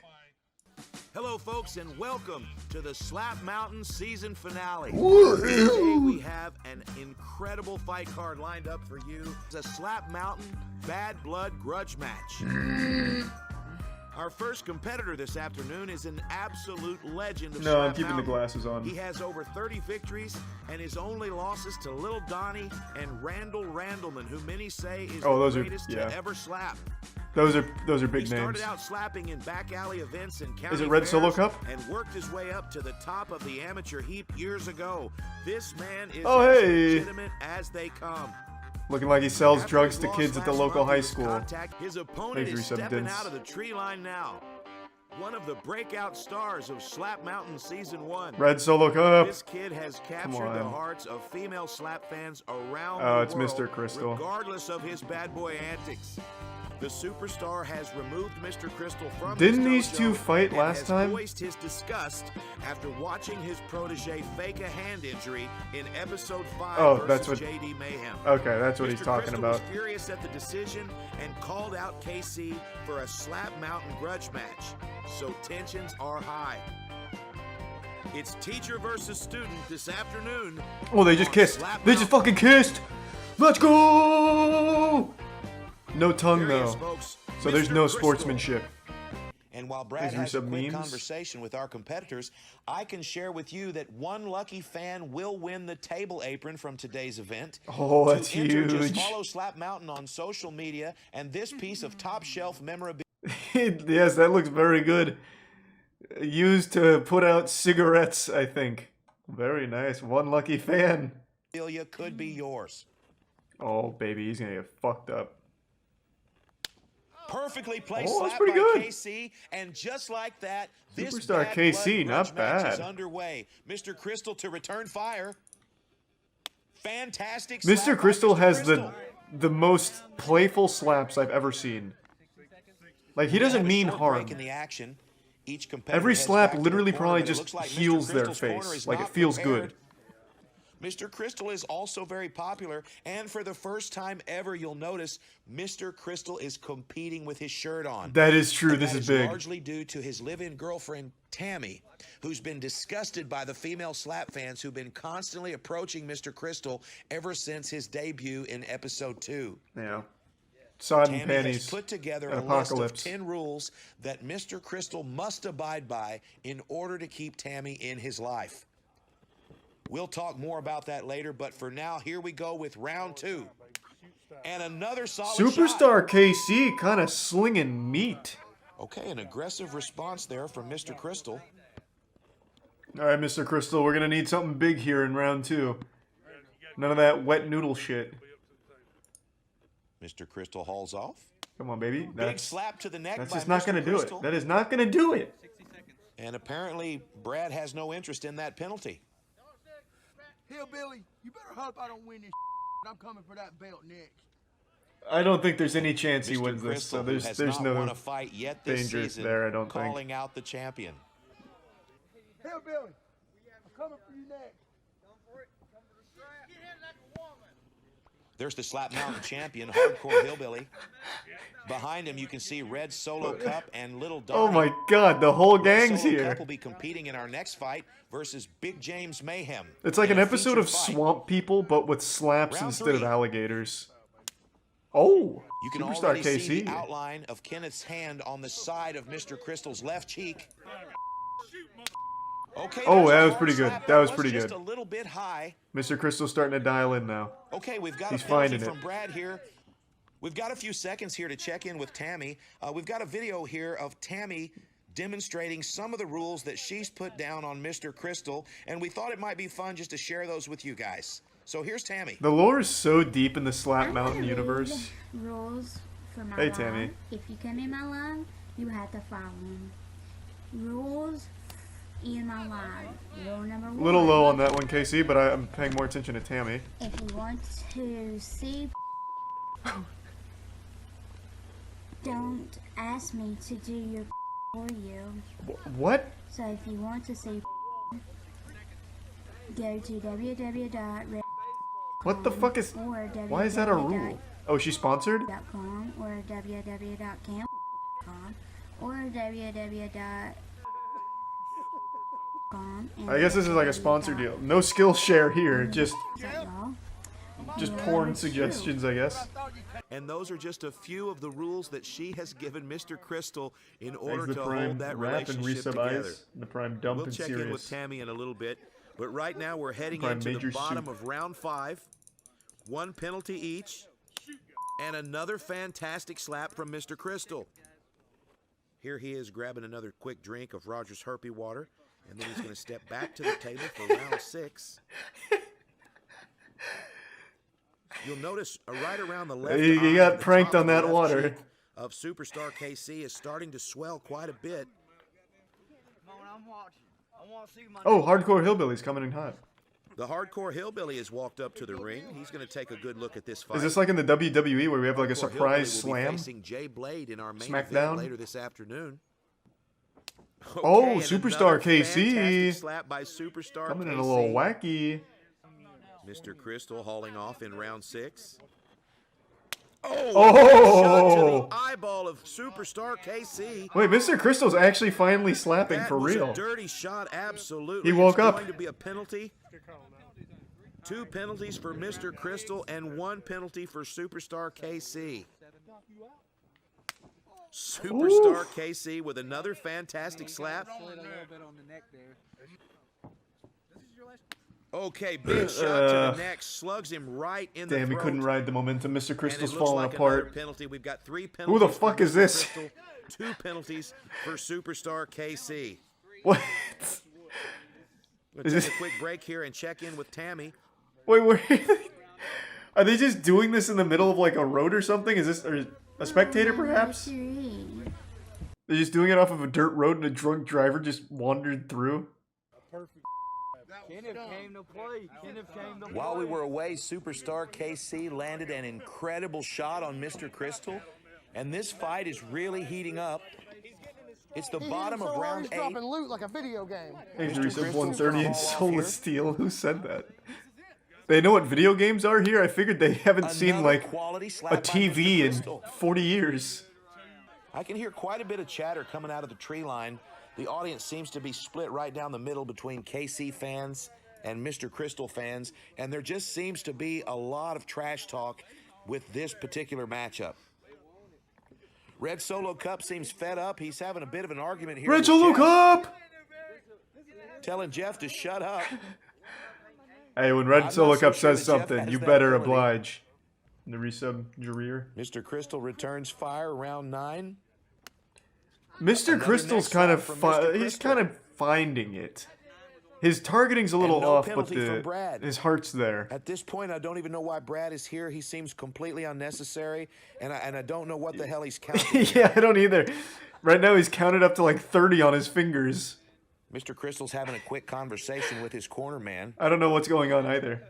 Hello, folks, and welcome to the Slap Mountain season finale. Woo-hoo! Today we have an incredible fight card lined up for you. It's a Slap Mountain Bad Blood Grudge match. Our first competitor this afternoon is an absolute legend of No, I'm Slap keeping Mountain. the glasses on. He has over 30 victories, and his only losses to Little Donnie and Randall Randleman, who many say is the greatest to ever slap. Those are big He names. started out slapping in back alley events and county Is it Red fairs Solo Cup? and worked his way up to the top of the amateur heap years ago. This man is Oh, as hey. legitimate as they come. Looking like he sells After drugs his to loss kids at the last local month, high he was school. His opponent is stepping out of the tree line now. One of the breakout stars of Slap Mountain Season 1. Red Solo Cup. This kid has captured the hearts of female slap fans around Oh, the it's world, Mr. Crystal. regardless of his bad boy antics. The superstar has removed Mr. Crystal from Didn't his these two dojo fight and last has time? voiced his disgust after watching his protege fake a hand injury in episode 5 Oh, versus that's what. JD Mayhem. Okay, that's what he's Mr. talking Crystal about. was furious at the decision and called out KC for a Slap Mountain grudge match. So tensions are high. It's teacher versus student this afternoon. Oh, they just on kissed. Slap They just fucking kissed. Let's go. No tongue There he is, though, folks. so there's Mr. no Crystal. sportsmanship. And while Brad Is there has a some quick memes? conversation with our competitors, I can share with you that one lucky fan will win the table apron from today's event. Oh, that's to enter, huge. Just follow Slap Mountain on social media, and this piece of top shelf memorabilia. Yes, that looks very good. Used to put out cigarettes, I think. Very nice. One lucky fan. Could be yours. Oh, baby, he's gonna get fucked up. Perfectly placed Oh, that's slap pretty by good. KC, and just like that, this Superstar Bad KC, Blood not grudge match bad. is underway. Mr. Crystal to return fire. Fantastic. Mr. slap by Crystal Mr. has Crystal. the most playful slaps I've ever seen. Like, he doesn't mean harm. Break in the action. Each competitor Every heads slap back to literally their corner, probably but it just looks like Mr. heals their Crystal's corner face. is Like, it not feels prepared. good. Mr. Crystal is also very popular, and for the first time ever, you'll notice Mr. Crystal is competing with his shirt on. That is true. And This that is big. largely due to his live-in girlfriend, Tammy, who's been disgusted by the female slap fans who've been constantly approaching Mr. Crystal ever since his debut in episode 2. Yeah. Sod and Tammy has panties. put together and a list of apocalypse. 10 rules that Mr. Crystal must abide by in order to keep Tammy in his life. We'll talk more about that later, but for now, here we go with round 2. And another solid Superstar KC kind of slinging meat. Okay, an aggressive response there from Mr. Crystal. All right, Mr. Crystal, we're going to need something big here in round 2. None of that wet noodle shit. Mr. Crystal hauls off. Come on, baby. Big slap to the neck That's by just not Mr. going to do it. Crystal. That is not going to do it. And apparently, Brad has no interest in that penalty. Hillbilly, you better hope I don't win this. I'm coming for that belt next. I don't think there's any chance he Mr. wins this, Crystal, so who there's has not won no a fight yet this danger season, there, I don't think. calling out the champion. Hillbilly, I'm coming for you next. There's the Slap Mountain champion, Hardcore Hillbilly. Behind him, you can see Red Solo Cup and Little Donnie. Oh my god, the whole Red gang's Solo here. Cup will be competing in our next fight versus Big James Mayhem. It's like in an a episode of feature fight. Swamp People, but with slaps Round instead of 3. alligators. Oh, You can Superstar already see KC. the outline of Kenneth's hand on the side of Mr. Crystal's left cheek. Okay, Oh, there's that a was hard pretty good. slap That was pretty just good. a little bit high. Mr. Crystal's starting to dial in now. Okay, we've got He's a penalty finding from it. Brad here. We've got a few seconds here to check in with Tammy. We've got a video here of Tammy demonstrating some of the rules that she's put down on Mr. Crystal, and we thought it might be fun just to share those with you guys. So here's Tammy. The lore is so deep in the Slap Mountain universe. Rules for my Hey, live. Tammy. If you come in my live, you have to follow them. Rules in my live. Rule number one. A little low on that one, KC, but I'm paying more attention to Tammy. If you want to see, don't ask me to do your for you. What? So if you want to see, go to www.red. What the fuck is... Why is that a rule? Oh, she's sponsored? .com or www.camp.com or www.com. I guess this is like a sponsor deal. No skill share here, just porn suggestions, I guess. And those are just a few of the rules that she has given Mr. Crystal in Thanks order the to Prime hold that Rap and relationship Resub together. Eyes. The Prime Dump We'll and check in with Serious. Tammy in a little bit, but right now we're heading Prime into the Major bottom Soup. of round 5. One penalty each, and another fantastic slap from Mr. Crystal. Here he is grabbing another quick drink of Roger's Herpy water, and then he's going to step back to the table for round 6. You'll notice right around the left He eye got and the pranked top on of the that left water. cheek of Superstar KC is starting to swell quite a bit. Oh, Hardcore Hillbilly's coming in hot. The Hardcore Hillbilly has walked up to the ring. He's going to take a good look at this fight. Is this like in the WWE where we have like a Hardcore surprise Hillbilly will be slam? facing Jay Blade in our main Smackdown? event later this afternoon. Oh, Okay, and Superstar another KC. fantastic slap by Superstar Coming in KC. a little wacky. Mr. Crystal hauling off in round 6. Oh! Shot to the eyeball of Superstar KC. Wait, Mr. Crystal's actually finally slapping That for was real. a dirty shot, absolutely. He woke It's up. going to be a penalty. 2 penalties for Mr. Crystal and 1 penalty for Superstar KC. Superstar KC with another fantastic slap. Okay, big shot to the neck, slugs him right in the Damn, he throat. couldn't ride the momentum. Mr. And it Crystal's looks falling like another apart. penalty. We've got 3 Who penalties. the fuck for is Mr. this? Crystal, 2 penalties for Superstar KC. What? We'll Is take this- a quick break here and check in with Tammy. Wait, are they just doing this in the middle of like a road or something? Is this or a spectator perhaps? They're just doing it off of a dirt road and a drunk driver just wandered through? Kenneth came to play. Kenneth came to play. While we were away, Superstar KC landed an incredible shot on Mr. Crystal, and this fight is really heating up. It's the bottom of round 8. dropping loot like a video game. Hey, Mr. Reset Crystal's 130 gonna and haul off Soulless here. Steel. Who said that? They know what video games are here? I figured they haven't seen Another like quality slap a by TV Mr. in Crystal. 40 years. I can hear quite a bit of chatter coming out of the tree line. The audience seems to be split right down the middle between KC fans and Mr. Crystal fans, and there just seems to be a lot of trash talk with this particular matchup. Red Solo Cup seems fed up. He's having a bit of an argument here. Red with Solo Jeff, Cup! telling Jeff to shut up. Hey, when I'm Red not Solo so Cup sure says that Jeff something, has you that better ability. oblige. In the resub Jareer. Mr. Crystal returns fire, round 9. Mr. Another Crystal's neck kind slap of from Mr. he's Crystal. kind of finding it. His targeting's a little And no off, but penalty for Brad. his heart's there. At this point, I don't even know why Brad is here. He seems completely unnecessary, and I don't know what the hell he's counting. Yeah, I don't either. Right now he's counted up to like 30 on his fingers. Mr. Crystal's having a quick conversation with his corner man. I don't know what's going on either.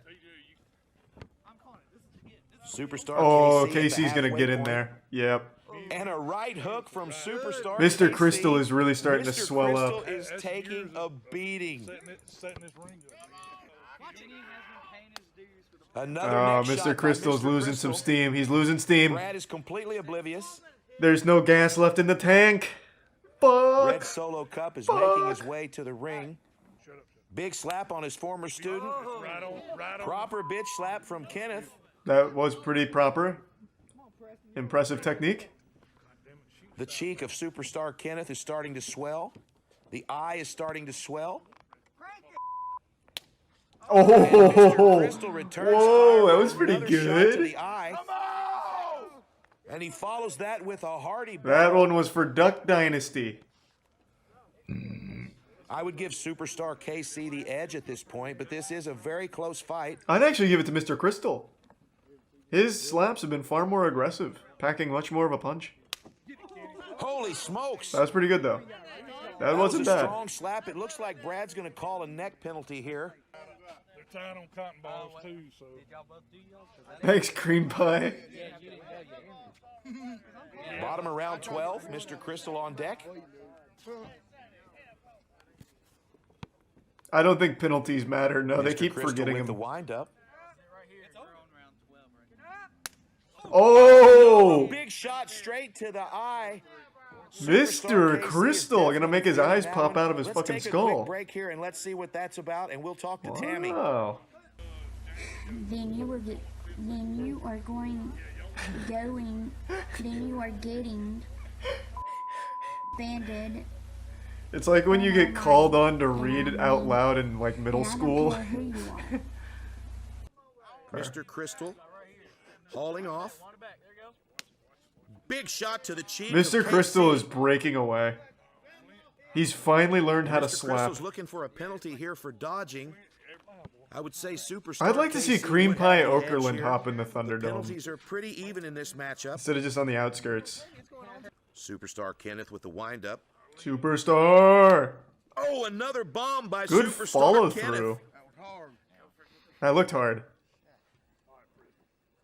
Superstar Oh, KC at the KC's gonna halfway get in point. there. Yep. And a right hook from Superstar Mr. KC. Crystal is really starting to Mr. swell up. Crystal is taking a beating. Another Oh, neck shot by Mr. Crystal's Mr. losing some Crystal. steam. He's losing steam. Brad is completely oblivious. There's no gas left in the tank. Fuck. Red Solo Cup is making his way to the ring. Big slap on his former student. Proper bitch slap from Kenneth. That was pretty proper. Impressive technique. The cheek of Superstar Kenneth is starting to swell. The eye is starting to swell. Oh, Returns whoa, that was with pretty another shot to good. the eye. And he follows that with a hearty That one was for Duck Dynasty. I would give Superstar KC the edge at this point, but this is a very close fight. I'd actually give it to Mr. Crystal. His slaps have been far more aggressive, packing much more of a punch. Holy smokes! That was pretty good, though. That was wasn't a bad. strong slap. It looks like Brad's going to call a neck penalty here. They're tied on cotton balls too, so. Thanks, Cream Pie. Bottom of round 12, Mr. Crystal on deck. I don't think penalties matter. No, they Mr. keep Crystal forgetting with them. the windup. Oh! Big shot straight to the eye. Mr. Crystal gonna make his eyes pop out of his fucking Let's take a skull. quick break here and let's see what that's about, and we'll talk to Tammy. Wow. Then you are getting banded. It's like when you get called on to read it out loud in like middle school. Mr. Crystal hauling off. Big shot to the cheek. Mr. of Crystal KC. is breaking away. He's finally learned how to Mr. slap. Crystal's looking for a penalty here for dodging. I would say Superstar I'd like to see KC Cream would Pie have the edge Okerlund here. hop in the The Thunderdome penalties are pretty even in this matchup. instead of just on the outskirts. Superstar Kenneth with the windup. Superstar! Oh, another bomb by Good Superstar follow Kenneth. through. That looked hard.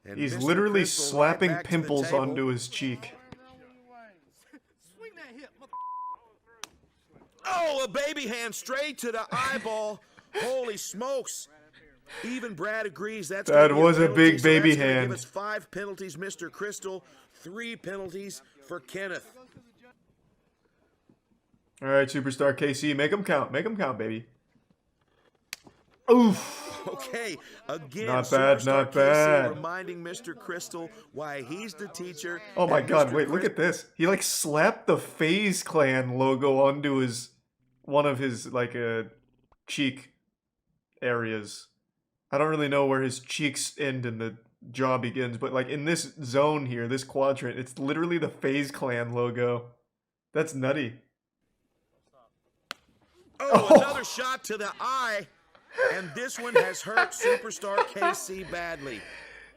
And He's Mr. literally Crystal right slapping back to the pimples table. onto his cheek. Oh, a baby hand straight to the eyeball. Holy smokes. Even Brad agrees that's That gonna be was a penalty, big so baby that's gonna hand. Give us 5 penalties, Mr. Crystal. 3 penalties for Kenneth. All right, Superstar KC, make them count. Make them count, baby. Oof. Okay, again, Not bad, Superstar not KC bad. reminding Mr. Crystal why he's the teacher. Oh my and god, Mr. wait, look at this. He like slapped the FaZe Clan logo onto his one of his like cheek areas. I don't really know where his cheeks end and the jaw begins, but like in this zone here, this quadrant, it's literally the FaZe Clan logo. That's nutty. Oh, another shot to the eye. And this one has hurt Superstar KC badly.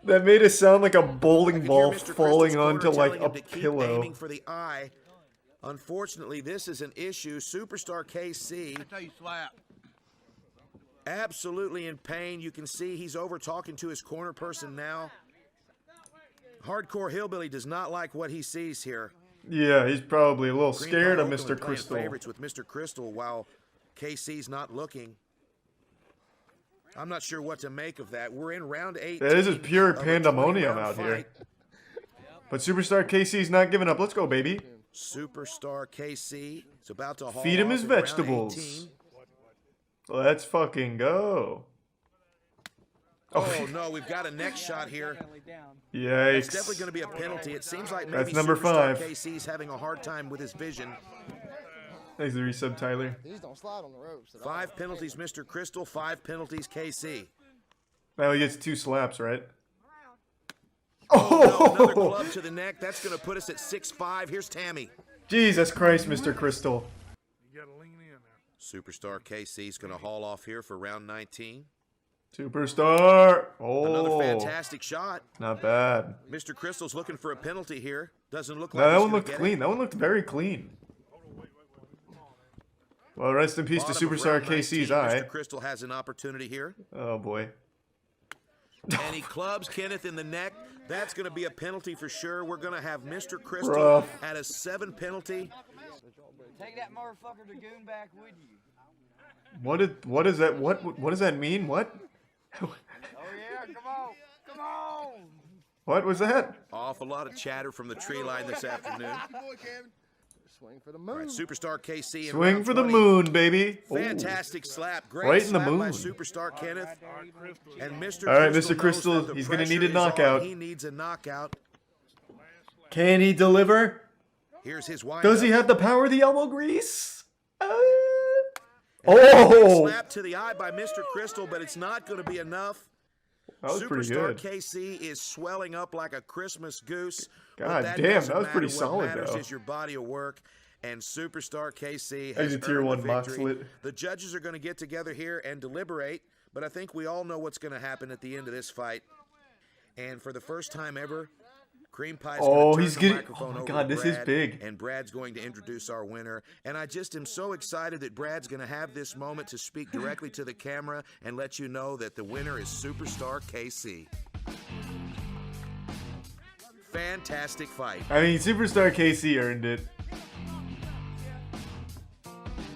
That made it sound like a bowling ball Mr. falling Crystal's onto corner like telling a him to keep pillow. aiming for the eye. Unfortunately, this is an issue. Superstar KC That's how you slap. absolutely in pain. You can see he's over talking to his corner person now. Hardcore Hillbilly does not like what he sees here. Yeah, he's probably a little Green scared Pie of Oakland Mr. playing Crystal. favorites with Mr. Crystal while KC's not looking. I'm not sure what to make of that. We're in round 8. This is pure pandemonium out here. But Superstar KC's not giving up. Let's go, baby. Superstar KC is about to haul Feed him off his in round vegetables. 18. Let's fucking go. Oh no, we've got a neck shot here. Yikes. It's definitely going to be a penalty. It seems like maybe That's number Superstar 5. KC's having a hard time with his vision. Thanks for the resub, Tyler. These don't slide on the ropes at all. 5 penalties, Mr. Crystal. 5 penalties, KC. Now he gets 2 slaps, right? Oh, no, another club to the neck. That's going to put us at 6-5. Here's Tammy. Jesus Christ, Mr. Crystal. Superstar KC's going to haul off here for round 19. Superstar. Oh. Another fantastic shot. Not bad. Mr. Crystal's looking for a penalty here. Doesn't look like No, that he's one gonna looked get clean. it. That one looked very clean. Well, rest in peace to Bottom of Superstar round KC's 19, eye. Mr. Crystal has an opportunity here. Oh, boy. And he clubs Kenneth in the neck. That's going to be a penalty for sure. We're going to have Mr. Crystal Rough. at a 7 penalty. Take that motherfucker Dragoon back with you. What is that? What does that mean? What? Oh yeah, come on, come on. What was that? Awful lot of chatter from the tree line this afternoon. Swing for the All moon. right, Superstar KC in Swing round for the 20. moon, baby. Ooh. Fantastic slap. Great Right in the slap by moon. Superstar Kenneth. And Mr. All right, Crystal Mr. Crystal, knows that the he's gonna need pressure a is on. knockout. He needs a knockout. Can he deliver? Here's his wind Does up. he have the power of the elbow grease? Oh! Slap to the eye by Mr. Crystal, but it's not going to be enough. That was pretty Superstar good. KC is swelling up like a Christmas goose. God but damn, doesn't that was matter. pretty What solid, matters though. is your body of work, and Superstar KC As has a tier earned 1 the box victory. lit. The judges are going to get together here and deliberate, but I think we all know what's going to happen at the end of this fight. And for the first time ever, Cream Pie's Oh, gonna he's turn the getting. microphone Oh my over God, to this is Brad, big. and Brad's going to introduce our winner. And I just am so excited that Brad's going to have this moment to speak directly to the camera and let you know that the winner is Superstar KC. Fantastic fight. I mean, Superstar KC earned it.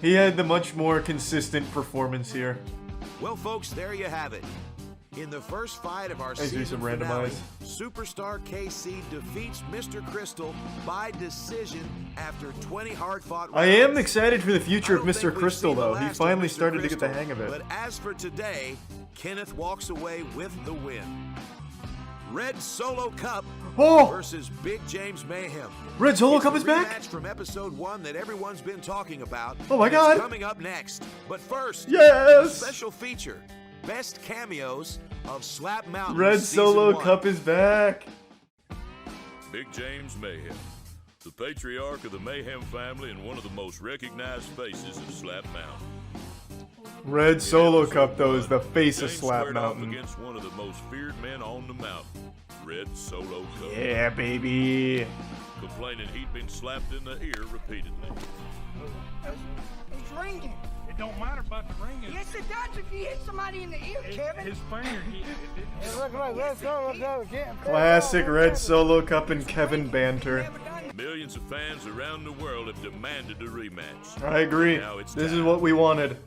He had the much more consistent performance here. Well, folks, there you have it. In the first fight of our Let's do season some finale, randomize. Superstar KC defeats Mr. Crystal by decision after 20 hard-fought rounds. I am excited for the future of I don't Mr. think we've Crystal, seen the though. He last of finally Mr. started to get the Crystal, hang of it. But as for today, Kenneth walks away with the win. Red Solo Cup versus Big James Mayhem. Red Solo It's Cup the is back? rematch from episode 1 that everyone's been talking about. Oh my and God. It's coming up next. But first, Yes! a special feature. Best cameos of Slap Mountain Red Season Solo 1. Cup is back. Big James Mayhem, the patriarch of the Mayhem family and one of the most recognized faces of Slap Mountain. Red Solo Cup, though, is the face of James Slap squared off Mountain. against one of the most feared men on the mountain, Red Solo Cup. Yeah, baby. Complaining he'd been slapped in the ear repeatedly. It's ringing. It don't matter about the ringing. Yes, it does if you hit somebody in the ear, Kevin. His finger hit it. It looked like Red Solo Cup getting Classic Red Solo Cup and Kevin banter. Millions of fans around the world have demanded a rematch. I agree. Now it's This is time. what we wanted.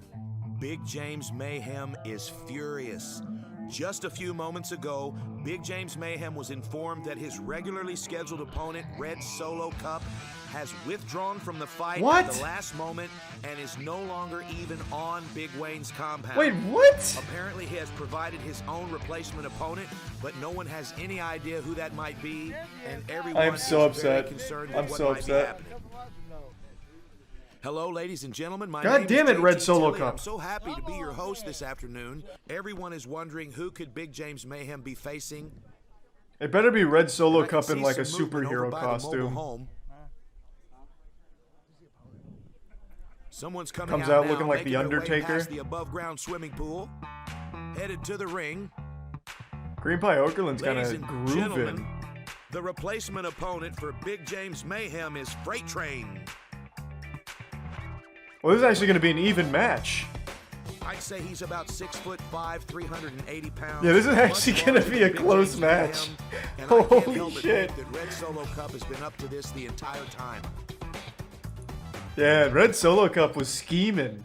Big James Mayhem is furious. Just a few moments ago, Big James Mayhem was informed that his regularly scheduled opponent, Red Solo Cup, has withdrawn from the fight What? at the last moment and is no longer even on Big Wayne's compound. Wait, what? Apparently he has provided his own replacement opponent, but no one has any idea who that might be, and everyone I'm so is very upset. concerned with I'm what so might be upset. happening. Hello, ladies and gentlemen. My God name damn is it, Red JT Solo Tilley. Cup. I'm so happy to be your host this afternoon. Everyone is wondering who could Big James Mayhem be facing. It better be Red Solo I can Cup in see like a some movement over superhero by the mobile costume. home. Someone's coming Comes out now, looking like making the their way Undertaker. past the above-ground swimming pool, headed to the ring. Green Pie Okerlund's kind Ladies of and gentlemen, grooving. the replacement opponent for Big James Mayhem is Freight Train. Well, this is actually going to be an even match. I'd say he's about 6'5", 380 pounds. Yeah, this is much actually gonna larger be than a Big close James match. Mayhem, and I can't Holy help but shit. think that Red Solo Cup has been up to this the entire time. Yeah, Red Solo Cup was scheming.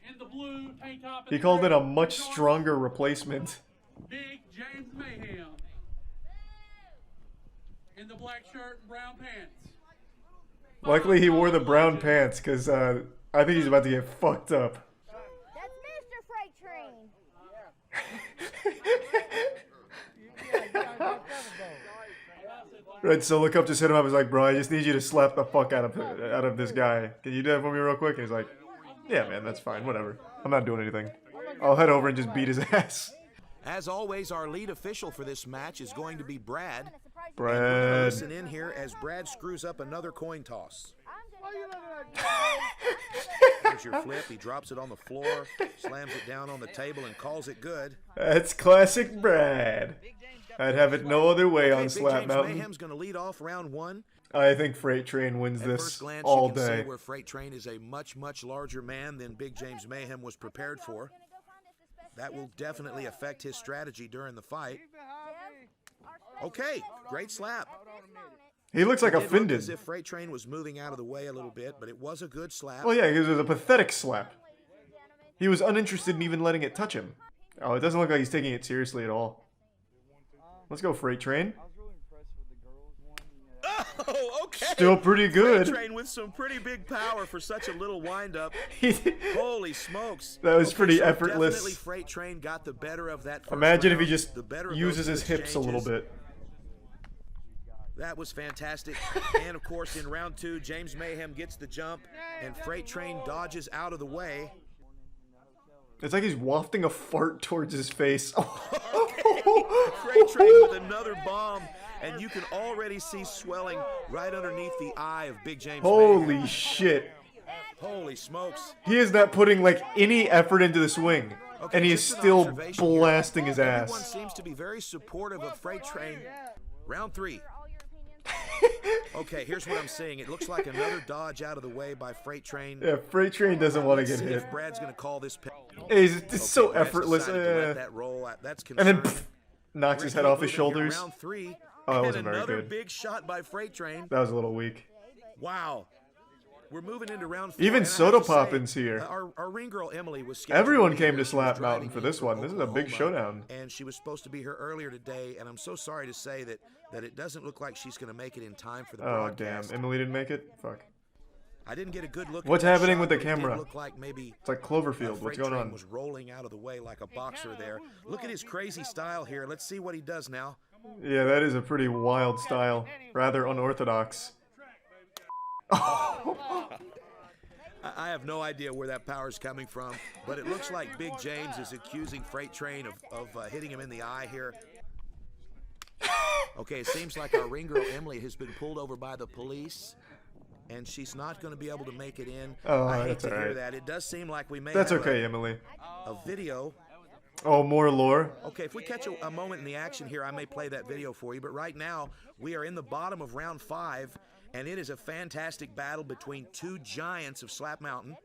In the blue tank top. He called it a much stronger replacement. Big James Mayhem. In the black shirt and brown pants. Luckily, he wore the brown pants, because I think he's about to get fucked up. That's Mr. Freight Train. Red Solo Cup just hit him up. He's like, bro, I just need you to slap the fuck out of this guy. Can you do that for me real quick? And he's like, yeah, man, that's fine. Whatever. I'm not doing anything. I'll head over and just beat his ass. As always, our lead official for this match is going to be Brad. Brad. And we're gonna listen in here as Brad screws up another coin toss. Here's your flip. He drops it on the floor, slams it down on the table, and calls it good. That's classic Brad. I'd have it no other way on Big Slap James Mountain. Mayhem's going to lead off round one. I think Freight Train wins At this first glance, all you can day. see where Freight Train is a much, much larger man than Big James Mayhem was prepared for. That will definitely affect his strategy during the fight. Okay, great slap. He looks like It did look offended. as if Freight Train was moving out of the way a little bit, but it was a good slap. Well, yeah, it was a pathetic slap. He was uninterested in even letting it touch him. Oh, it doesn't look like he's taking it seriously at all. Let's go, Freight Train. Oh, okay. Still pretty good. Freight Train with some pretty big power for such a little windup. Holy smokes. That was pretty so effortless. Definitely Freight Train got the better of that first Imagine if he round. just The better of uses those his hips a little exchanges. bit. That was fantastic. And of course, in round 2, James Mayhem gets the jump, and Freight Train dodges out of the way. It's like he's wafting a fart towards his face. Freight Train with another bomb, and you can already see swelling right underneath the eye of Big James Holy Mayhem. shit. Holy smokes. He is not putting like any effort into the swing. Okay, And he is just an still observation blasting here. his Everyone ass. seems to be very supportive of Freight Train. Round 3. Okay, here's what I'm seeing. It looks like another dodge out of the way by Freight Train. Yeah, Freight Train doesn't want to Let's get see hit. if Brad's going to call this. Hey, it's so Brad's effortless. decided to let that roll. That's And then concerning. knocks his head We're off his moving here, shoulders. Round 3. Oh, that And wasn't very another good. big shot by Freight Train. That was a little weak. Wow. We're moving into round 4. Even and I have Soda to say, Poppin's here. Our ring girl Emily was scheduled Everyone to be came here. to She was Slap driving Mountain for in this from one. This is a big Oklahoma, showdown. And she was supposed to be here earlier today, and I'm so sorry to say that it doesn't look like she's going to make it in time for the Oh, damn. broadcast. Emily didn't make it? Fuck. I didn't get a good look What's at that happening shot, with the but it did camera? look like maybe It's like Cloverfield. What's Freight going Train on? was rolling out of the way like a boxer there. Look at his crazy style here. Let's see what he does now. Yeah, that is a pretty wild style. Rather unorthodox. I have no idea where that power's coming from, but it looks like Big James is accusing Freight Train of hitting him in the eye here. Okay, it seems like our ring girl Emily has been pulled over by the police, and she's not going to be able to make it in. Oh, I hate that's to hear alright. that. It does seem like we may That's have okay, Emily. a video. Oh, more lore? Okay, if we catch a moment in the action here, I may play that video for you, but right now, we are in the bottom of round 5, and it is a fantastic battle between two giants of Slap Mountain.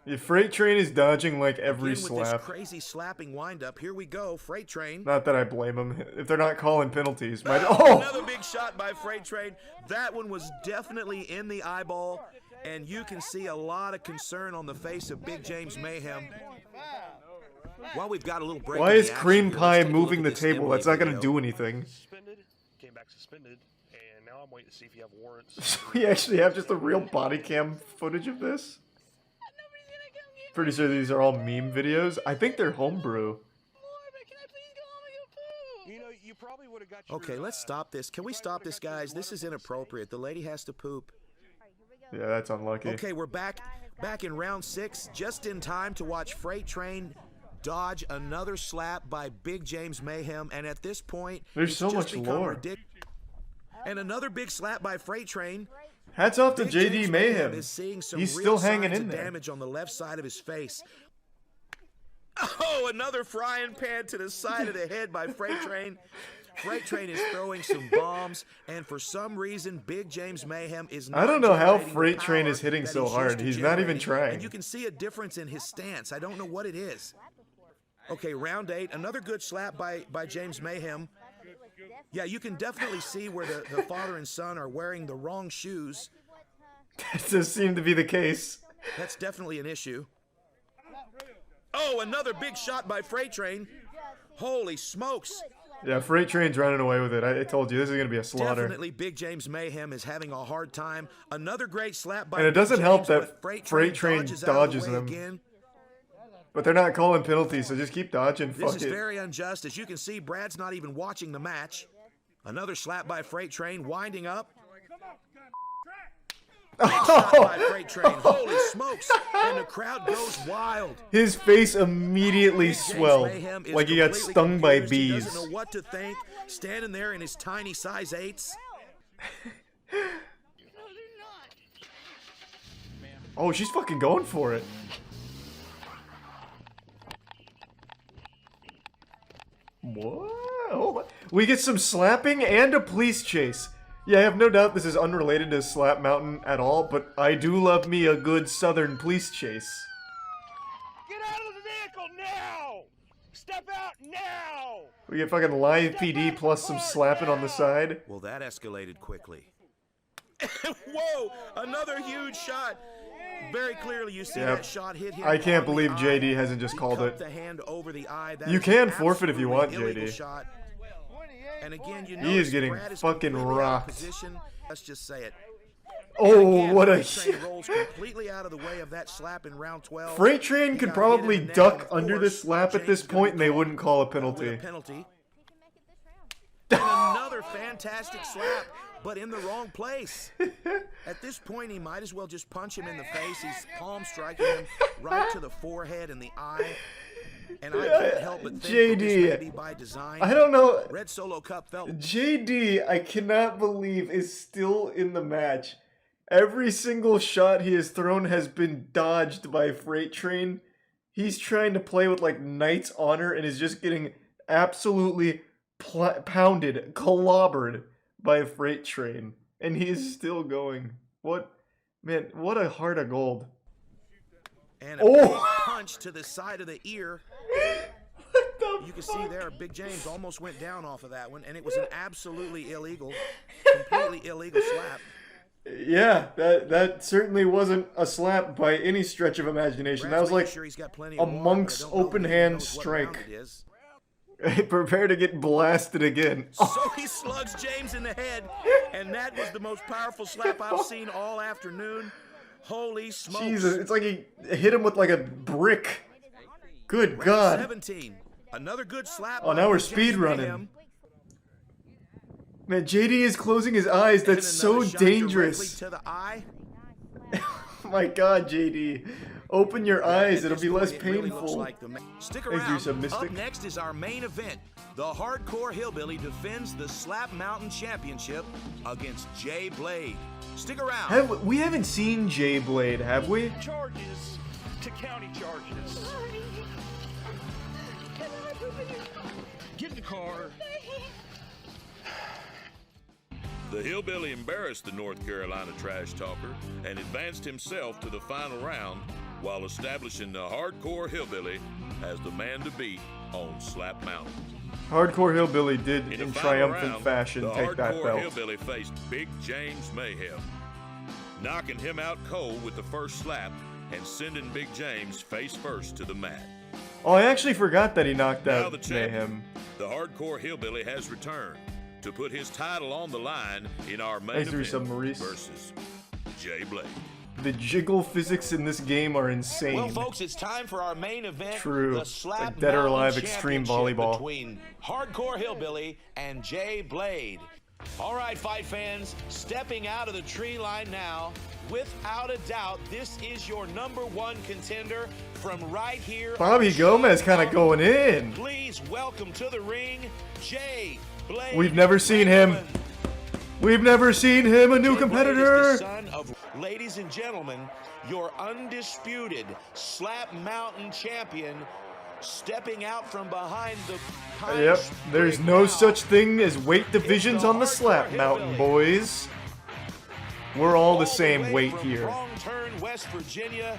Yeah, Freight Train is dodging like every Again, with this slap. crazy slapping windup. Here we go, Freight Train. Not that I blame him. If they're not calling penalties. Another big shot by Freight Train. That one was definitely in the eyeball, and you can see a lot of concern on the face of Big James Mayhem. While we've got a little break. Why in the is action Cream here, let's Pie take a look moving at the this table? Emily That's not going to video. do anything. Came back suspended, and now I'm waiting to see if you have warrants. So we actually have just a real body cam footage of this? Pretty sure these are all meme videos. I think they're homebrew. Okay, let's stop this. Can we stop this, guys? This is inappropriate. The lady has to poop. Yeah, that's unlucky. Okay, we're back in round 6, just in time to watch Freight Train dodge another slap by Big James Mayhem, and at this point, There's it's so just much become lore. And another big slap by Freight Train. Hats off to Big JD James Mayhem. is seeing some He's real still hanging signs in of there. damage on the left side of his face. Oh, another frying pan to the side of the head by Freight Train. Freight Train is throwing some bombs, and for some reason, Big James Mayhem is not I don't know how generating the Freight Train power is hitting that so he's hard. used to He's not even generating, trying. And you can see a difference in his stance. I don't know what it is. Okay, round 8, another good slap by James Mayhem. Yeah, you can definitely see where the father and son are wearing the wrong shoes. That does seem to be the case. That's definitely an issue. Oh, another big shot by Freight Train. Holy smokes. Yeah, Freight Train's running away with it. I told you, this is going to be a slaughter. Definitely Big James Mayhem is having a hard time. Another great slap by And it doesn't Big help James, that but Freight Train out of the dodges way them. again. But they're not calling penalties, so just keep dodging. This Fuck is it. very unjust. As you can see, Brad's not even watching the match. Another slap by Freight Train, winding up. Big shot by Freight Train. Holy smokes. And the crowd goes wild. His face immediately Big James swelled, Mayhem is like he got completely stung by confused. He bees. doesn't know what to think, standing there in his tiny size 8s. Oh, she's fucking going for it. What? Hold on. We get some slapping and a police chase. Yeah, I have no doubt this is unrelated to Slap Mountain at all, but I do love me a good southern police chase. Get out of the vehicle now! Step out now! We get fucking live PD plus some slapping on the side. Well, that escalated quickly. Whoa! Another huge shot. Very clearly, you see Yep. that shot hit him. I can't on the believe eye. JD hasn't just He called cupped it. the hand over the eye. That You is can an forfeit if you want, absolutely illegal JD. shot. And again, you He is notice getting Brad is fucking completely out of rocked. position. Let's just say it. Oh, Again, what a Freight Train rolls completely out of the way of that slap in round 12. Freight Train He could got probably hit in the neck, duck and of under course, this slap at this James is gonna point and they call wouldn't call a with penalty. a penalty. And another fantastic slap but in the wrong place. At this point, he might as well just punch him in the face. He's palm striking him right to the forehead and the eye. And I can't help but think this may be by design. I don't know. Red Solo Cup felt JD, I cannot believe, is still in the match. Every single shot he has thrown has been dodged by Freight Train. He's trying to play with like Knight's Honor and is just getting absolutely pounded, clobbered by Freight Train. And he is still going. What? Man, what a heart of gold. And a big punch to the side of the ear. You can see there, Big James almost went down off of that one, and it was an absolutely illegal, completely illegal slap. Yeah, that certainly wasn't a slap by any stretch of imagination. That was like a monk's open hand strike. Prepare to get blasted again. So he slugs James in the head, and that was the most powerful slap I've seen all afternoon. Holy smokes. Jesus, it's like he hit him with like a brick. Good Round God. 17. Another good slap. Oh, now we're speed running. Man, JD is closing his eyes. That's so dangerous. To the eye. Oh my God, JD. Open your eyes. It'll be less painful. Stick around. Up next is our main event. The Hardcore Hillbilly defends the Slap Mountain Championship against Jay Blade. Stick around. We haven't seen Jay Blade, have we? Charges to county charges. Get in the car. The Hillbilly embarrassed the North Carolina trash talker and advanced himself to the final round while establishing the Hardcore Hillbilly as the man to beat on Slap Mountain. Hardcore Hillbilly did, in triumphant round, fashion, take that The belt. Hardcore Hillbilly faced Big James Mayhem, knocking him out cold with the first slap and sending Big James face first to the mat. Oh, I actually forgot that he knocked Now out the champion, Mayhem. the Hardcore Hillbilly has returned to put his title on the line in our main Thanks, event Maurice. versus Jay Blade. The jiggle physics in this game are insane. Well, folks, it's time for our main event. True. The It's Slap like Dead or Mountain Alive Extreme Championship Volleyball. between Hardcore Hillbilly and Jay Blade. All right, fight fans, stepping out of the tree line now. Without a doubt, this is your #1 contender from right here. Bobby Gomez kind of going in. Please welcome to the ring, Jay Blade. We've never seen him. We've never seen him, a new competitor. Son of, ladies and gentlemen, your undisputed Slap Mountain champion, stepping out from behind the pine Yep, sprig there's no mound. such thing as weight divisions on the Slap Mountain, boys. We're all the same weight here. Wrong turn, West Virginia.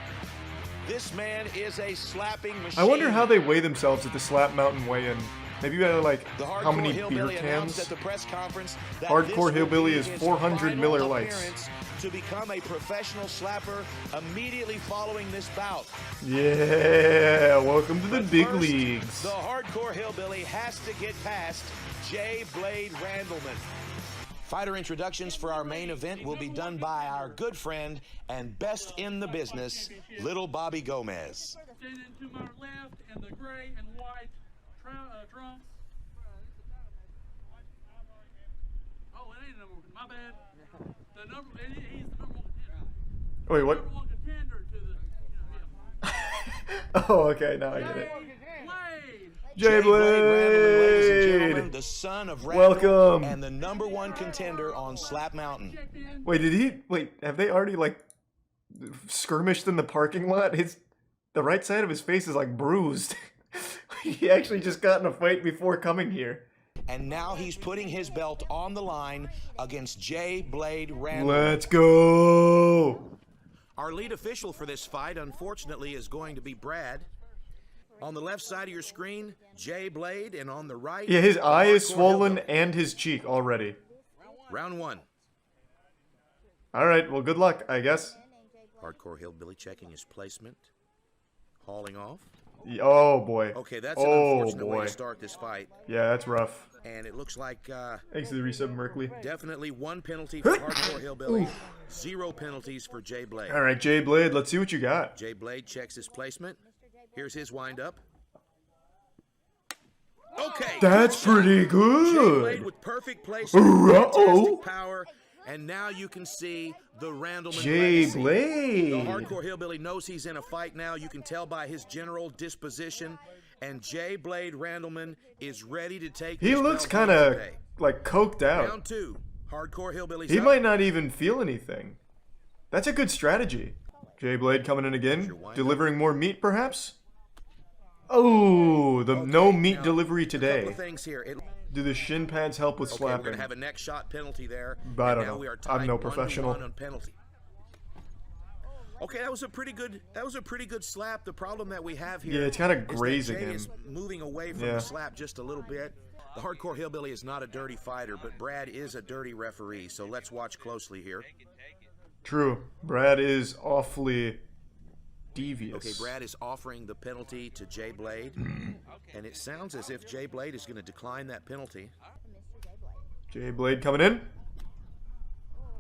This man is a slapping machine. I wonder how they weigh themselves at the Slap Mountain weigh-in. Maybe you gotta like The how many Hardcore beer Hillbilly announced cans? at the press conference that Hardcore this will Hillbilly be is his 400 final Miller Lights. appearance to become a professional slapper immediately following this bout. Yeah, welcome to the big First, leagues. The Hardcore Hillbilly has to get past Jay Blade Randleman. Fighter introductions for our main event will be done by our good friend and best in the business, Little Bobby Gomez. Standing to my left in the gray and white trunks. Oh, it ain't number one. My bad. He's the number one contender. Wait, what? Number one contender to the, Oh, okay, now I get it. Jay Jay Randleman, ladies and gentlemen, Blade. the son of Welcome. Randall and the #1 contender on Slap Mountain. Wait, have they already like skirmished in the parking lot? The right side of his face is like bruised. He actually just got in a fight before coming here. And now he's putting his belt on the line against Jay Blade Randleman. Let's go. Our lead official for this fight, unfortunately, is going to be Brad. On the left side of your screen, Jay Blade, and on the right... Yeah, his eye is Hardcore swollen Hillbilly. and his cheek already. Round 1. Alright, well, good luck, I guess. Hardcore Hillbilly checking his placement. Hauling off. Oh, boy. Okay, that's an Oh, unfortunate way boy. to start this fight. Yeah, that's rough. And it looks like... Thanks to the reset, Merkley. definitely 1 penalty for Hardcore Hillbilly. 0 penalties for Jay Blade. Alright, Jay Blade, let's see what you got. Jay Blade checks his placement. Here's his windup. Okay, That's pretty Jay Blade good. with perfect placement, Uh-oh. fantastic power, and now you can see the Randleman Jay legacy. Blade. The hardcore hillbilly knows he's in a fight now. You can tell by his general disposition, and Jay Blade Randleman is ready to take. He this looks belt kind home of today. like coked out. Round 2, hardcore hillbillies. He up. might not even feel anything. That's a good strategy. Jay Blade coming in again, delivering more meat, perhaps. Oh, the no meat delivery A couple today. of things here. Do the shin pads help with Okay, we're slapping? going to have a neck shot penalty there. I and don't now know. we are I'm tied no 1-1 professional. on penalty. Okay, that was a pretty good slap. The problem that we have here Yeah, it's kinda is that grazing Jay him. is moving away from Yeah. the slap just a little bit. The hardcore hillbilly is not a dirty fighter, but Brad is a dirty referee, so let's watch closely here. True. Brad is awfully devious. Okay, Brad is offering the penalty to Jay Blade, and it sounds as if Jay Blade is going to decline that penalty. Jay Blade coming in.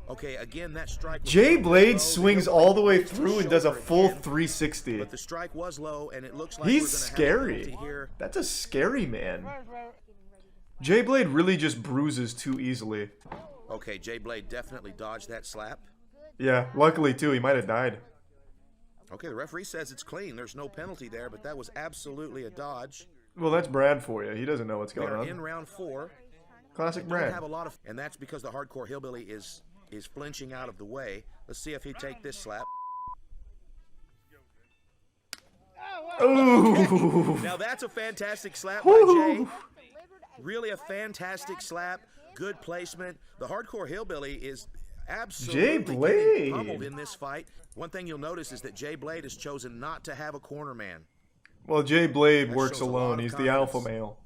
Okay, again, that strike was Jay low. Blade swings The all the way hillbilly through and does a shoulder full again, 360. But the strike was low, and it looks like He's we're gonna scary. have a penalty here. That's a scary man. Jay Blade really just bruises too easily. Okay, Jay Blade definitely dodged that slap. Yeah, luckily too, he might have died. Okay, the referee says it's clean. There's no penalty there, but that was absolutely a dodge. Well, that's Brad for you. He doesn't know what's We going are in on. round 4. Classic Don't Brad. have a lot of, and that's because the hardcore hillbilly is flinching out of the way. Let's see if he take this slap. Ooh. Now that's a fantastic slap by Jay. Really a fantastic slap. Good placement. The hardcore hillbilly is absolutely Jay getting Blade. pummeled in this fight. One thing you'll notice is that Jay Blade has chosen not to have a corner man. Well, Jay Blade That works shows a lot alone. of He's the alpha confidence. male.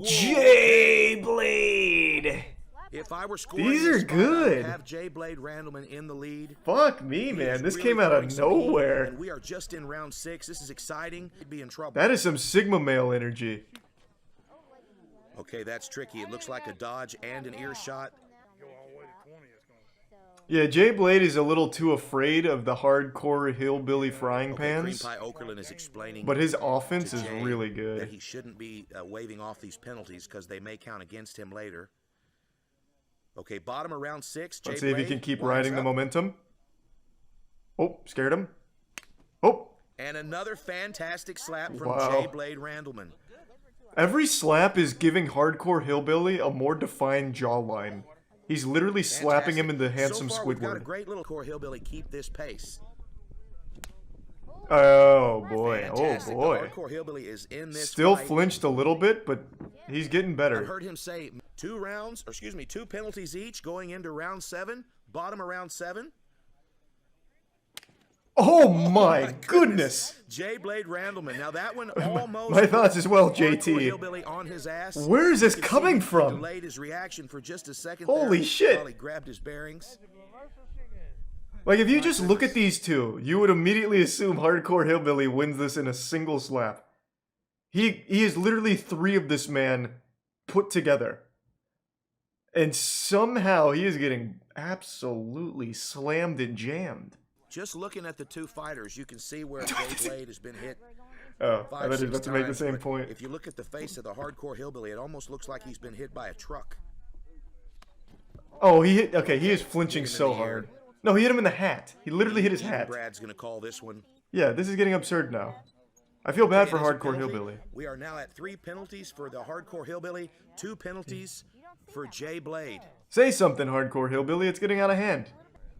Jay Blade. If I were scoring These this are fight, good. I'd have Jay Blade Randleman in the lead. Fuck me, He man. is This really came out throwing of some heat, nowhere. And we are just in round 6. This is exciting. He'd be in trouble. That is some Sigma male energy. Okay, that's tricky. It looks like a dodge and an earshot. Yeah, Jay Blade is a little too afraid of the hardcore hillbilly frying Cream pans. Pie Okerlund is explaining, But his offense to is Jay really that good. he shouldn't be waving off these penalties because they may count against him later. Okay, bottom of round 6. Jay Let's see if he Blade can keep winds riding the up. momentum. Oh, scared him. Oh, And another fantastic slap from Wow. Jay Blade Randleman. every slap is giving hardcore hillbilly a more defined jawline. He's literally slapping him in the handsome so far, we've got a Squidward. great little core hillbilly keep this pace. Oh boy, oh Fantastic. boy. The hardcore hillbilly is in this Still fight. flinched a little bit, but he's getting I've better. heard him say 2 penalties each going into round 7, bottom of round 7. Oh my goodness! Jay Blade Randleman. Now that one almost. My thoughts as well, Hardcore JT. hillbilly on his ass. Where is this You can see coming he from? Delayed his reaction for just a second. Holy there shit. While he grabbed his bearings. Like, if you just look at these two, you would immediately assume Hardcore Hillbilly wins this in a single slap. He is literally 3 of this man put together. And somehow he is getting absolutely slammed and jammed. Just looking at the 2 fighters, you can see where Jay Blade has been hit. Oh, I 5, bet he's 6 about to make the times, same but point. If you look at the face of the hardcore hillbilly, it almost looks like he's been hit by a truck. Oh, he hit. Okay, he is flinching so hard. No, he hit him in the hat. He literally hit his hat. Brad's going to call this one. Yeah, this is getting absurd now. I feel bad for It is a Hardcore penalty. Hillbilly. We are now at 3 penalties for the hardcore hillbilly, 2 penalties for Jay Blade, Say something, Hardcore Hillbilly. It's getting out of hand.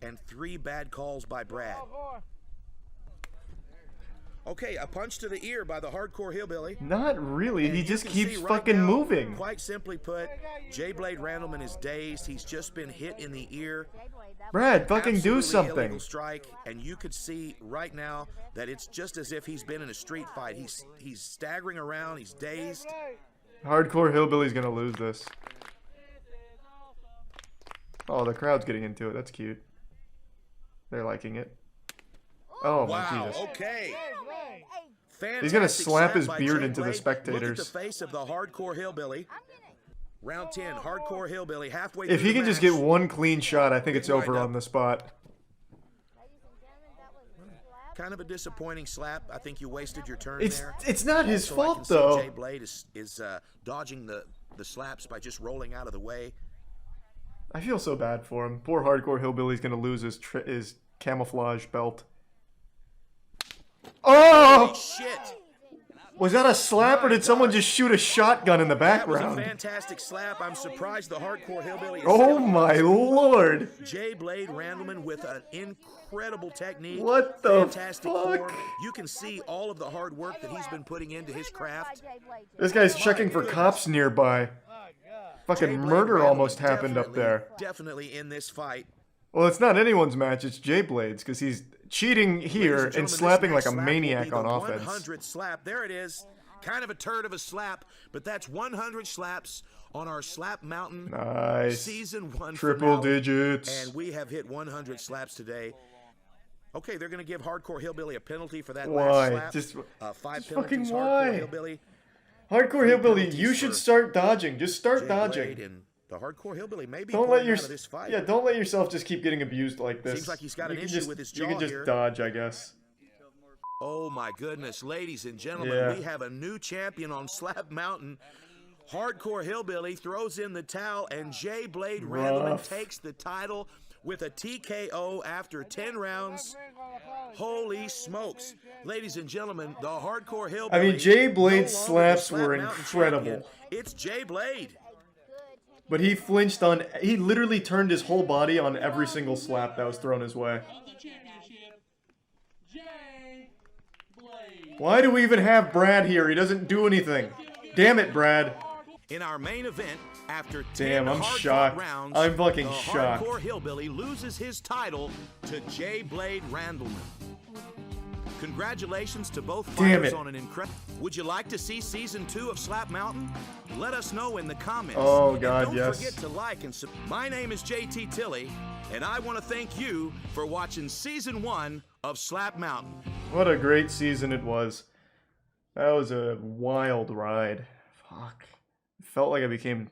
and 3 bad calls by Brad. Okay, a punch to the ear by the hardcore hillbilly. Not really. And He you just can keeps see right fucking now, moving. Quite simply put, Jay Blade Randleman is dazed. He's just been hit in the ear. Brad, fucking do Absolutely something. illegal strike, and you could see right now that it's just as if he's been in a street fight. He's staggering around. He's dazed. Hardcore Hillbilly's gonna lose this. Oh, the crowd's getting into it. That's cute. They're liking it. Oh my Wow. Jesus. Okay. He's gonna Fantastic slap his by beard Jay into the Blade. spectators. Look at the face of the hardcore hillbilly. Round 10, hardcore hillbilly, halfway If through he the can just match. get one clean shot, I think it's over on the spot. Kind of a disappointing slap. I think you wasted your turn there. It's not his Also, I fault can see though. Jay Blade is dodging the slaps by just rolling out of the way. I feel so bad for him. Poor hardcore hillbilly's gonna lose his camouflage belt. Oh! Holy shit! Was that a slap or did someone just shoot a shotgun in the That was a background? fantastic slap. I'm surprised the hardcore hillbilly is Oh still my lord! Jay Blade Randleman with an incredible technique. What the fantastic fuck? form. You can see all of the hard work that he's been putting into his craft. This guy's checking for cops nearby. Fucking murder almost happened up there. Definitely in this fight. Well, it's not anyone's match, it's Jay Blade's, because he's cheating here and slapping like a maniac on offense. 100 slap. There it is. Kind of a turd of a slap, but that's 100 slaps on our Slap Mountain Nice. Season 1 Triple finale. digits. And we have hit 100 slaps today. Okay, they're going to give Hardcore Hillbilly a penalty for that Why? last slap. Just 5 fucking penalties, Hardcore why? Hillbilly. Hardcore Hillbilly, penalties you should for start dodging. Just start Jay dodging. Blade and the Hardcore Hillbilly may be Don't pulling let out of this fight. don't let yourself just keep getting abused like this. Seems like he's got You an can issue just- with his You can jaw just here. dodge, I guess. Oh my goodness, ladies and gentlemen, Yeah. we have a new champion on Slap Mountain. Hardcore Hillbilly throws in the towel, and Jay Blade Randleman Rough. takes the title with a TKO after 10 rounds. Holy smokes. Ladies and gentlemen, the Hardcore Hillbilly. I mean, Jay Blade's no longer the slaps Slap were Mountain incredible. champion. It's Jay Blade. But he flinched on. He literally turned his whole body on every single slap that was thrown his way. Why do we even have Brad here? He doesn't do anything. Damn it, Brad. In our main event, after 10 Damn, I'm hard-fought shocked. rounds, I'm fucking the shocked. Hardcore Hillbilly loses his title to Jay Blade Randleman. Congratulations to both Damn fighters it. on an incredible. Would you like to see season 2 of Slap Mountain? Let us know in the comments. Oh, And God, don't yes. forget to like and My name is JT Tilley, and I want to thank you for watching season 1 of Slap Mountain. What a great season it was. That was a wild ride. Fuck. It felt like I became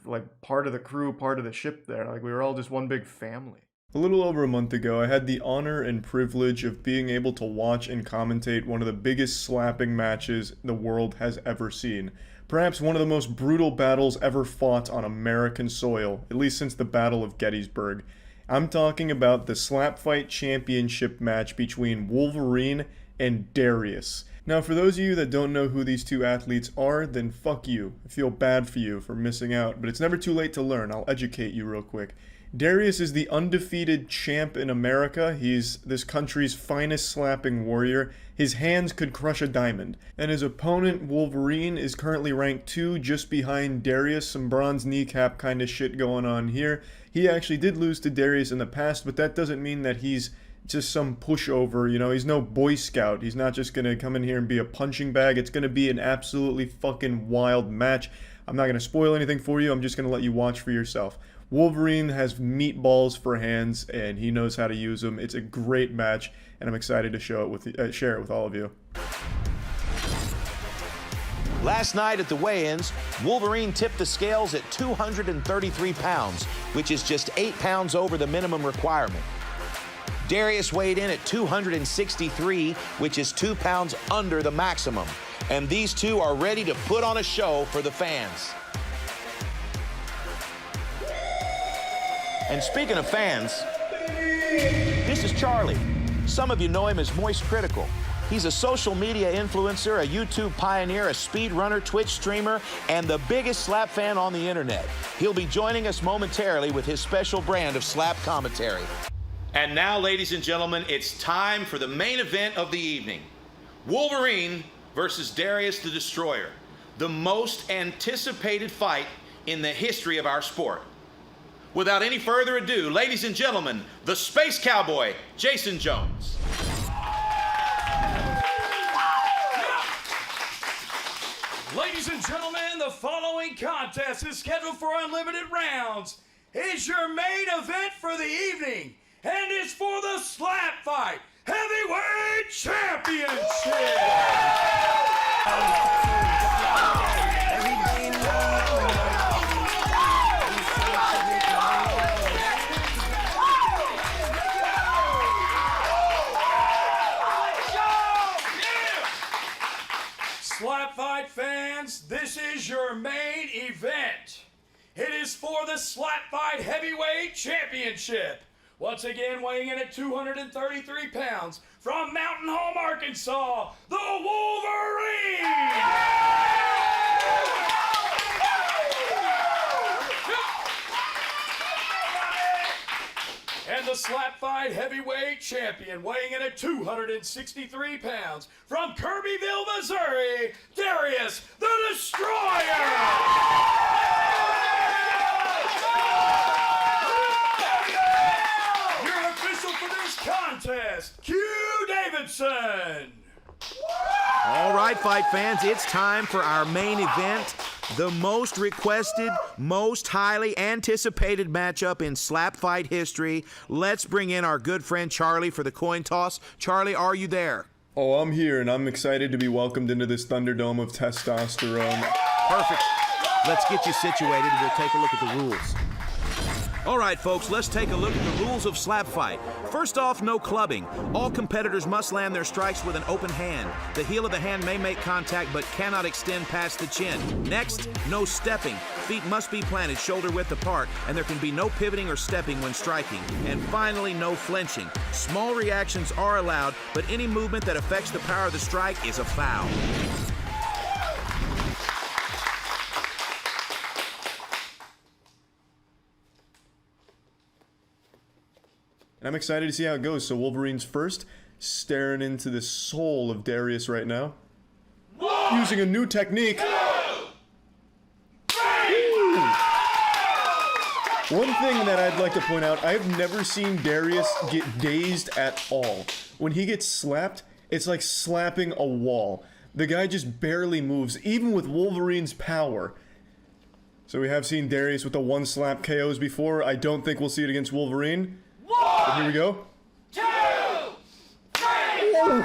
like part of the crew, part of the ship there. Like we were all just one big family. A little over a month ago, I had the honor and privilege of being able to watch and commentate one of the biggest slapping matches the world has ever seen. Perhaps one of the most brutal battles ever fought on American soil, at least since the Battle of Gettysburg. I'm talking about the Slap Fight Championship match between Wolverine and Darius. Now, for those of you that don't know who these two athletes are, then fuck you. I feel bad for you for missing out, but it's never too late to learn. I'll educate you real quick. Darius is the undefeated champ in America. He's this country's finest slapping warrior. His hands could crush a diamond. And his opponent, Wolverine, is currently ranked 2, just behind Darius. Some bronze kneecap kind of shit going on here. He actually did lose to Darius in the past, but that doesn't mean that he's just some pushover, you know, he's no Boy Scout. He's not just gonna come in here and be a punching bag. It's gonna be an absolutely fucking wild match. I'm not gonna spoil anything for you. I'm just gonna let you watch for yourself. Wolverine has meatballs for hands, and he knows how to use them. It's a great match, and I'm excited to share it with all of you. Last night at the weigh-ins, Wolverine tipped the scales at 233 pounds, which is just 8 pounds over the minimum requirement. Darius weighed in at 263, which is 2 pounds under the maximum. And these two are ready to put on a show for the fans. And speaking of fans, this is Charlie. Some of you know him as Moist Critical. He's a social media influencer, a YouTube pioneer, a speedrunner, Twitch streamer, and the biggest slap fan on the internet. He'll be joining us momentarily with his special brand of slap commentary. And now, ladies and gentlemen, it's time for the main event of the evening. Wolverine versus Darius the Destroyer. The most anticipated fight in the history of our sport. Without any further ado, ladies and gentlemen, the Space Cowboy, Jason Jones. Ladies and gentlemen, the following contest is scheduled for unlimited rounds. It's your main event for the evening, and it's for the Slap Fight Heavyweight Championship. Slap Fight fans, this is your main event. It is for the Slap Fight Heavyweight Championship. Once again, weighing in at 233 pounds, from Mountain Home, Arkansas, the Wolverine! And the Slap Fight Heavyweight Champion, weighing in at 263 pounds, from Kirbyville, Missouri, Darius the Destroyer! Your official for this contest, Q Davidson! All right, fight fans, it's time for our main event. The most requested, most highly anticipated matchup in slap fight history. Let's bring in our good friend Charlie for the coin toss. Charlie, are you there? Oh, I'm here, and I'm excited to be welcomed into this Thunderdome of testosterone. Perfect. Let's get you situated, and we'll take a look at the rules. All right, folks, let's take a look at the rules of slap fight. First off, no clubbing. All competitors must land their strikes with an open hand. The heel of the hand may make contact but cannot extend past the chin. Next, no stepping. Feet must be planted shoulder width apart, and there can be no pivoting or stepping when striking. And finally, no flinching. Small reactions are allowed, but any movement that affects the power of the strike is a foul. And I'm excited to see how it goes. So Wolverine's first, staring into the soul of Darius right now. Using a new technique. One thing that I'd like to point out, I've never seen Darius get dazed at all. When he gets slapped, it's like slapping a wall. The guy just barely moves, even with Wolverine's power. So we have seen Darius with the one slap KOs before. I don't think we'll see it against Wolverine. But here we go. 2, 3,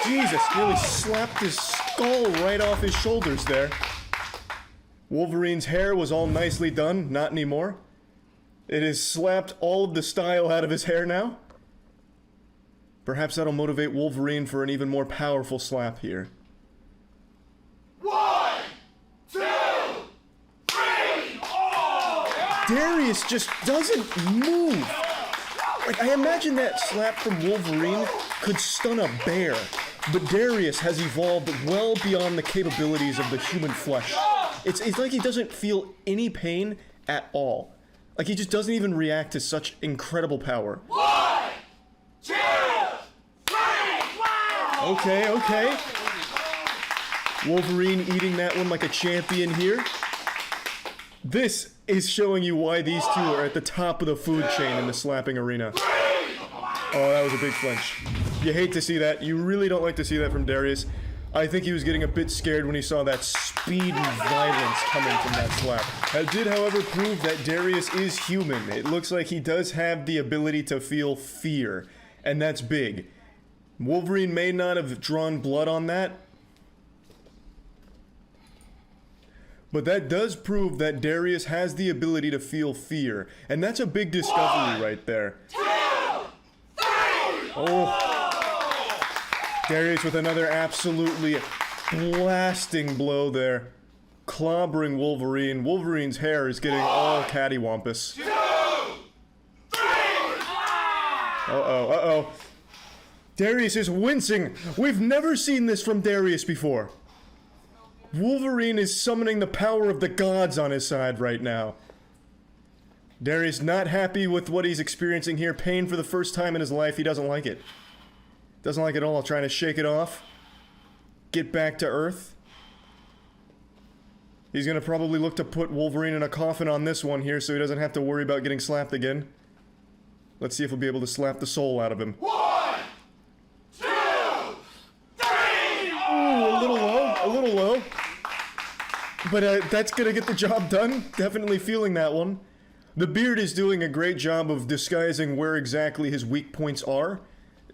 Jesus, nearly slapped his skull right off his shoulders there. Wolverine's hair was all nicely done, not anymore. It has slapped all of the style out of his hair now. Perhaps that'll motivate Wolverine for an even more powerful slap here. 1, 2, 3, Darius just doesn't move. Like, I imagine that slap from Wolverine could stun a bear, but Darius has evolved well beyond the capabilities of the human flesh. It's like he doesn't feel any pain at all. Like, he just doesn't even react to such incredible power. 1, 2, 3, Okay. Wolverine eating that one like a champion here. This is showing you why these two are at the top of the food chain in the slapping arena. Oh, that was a big flinch. You hate to see that. You really don't like to see that from Darius. I think he was getting a bit scared when he saw that speed and violence coming from that slap. That did, however, prove that Darius is human. It looks like he does have the ability to feel fear, and that's big. Wolverine may not have drawn blood on that, but that does prove that Darius has the ability to feel fear, and that's a big discovery right there. 2, 3. Oh. Darius with another absolutely blasting blow there. Clobbering Wolverine. Wolverine's hair is getting all cattywampus. 2, 3. Uh-oh. Darius is wincing. We've never seen this from Darius before. Wolverine is summoning the power of the gods on his side right now. Darius not happy with what he's experiencing here. Pain for the first time in his life. He doesn't like it. Doesn't like it at all. Trying to shake it off. Get back to earth. He's going to probably look to put Wolverine in a coffin on this one here so he doesn't have to worry about getting slapped again. Let's see if we'll be able to slap the soul out of him. 1, 2, 3. Ooh, a little low. But that's going to get the job done. Definitely feeling that one. The beard is doing a great job of disguising where exactly his weak points are,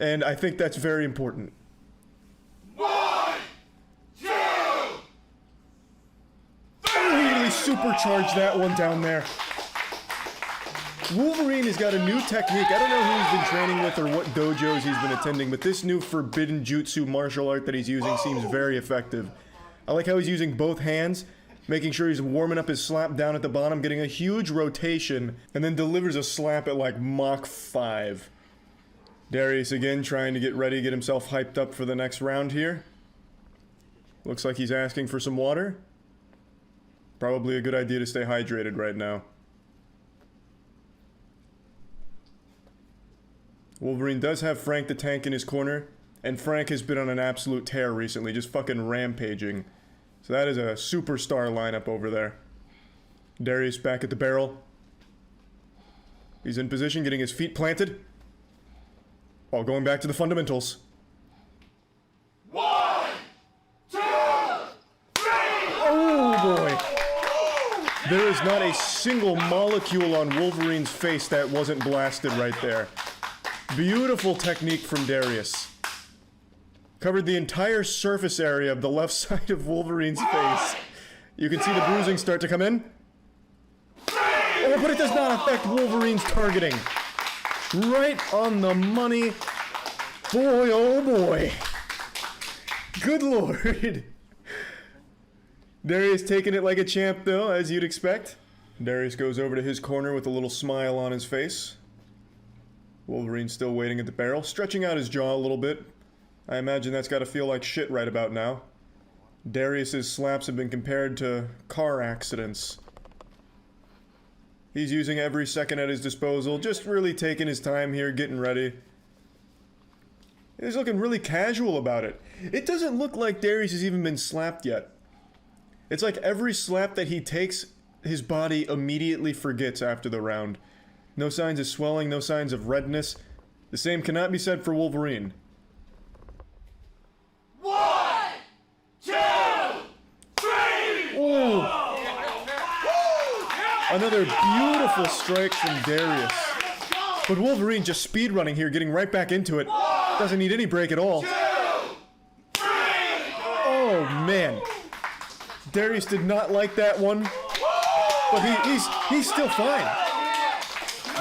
and I think that's very important. 1, 2, 3. Really supercharged that one down there. Wolverine has got a new technique. I don't know who he's been training with or what dojos he's been attending, but this new forbidden jutsu martial art that he's using seems very effective. I like how he's using both hands, making sure he's warming up his slap down at the bottom, getting a huge rotation, and then delivers a slap at like Mach 5. Darius again trying to get ready, get himself hyped up for the next round here. Looks like he's asking for some water. Probably a good idea to stay hydrated right now. Wolverine does have Frank the Tank in his corner, and Frank has been on an absolute tear recently, just fucking rampaging. So that is a superstar lineup over there. Darius back at the barrel. He's in position, getting his feet planted. While going back to the fundamentals. 1, 2, 3. Oh boy. There is not a single molecule on Wolverine's face that wasn't blasted right there. Beautiful technique from Darius. Covered the entire surface area of the left side of Wolverine's face. You can see the bruising start to come in. Oh, but it does not affect Wolverine's targeting. Right on the money. Boy, oh boy. Good lord. Darius taking it like a champ though, as you'd expect. Darius goes over to his corner with a little smile on his face. Wolverine still waiting at the barrel, stretching out his jaw a little bit. I imagine that's got to feel like shit right about now. Darius's slaps have been compared to car accidents. He's using every second at his disposal, just really taking his time here, getting ready. He's looking really casual about it. It doesn't look like Darius has even been slapped yet. It's like every slap that he takes, his body immediately forgets after the round. No signs of swelling, no signs of redness. The same cannot be said for Wolverine. 1, 2, 3. Ooh. Another beautiful strike from Darius. But Wolverine just speedrunning here, getting right back into it. Doesn't need any break at all. 2, 3. Oh man. Darius did not like that one. But he's still fine.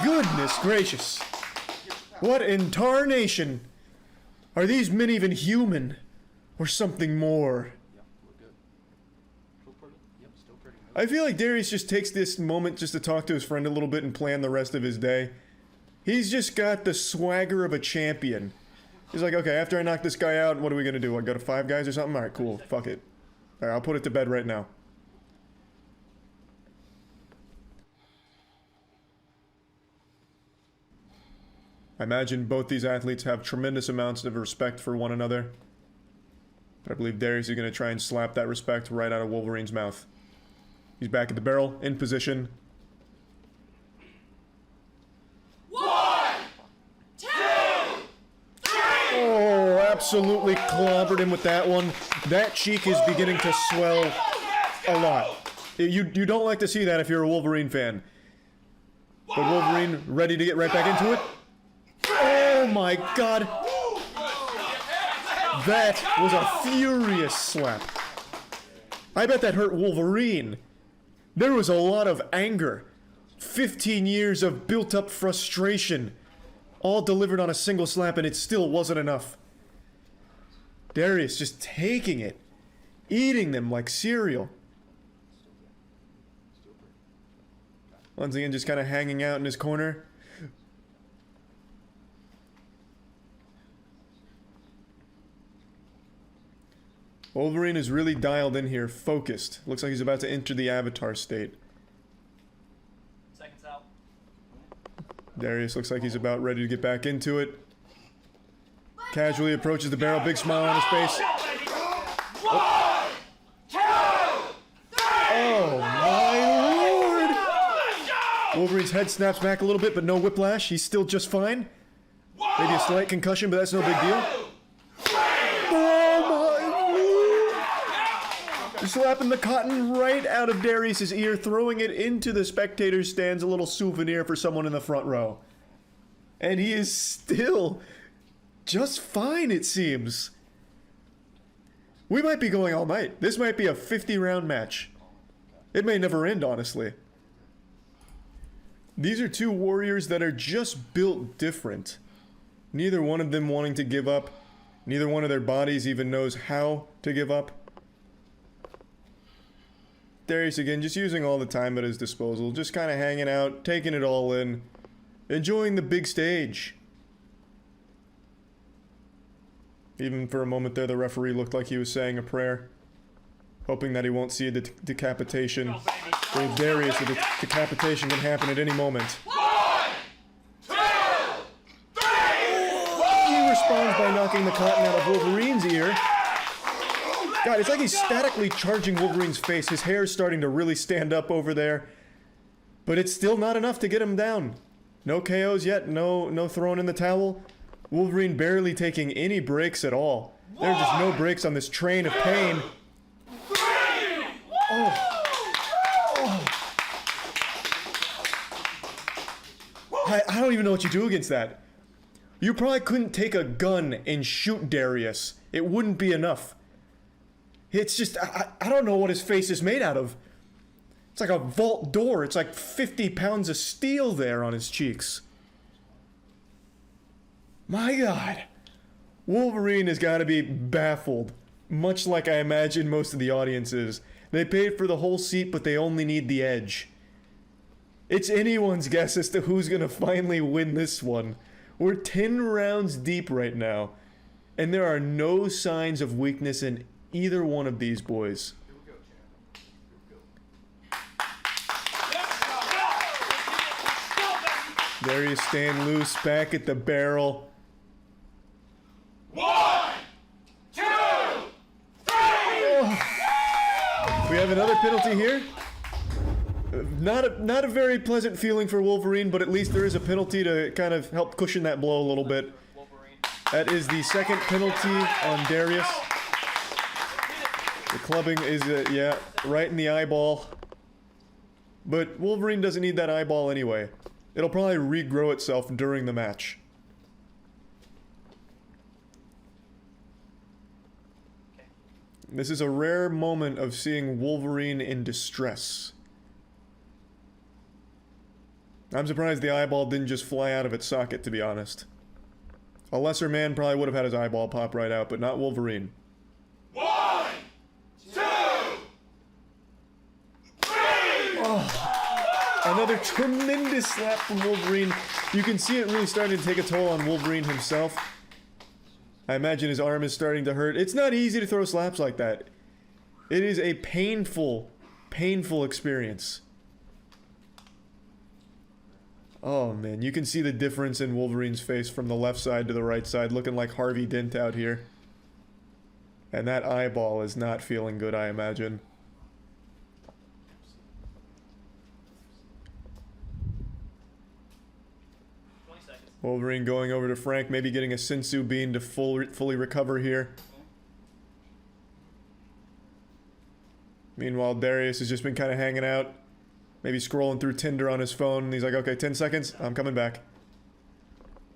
Goodness gracious. What in tarnation? Are these men even human? Or something more? I feel like Darius just takes this moment just to talk to his friend a little bit and plan the rest of his day. He's just got the swagger of a champion. He's like, okay, after I knock this guy out, what are we gonna do? I go to 5 guys or something? Alright, cool. Fuck it. Alright, I'll put it to bed right now. I imagine both these athletes have tremendous amounts of respect for one another. But I believe Darius is going to try and slap that respect right out of Wolverine's mouth. He's back at the barrel, in position. 1, 2, 3. Oh, absolutely clobbered him with that one. That cheek is beginning to swell a lot. You don't like to see that if you're a Wolverine fan. But Wolverine ready to get right back into it. Oh my god. That was a furious slap. I bet that hurt Wolverine. There was a lot of anger. 15 years of built-up frustration. All delivered on a single slap, and it still wasn't enough. Darius just taking it. Eating them like cereal. Once again, just kind of hanging out in his corner. Wolverine is really dialed in here, focused. Looks like he's about to enter the avatar state. Seconds out. Darius looks like he's about ready to get back into it. Casually approaches the barrel, big smile on his face. 1, 2, 3. Oh my lord! Wolverine's head snaps back a little bit, but no whiplash. He's still just fine. Maybe a slight concussion, but that's no big deal. Slapping the cotton right out of Darius's ear, throwing it into the spectator's stands, a little souvenir for someone in the front row. And he is still just fine, it seems. We might be going all night. This might be a 50-round match. It may never end, honestly. These are two warriors that are just built different. Neither one of them wanting to give up. Neither one of their bodies even knows how to give up. Darius again, just using all the time at his disposal. Just kind of hanging out, taking it all in. Enjoying the big stage. Even for a moment there, the referee looked like he was saying a prayer. Hoping that he won't see a decapitation. With Darius, a decapitation can happen at any moment. 1, 2, 3! He responds by knocking the cotton out of Wolverine's ear. God, it's like he's statically charging Wolverine's face. His hair is starting to really stand up over there. But it's still not enough to get him down. No KOs yet, no throwing in the towel. Wolverine barely taking any breaks at all. There are just no breaks on this train of pain. I don't even know what you do against that. You probably couldn't take a gun and shoot Darius. It wouldn't be enough. It's just, I don't know what his face is made out of. It's like a vault door. It's like 50 pounds of steel there on his cheeks. My God. Wolverine has got to be baffled. Much like I imagine most of the audience is. They paid for the whole seat, but they only need the edge. It's anyone's guess as to who's gonna finally win this one. We're 10 rounds deep right now, and there are no signs of weakness in either one of these boys. Darius staying loose, back at the barrel. 1, 2, 3! We have another penalty here. Not a very pleasant feeling for Wolverine, but at least there is a penalty to kind of help cushion that blow a little bit. That is the second penalty on Darius. The clubbing is, yeah, right in the eyeball. But Wolverine doesn't need that eyeball anyway. It'll probably regrow itself during the match. This is a rare moment of seeing Wolverine in distress. I'm surprised the eyeball didn't just fly out of its socket, to be honest. A lesser man probably would have had his eyeball pop right out, but not Wolverine. 1, 2, 3! Another tremendous slap from Wolverine. You can see it really starting to take a toll on Wolverine himself. I imagine his arm is starting to hurt. It's not easy to throw slaps like that. It is a painful, painful experience. Oh man, you can see the difference in Wolverine's face from the left side to the right side, looking like Harvey Dent out here. And that eyeball is not feeling good, I imagine. Wolverine going over to Frank, maybe getting a Sensu bean to fully recover here. Meanwhile, Darius has just been kind of hanging out. Maybe scrolling through Tinder on his phone, and he's like, okay, 10 seconds, I'm coming back.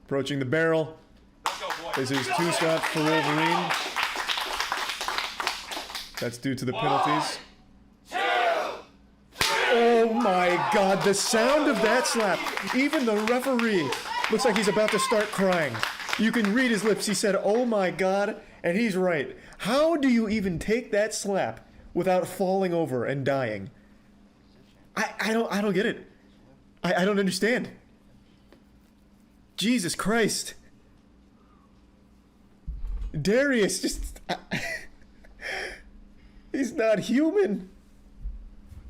Approaching the barrel. This is 2 slaps for Wolverine. That's due to the penalties. 2, 3! Oh my God, the sound of that slap. Even the referee looks like he's about to start crying. You can read his lips. He said, oh my God, and he's right. How do you even take that slap without falling over and dying? I don't get it. I don't understand. Jesus Christ. Darius just... he's not human.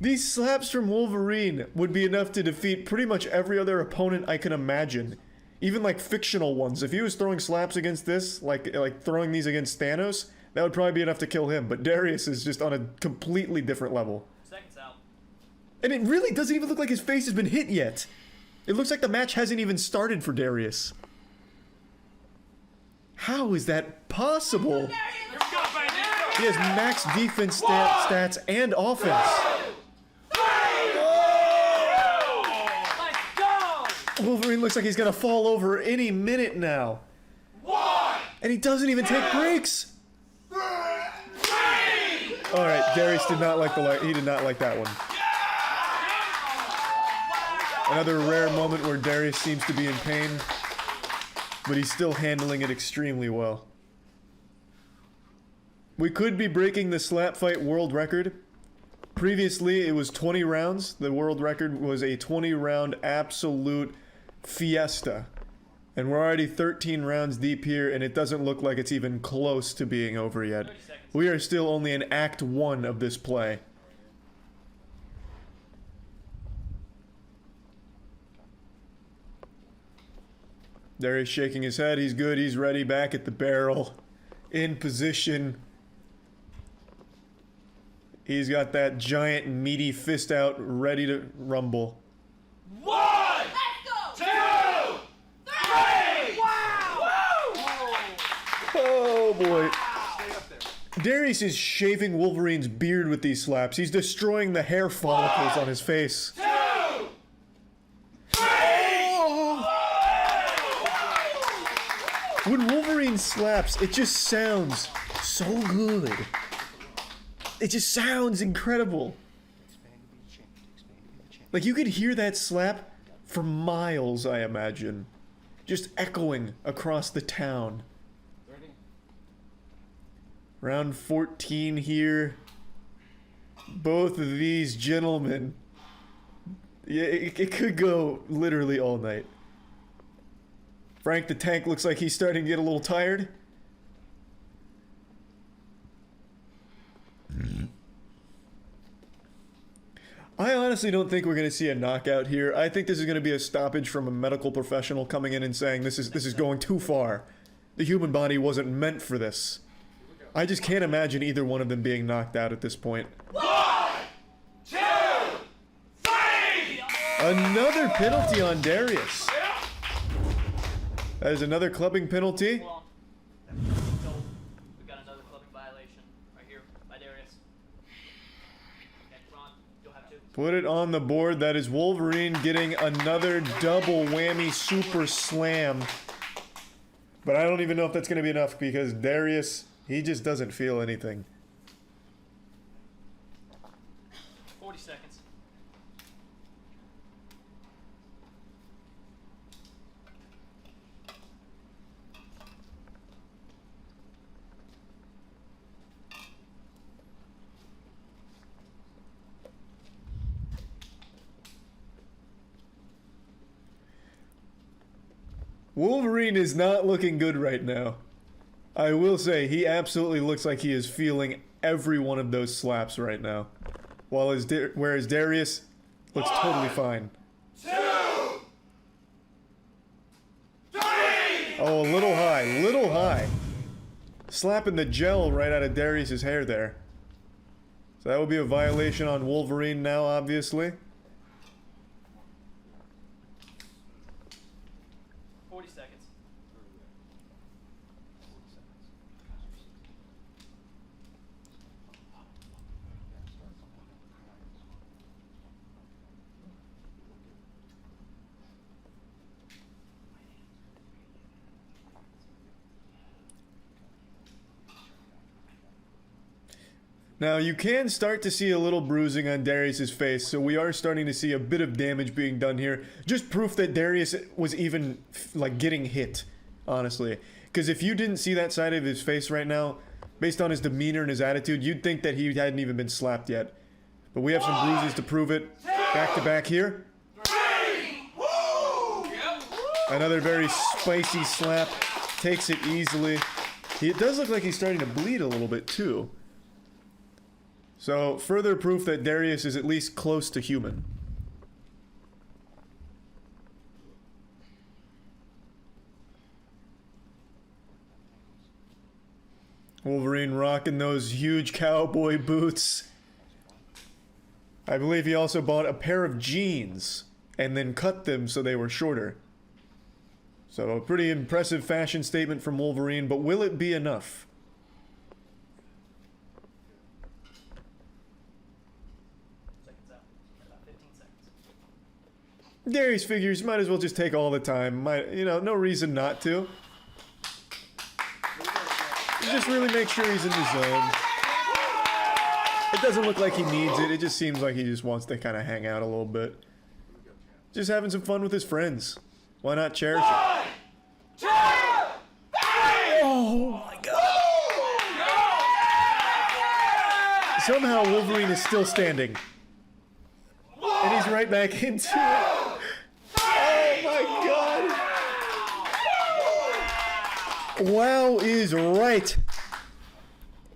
These slaps from Wolverine would be enough to defeat pretty much every other opponent I can imagine. Even like fictional ones. If he was throwing slaps against this, like throwing these against Thanos, that would probably be enough to kill him. But Darius is just on a completely different level. And it really doesn't even look like his face has been hit yet. It looks like the match hasn't even started for Darius. How is that possible? He has max defense stats and offense. Wolverine looks like he's gonna fall over any minute now. And he doesn't even take breaks. Alright, Darius did not like he did not like that one. Another rare moment where Darius seems to be in pain, but he's still handling it extremely well. We could be breaking the slap fight world record. Previously, it was 20 rounds. The world record was a 20-round absolute fiesta. And we're already 13 rounds deep here, and it doesn't look like it's even close to being over yet. We are still only in Act 1 of this play. There he's shaking his head. He's good. He's ready. Back at the barrel. In position. He's got that giant meaty fist out, ready to rumble. 1, 2, 3! Wow! Oh boy. Darius is shaving Wolverine's beard with these slaps. He's destroying the hair follicles on his face. 2, 3! When Wolverine slaps, it just sounds so good. It just sounds incredible. Like you could hear that slap for miles, I imagine. Just echoing across the town. Round 14 here. Both of these gentlemen. Yeah, it could go literally all night. Frank the Tank looks like he's starting to get a little tired. I honestly don't think we're going to see a knockout here. I think this is going to be a stoppage from a medical professional coming in and saying this is going too far. The human body wasn't meant for this. I just can't imagine either one of them being knocked out at this point. 1, 2, 3! Another penalty on Darius. That is another clubbing penalty. We got another clubbing violation right here by Darius. Okay, Ron, you'll have to. Put it on the board. That is Wolverine getting another double whammy super slam. But I don't even know if that's going to be enough because Darius, he just doesn't feel anything. 40 seconds. Wolverine is not looking good right now. I will say, he absolutely looks like he is feeling every one of those slaps right now. Whereas Darius looks totally fine. 2, 3! Oh, a little high, little high. Slapping the gel right out of Darius's hair there. So that would be a violation on Wolverine now, obviously. 40 seconds. Now, you can start to see a little bruising on Darius's face, so we are starting to see a bit of damage being done here. Just proof that Darius was even, like, getting hit, honestly. Because if you didn't see that side of his face right now, based on his demeanor and his attitude, you'd think that he hadn't even been slapped yet. But we have some bruises to prove it. Back to back here. Another very spicy slap. Takes it easily. It does look like he's starting to bleed a little bit, too. So, further proof that Darius is at least close to human. Wolverine rocking those huge cowboy boots. I believe he also bought a pair of jeans and then cut them so they were shorter. So, a pretty impressive fashion statement from Wolverine, but will it be enough? Darius figures might as well just take all the time. You know, no reason not to. Just really make sure he's in the zone. It doesn't look like he needs it. It just seems like he just wants to kind of hang out a little bit. Just having some fun with his friends. Why not cherish it? Oh my god. Somehow Wolverine is still standing. And he's right back into it. Oh my god. Wow is right.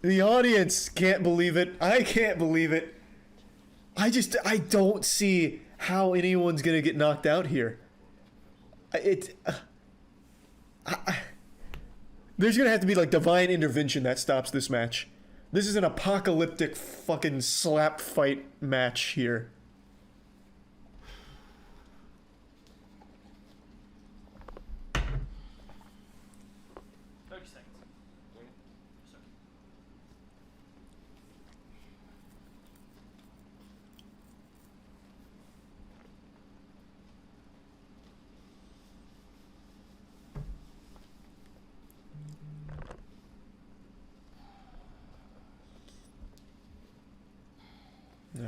The audience can't believe it. I can't believe it. I don't see how anyone's gonna get knocked out here. There's gonna have to be like divine intervention that stops this match. This is an apocalyptic fucking slap fight match here.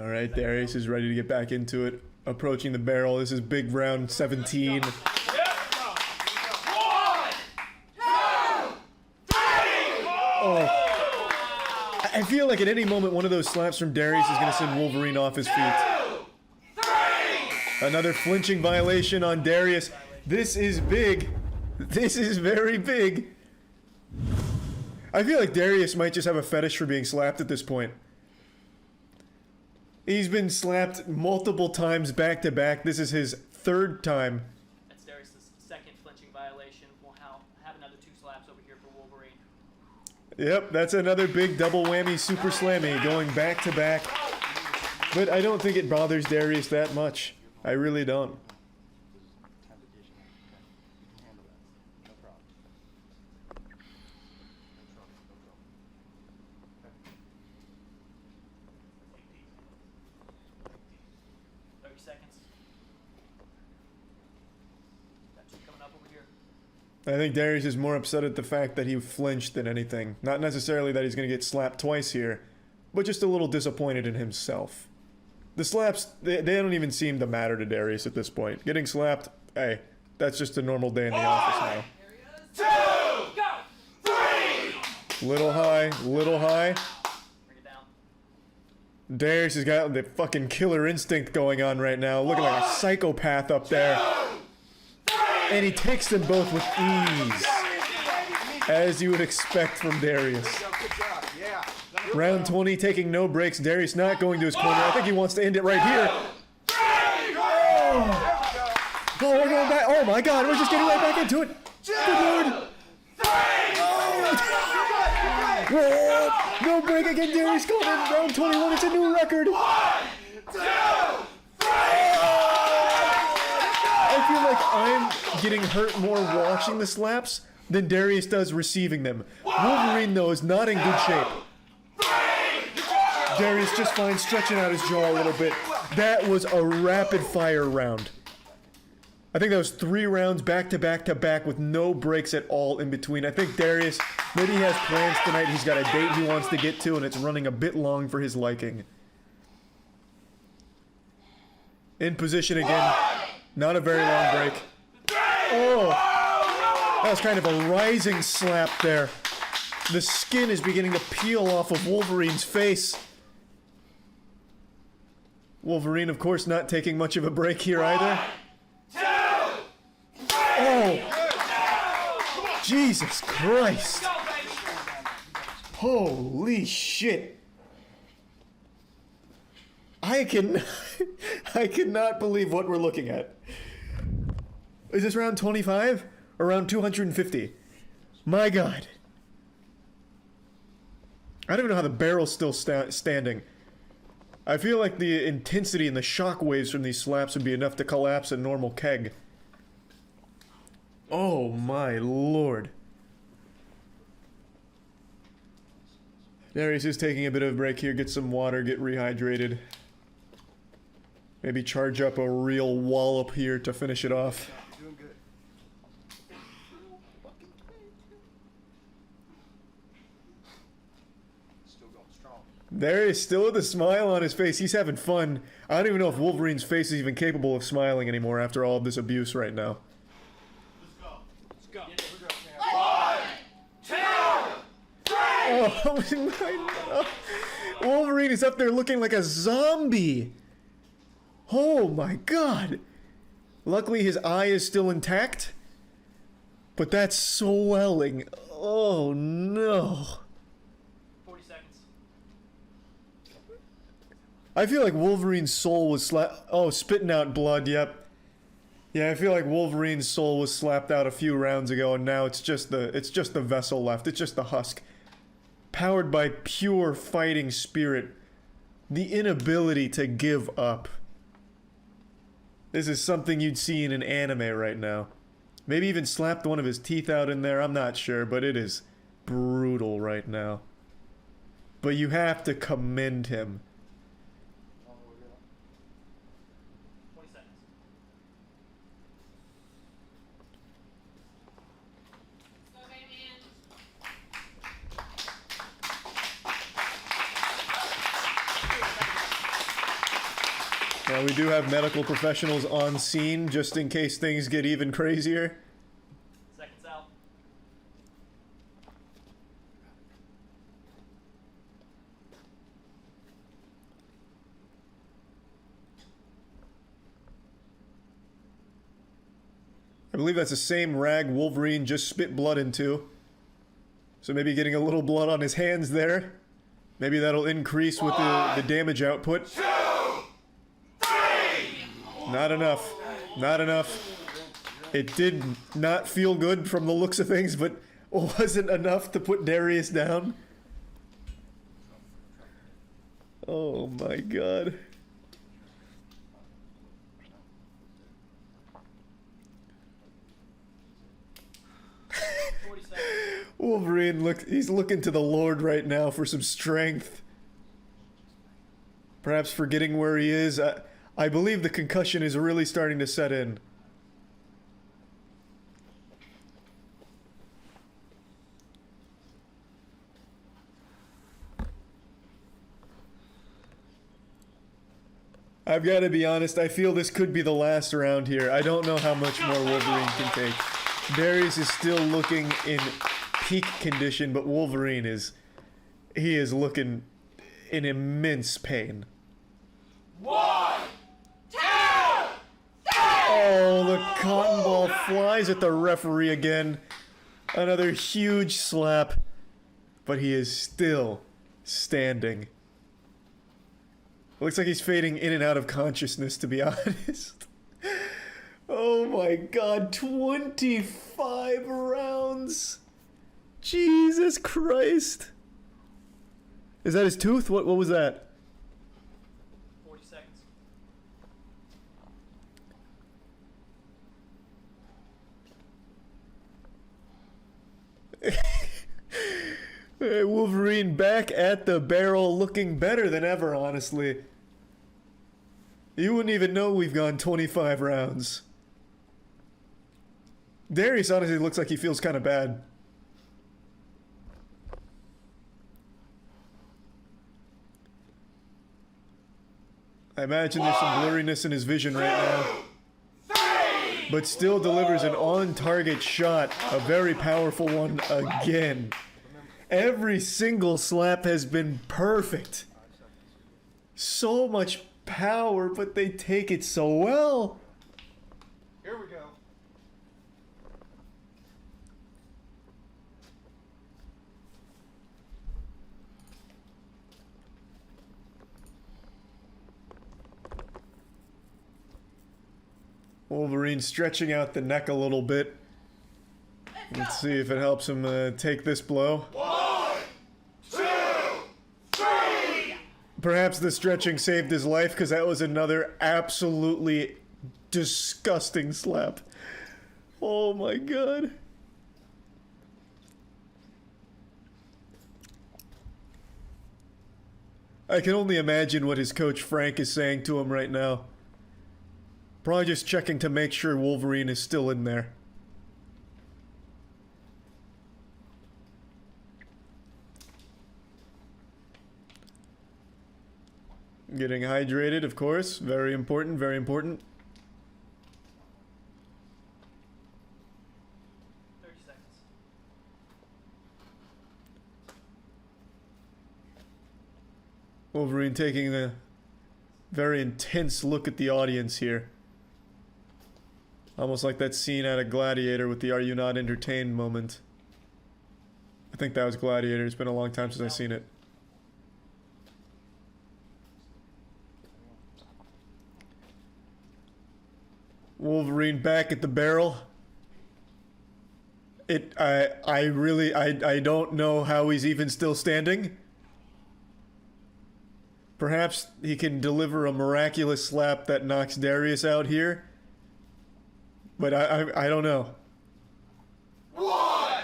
All right, Darius is ready to get back into it. Approaching the barrel. This is big round 17. Oh. I feel like at any moment one of those slaps from Darius is going to send Wolverine off his feet. Another flinching violation on Darius. This is big. This is very big. I feel like Darius might just have a fetish for being slapped at this point. He's been slapped multiple times back to back. This is his third time. That's Darius' second flinching violation. We'll have another 2 slaps over here for Wolverine. Yep, that's another big double whammy super slammy going back to back. But I don't think it bothers Darius that much. I really don't. 30 seconds. Got 2 coming up over here. I think Darius is more upset at the fact that he flinched than anything. Not necessarily that he's going to get slapped twice here, but just a little disappointed in himself. The slaps, they don't even seem to matter to Darius at this point. Getting slapped, hey, that's just a normal day in the office now. 2, go, 3. Little high, little high. Bring it down. Darius has got the fucking killer instinct going on right now, looking like a psychopath up there. And he takes them both with ease, as you would expect from Darius. Round 20, taking no breaks. Darius not going to his corner. I think he wants to end it right here. Oh, we're going back. Oh my god, we're just getting right back into it. Good lord. Whoa. No break again. Darius going in round 21. It's a new record. 1, 2, 3. I feel like I'm getting hurt more watching the slaps than Darius does receiving them. Wolverine, though, is not in good shape. Darius just fine stretching out his jaw a little bit. That was a rapid fire round. I think that was 3 rounds back to back to back with no breaks at all in between. I think Darius, maybe he has plans tonight. He's got a date he wants to get to and it's running a bit long for his liking. In position again. Not a very long break. Oh! That was kind of a rising slap there. The skin is beginning to peel off of Wolverine's face. Wolverine, of course, not taking much of a break here either. 2, 3. Oh! Jesus Christ! Holy shit! I cannot believe what we're looking at. Is this round 25? Or round 250? My god. I don't even know how the barrel's still standing. I feel like the intensity and the shock waves from these slaps would be enough to collapse a normal keg. Oh my lord. Darius is taking a bit of a break here, get some water, get rehydrated. Maybe charge up a real wallop here to finish it off. Doing good. Still going strong. There is still with a smile on his face. He's having fun. I don't even know if Wolverine's face is even capable of smiling anymore after all of this abuse right now. Let's go. Oh my God. Wolverine is up there looking like a zombie. Oh my God. Luckily his eye is still intact. But that's swelling. Oh no. 40 seconds. I feel like Wolverine's soul was spitting out blood, yep. Yeah, I feel like Wolverine's soul was slapped out a few rounds ago and now it's just the vessel left. It's just the husk. Powered by pure fighting spirit. The inability to give up. This is something you'd see in an anime right now. Maybe even slapped one of his teeth out in there, I'm not sure, but it is brutal right now. But you have to commend him. 20 seconds. Now we do have medical professionals on scene just in case things get even crazier. Seconds out. I believe that's the same rag Wolverine just spit blood into. So maybe getting a little blood on his hands there. Maybe that'll increase with the damage output. 2, 3. Not enough. Not enough. It did not feel good from the looks of things, but wasn't enough to put Darius down. Oh my God. Wolverine, he's looking to the Lord right now for some strength. Perhaps forgetting where he is. I believe the concussion is really starting to set in. I've got to be honest, I feel this could be the last round here. I don't know how much more Wolverine can take. Darius is still looking in peak condition, but Wolverine he is looking in immense pain. 1, 2, 3. Oh, the cotton ball flies at the referee again. Another huge slap, but he is still standing. Looks like he's fading in and out of consciousness, to be honest. Oh my God, 25 rounds. Jesus Christ. Is that his tooth? What was that? 40 seconds. Wolverine back at the barrel, looking better than ever, honestly. You wouldn't even know we've gone 25 rounds. Darius honestly looks like he feels kind of bad. I imagine there's some blurriness in his vision right now. But still delivers an on-target shot, a very powerful one again. Every single slap has been perfect. So much power, but they take it so well. Here we go. Wolverine stretching out the neck a little bit. Let's see if it helps him take this blow. 1, 2, 3. Perhaps the stretching saved his life because that was another absolutely disgusting slap. Oh my God. I can only imagine what his coach Frank is saying to him right now. Probably just checking to make sure Wolverine is still in there. Getting hydrated, of course. Very important, very important. 30 seconds. Wolverine taking a very intense look at the audience here. Almost like that scene out of Gladiator with the "Are you not entertained" moment. I think that was Gladiator. It's been a long time since I've seen it. Wolverine back at the barrel. I don't know how he's even still standing. Perhaps he can deliver a miraculous slap that knocks Darius out here. But I don't know. 1,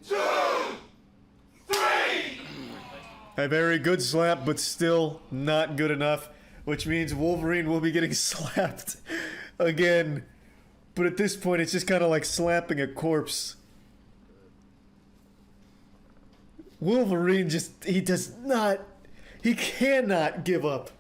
2, 3. A very good slap, but still not good enough, which means Wolverine will be getting slapped again. But at this point, it's just kind of like slapping a corpse. Wolverine he cannot give up.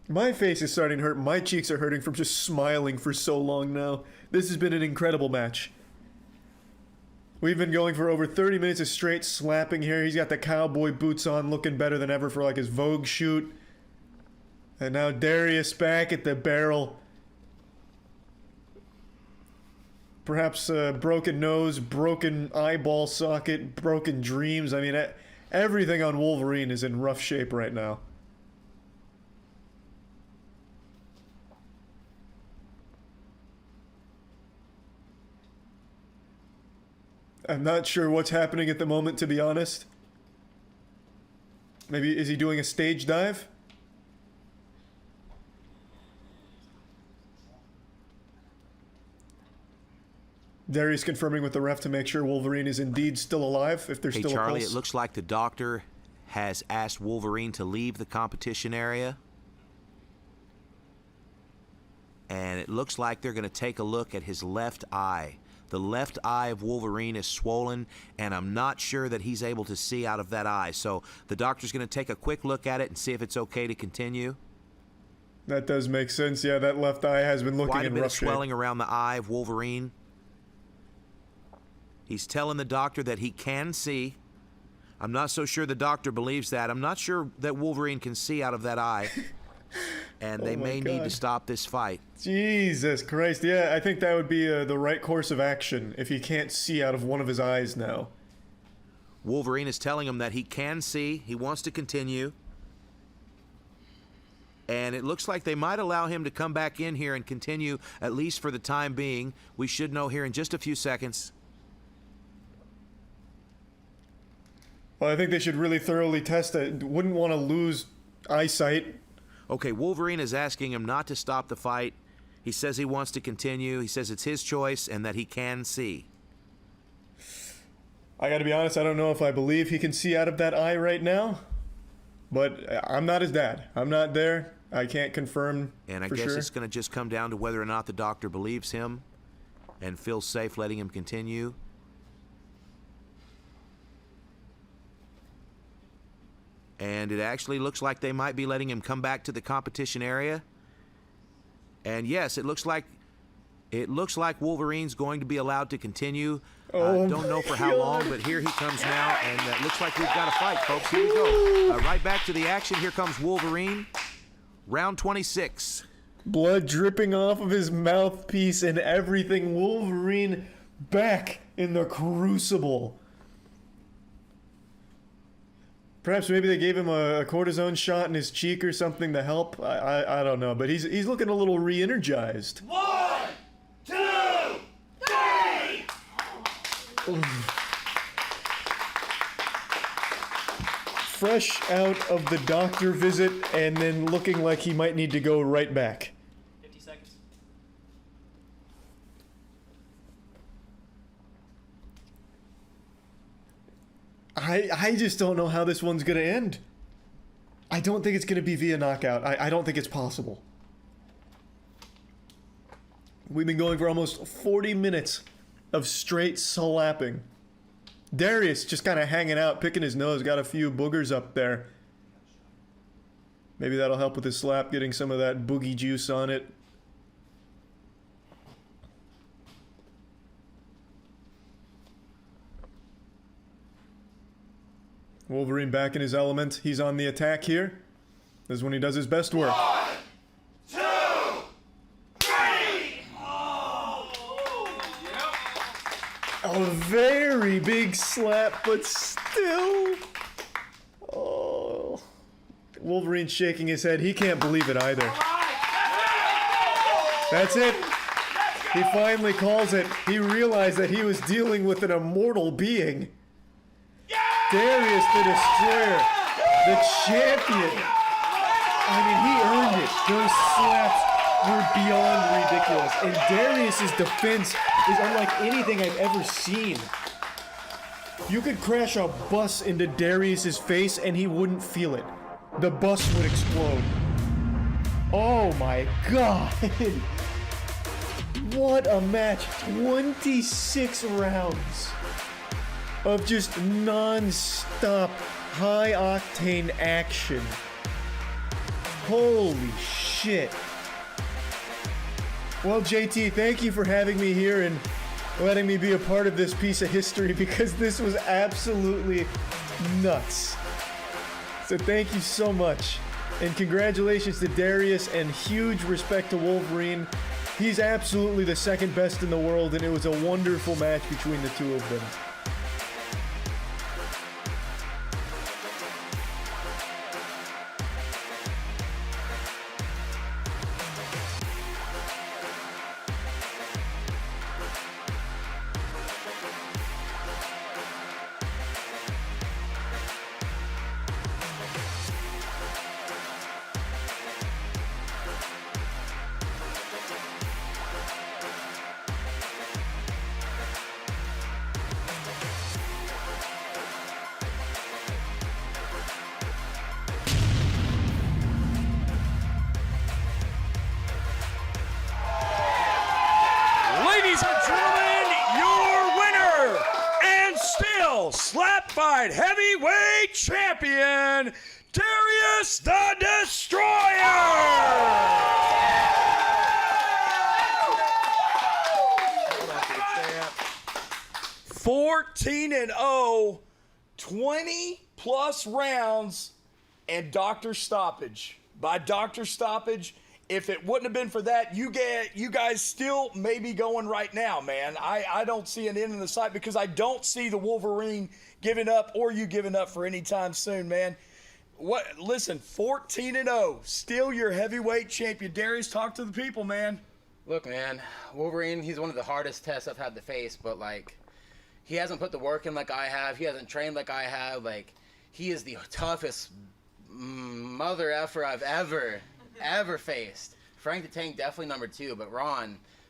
My face is starting to hurt. My cheeks are hurting from just smiling for so long now. This has been an incredible match. We've been going for over 30 minutes of straight slapping here. He's got the cowboy boots on, looking better than ever for like his Vogue shoot. And now Darius back at the barrel. Perhaps a broken nose, broken eyeball socket, broken dreams. I mean, everything on Wolverine is in rough shape right now. I'm not sure what's happening at the moment, to be honest. Maybe, is he doing a stage dive? Darius confirming with the ref to make sure Wolverine is indeed still alive, if there's still Charlie, a pulse. it looks like the doctor has asked Wolverine to leave the competition area. And it looks like they're going to take a look at his left eye. The left eye of Wolverine is swollen, and I'm not sure that he's able to see out of that eye. So the doctor's going to take a quick look at it and see if it's okay to continue. That does make sense. Yeah, that left eye has been looking Quite a in bit rough of shape. swelling around the eye of Wolverine. He's telling the doctor that he can see. I'm not so sure the doctor believes that. I'm not sure that Wolverine can see out of that eye. And they may need to stop this fight. Jesus Christ. Yeah, I think that would be the right course of action if he can't see out of one of his eyes now. Wolverine is telling him that he can see. He wants to continue. And it looks like they might allow him to come back in here and continue, at least for the time being. We should know here in just a few seconds. Well, I think they should really thoroughly test it. Wouldn't want to lose eyesight. Okay, Wolverine is asking him not to stop the fight. He says he wants to continue. He says it's his choice and that he can see. I gotta be honest, I don't know if I believe he can see out of that eye right now. But I'm not his dad. I'm not there. I can't confirm And I for guess sure. it's going to just come down to whether or not the doctor believes him and feels safe letting him continue. And it actually looks like they might be letting him come back to the competition area. And yes, it looks like Wolverine's going to be allowed to continue. Don't know for how long, but here he comes now, and it looks like we've got a fight, folks. Here we go. Right back to the action. Here comes Wolverine. Round 26. Blood dripping off of his mouthpiece and everything. Wolverine back in the crucible. Perhaps maybe they gave him a cortisone shot in his cheek or something to help. I don't know, but he's looking a little re-energized. 1, 2, 3. Fresh out of the doctor visit and then looking like he might need to go right back. 50 seconds. I just don't know how this one's gonna end. I don't think it's gonna be via knockout. I don't think it's possible. We've been going for almost 40 minutes of straight slapping. Darius just kind of hanging out, picking his nose, got a few boogers up there. Maybe that'll help with his slap, getting some of that boogie juice on it. Wolverine back in his element. He's on the attack here. This is when he does his best work. 1, 2, 3! A very big slap, but still. Oh. Wolverine's shaking his head. He can't believe it either. That's it. He finally calls it. He realized that he was dealing with an immortal being. Darius the Destroyer, the champion. I mean, he earned it. Those slaps were beyond ridiculous. And Darius's defense is unlike anything I've ever seen. You could crash a bus into Darius's face and he wouldn't feel it. The bus would explode. Oh my god. What a match. 26 rounds of just non-stop, high-octane action. Holy shit. Well, JT, thank you for having me here and letting me be a part of this piece of history because this was absolutely nuts. So thank you so much. And congratulations to Darius and huge respect to Wolverine. He's absolutely the second best in the world and it was a wonderful match between the two of them. Ladies and gentlemen, your winner and still Slap Fight Heavyweight Champion, Darius the Destroyer! 14-0, 20+ rounds, and doctor stoppage. By doctor stoppage, if it wouldn't have been for that, you guys still may be going right now, man. I don't see an end in the sight because I don't see the Wolverine giving up or you giving up for any time soon, man. Listen, 14-0, still your heavyweight champion. Darius, talk to the people, man. Look, man, Wolverine, he's one of the hardest tests I've had to face, but, like, he hasn't put the work in like I have. He hasn't trained like I have. Like, he is the toughest mother effer I've ever faced. Frank the Tank, definitely number 2, but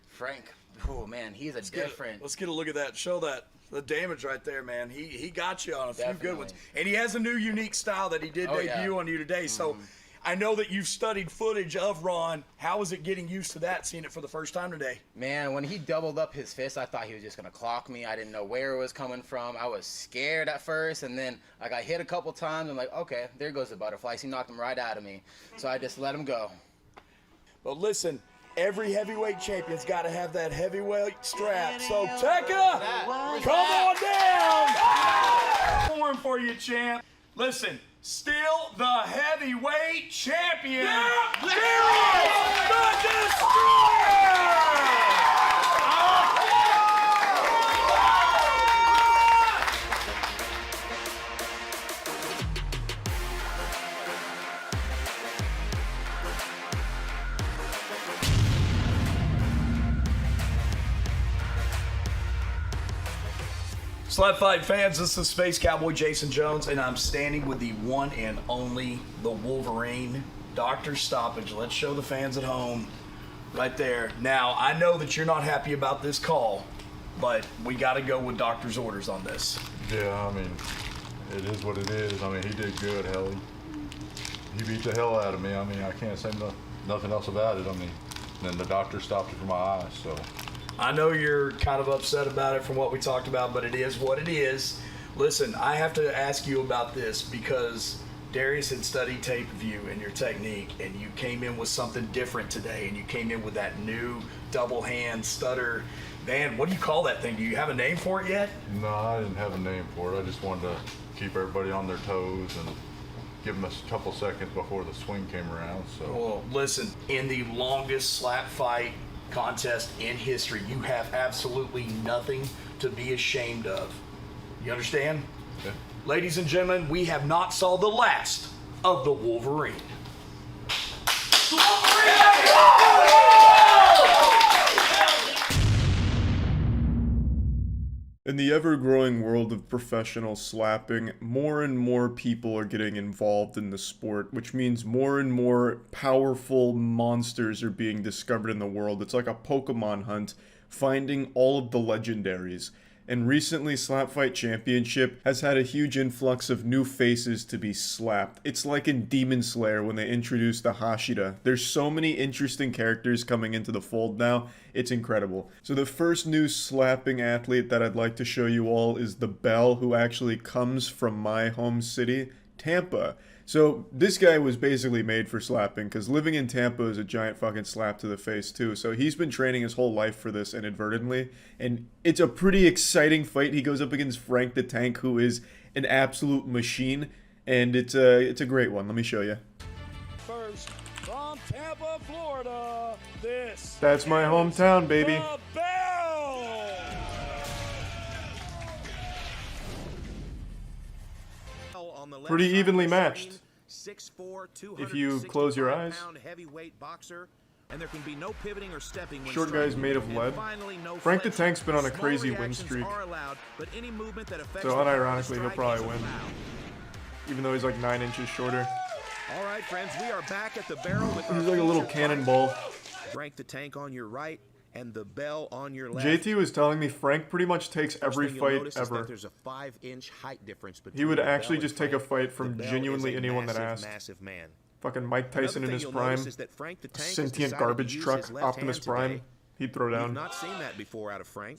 Frank, oh, man, he's a different... Let's get a look at that. Show that. The damage right there, man. He got you on a few good ones. And he has a new unique style that he did debut on you today. So I know that you've studied footage of Ron. How is it getting used to that, seeing it for the first time today? Man, when he doubled up his fist, I thought he was just going to clock me. I didn't know where it was coming from. I was scared at first, and then I got hit a couple times. I'm like, okay, there goes the butterflies. He knocked him right out of me. So I just let him go. But listen, every heavyweight champion's got to have that heavyweight strap. So, Tekka, come on down. Form for you, champ. Listen, still the heavyweight champion, Darius the Destroyer! Slap Fight fans, this is Space Cowboy Jason Jones, and I'm standing with the one and only, the Wolverine, Dr. Stoppage. Let's show the fans at home right there. Now, I know that you're not happy about this call, but we got to go with doctor's orders on this. Yeah, I mean, it is what it is. I mean, he did good, hell. He beat the hell out of me. I mean, I can't say nothing else about it. I mean, And then the doctor stopped it for my eyes, so. I know you're kind of upset about it from what we talked about, but it is what it is. Listen, I have to ask you about this because Darius had studied tape of you and your technique, and you came in with something different today, and you came in with that new double hand stutter. Man, what do you call that thing? Do you have a name for it yet? No, I didn't have a name for it. I just wanted to keep everybody on their toes and give them a couple seconds before the swing came around. So. Well, listen, in the longest slap fight contest in history, you have absolutely nothing to be ashamed of. You understand? Okay. Ladies and gentlemen, we have not saw the last of the Wolverine. In the ever-growing world of professional slapping, more and more people are getting involved in the sport, which means more and more powerful monsters are being discovered in the world. It's like a Pokemon hunt, finding all of the legendaries. And recently, Slap Fight Championship has had a huge influx of new faces to be slapped. It's like in Demon Slayer when they introduced the Hashira. There's so many interesting characters coming into the fold now, it's incredible. So the first new slapping athlete that I'd like to show you all is the Bell, who actually comes from my home city, Tampa. So this guy was basically made for slapping, because living in Tampa is a giant fucking slap to the face too. So he's been training his whole life for this inadvertently, and it's a pretty exciting fight. He goes up against Frank the Tank, who is an absolute machine, and it's a great one. Let me show you. First, from Tampa, Florida, That's my hometown, baby. Pretty evenly matched. 6'4", If you close your eyes. Heavyweight boxer, and there can be no pivoting or stepping when Short guy's made of lead. Frank the Tank's been on a crazy win streak. So unironically, he'll probably win. Even though he's like 9 inches shorter. All right, friends, we are back at the barrel with He's like a little cannonball. Frank the Tank on your right and the Bell on your left. JT was telling me Frank pretty much takes every fight Is ever. that there's a 5-inch height difference between He would the Bell actually and just take Frank. a fight from The Bell genuinely is a anyone that massive, asked. massive man. Fucking Mike Tyson in Another his thing you'll prime. notice is that Frank the A Tank has sentient decided to garbage use truck, his left Optimus hand Prime. today. He'd throw You've down. not seen that before out of Frank.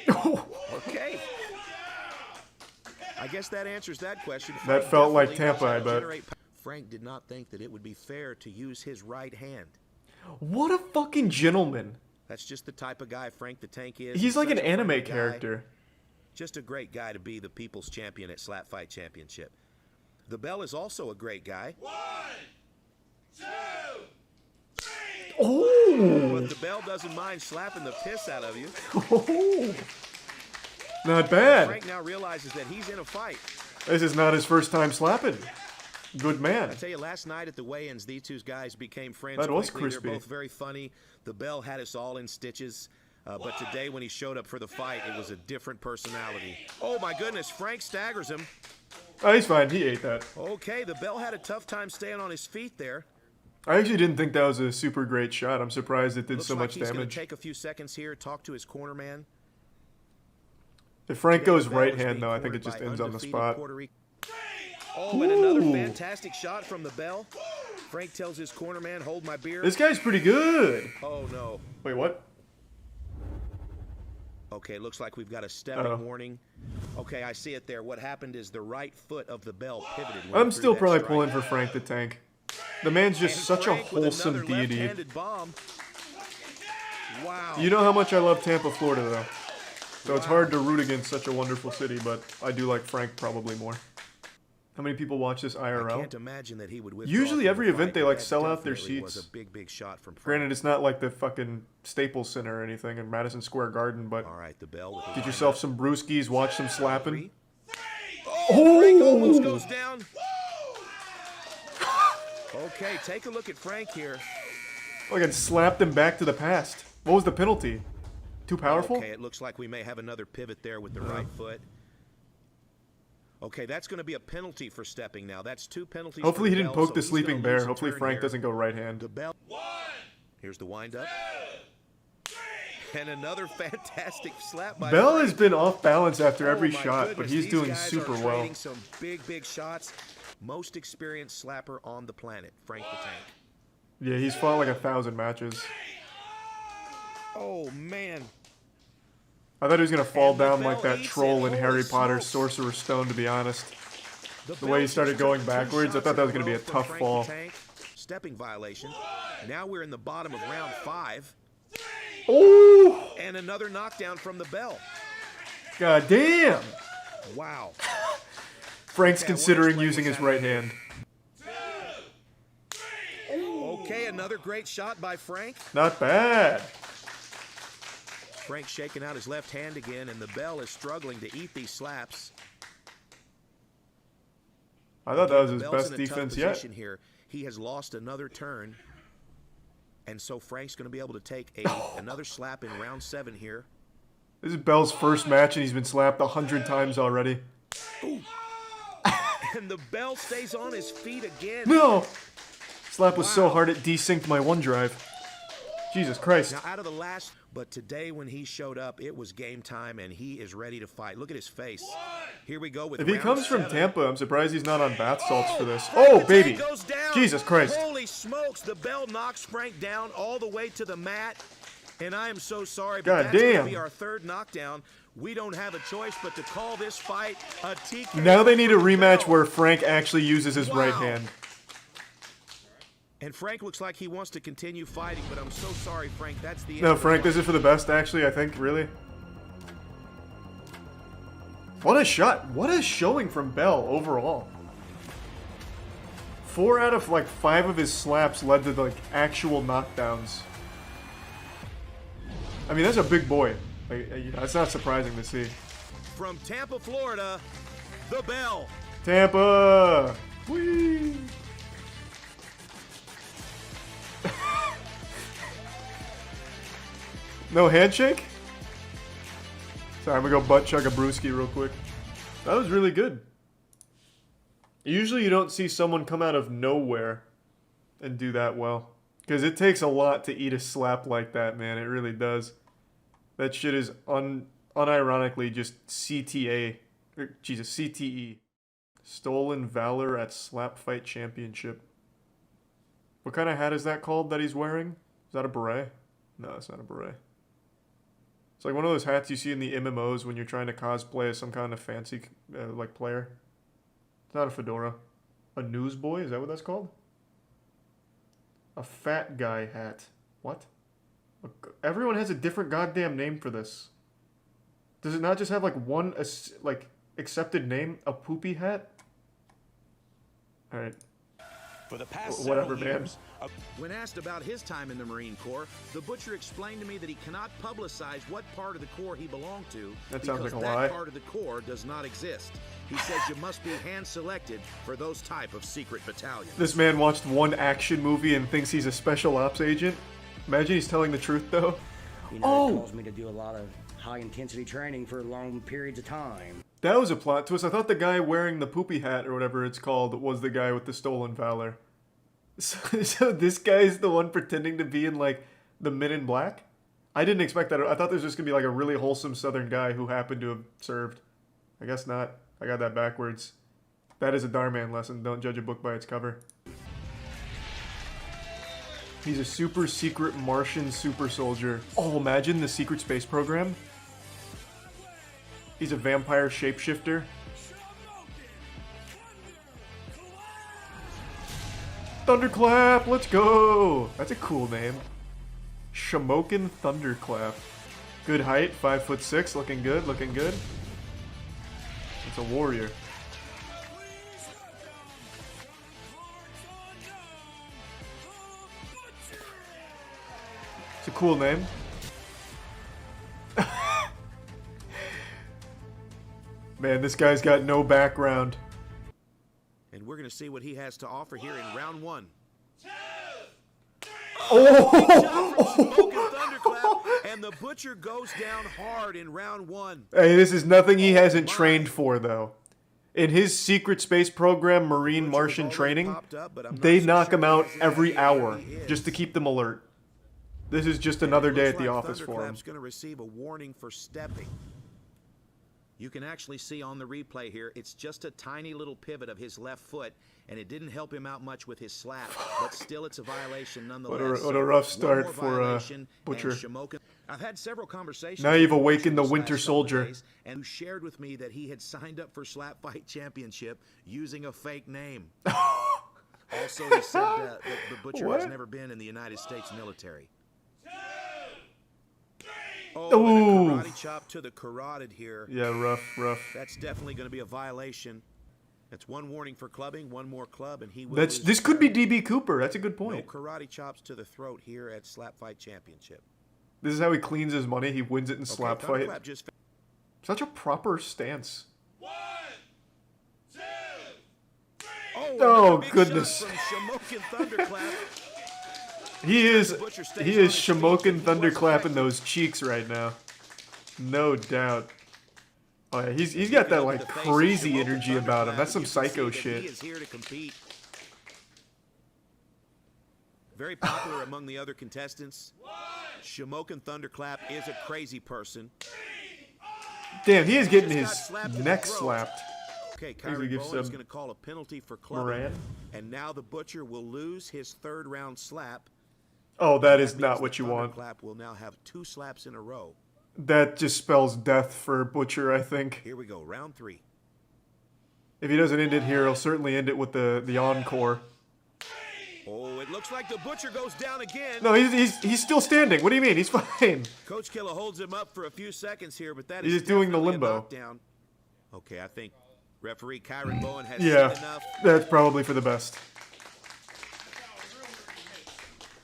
Okay. I guess that answers that question. That Frank felt like definitely knows Tampa, how I to bet. generate power. Frank did not think that it would be fair to use his right hand. What a fucking gentleman. That's just the type of guy Frank the Tank is. He's like such an a friendly anime guy. character. Just a great guy to be the people's champion at Slap Fight Championship. The Bell is also a great guy. 1, 2, 3. Oh! But the Bell doesn't mind slapping the piss out of you. Oh. Not bad. Frank now realizes that he's in a fight. This is not his first time slapping. Good man. I tell you, last night at the weigh-ins, these two guys became friends That was quickly. crispy. They're both very funny. The Bell had us all in stitches. But today, when he showed up for the fight, it was a different personality. Oh, my goodness. Frank staggers him. Oh, he's fine. He ate that. Okay, the Bell had a tough time staying on his feet there. I actually didn't think that was a super great shot. I'm surprised it did Looks so like much he's going to damage. take a few seconds here, talk to his corner man. If Frank Today, goes the Bell right is hand, being though, I think cornered it just by ends on the undefeated spot. Puerto Rico. Oh, and another Ooh. fantastic shot from the Bell. Frank tells his corner man, hold my beer. This guy's pretty good. Oh, no. Wait, what? Okay, looks like we've got a stepping Uh-oh. warning. Okay, I see it there. What happened is the right foot of the Bell pivoted. when I'm he threw still that probably strike. pulling for Frank the Tank. The man's just And such Frank a with wholesome another deity. left-handed bomb. Wow. You know how much I love Tampa, Florida, though. So it's hard to root against such a wonderful city, but I do like Frank probably more. How many people watch this I IRL? can't imagine that he would withdraw Usually from every the event fight, they but like that sell out their definitely seats. was a big shot from Frank. Granted, it's not like the fucking Staples Center or anything in Madison Square Garden, but All right, the Bell with the get lineup. yourself some brewskis, watch some slapping. Oh, Frank almost goes down. Okay, take a look at Frank here. Look, and slapped him back to the past. What was the penalty? Too powerful? Okay, it looks like we may have another pivot there with the right foot. Okay, that's going to be a penalty for stepping now. That's 2 penalties. Hopefully for he the didn't Bell, poke so the he's sleeping gonna bear. lose a Hopefully turn Frank here. doesn't go right hand. The Bell. Here's the windup. And another fantastic slap by Bell Frank. has been off balance after every Oh, my shot, but goodness, he's these doing guys super are well. trading some big shots. Most experienced slapper on the planet, Frank the Tank. Yeah, he's fought like 1,000 matches. Oh, man. I thought he was gonna fall down like that troll in Harry Potter's Sorcerer's Stone, to be honest. The way he started going backwards, I thought that was gonna be a tough fall. Stepping violation. Now we're in the bottom of round 5. Oh! And another knockdown from the bell. God damn! Wow. Frank's considering using his right hand. Okay, another great shot by Frank. Not bad. Frank shaking out his left hand again, and the bell is struggling to eat these slaps. I thought that was his Bell's best in a tough defense yet. position here. He has lost another turn. And so Frank's going to be able to take another slap in round 7 here. This is Bell's first match, and he's been slapped 100 times already. Ooh. And the bell stays on his feet again. No! Slap was so hard it desynced my OneDrive. Jesus Christ. Now out of the last, but today when he showed up, it was game time, and he is ready to fight. Look at his face. Here we go with If he round comes from 7. Tampa, I'm surprised he's not on bath salts for this. Oh, baby! Goes down. Jesus Christ. Holy smokes, the bell knocks Frank down all the way to the mat. And I am so sorry, but God that's going damn. to be our 3rd knockdown. We don't have a choice but to call this fight a TKO. Now they need a rematch where Frank actually uses his right hand. And Frank looks like he wants to continue fighting, but I'm so sorry, Frank. That's the end. No, of the Frank, fight. this is for the best, actually, I think, really. What a shot. What a showing from Bell overall. 4 out of, like, 5 of his slaps led to, like, actual knockdowns. I mean, that's a big boy. Like, that's not surprising to see. From Tampa, Florida, the Bell. Tampa! Whee! No handshake? Sorry, I'm gonna go butt chug a brewski real quick. That was really good. Usually you don't see someone come out of nowhere and do that well. Because it takes a lot to eat a slap like that, man. It really does. That shit is unironically just CTA. Jesus, CTE. Stolen Valor at Slap Fight Championship. What kind of hat is that called that he's wearing? Is that a beret? No, it's not a beret. It's like one of those hats you see in the MMOs when you're trying to cosplay as some kind of fancy, like, player. It's not a fedora. A newsboy? Is that what that's called? A fat guy hat. What? Everyone has a different goddamn name for this. Does it not just have, like, one, like, accepted name? A poopy hat? Alright. For the past whatever, several man. years, when asked about his time in the Marine Corps, the Butcher explained to me that he cannot publicize what part of the Corps he belonged to That sounds because like a that lie. part of the Corps does not exist. He says you must be hand-selected for those type of secret battalions. This man watched one action movie and thinks he's a special ops agent. Imagine he's telling the truth, though. You know, it calls me to do a lot of high-intensity training for long periods of time. That was a plot twist. I thought the guy wearing the poopy hat, or whatever it's called, was the guy with the stolen valor. So this guy's the one pretending to be in, like, the Men in Black? I didn't expect that. I thought this was just going to be, like, a really wholesome southern guy who happened to have served. I guess not. I got that backwards. That is a Darman lesson. Don't judge a book by its cover. He's a super secret Martian super soldier. Oh, imagine the secret space program. He's a vampire shapeshifter. Thunderclap, let's go! That's a cool name. Shamokin Thunderclap. Good height, 5'6", looking good, looking good. It's a warrior. It's a cool name. Man, this guy's got no background. And we're going to see what he has to offer here in round 1. Oh! And the Butcher goes down hard in round 1. Hey, this is nothing he hasn't trained for, though. In his secret space program, Marine Martian training, they knock him out every hour just to keep them alert. This is just another day at the office for him. Thunderclap's going to receive a warning for stepping. You can actually see on the replay here, it's just a tiny little pivot of his left foot, and it didn't help him out much with his slap, but still it's a violation nonetheless. What a rough One start more for violation, Butcher. and Shamokin. I've had several conversations. Now you've with awakened the Butcher Winter last couple Soldier. days, and who shared with me that he had signed up for Slap Fight Championship using a fake name. Also, he said that the Butcher has What? never been in the United States military. Ooh. Oh, and a karate chop to the carotid here. Yeah, rough. That's definitely going to be a violation. That's one warning for clubbing, one more club, and he will That's lose this his could be title. DB Cooper. That's a good No point. karate chops to the throat here at Slap Fight Championship. This is how he cleans his money. He wins it in slap fight. Thunderclap just Such a proper stance. Oh, Oh, big goodness. shot from Shamokin Thunderclap. He is Shamokin thunderclapping those cheeks right now. No doubt. Oh yeah, he's got that like crazy energy about him. That's some psycho He shit. is here to compete. Very popular among the other contestants. Shamokin Thunderclap is a crazy person. Damn, he is getting his Just got slapped in the neck throat. slapped. Okay, He's gonna Kyrie give Bowen is some going to call a penalty for clubbing. Moran. And now the Butcher will lose his third round slap. Oh, that is means not the what you want. Thunderclap will now have 2 slaps in a row. That just spells death for Butcher, I think. Here we go, round 3. If he doesn't end it here, he'll certainly end it with the encore. Oh, it looks like the Butcher goes down again. No, he's still standing. What do you mean? He's fine. Coach Killa holds him up for a few seconds here, but that He's is just doing the definitely a limbo. knockdown. Okay, I think referee Kyron Bowen has Yeah, said enough. that's probably for the best.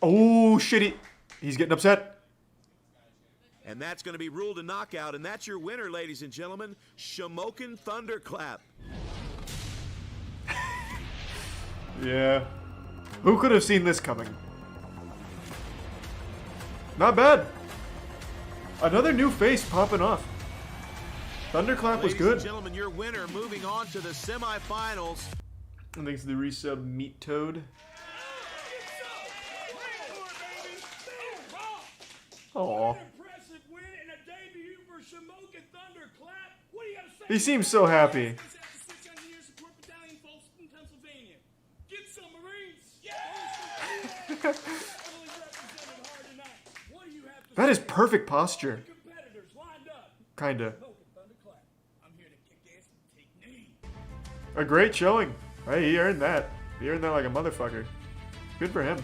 Oh, shit. He's getting upset. And that's going to be ruled a knockout, and that's your winner, ladies and gentlemen, Shamokin Thunderclap. Yeah. Who could have seen this coming? Not bad. Another new face popping off. Thunderclap was Ladies good. and gentlemen, your winner moving on to the semifinals. And thanks to the resub Meat Toad. Aww. He seems so happy. That is perfect posture. Kinda. A great showing. Hey, he earned that. He earned that like a motherfucker. Good for him.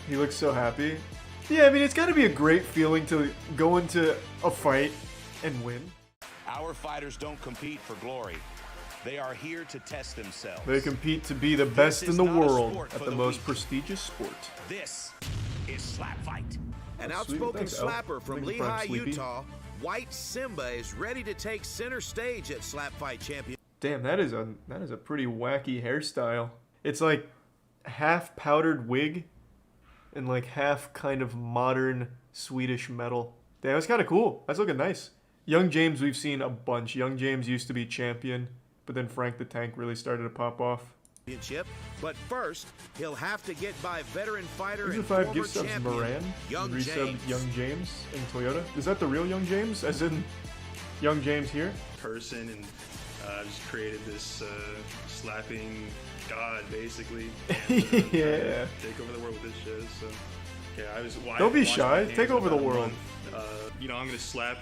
He looks so happy. Yeah, I mean, it's gotta be a great feeling to go into a fight and win. Our fighters don't compete for glory. They are here to test themselves. They compete to be the best in the is not a world sport at for the the most weak. prestigious sport. This is Slap Fight. An Oh, sweet. outspoken Thanks, Al. slapper from Thanks, Prime Lehigh, Sleepy. Utah, White Simba is ready to take center stage at Slap Fight Champion. Damn, that is a pretty wacky hairstyle. It's like half powdered wig and like half kind of modern Swedish metal. Damn, that's kind of cool. That's looking nice. Young James, we've seen a bunch. Young James used to be champion, but then Frank the Tank really started to pop off. But first, he'll have to get by veteran fighter These are and 5 former gift subs, champion, Moran. Young Resub James. Young James in Toyota. Is that the real Young James? As in Young James here? Person and just created this slapping god basically. And, Yeah. Take over the world with this shit. So, yeah, I was. Don't be watched my shy. hands Take for over the about a world. month. You know, I'm gonna slap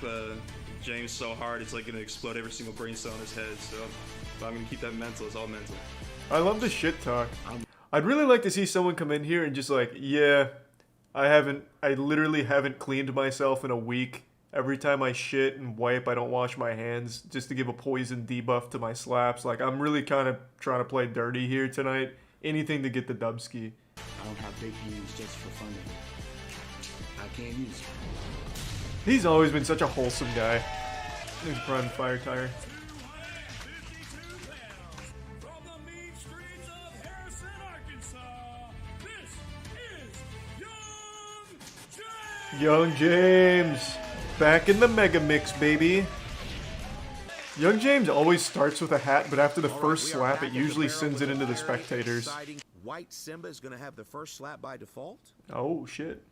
James so hard it's like gonna explode every single brain cell in his head. So, but I'm gonna keep that mental. It's all mental. I love the shit talk. I'd really like to see someone come in here and just like, yeah, I literally haven't cleaned myself in a week. Every time I shit and wipe, I don't wash my hands just to give a poison debuff to my slaps. Like, I'm really kind of trying to play dirty here tonight. Anything to get the dubski. I don't have big hands just for fun. I can't use it. He's always been such a wholesome guy. There's Prime Fire Tire. Young James, back in the Mega Mix, baby. Young James always starts with a hat, but after the first slap, it usually sends it into the spectators. White Simba is going to have the first slap by default. Oh, shit.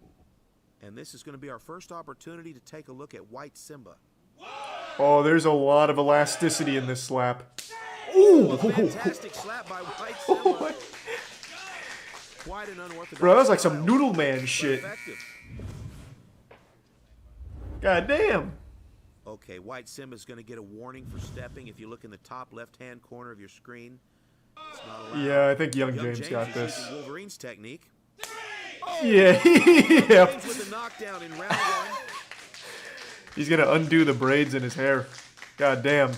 And this is going to be our first opportunity to take a look at White Simba. Oh, there's a lot of elasticity in this slap. Ooh! Ooh. A fantastic slap by White Simba. Quite an unorthodox Bro, that was like style, some Noodle Man but shit. effective. God damn. Okay, White Simba's going to get a warning for stepping. If you look in the top left-hand corner of your screen, it's not allowed. Yeah, I think Young James got is this. using Wolverine's technique. Yeah, Yep. With the knockdown in round one. He's gonna undo the braids in his hair. God damn.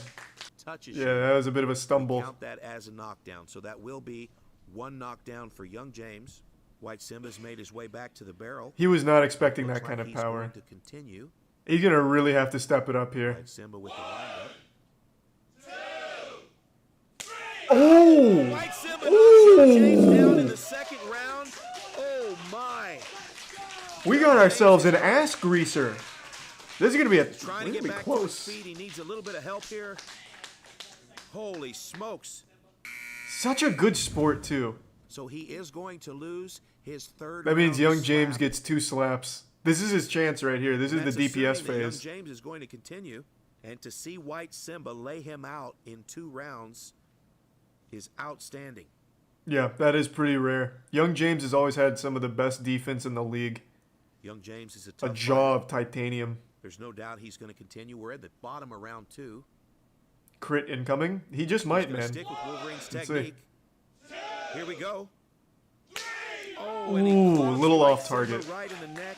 Touches Yeah, that was a bit of a stumble. Count that as a knockdown, so that will be one knockdown for Young James. White Simba's made his way back to the barrel. He was not expecting Looks that kind like of he's power. going to continue. He's gonna really have to step it up here. White Simba with the windup. Oh! White Simba knocks Young James down in the second round. Oh my! We got ourselves an ass greaser. This is gonna be Trying to get back to his feet. He needs a little bit of help here. Holy smokes! Such a good sport too. So he is going to lose his third. That means round Young James slap. gets 2 slaps. This is his chance right here. This is That's the DPS assuming that phase. Young James is going to continue, and to see White Simba lay him out in 2 rounds is outstanding. Yeah, that is pretty rare. Young James has always had some of the best defense in the league. Young James is a A tough jaw fighter. of titanium. There's no doubt he's going to continue. We're at the bottom of round 2. Crit incoming? He just might, He's gonna man. stick with Wolverine's Let's technique. see. Here we go. Oh, Ooh, and he a clubs little White off Simba target. right in the neck.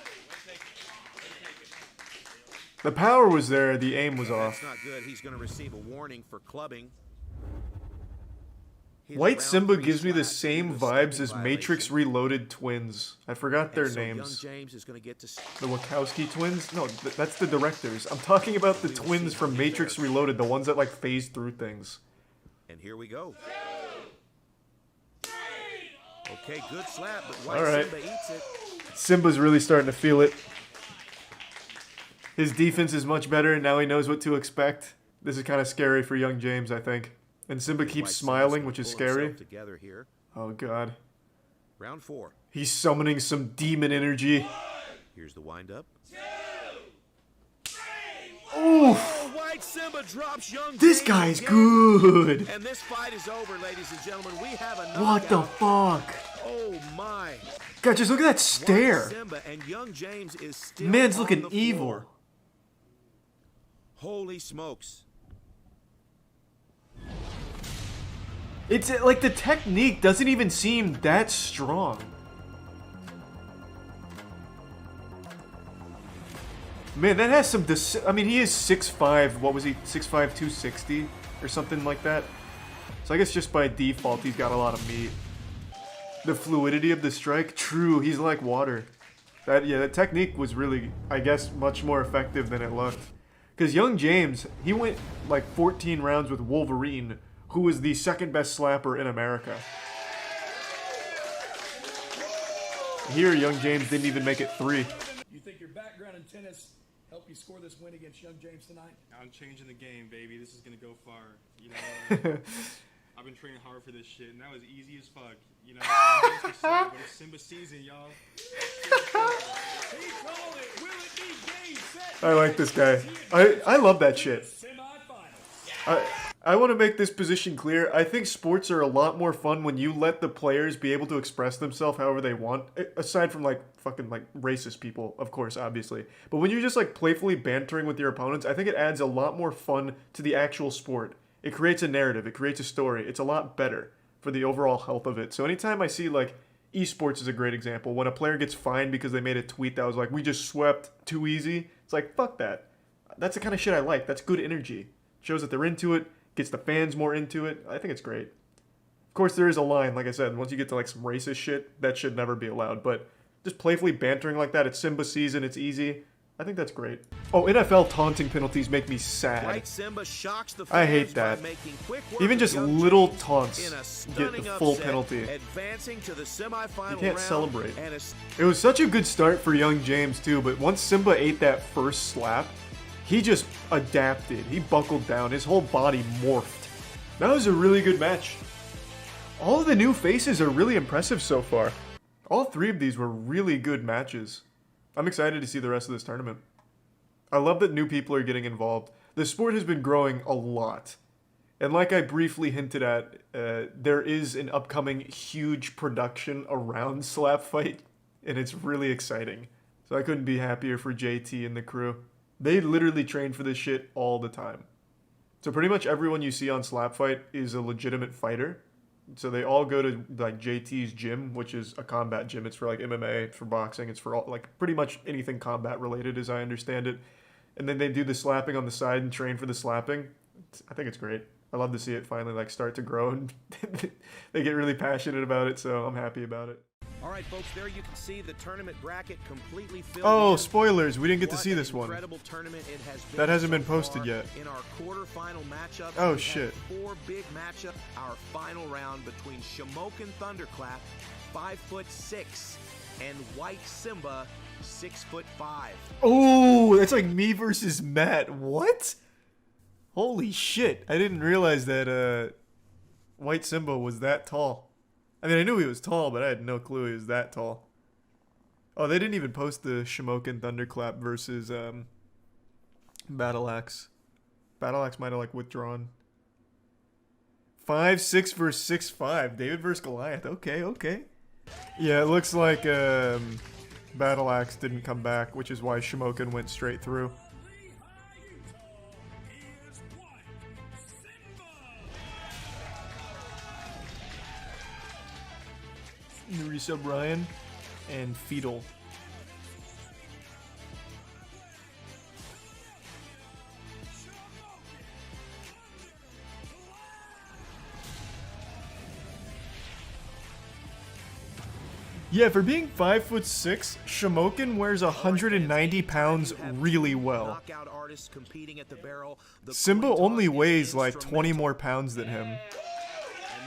The power was there, the aim was off. That's not good. He's going to receive a warning for clubbing. His White round Simba 3 gives me the slap same due to a vibes stepping as violation. Matrix Reloaded twins. I forgot their And so names. Young James is going to get to The Wachowski twins? No, that's the directors. I'm talking about the twins from Matrix Reloaded, the ones that like phase through things. And here we go. Okay, good slap, but White All right. Simba eats it. Simba's really starting to feel it. His defense is much better, and now he knows what to expect. This is kind of scary for Young James, I think. And Simba keeps White Simba's smiling, gonna which is pull scary. himself together here. Oh, God. Round 4. He's summoning some demon energy. Here's the windup. Ooh! White Simba drops Young This James guy's again. good! And this fight is over, ladies and gentlemen. We have a What the knockout. fuck? Oh my! God, just look at that stare. White Simba and Young James is still Man's on looking the evil. floor. Holy smokes! It's like the technique doesn't even seem that strong. Man, that has some I mean, he is 6'5", what was he, 6'5", 260 or something like that. So I guess just by default, he's got a lot of meat. The fluidity of the strike, true, he's like water. That technique was really, I guess, much more effective than it looked. Because Young James, he went like 14 rounds with Wolverine, who was the second best slapper in America. Here, Young James didn't even make it 3. You think your background in tennis helped you score this win against Young James tonight? I'm changing the game, baby. This is gonna go far. You know, I've been training hard for this shit, and that was easy as fuck. You know, but it's Simba season, y'all. I like this guy. I love that shit. I want to make this position clear. I think sports are a lot more fun when you let the players be able to express themselves however they want. Aside from like fucking like racist people, of course, obviously. But when you're just like playfully bantering with your opponents, I think it adds a lot more fun to the actual sport. It creates a narrative. It creates a story. It's a lot better for the overall health of it. So anytime I see like esports is a great example. When a player gets fined because they made a tweet that was like, we just swept too easy. It's like, fuck that. That's the kind of shit I like. That's good energy. Shows that they're into it. Gets the fans more into it. I think it's great. Of course, there is a line, like I said, once you get to like some racist shit, that should never be allowed. But just playfully bantering like that, it's Simba season, it's easy. I think that's great. Oh, NFL taunting penalties make me sad. White Simba shocks the I fans hate by that. making quick work Even of just Young little James taunts in a get the stunning full upset, penalty. advancing to the semifinal You can't round celebrate. and It was such a good start for Young James too, but once Simba ate that first slap, he just adapted. He buckled down. His whole body morphed. That was a really good match. All of the new faces are really impressive so far. All 3 of these were really good matches. I'm excited to see the rest of this tournament. I love that new people are getting involved. The sport has been growing a lot. And like I briefly hinted at, there is an upcoming huge production around Slap Fight, and it's really exciting. So I couldn't be happier for JT and the crew. They literally train for this shit all the time. So pretty much everyone you see on Slap Fight is a legitimate fighter. So they all go to like JT's gym, which is a combat gym. It's for like MMA, it's for boxing, it's for all, like pretty much anything combat related as I understand it. And then they do the slapping on the side and train for the slapping. I think it's great. I love to see it finally like start to grow, and they get really passionate about it, so I'm happy about it. All right, folks, there you can see the tournament bracket completely filled. Oh, in. spoilers! We didn't get to What see an this one. incredible tournament it has been That hasn't so been posted far. yet. In our quarterfinal matchup, Oh, we shit. had 4 big matchups. Our final round between Shamokin Thunderclap, 5'6", and White Simba, 6'5". Oh, that's like me versus Matt. What? Holy shit! I didn't realize that White Simba was that tall. I mean, I knew he was tall, but I had no clue he was that tall. Oh, they didn't even post the Shamokin Thunderclap versus Battle Axe. Battle Axe might have like withdrawn. 5'6" versus 6'5". David versus Goliath. Okay, okay. Yeah, it looks like Battle Axe didn't come back, which is why Shamokin went straight through. Resub Ryan and Fetal. Yeah, for being 5'6", Shamokin wears 190 pounds really well. Knockout artists competing at the barrel. The Simba coin only toss is weighs like instrumental. 20 more pounds than him. And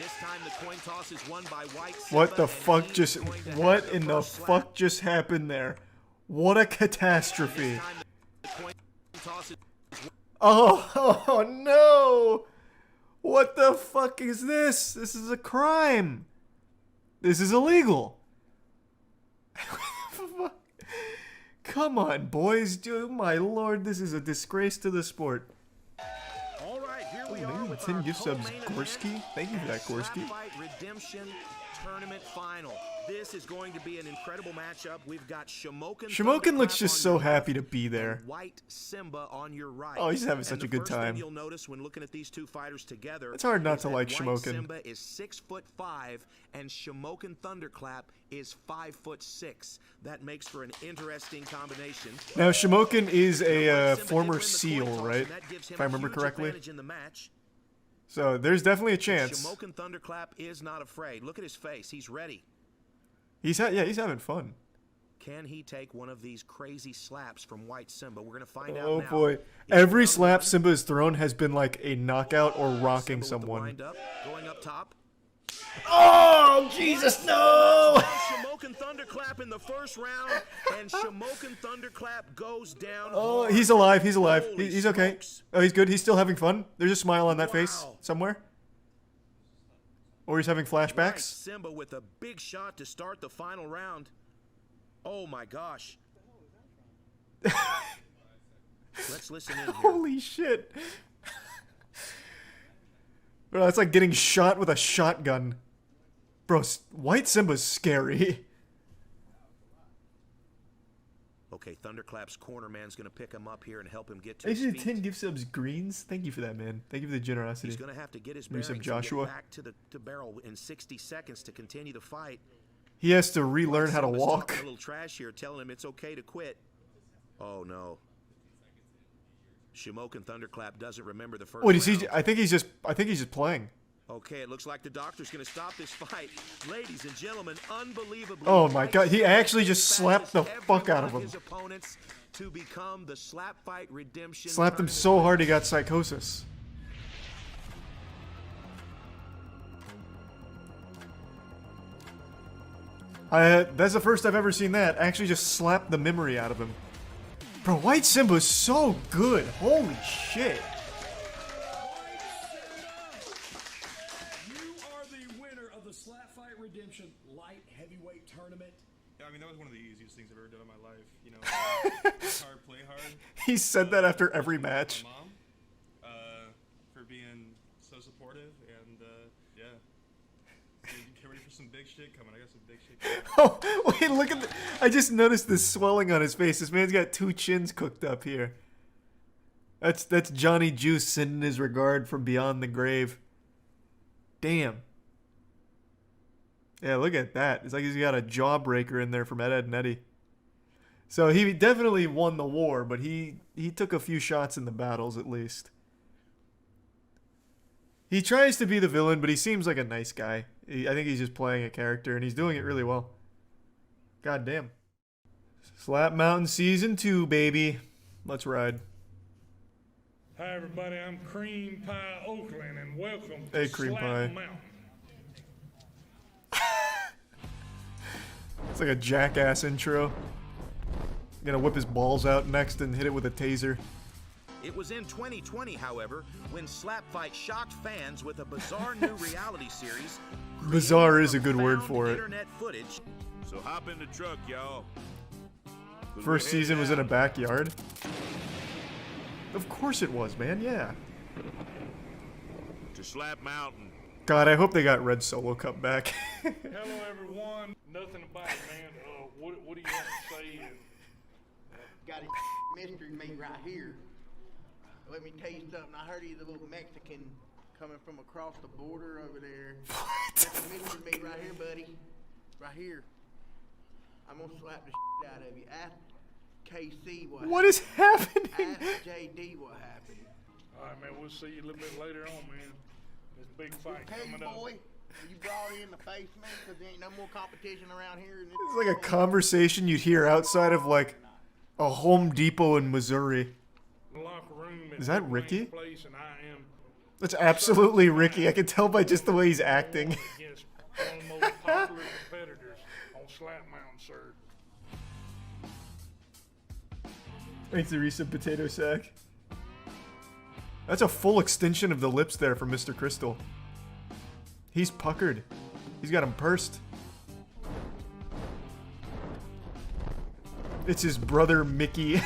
this time the coin toss is won by White Simba, What the and fuck he's just... going to have What the in the first slap. fuck just happened there? What a catastrophe. The coin toss is Oh no! What the fuck is this? This is a crime. This is illegal. Come on, boys. Dude, my lord, this is a disgrace to the sport. all right. Here we Oh, are maybe with 10 our gift subs, co-main Gorski. event Thank you for that, and Gorski. Slap Fight Redemption Tournament Final. This is going to be an incredible matchup. We've got Shamokin. Shamokin looks just on so your happy left to be there. and White Simba on your right. Oh, he's having And such the a good first thing time. You'll notice when looking at these two fighters together. It's hard not is to that like White Shamokin. Simba is 6'5" and Shamokin Thunderclap is 5'6". That makes for an interesting combination. Now, Shamokin is a White Simba did former win the coin SEAL, toss, right? and that gives him If I a remember huge correctly. advantage in the match. So there's definitely a chance. Shamokin Thunderclap is not afraid. Look at his face. He's ready. He's having fun. Can he take one of these crazy slaps from White Simba? We're going to find out Oh now. boy. Every slap Simba has thrown has been like a knockout or rocking Simba with the someone. wind up, going up top. Oh, Jesus, no! Shamokin Thunderclap in the first round, and Shamokin Thunderclap goes down. Oh, hard. he's alive. He's alive. Holy He's okay. smokes. Oh, he's good. He's still having fun. There's a smile on that face Wow. somewhere. Or he's having White flashbacks. Simba with a big shot to start the final round. Oh my gosh. Let's listen in here. Holy shit. Bro, that's like getting shot with a shotgun. Bro, White Simba's scary. Okay, Thunderclap's corner man's going to pick him up here and help him get to Thank his you feet. for 10 gift subs, Greens. Thank you for that, man. Thank you for the generosity. He's going to have to get his Resub bearings and Joshua. get back to barrel in 60 seconds to continue the fight. He has to relearn how to Simba's walk. talking a little trash here, telling him it's okay to quit. Oh no. Shamokin Thunderclap doesn't remember the first Wait, is he? round. I think he's just playing. Okay, it looks like the doctor's going to stop this fight. Ladies and gentlemen, unbelievably. Oh my White god, he Simba actually just slapped the passes fuck out every of one him. his opponents to become the Slap Fight Redemption. Slapped him Tournament so hard he got psychosis. That's the first I've ever seen that. Actually just slapped the memory out of him. Bro, White Simba's so good. Holy shit. You are the winner of the Slap Fight Redemption Light Heavyweight Tournament. Yeah, I mean, that was one of the easiest things I've ever done in my life. You know, work hard, play hard. He said that after every match. My mom, for being so supportive, and yeah. Get ready for some big shit coming. I got some big shit coming. Oh, wait, look at the... I just noticed this swelling on his face. This man's got 2 chins cooked up here. That's Johnny Juice sending his regard from beyond the grave. Damn. Yeah, look at that. It's like he's got a jawbreaker in there from Ed, Edd n Eddy. So he definitely won the war, but he took a few shots in the battles at least. He tries to be the villain, but he seems like a nice guy. I think he's just playing a character, and he's doing it really well. God damn. Slap Mountain Season 2, baby. Let's ride. Hi, everybody. I'm Cream Pie Oakland, and welcome to Hey, Cream Slap Pie. Mountain. It's like a jackass intro. Gonna whip his balls out next and hit it with a taser. It was in 2020, however, when Slap Fight shocked fans with a bizarre new reality series. Bizarre is a good word for it. Internet footage. So hop in the truck, y'all. First season was in a backyard. Of course it was, man. Yeah. To Slap Mountain. God, I hope they got Red Solo Cup back. Hello, everyone. Nothing about it, man. What do you have to say? Got a mystery meat right here. Let me tell you something. I heard he's a little Mexican coming from across the border over there. What? That's a mystery meat right here, buddy. Right here. I'm gonna slap the shit out of you. Ask KC What is happening? Ask JD what happened. All right, man. We'll see you a little bit later on, man. This big fight Hey, coming up. boy. You brought in the face, man, because there ain't no more competition around here. It's like a conversation you'd hear outside of like a Home Depot in Missouri. Is that Ricky? That's absolutely Ricky. I can tell by just the way he's acting. Against one of the most popular competitors on Slap Mountain, sir. Thanks, the recent potato sack. That's a full extension of the lips there from Mr. Crystal. He's puckered. He's got him pursed. It's his brother Mickey.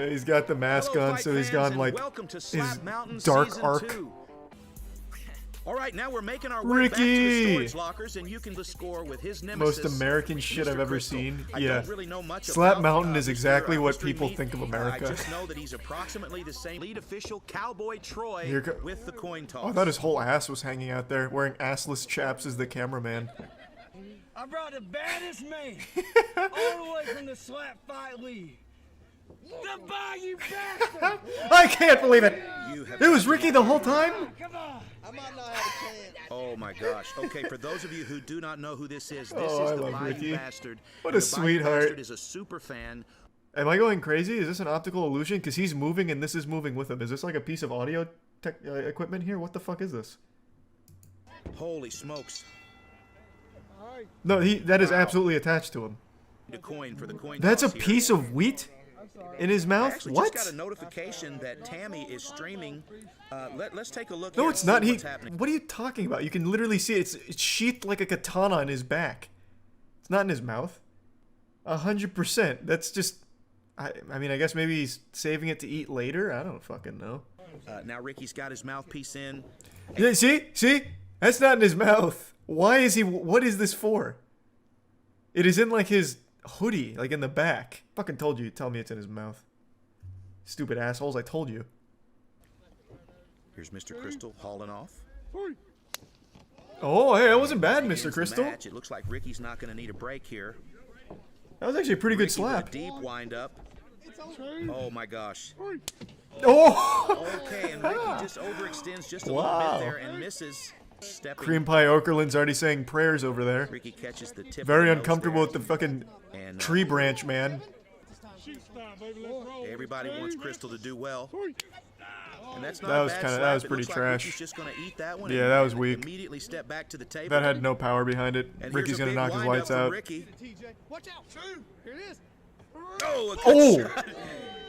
He's got the mask on, so he's gone like his dark arc. All right, now we're making our way back to the storage lockers, and you can score with his nemesis. Most American shit I've ever seen. I Yeah. don't really know much Slap about, Mountain is exactly what mystery people meat. think of America. I just know that he's approximately the same lead official, Cowboy Troy, Here co- with the coin toss. Oh, I thought his whole ass was hanging out there, wearing assless chaps as the cameraman. I brought the baddest man all the way from the Slap Fight League. The Bayou Bastard! I can't believe it! It was Ricky the whole time? Come on! I might not have a chance. Oh my gosh. Okay, for those of you who do not know who this is Oh, I the love Bayou Ricky. Bastard. What And a the Bayou sweetheart. Bastard is a super fan. Am I going crazy? Is this an optical illusion? Because he's moving and this is moving with him. Is this like a piece of audio equipment here? What the fuck is this? Holy smokes. No, that is absolutely attached to him. The coin for the coin That's a toss here. piece of wheat in his I mouth? actually What? just got a notification that Tammy is streaming. Let's take a look No, here it's and not. see He. what's happening. What are you talking about? You can literally see it. It's sheathed like a katana in his back. It's not in his mouth. 100%. That's just. I mean, I guess maybe he's saving it to eat later. I don't fucking know. Now Ricky's got his mouthpiece in. Yeah, see, that's not in his mouth. Why is he? What is this for? It is in like his hoodie, like in the back. Fucking told you. Tell me it's in his mouth. Stupid assholes! I told you. Here's Mr. Crystal hauling off. Oh, hey, that wasn't bad, Mr. Begins the Crystal. match. It looks like Ricky's not going to need a break here. That was actually a pretty good Ricky slap. with a deep wind up. Oh my gosh. Oh! Okay, and Ricky just overextends just a Wow. little bit there and misses. Stepping. Cream Pie Okerlund's already saying prayers over there. Ricky catches the tip. Very of the nose uncomfortable there. with the fucking And, tree branch, man. Everybody wants Crystal to do well. And that's not That a was bad kinda- that slap. was It pretty looks like trash. Ricky's just gonna eat that one Yeah, and that was weak. Immediately step back to the table. That had no power behind it. And Ricky's here's a gonna big knock his wind-up lights from out. Ricky. Watch out, shoot! Here it is. Oh, a good Oh! shot.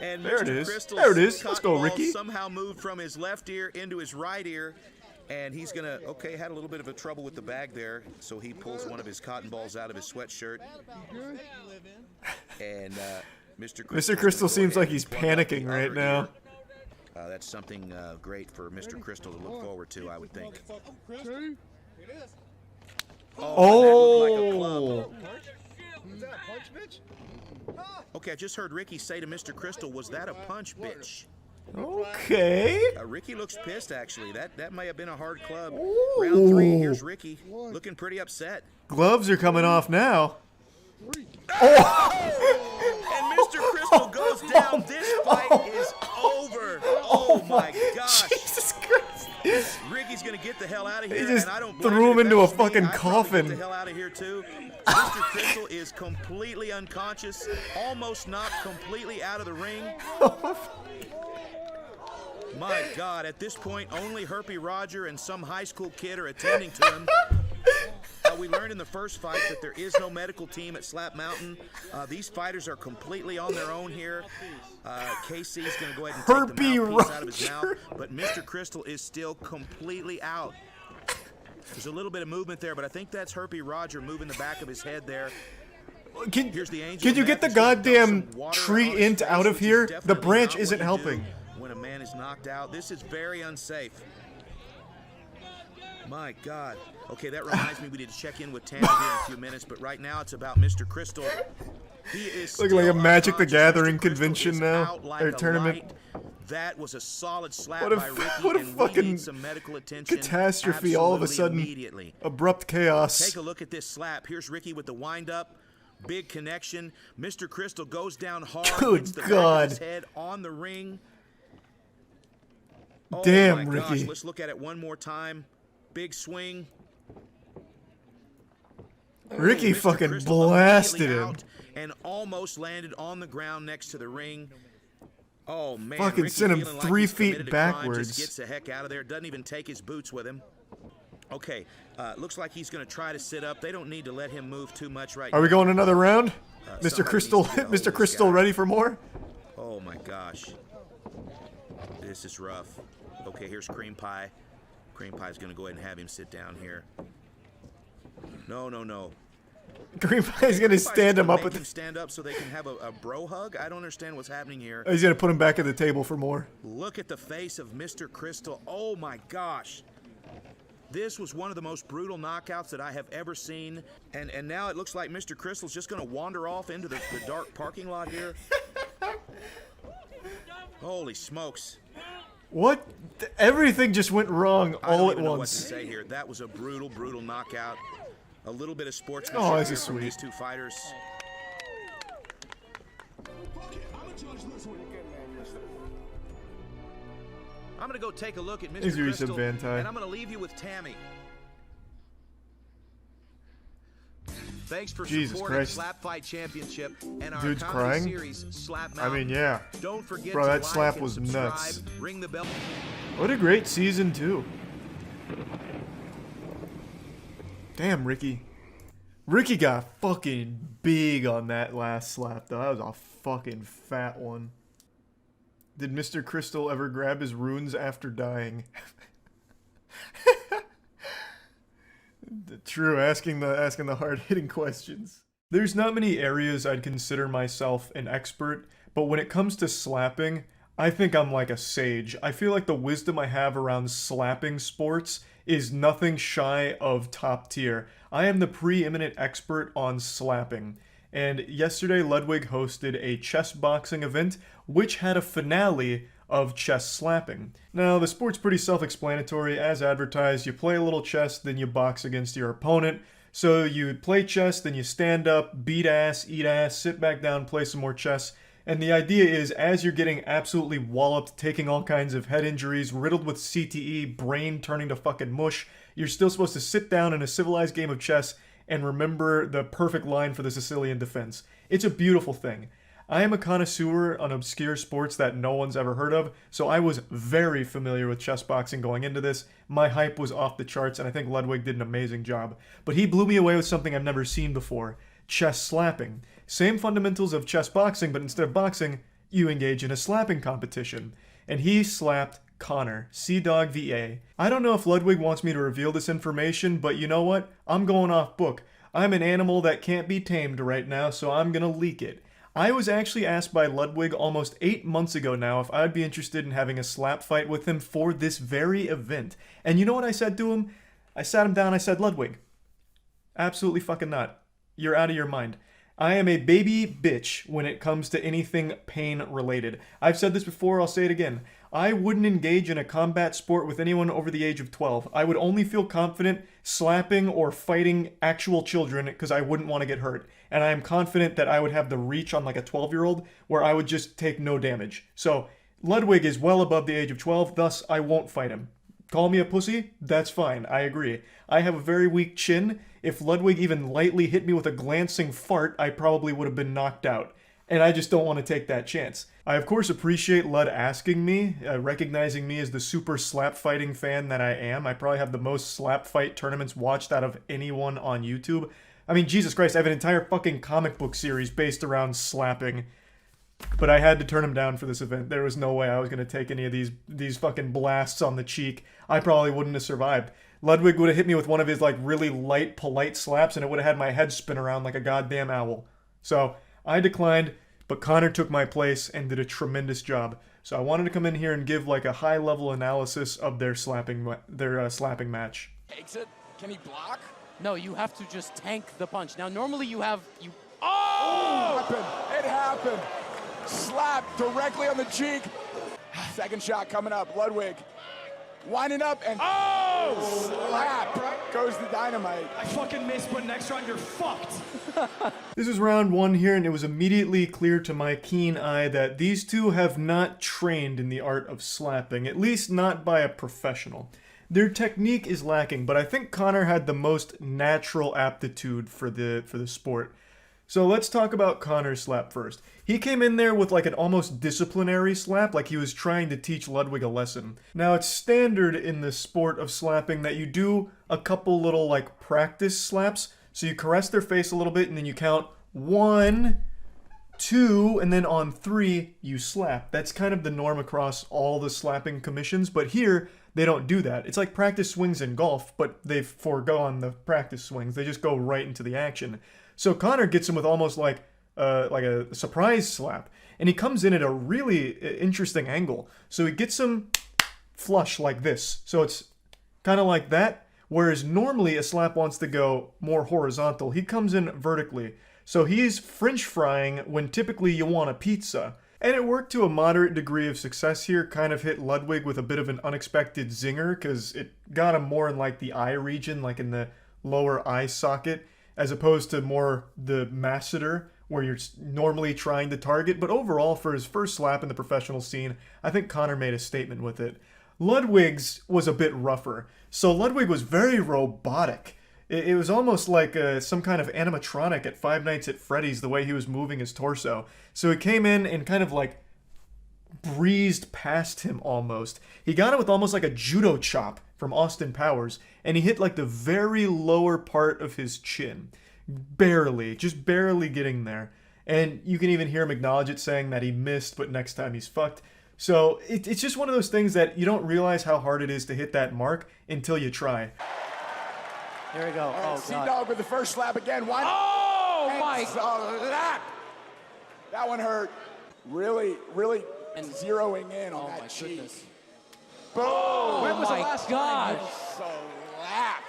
And There it Mr. is. Crystal's There it is. Let's cotton go, ball Ricky. somehow moved from his left ear into his right ear. And he's gonna, okay, had a little bit of a trouble with the bag there, so he pulls one of his cotton balls out of his sweatshirt. And Mr. Mr. Crystal seems like he's panicking right now. That's something great for Mr. Crystal to look forward to, I would think. Oh! Is that a punch, bitch? Okay, I just heard Ricky say to Mr. Crystal, was that a punch, bitch? Okay. Ricky looks pissed, actually. That may have been a hard club. Ooh. Round 3, here's Ricky, looking pretty upset. Gloves are coming off now. And Mr. Crystal goes down. This fight is over. Oh my gosh. Jesus Christ. Ricky's gonna get the hell out of He here. just And I don't threw him into a fucking I'd probably coffin. Get the hell out of here too. Mr. Crystal is completely unconscious, almost knocked completely out of the ring. My God, at this point, only Herpy Roger and some high school kid are attending to him. We learned in the first fight that there is no medical team at Slap Mountain. These fighters are completely on their own here. KC's going to go ahead and take the mouthpiece out of his mouth, but Mr. Crystal is still completely out. There's a little bit of movement there, but I think that's Herpy Roger moving the back of his head there. Here's the angel. Can you get the goddamn tree int out of here? The branch isn't helping. When a man is knocked out, this is very unsafe. My God. Okay, that reminds me we need to check in with Tammy here in a few minutes, but right now it's about Mr. Crystal. He is looking like a Magic the Gathering Mr. convention now, like or tournament. That was a solid slap What a, by Ricky, what a and we fucking need some medical attention catastrophe all of a sudden. Immediately. Abrupt chaos. Take a look at this slap. Here's Ricky with the wind-up. Big connection. Mr. Crystal goes down hard. Good hits the God. back of his head on the ring. Oh Damn, my gosh. Ricky. Let's look at it one more time. Big swing. Ricky Mr. fucking Crystal blasted immediately him. out and almost landed on the ground next to the ring. Oh man, Fucking Ricky sent him feeling like 3 he's feet committed a crime, backwards. Just gets the heck out of there. Doesn't even take his boots with him. Okay, looks like he's going to try to sit up. They don't need to let him move too much right now. Are we going another round? Mr. somebody Crystal, needs to get a hold Mr. of this Crystal, guy. ready for more? Oh my gosh, this is rough. Okay, here's Cream Pie. Cream Pie's going to go ahead and have him sit down here. No, no, no. Green Pie's gonna stand him up with. Him stand up so they can have a bro hug. I don't understand what's happening here. He's gonna put him back at the table for more. Look at the face of Mr. Crystal. Oh my gosh. This was one of the most brutal knockouts that I have ever seen. And now it looks like Mr. Crystal's just gonna wander off into the dark parking lot here. Holy smokes. What? Everything just went wrong all I don't at even know what once. to say here. That was a brutal, brutal knockout. A little bit of sportsmanship Oh, this here is from sweet. these two fighters. I'm going to go take a look at Mr. Here's your Crystal, Van Ty. and I'm going to leave you with Tammy. Thanks for Jesus supporting Christ. Slap Fight Championship and our Dude's comedy crying? series, Slap I Mountain. mean, yeah. Don't forget Bro, to that like slap and was subscribe, nuts. Ring the bell. What a great season, too. Damn, Ricky. Ricky got fucking big on that last slap, though. That was a fucking fat one. Did Mr. Crystal ever grab his runes after dying? True, asking the hard-hitting questions. There's not many areas I'd consider myself an expert, but when it comes to slapping, I think I'm like a sage. I feel like the wisdom I have around slapping sports is nothing shy of top tier. I am the preeminent expert on slapping. And yesterday, Ludwig hosted a chess boxing event, which had a finale of chess slapping. Now, the sport's pretty self-explanatory. As advertised, you play a little chess, then you box against your opponent. So you play chess, then you stand up, beat ass, eat ass, sit back down, play some more chess. And the idea is, as you're getting absolutely walloped, taking all kinds of head injuries, riddled with CTE, brain turning to fucking mush, you're still supposed to sit down in a civilized game of chess and remember the perfect line for the Sicilian defense. It's a beautiful thing. I am a connoisseur on obscure sports that no one's ever heard of, so I was very familiar with chess boxing going into this. My hype was off the charts, and I think Ludwig did an amazing job. But he blew me away with something I've never seen before. Chess slapping. Same fundamentals of chess boxing, but instead of boxing, you engage in a slapping competition. And he slapped Connor, Sea-Dog VA. I don't know if Ludwig wants me to reveal this information, but you know what? I'm going off book. I'm an animal that can't be tamed right now, so I'm gonna leak it. I was actually asked by Ludwig almost 8 months ago now if I'd be interested in having a slap fight with him for this very event. And you know what I said to him? I sat him down, I said, Ludwig, absolutely fucking not. You're out of your mind. I am a baby bitch when it comes to anything pain related. I've said this before, I'll say it again. I wouldn't engage in a combat sport with anyone over the age of 12. I would only feel confident slapping or fighting actual children because I wouldn't want to get hurt. And I am confident that I would have the reach on like a 12-year-old where I would just take no damage. So Ludwig is well above the age of 12, thus I won't fight him. Call me a pussy? That's fine, I agree. I have a very weak chin. If Ludwig even lightly hit me with a glancing fart, I probably would have been knocked out. And I just don't want to take that chance. I of course appreciate Lud asking me, recognizing me as the super slap fighting fan that I am. I probably have the most slap fight tournaments watched out of anyone on YouTube. I mean, Jesus Christ, I have an entire fucking comic book series based around slapping. But I had to turn him down for this event. There was no way I was going to take any of these fucking blasts on the cheek. I probably wouldn't have survived. Ludwig would have hit me with one of his like really light, polite slaps and it would have had my head spin around like a goddamn owl. So I declined, but Connor took my place and did a tremendous job. So I wanted to come in here and give like a high-level analysis of their slapping match. Takes it. Can he block? No, you have to just tank the punch. Now, normally you have... Oh! It happened. Slap directly on the cheek. Second shot coming up. Ludwig winding up and slap goes the dynamite. I fucking missed, but next round you're fucked. This is round 1 here, and it was immediately clear to my keen eye that these two have not trained in the art of slapping, at least not by a professional. Their technique is lacking, but I think Connor had the most natural aptitude for the sport. So let's talk about Connor's slap first. He came in there with like an almost disciplinary slap, like he was trying to teach Ludwig a lesson. Now it's standard in the sport of slapping that you do a couple little like practice slaps. So you caress their face a little bit and then you count 1, 2, and then on 3 you slap. That's kind of the norm across all the slapping commissions, but here they don't do that. It's like practice swings in golf, but they've foregone the practice swings. They just go right into the action. So Connor gets him with almost like a surprise slap. And he comes in at a really interesting angle. So he gets him flush like this. So it's kind of like that. Whereas normally a slap wants to go more horizontal. He comes in vertically. So he's French frying when typically you want a pizza. And it worked to a moderate degree of success here. Kind of hit Ludwig with a bit of an unexpected zinger because it got him more in like the eye region, like in the lower eye socket, as opposed to more the masseter, where you're normally trying to target. But overall, for his first slap in the professional scene, I think Connor made a statement with it. Ludwig's was a bit rougher. So Ludwig was very robotic. It was almost like some kind of animatronic at Five Nights at Freddy's, the way he was moving his torso. So he came in and kind of like breezed past him almost. He got it with almost like a judo chop from Austin Powers, and he hit like the very lower part of his chin. Barely, just barely getting there. And you can even hear him acknowledge it, saying that he missed, but next time he's fucked. So it's just one of those things that you don't realize how hard it is to hit that mark until you try. There we go. Oh, Sea-Dog with the first slap again. My slap! That one hurt. Really zeroing in on that cheek. Goodness. Boom! When was the last time? Slap!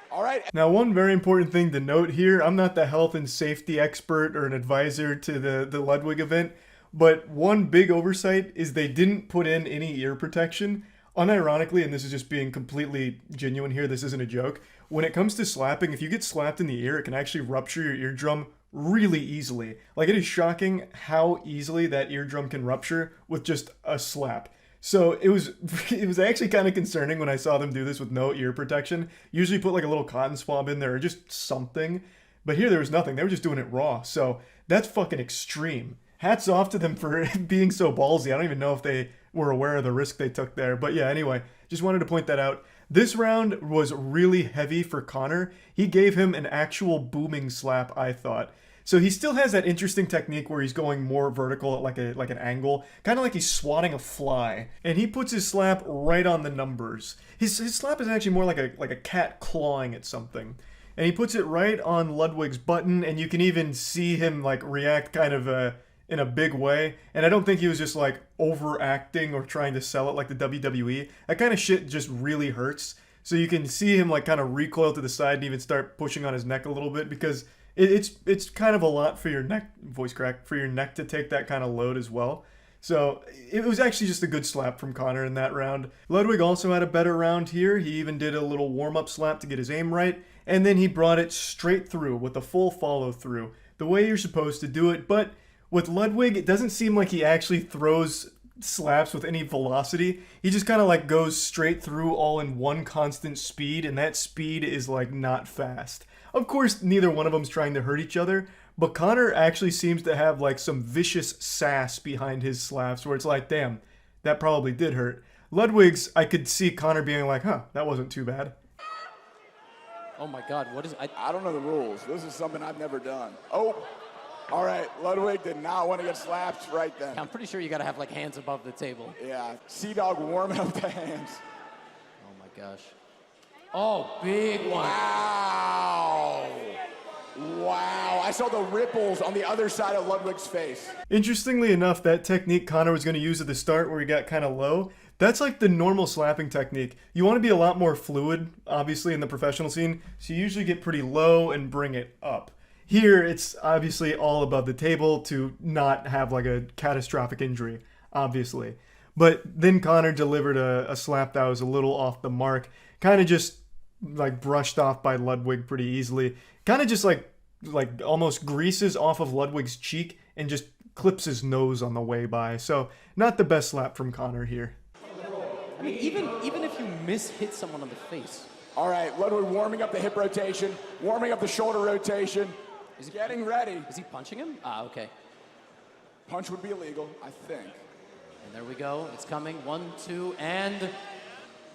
All right. Now, one very important thing to note here, I'm not the health and safety expert or an advisor to the Ludwig event, but one big oversight is they didn't put in any ear protection. Unironically, and this is just being completely genuine here, this isn't a joke, when it comes to slapping, if you get slapped in the ear, it can actually rupture your eardrum really easily. Like, it is shocking how easily that eardrum can rupture with just a slap. So it was actually kind of concerning when I saw them do this with no ear protection. Usually put like a little cotton swab in there or just something. But here there was nothing. They were just doing it raw. So that's fucking extreme. Hats off to them for being so ballsy. I don't even know if they were aware of the risk they took there. But yeah, anyway, just wanted to point that out. This round was really heavy for Connor. He gave him an actual booming slap, I thought. So he still has that interesting technique where he's going more vertical at like an angle, kind of like he's swatting a fly. And he puts his slap right on the numbers. His slap is actually more like a cat clawing at something. and he puts it right on Ludwig's button, and you can even see him like react kind of in a big way. And I don't think he was just like overacting or trying to sell it like the WWE. That kind of shit just really hurts. So you can see him like kind of recoil to the side and even start pushing on his neck a little bit, because it's kind of a lot for your neck, voice crack, for your neck to take that kind of load as well. So it was actually just a good slap from Conor in that round. Ludwig also had a better round here. He even did a little warm-up slap to get his aim right, and then he brought it straight through with a full follow-through, the way you're supposed to do it. But with Ludwig, it doesn't seem like he actually throws slaps with any velocity. He just kind of like goes straight through all in one constant speed, and that speed is like not fast. Of course, neither one of them's trying to hurt each other, but Conor actually seems to have like some vicious sass behind his slaps where it's like, damn, that probably did hurt. Ludwig's, I could see Conor being like, huh, that wasn't too bad. Oh my God, what is it? I don't know the rules. This is something I've never done. Oh, all right. Ludwig did not want to get slapped right then. I'm pretty sure you got to have like hands above the table. Yeah, Sea-Dog warming up the hands. Oh my gosh. Oh, big one. Wow. Wow, I saw the ripples on the other side of Ludwig's face. Interestingly enough, that technique Conor was going to use at the start where he got kind of low, that's like the normal slapping technique. You want to be a lot more fluid, obviously, in the professional scene, so you usually get pretty low and bring it up. Here, it's obviously all above the table to not have like a catastrophic injury, obviously. But then Conor delivered a slap that was a little off the mark, kind of just like brushed off by Ludwig pretty easily. Kind of just like almost greases off of Ludwig's cheek and just clips his nose on the way by. So not the best slap from Conor here. I mean, even if you hit someone on the face. All right, Ludwig warming up the hip rotation, warming up the shoulder rotation. Is he getting ready? Is he punching him? Ah, okay. Punch would be illegal, I think. And there we go. It's coming. 1, 2, and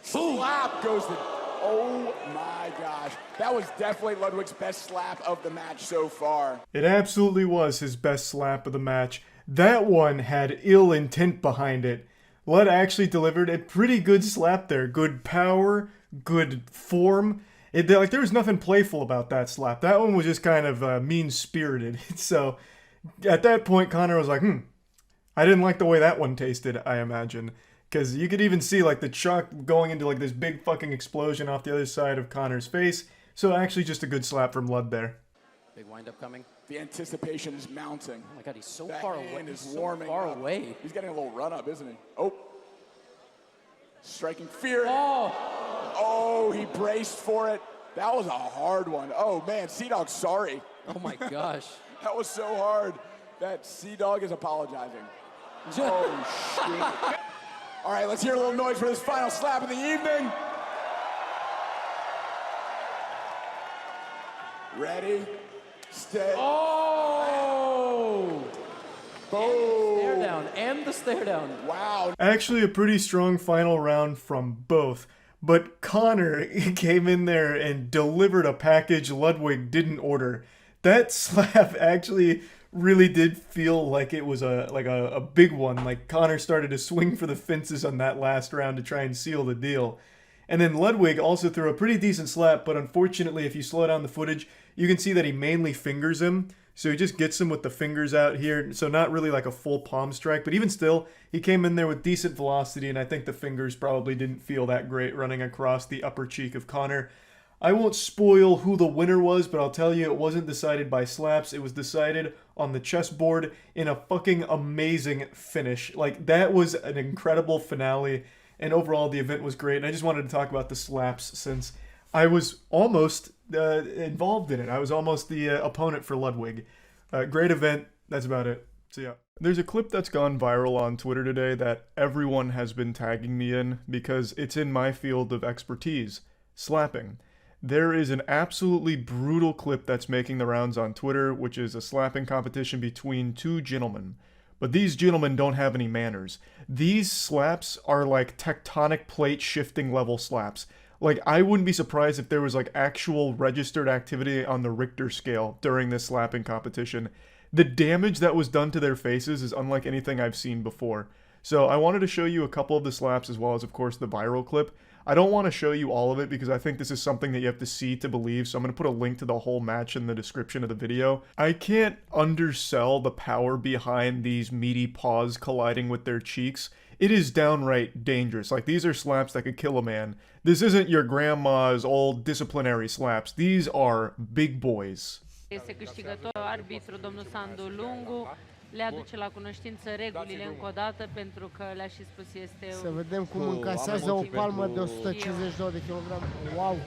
slap goes the. Oh my gosh. That was definitely Ludwig's best slap of the match so far. It absolutely was his best slap of the match. That one had ill intent behind it. Lud actually delivered a pretty good slap there. Good power, good form. There was nothing playful about that slap. That one was just kind of mean-spirited. So at that point, Conor was like, I didn't like the way that one tasted, I imagine. Because you could even see like the chalk going into like this big fucking explosion off the other side of Conor's face. So actually just a good slap from Lud there. Big wind-up coming. The anticipation is mounting. Oh my God, he's so that far away. hand is He's so warming far up. away. He's getting a little run-up, isn't he? Oh. Striking fear. Oh, he braced for it. That was a hard one. Oh man, Sea-Dog, sorry. Oh my gosh. That was so hard. That Sea-Dog is apologizing. Oh shit. All right, let's hear a little noise for this final slap of the evening. Ready, steady. Oh! Boom. Stare down, and the stare down. Wow. Actually a pretty strong final round from both. But Conor came in there and delivered a package Ludwig didn't order. That slap actually really did feel like it was a big one. Like Conor started to swing for the fences on that last round to try and seal the deal. And then Ludwig also threw a pretty decent slap, but unfortunately if you slow down the footage, you can see that he mainly fingers him. So he just gets him with the fingers out here, so not really like a full palm strike, but even still, he came in there with decent velocity, and I think the fingers probably didn't feel that great running across the upper cheek of Conor. I won't spoil who the winner was, but I'll tell you it wasn't decided by slaps. It was decided on the chessboard in a fucking amazing finish. Like, that was an incredible finale, and overall the event was great. And I just wanted to talk about the slaps since I was almost involved in it. I was almost the opponent for Ludwig. Great event. That's about it. See ya. There's a clip that's gone viral on Twitter today that everyone has been tagging me in because it's in my field of expertise, slapping. There is an absolutely brutal clip that's making the rounds on Twitter, which is a slapping competition between two gentlemen. But these gentlemen don't have any manners. These slaps are like tectonic plate shifting level slaps. Like, I wouldn't be surprised if there was like actual registered activity on the Richter scale during this slapping competition. The damage that was done to their faces is unlike anything I've seen before. So I wanted to show you a couple of the slaps as well as, of course, the viral clip. I don't want to show you all of it because I think this is something that you have to see to believe, so I'm going to put a link to the whole match in the description of the video. I can't undersell the power behind these meaty paws colliding with their cheeks. It is downright dangerous. Like, these are slaps that could kill a man. This isn't your grandma's old disciplinary slaps. These are big boys. Este câștigător arbitru, domnul Sandu Lungu. Le aduce la cunoștință regulile încă o dată pentru că le-a și spus este... Să vedem cum încasează o palmă de 152 de kg. Wow!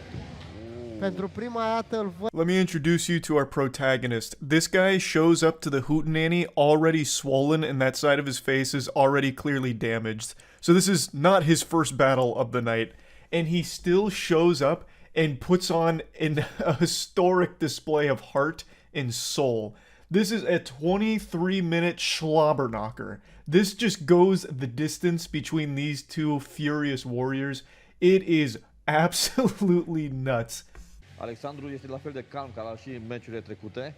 Pentru prima dată îl văd. Let me introduce you to our protagonist. This guy shows up to the hootenanny already swollen and that side of his face is already clearly damaged. So this is not his first battle of the night. And he still shows up and puts on a historic display of heart and soul. This is a 23-minute slobber knocker. This just goes the distance between these two furious warriors. It is absolutely nuts. Alexandru este la fel de calm ca și în meciurile trecute.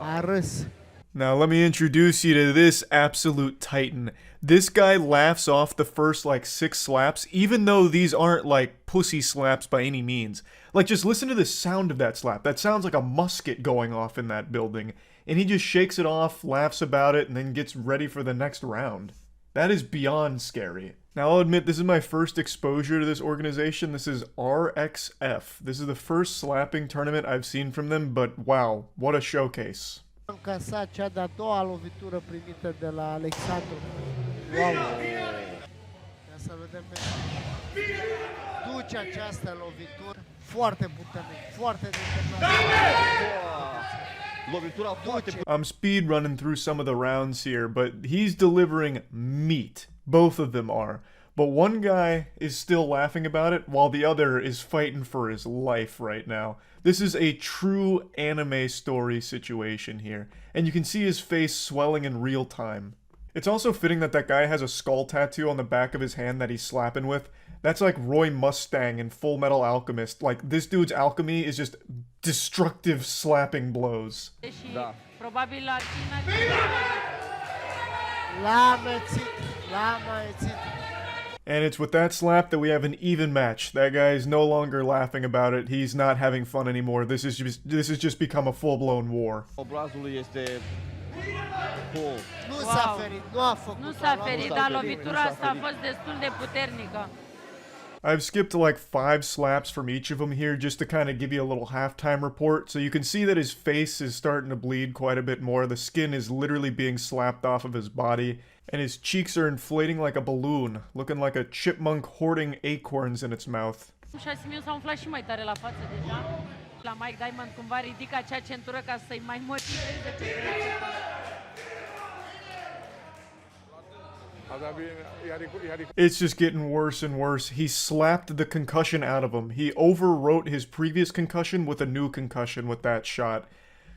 A râs. Now let me introduce you to this absolute titan. This guy laughs off the first like 6 slaps, even though these aren't like pussy slaps by any means. Like, just listen to the sound of that slap. That sounds like a musket going off in that building. And he just shakes it off, laughs about it, and then gets ready for the next round. That is beyond scary. Now, I'll admit, this is my first exposure to this organization. This is RXF. This is the first slapping tournament I've seen from them, but wow, what a showcase. Încasat cea de-a doua lovitură primită de la Alexandru. Wow! Ia să vedem pe duce această lovitură foarte puternic, foarte determinat. I'm speed running through some of the rounds here, but he's delivering meat. Both of them are. But one guy is still laughing about it, while the other is fighting for his life right now. This is a true anime story situation here, and you can see his face swelling in real time. It's also fitting that that guy has a skull tattoo on the back of his hand that he's slapping with. That's like Roy Mustang in Full Metal Alchemist. Like, this dude's alchemy is just destructive slapping blows. Da. Probabil ar fi L-a amețit. And it's with that slap that we have an even match. That guy is no longer laughing about it. He's not having fun anymore. This has just become a full-blown war. Obrazul este full. Nu s-a ferit, nu a făcut. Nu s-a ferit, dar lovitura asta a fost destul de puternică. I've skipped like 5 slaps from each of them here just to kind of give you a little halftime report. So you can see that his face is starting to bleed quite a bit more. The skin is literally being slapped off of his body. And his cheeks are inflating like a balloon, looking like a chipmunk hoarding acorns in its mouth. Șasimil s-a umflat și mai tare la față deja. La Mike Diamond cumva ridică acea centură ca să-i mai motiveze pe It's just getting worse and worse. He slapped the concussion out of him. He overwrote his previous concussion with a new concussion with that shot.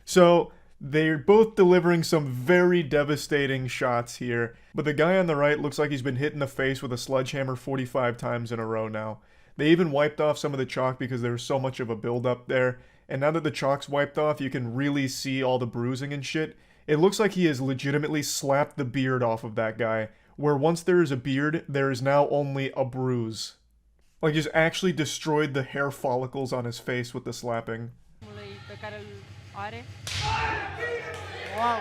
So they're both delivering some very devastating shots here. But the guy on the right looks like he's been hit in the face with a sledgehammer 45 times in a row now. They even wiped off some of the chalk because there was so much of a buildup there. And now that the chalk's wiped off, you can really see all the bruising and shit. It looks like he has legitimately slapped the beard off of that guy, where once there is a beard, there is now only a bruise. Like, just actually destroyed the hair follicles on his face with the slapping. Wow!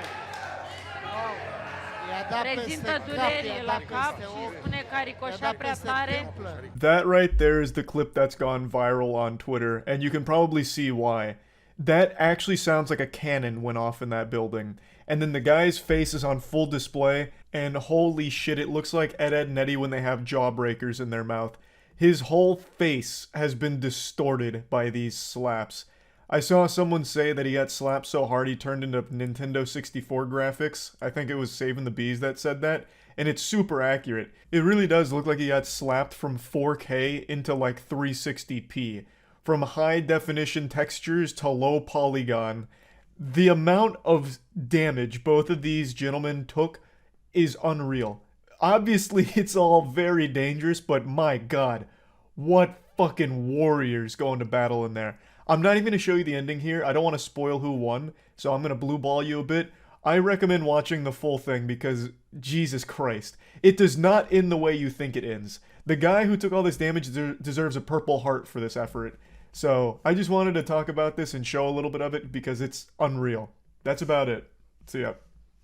That right there is the clip that's gone viral on Twitter, and you can probably see why. That actually sounds like a cannon went off in that building. And then the guy's face is on full display, and holy shit, it looks like Ed, Edd n Eddy when they have jawbreakers in their mouth. His whole face has been distorted by these slaps. I saw someone say that he got slapped so hard he turned into Nintendo 64 graphics. I think it was Saving the Bees that said that. And it's super accurate. It really does look like he got slapped from 4K into like 360p. From high definition textures to low polygon. The amount of damage both of these gentlemen took is unreal. Obviously, it's all very dangerous, but my god, what fucking warriors going to battle in there. I'm not even going to show you the ending here. I don't want to spoil who won, so I'm going to blue ball you a bit. I recommend watching the full thing because, Jesus Christ, it does not end the way you think it ends. The guy who took all this damage deserves a Purple Heart for this effort. So I just wanted to talk about this and show a little bit of it because it's unreal. That's about it. See ya.